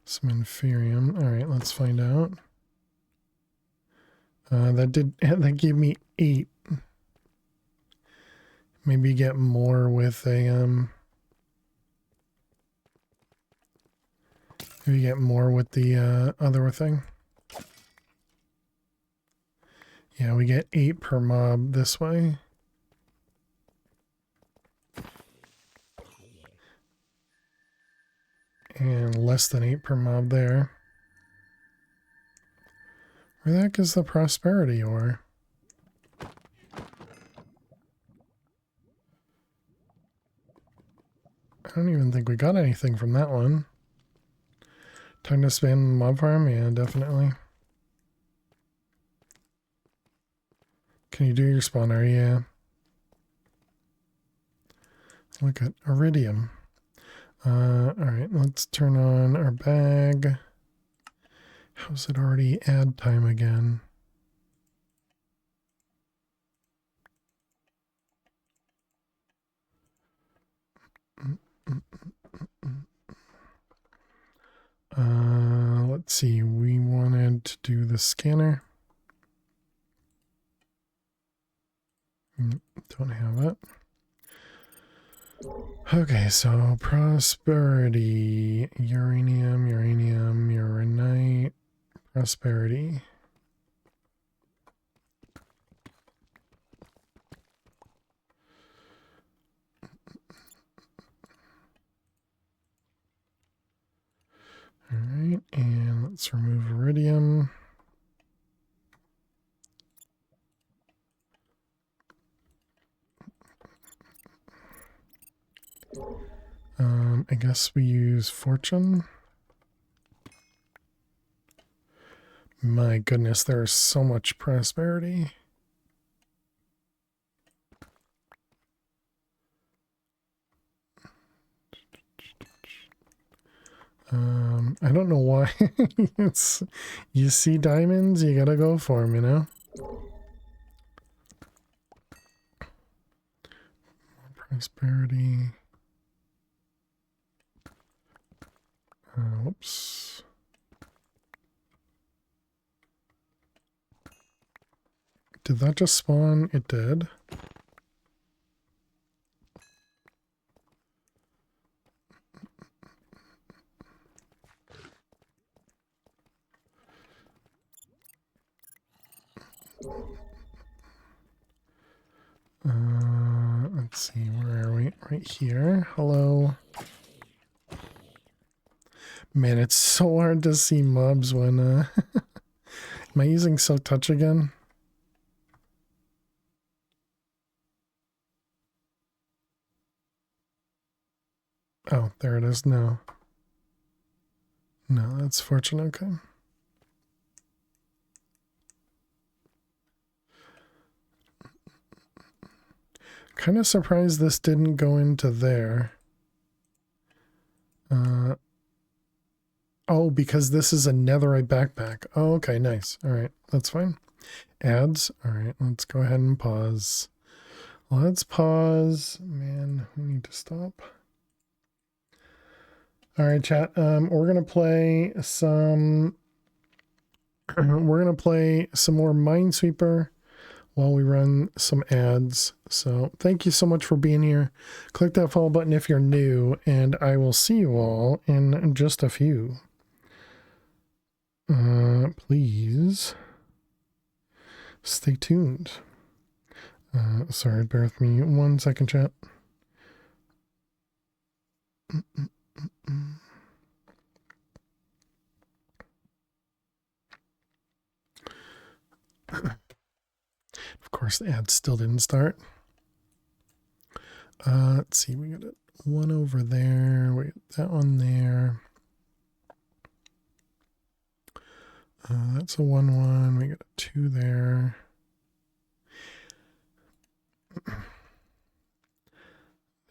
some inferium. All right, let's find out. That gave me 8. Maybe get more with a maybe get more with the other thing. Yeah, we get 8 per mob this way. And less than 8 per mob there. Where the heck is the prosperity ore? I don't even think we got anything from that one. Time to spam mob farm? Yeah, definitely. Can you do your spawner? Yeah. Look at iridium. Alright, let's turn on our bag. How's it already ad time again? Let's see, we wanted to do the scanner. Don't have it. Okay, so prosperity, uranium, uranite, prosperity. All right, and let's remove iridium. I guess we use fortune. My goodness, there's so much prosperity. I don't know why. You see diamonds, you gotta go for them, you know? Prosperity. Whoops. Did that just spawn? It did. Let's see, where are we? Right here. Hello. Man, it's so hard to see mobs when am I using silk touch again? Oh, there it is. No, that's fortunate. Okay. Kind of surprised this didn't go into there. Oh, because this is a netherite backpack. Oh, okay, nice. All right, that's fine. Ads. All right, let's go ahead and pause. Let's pause. Man, we need to stop. All right, chat. We're gonna play some. We're gonna play some more Minesweeper while we run some ads. So thank you so much for being here. Click that follow button if you're new, and I will see you all in just a few. Please stay tuned. Sorry, bear with me 1 second, chat. Of course, the ad still didn't start. Let's see, we got one over there. We got that one there. That's a 1-1. We got a 2 there.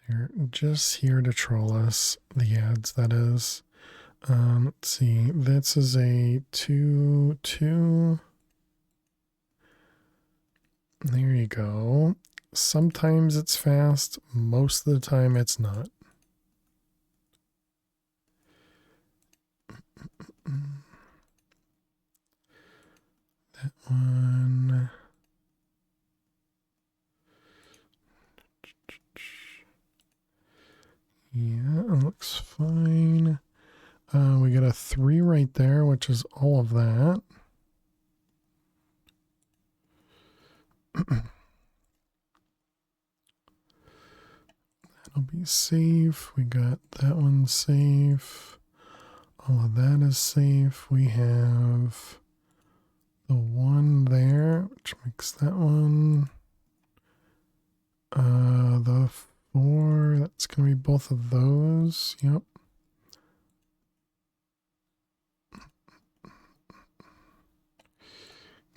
They're just here to troll us. The ads, that is. Let's see. This is a 2-2. There you go. Sometimes it's fast. Most of the time it's not. That one. Yeah, it looks fine. We got a 3 right there, which is all of that. That'll be safe. We got that one safe. All of that is safe. We have the 1 there, which makes that one. The 4, that's going to be both of those. Yep.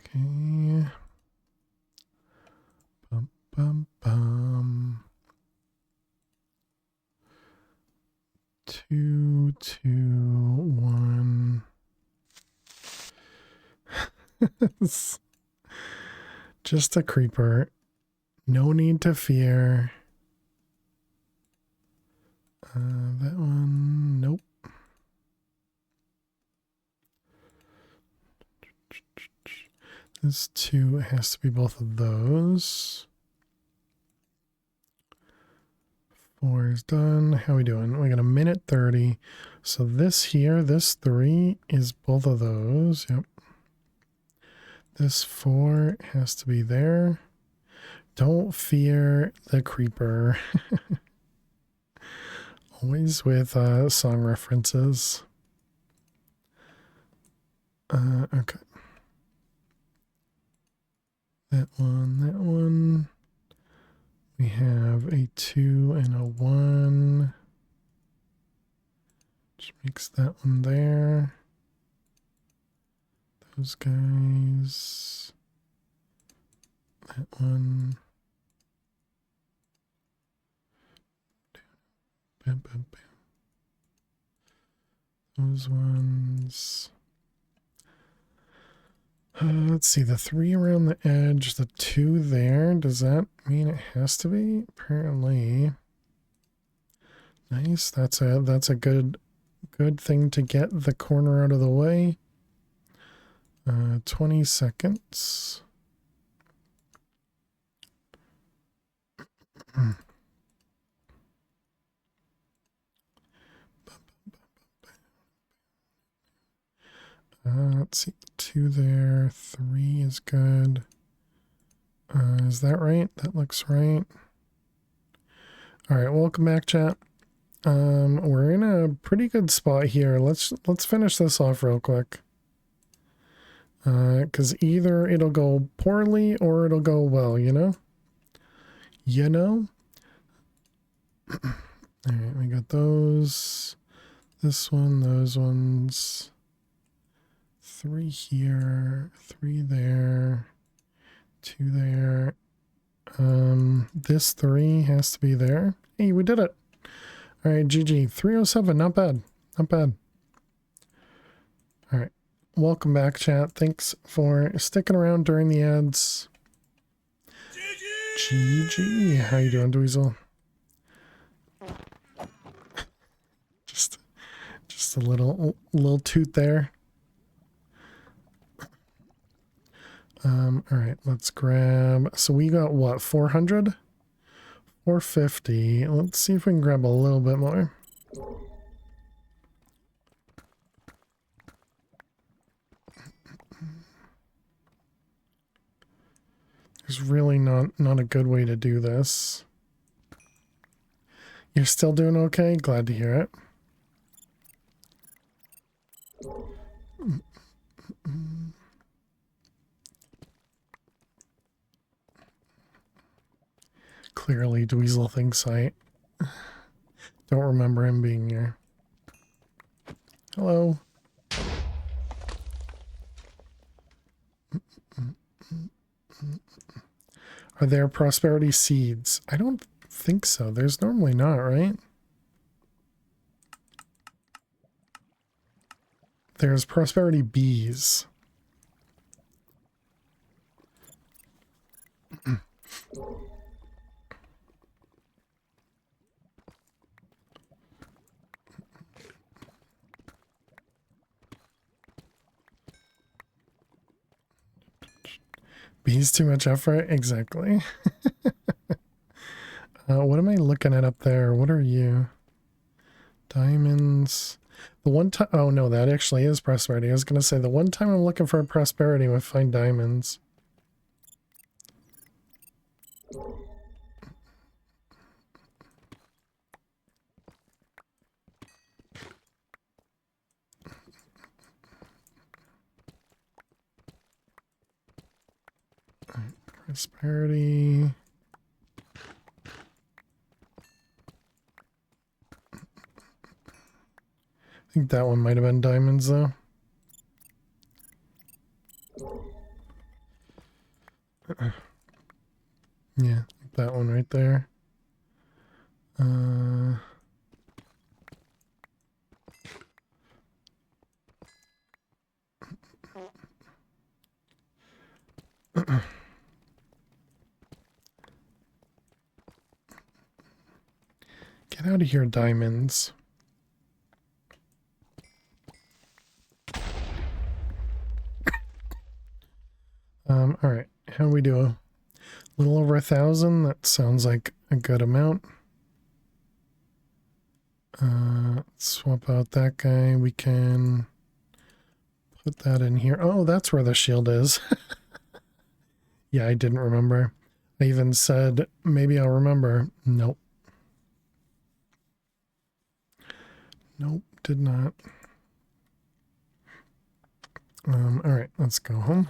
Okay. Bum, bum, bum. 2, 2, 1. Just a creeper. No need to fear. That one, nope. This 2 has to be both of those. 4 is done. How we doing? We got a minute 30. So this here, this 3 is both of those. Yep. This 4 has to be there. Don't fear the creeper. Always with song references. Okay. That one. We have a 2 and a 1. Which makes that one there. Those guys. That one. Bam, bam, bam. Those ones. Let's see, the 3 around the edge, the 2 there. Does that mean it has to be? Apparently. Nice. That's a good thing to get the corner out of the way. 20 seconds. Let's see, 2 there, 3 is good. Is that right? That looks right. All right, welcome back, chat. We're in a pretty good spot here. Let's finish this off real quick. Because either it'll go poorly or it'll go well, you know? You know? All right, we got those. This one, those ones. 3 here, 3 there, 2 there. This 3 has to be there. Hey, we did it. All right, GG. 307, not bad. Not bad. All right. Welcome back, chat. Thanks for sticking around during the ads. GG. How you doing, Dweezil? Just a little toot there. All right, let's grab. So we got what, 400? 450. Let's see if we can grab a little bit more. There's really not a good way to do this. You're still doing okay? Glad to hear it. Clearly, Dweezil thinks I don't remember him being here. Hello. Are there prosperity seeds? I don't think so. There's normally not, right? There's prosperity bees. Bees too much effort? Exactly. What am I looking at up there? What are you? Diamonds. The one time, oh no, that actually is prosperity. I was going to say the one time I'm looking for prosperity, we find diamonds. Prosperity. I think that one might have been diamonds though. Yeah, that one right there. Get out of here, diamonds. All right, how do we do? A little over 1,000. That sounds like a good amount. Swap out that guy. We can put that in here. Oh, that's where the shield is. Yeah, I didn't remember. I even said, maybe I'll remember. Nope. Nope, did not. All right, let's go home.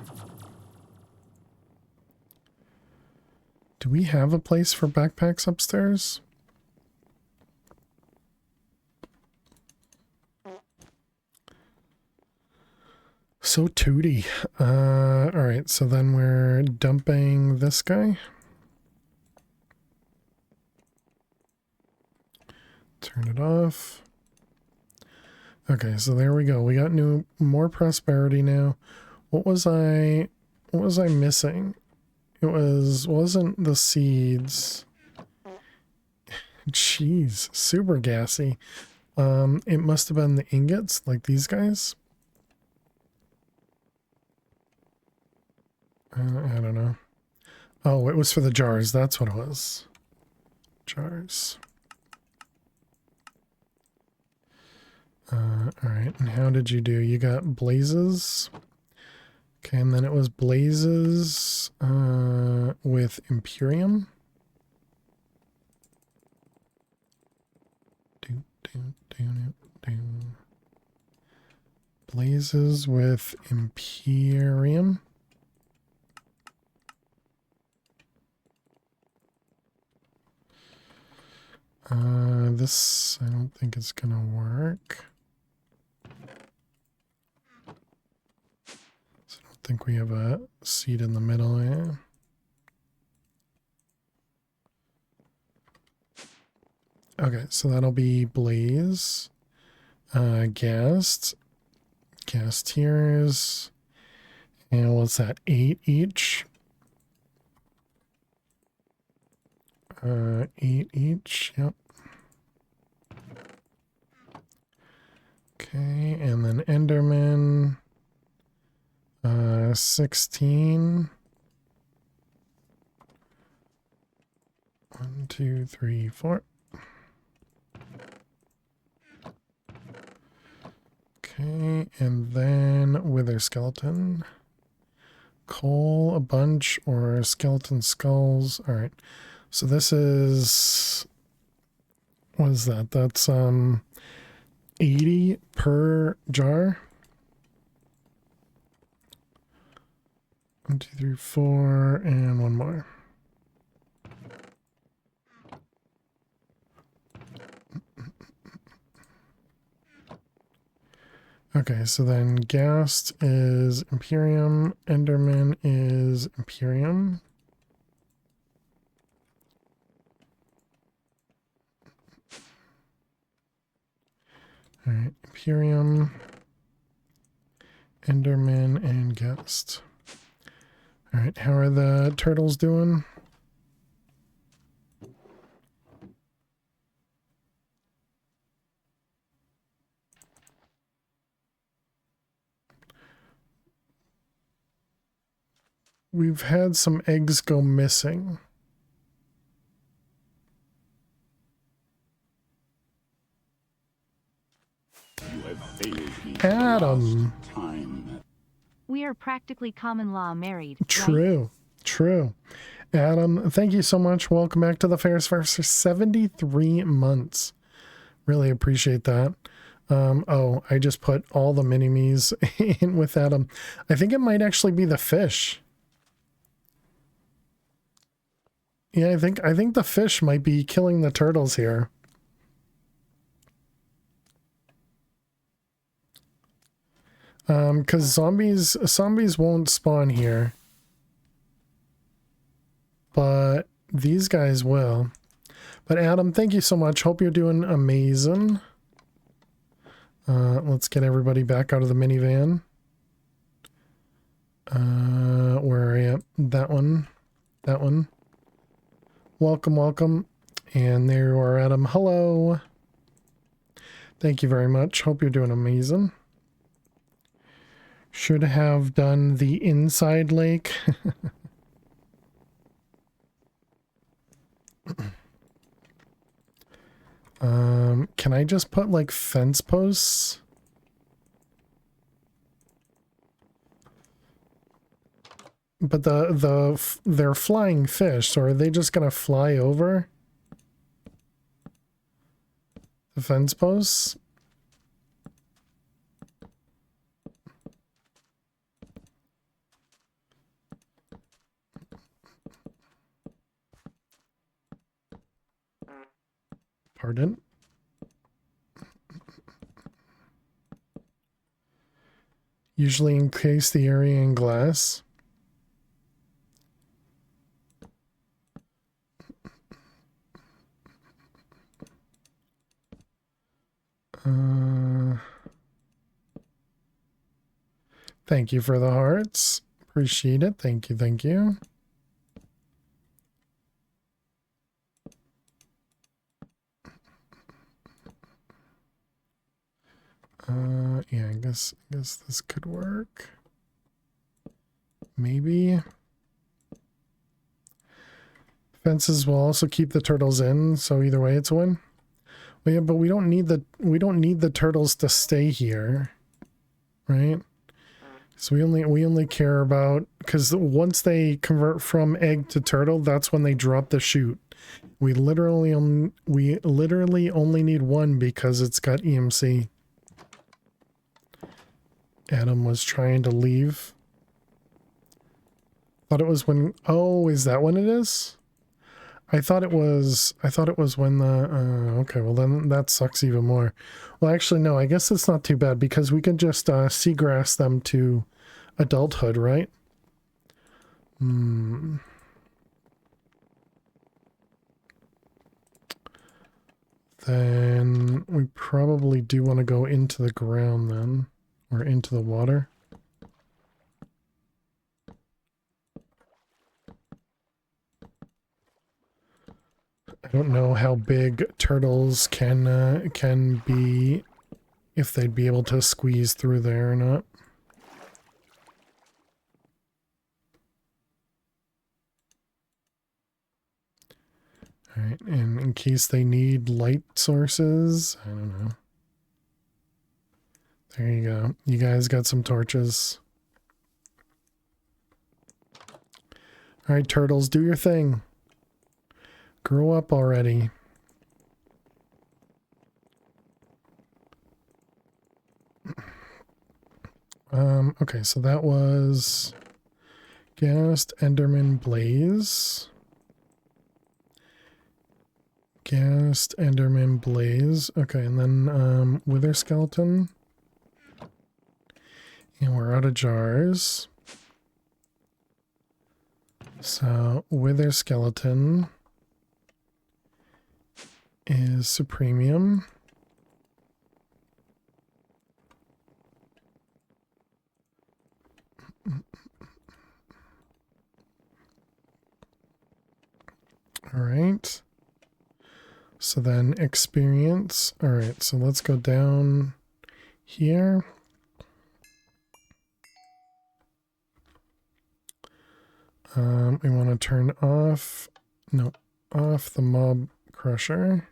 Do we have a place for backpacks upstairs? So tooty. All right, so then we're dumping this guy. Turn it off. Okay, so there we go. We got more prosperity now. What was I missing? It wasn't the seeds. Jeez, super gassy. It must have been the ingots, like these guys. I don't know. Oh, it was for the jars. That's what it was. Jars. All right. And how did you do? You got blazes. Okay, and then it was blazes with Imperium. Blazes with Imperium. This, I don't think it's gonna work. So I don't think we have a seat in the middle, yeah. Okay, so that'll be blaze. Ghast tiers. And what's that? 8 each. 8 each, yep. Okay, Okay, and then Enderman. 16. 1, 2, 3, 4. Okay, and then wither skeleton. Coal, a bunch, or skeleton skulls. All right. So this is, what is that? That's 80 per jar. 1, 2, 3, 4, and one more. Okay, so then Ghast is Imperium, Enderman is Imperium. All right, Imperium, Enderman, and Ghast. All right, how are the turtles doing? We've had some eggs go missing. You have failed me Adam. last time. We are practically common law married. Right? True, true. Adam, thank you so much. Welcome back to the Ferris for 73 months. Really appreciate that. Oh, I just put all the mini-me's in with Adam. I think it might actually be the fish. Yeah, I think the fish might be killing the turtles here. Because zombies won't spawn here. But these guys will. But Adam, thank you so much. Hope you're doing amazing. Let's get everybody back out of the minivan. Where are you? That one. That one. Welcome, welcome. And there you are, Adam. Hello. Thank you very much. Hope you're doing amazing. Should have done the inside lake. Can I just put like fence posts? But they're flying fish, so are they just gonna fly over the fence posts? Pardon? Usually encase the area in glass. Thank you for the hearts. Appreciate it. Thank you, thank you. Yeah, I guess this could work. Maybe. Fences will also keep the turtles in, so either way it's a win. Well, yeah, but we don't need the turtles to stay here, right? So we only care about, because once they convert from egg to turtle, that's when they drop the chute. We literally only need one because it's got EMC. Adam was trying to leave. Thought it was when, oh, is that when it is? I thought it was when the, okay, well then that sucks even more. Well, actually, no, I guess it's not too bad because we can just seagrass them to adulthood, right? Then we probably do want to go into the ground then, or into the water. I don't know how big turtles can be if they'd be able to squeeze through there or not. All right, and in case they need light sources, I don't know. There you go. You guys got some torches. All right, turtles, do your thing. Grow up already. Okay, so that was Gassed Enderman Blaze. Gassed Enderman Blaze. Okay, and then Wither Skeleton. And we're out of jars. So Wither Skeleton is Supremium. All right. So then experience. All right, so let's go down here. We want to turn off, no, off the mob crusher.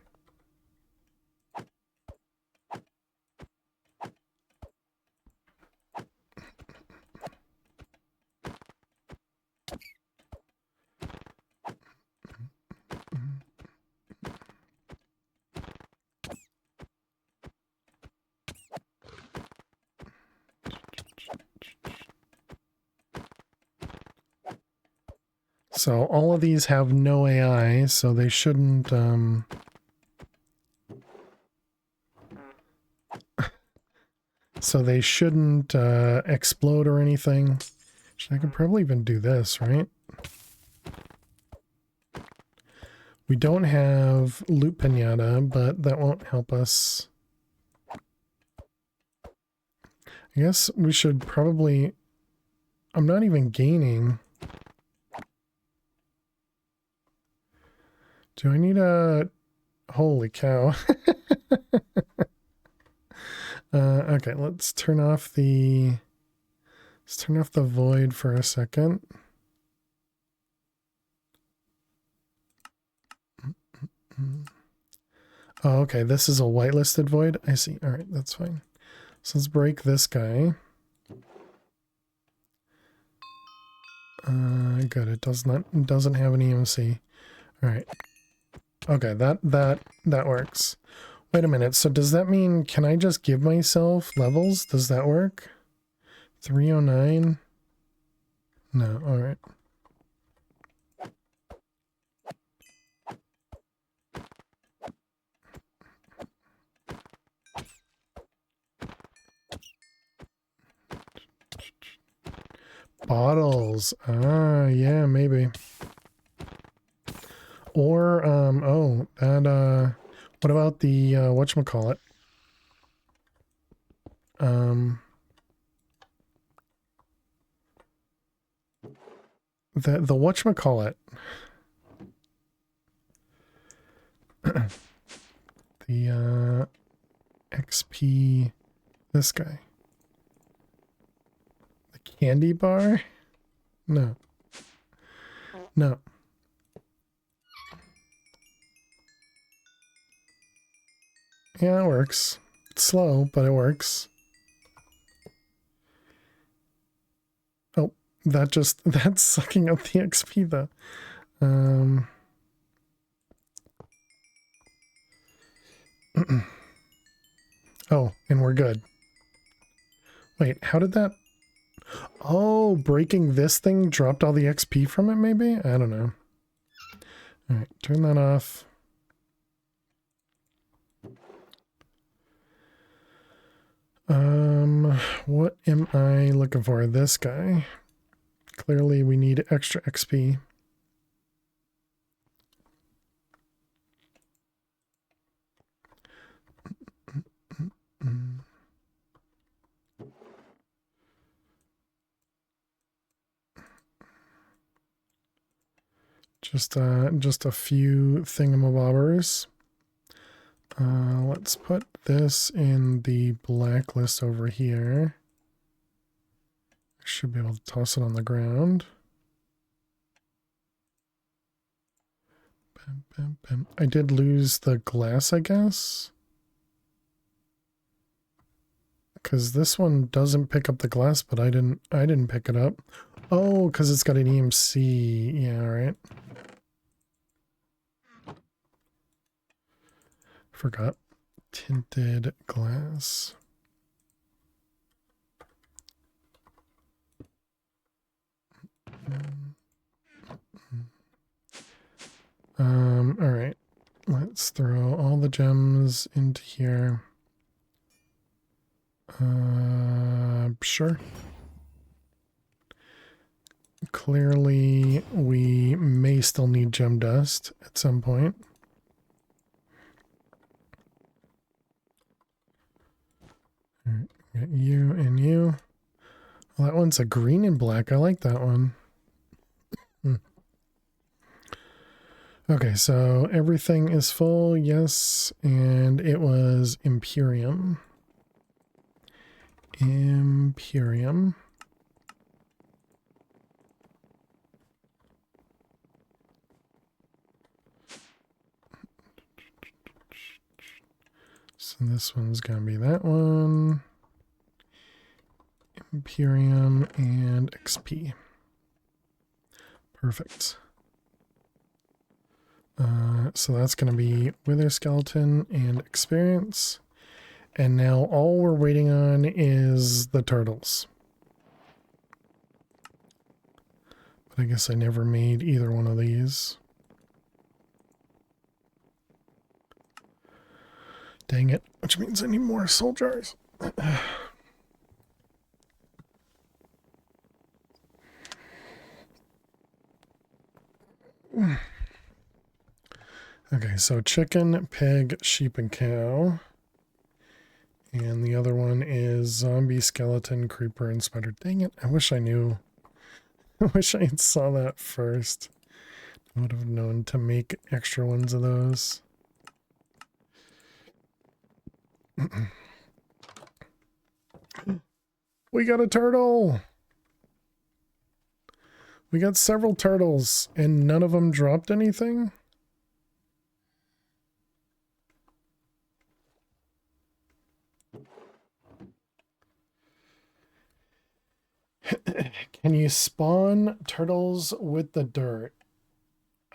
So all of these have no AI, so they shouldn't, explode or anything. Actually, I could probably even do this, right? We don't have Loot Pinata, but that won't help us. I guess we should probably... I'm not even gaining. Do I need a... Holy cow. Okay, let's turn off the... Let's turn off the void for a second. Oh, okay, this is a whitelisted void. I see. All right, that's fine. So let's break this guy. Good. It doesn't have an EMC. All right. Okay, that works. Wait a minute. So does that mean can I just give myself levels? Does that work? 309? No. All right. Bottles. Ah, yeah, maybe. Or, oh, that, what about the, whatchamacallit? The whatchamacallit? The, XP, this guy. The candy bar? No. No. Yeah, it works. It's slow, but it works. Oh, that's sucking up the XP though. Oh, and we're good. Wait, how did that... Oh, breaking this thing dropped all the XP from it, maybe? I don't know. Alright, turn that off. What am I looking for? This guy. Clearly we need extra XP. Just a few thingamabobbers. Let's put this in the blacklist over here. Should be able to toss it on the ground. Bam, bam, bam. I did lose the glass, I guess. Because this one doesn't pick up the glass, but I didn't pick it up. Oh, because it's got an EMC. Yeah, right. Forgot. Tinted glass. All right. Let's throw all the gems into here. Sure. Clearly, we may still need gem dust at some point. All right, got you and you. Well, that one's a green and black. I like that one. Okay, so everything is full, yes, and it was Imperium. Imperium. So this one's gonna be that one. Imperium and XP. Perfect. So that's going to be Wither Skeleton and Experience. And now all we're waiting on is the turtles. But I guess I never made either one of these. Dang it, which means I need more soul jars. Okay, so chicken, pig, sheep, and cow. And the other one is zombie, skeleton, creeper, and spider. Dang it, I wish I knew. I wish I had saw that first. I would have known to make extra ones of those. We got a turtle! We got several turtles, and none of them dropped anything? Can you spawn turtles with the dirt?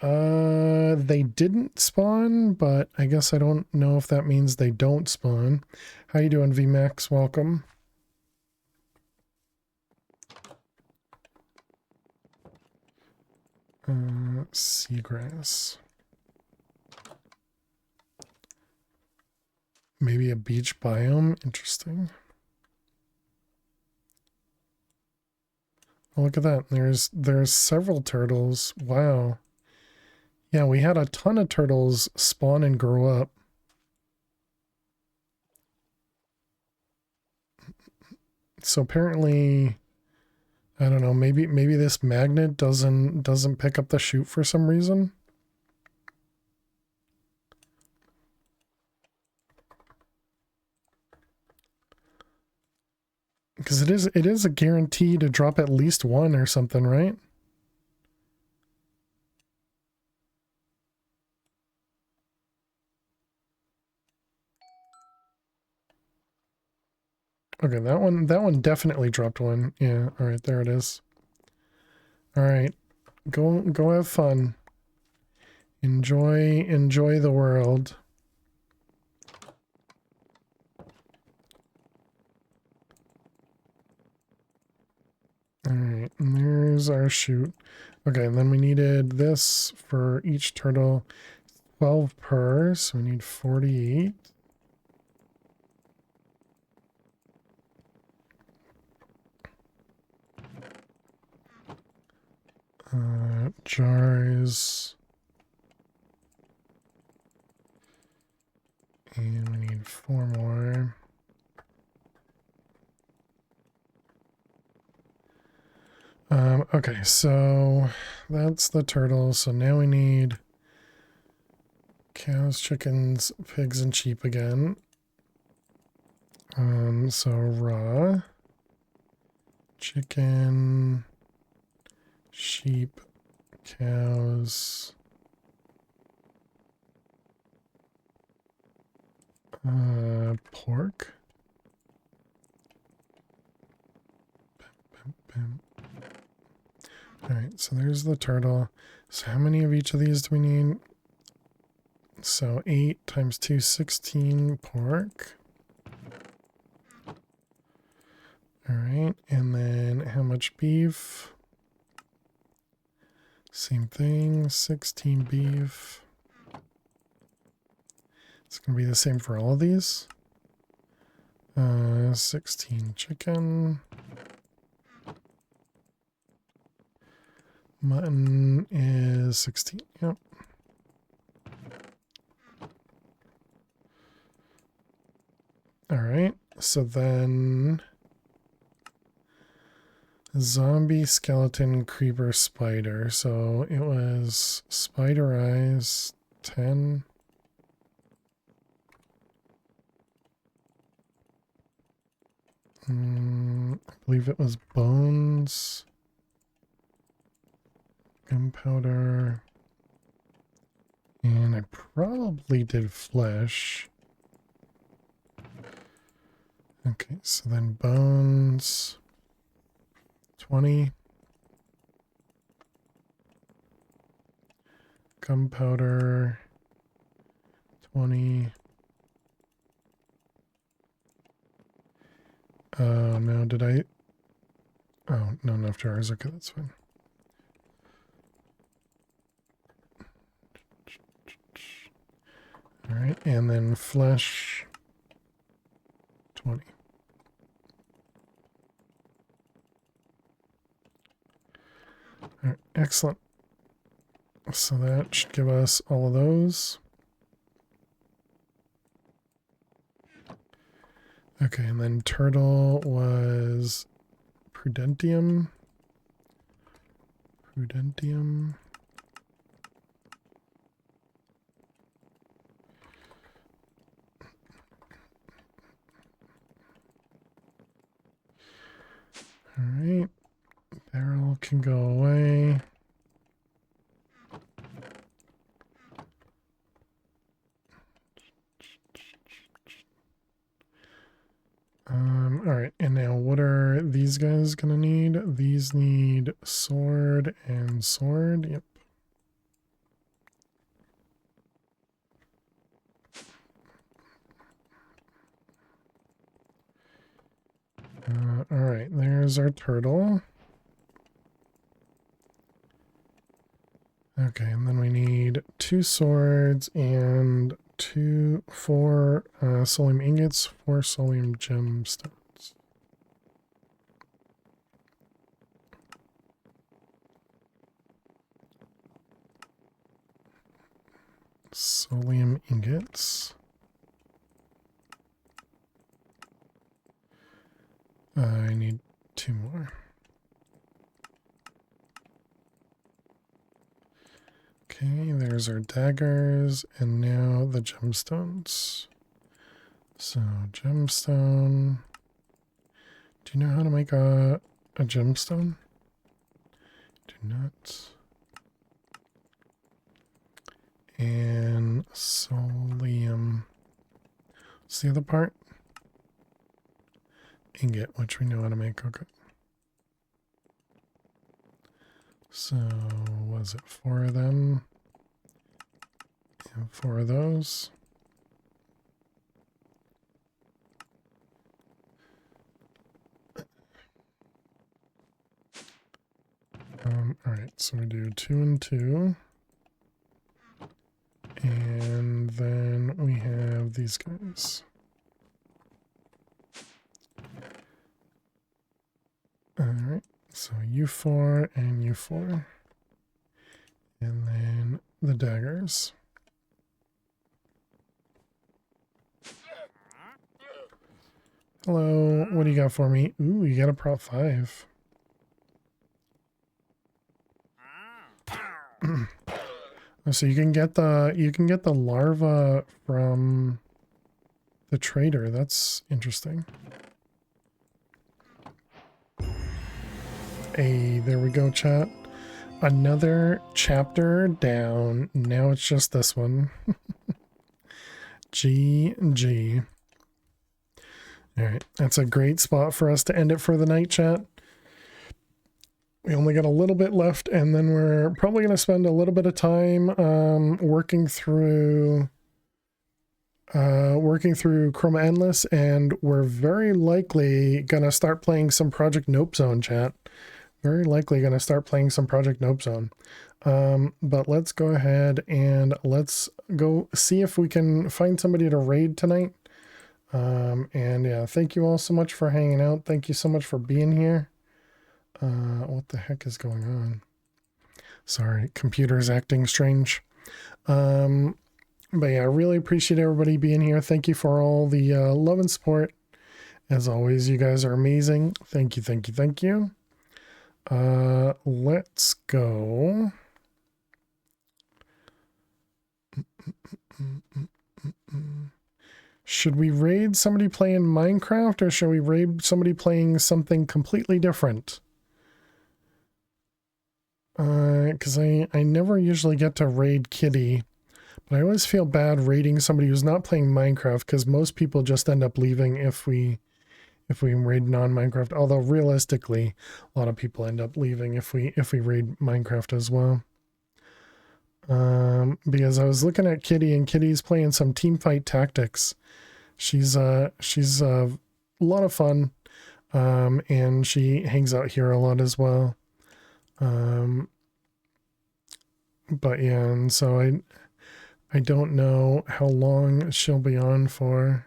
They didn't spawn, but I guess I don't know if that means they don't spawn. How you doing, VMAX? Welcome. Seagrass. Maybe a beach biome? Interesting. Oh, look at that. There's several turtles. Wow. Yeah, we had a ton of turtles spawn and grow up. So apparently, I don't know, maybe this magnet doesn't pick up the chute for some reason. Because it is a guarantee to drop at least one or something, right? Okay, that one definitely dropped one. Yeah, all right, there it is. All right. Go have fun. Enjoy the world. All right, and there's our chute. Okay, and then we needed this for each turtle, 12 per, so we need 48. Jars. And we need 4 more. Okay, so that's the turtle. So now we need cows, chickens, pigs, and sheep again. So raw, chicken, sheep, cows, pork. All right, so there's the turtle. So how many of each of these do we need? So 8 times 2, 16 pork. All right, and then how much beef? Same thing, 16 beef. It's going to be the same for all of these. 16 chicken. Mutton is 16, yep. All right, so then zombie, skeleton, creeper, spider. So it was spider eyes, 10. I believe it was bones, gunpowder, and I probably did flesh. Okay, so then bones, 20. Gunpowder, 20. Oh, no, did I? Oh, not enough jars. Okay, that's fine. All right, and then flesh, 20. All right, excellent. So that should give us all of those. Okay, and then turtle was prudentium. Prudentium. All right, barrel can go away. All right, and now what are these guys gonna need? These need sword and sword. Yep. All right, there's our turtle. Okay, and then we need 2 swords and 4 solium ingots, 4 solium gemstones. Solium ingots. I need 2 more. Okay, there's our daggers, and now the gemstones. So, gemstone. Do you know how to make a gemstone? Do not. And solium. What's the other part? Ingot, which we know how to make. Okay. So, was it 4 of them? And 4 of those. Alright, so we do 2 and 2. And then we have these guys. Alright, so U4 and U4. And then the daggers. Hello, what do you got for me? Ooh, you got a prop 5. So you can get the larva from the trader. That's interesting. Hey, there we go, chat. Another chapter down. Now it's just this one. GG. All right, that's a great spot for us to end it for the night, chat. We only got a little bit left, and then we're probably going to spend a little bit of time working through Chroma Endless, and we're very likely going to start playing some Project Nope Zone, chat. Very likely going to start playing some Project Nope Zone. But let's go ahead and let's go see if we can find somebody to raid tonight. And yeah, thank you all so much for hanging out. Thank you so much for being here. What the heck is going on? Sorry, computer's acting strange. But yeah, I really appreciate everybody being here. Thank you for all the love and support. As always, you guys are amazing. Thank you, thank you, thank you. Let's go. Should we raid somebody playing Minecraft, or should we raid somebody playing something completely different? Because I never usually get to raid Kitty, but I always feel bad raiding somebody who's not playing Minecraft, because most people just end up leaving if we raid non-Minecraft. Although realistically, a lot of people end up leaving if we raid Minecraft as well. Because I was looking at Kitty, and Kitty's playing some Teamfight Tactics. She's a lot of fun, and she hangs out here a lot as well. But yeah, and so I don't know how long she'll be on for.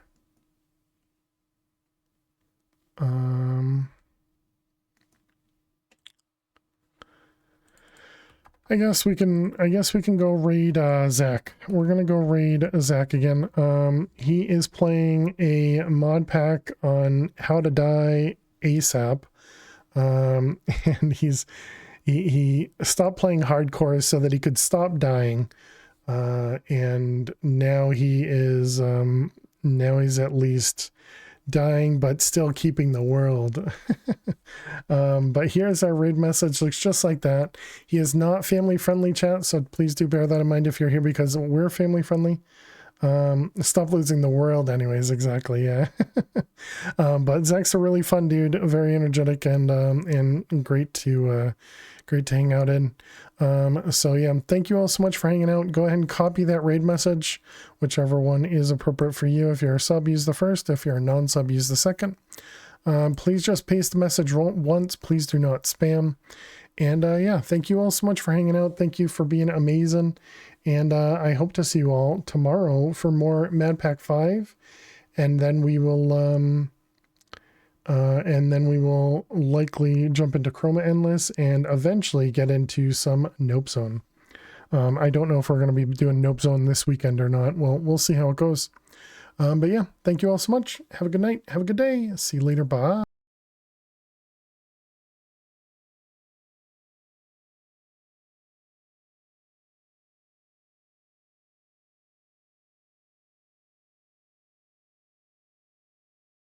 I guess we can go raid Zach. We're gonna go raid Zach again. He is playing a mod pack on how to die ASAP. And he stopped playing hardcore so that he could stop dying. And now he's at least dying but still keeping the world. But here's our raid message. Looks just like that. He is not family friendly, chat, so please do bear that in mind if you're here, because we're family friendly. Stop losing the world anyways. Exactly. Yeah. But Zach's a really fun dude, very energetic, and great to hang out in. So yeah, thank you all so much for hanging out. Go ahead and copy that raid message, whichever one is appropriate for you. If you're a sub, use the first. If you're a non-sub, use the second. Please just paste the message once. Please do not spam. And yeah, thank you all so much for hanging out. Thank you for being amazing. And I hope to see you all tomorrow for more MadPack 5. And then we will likely jump into Chroma Endless and eventually get into some Nope Zone. I don't know if we're going to be doing Nope Zone this weekend or not. Well, we'll see how it goes. But yeah, thank you all so much. Have a good night. Have a good day. See you later. Bye.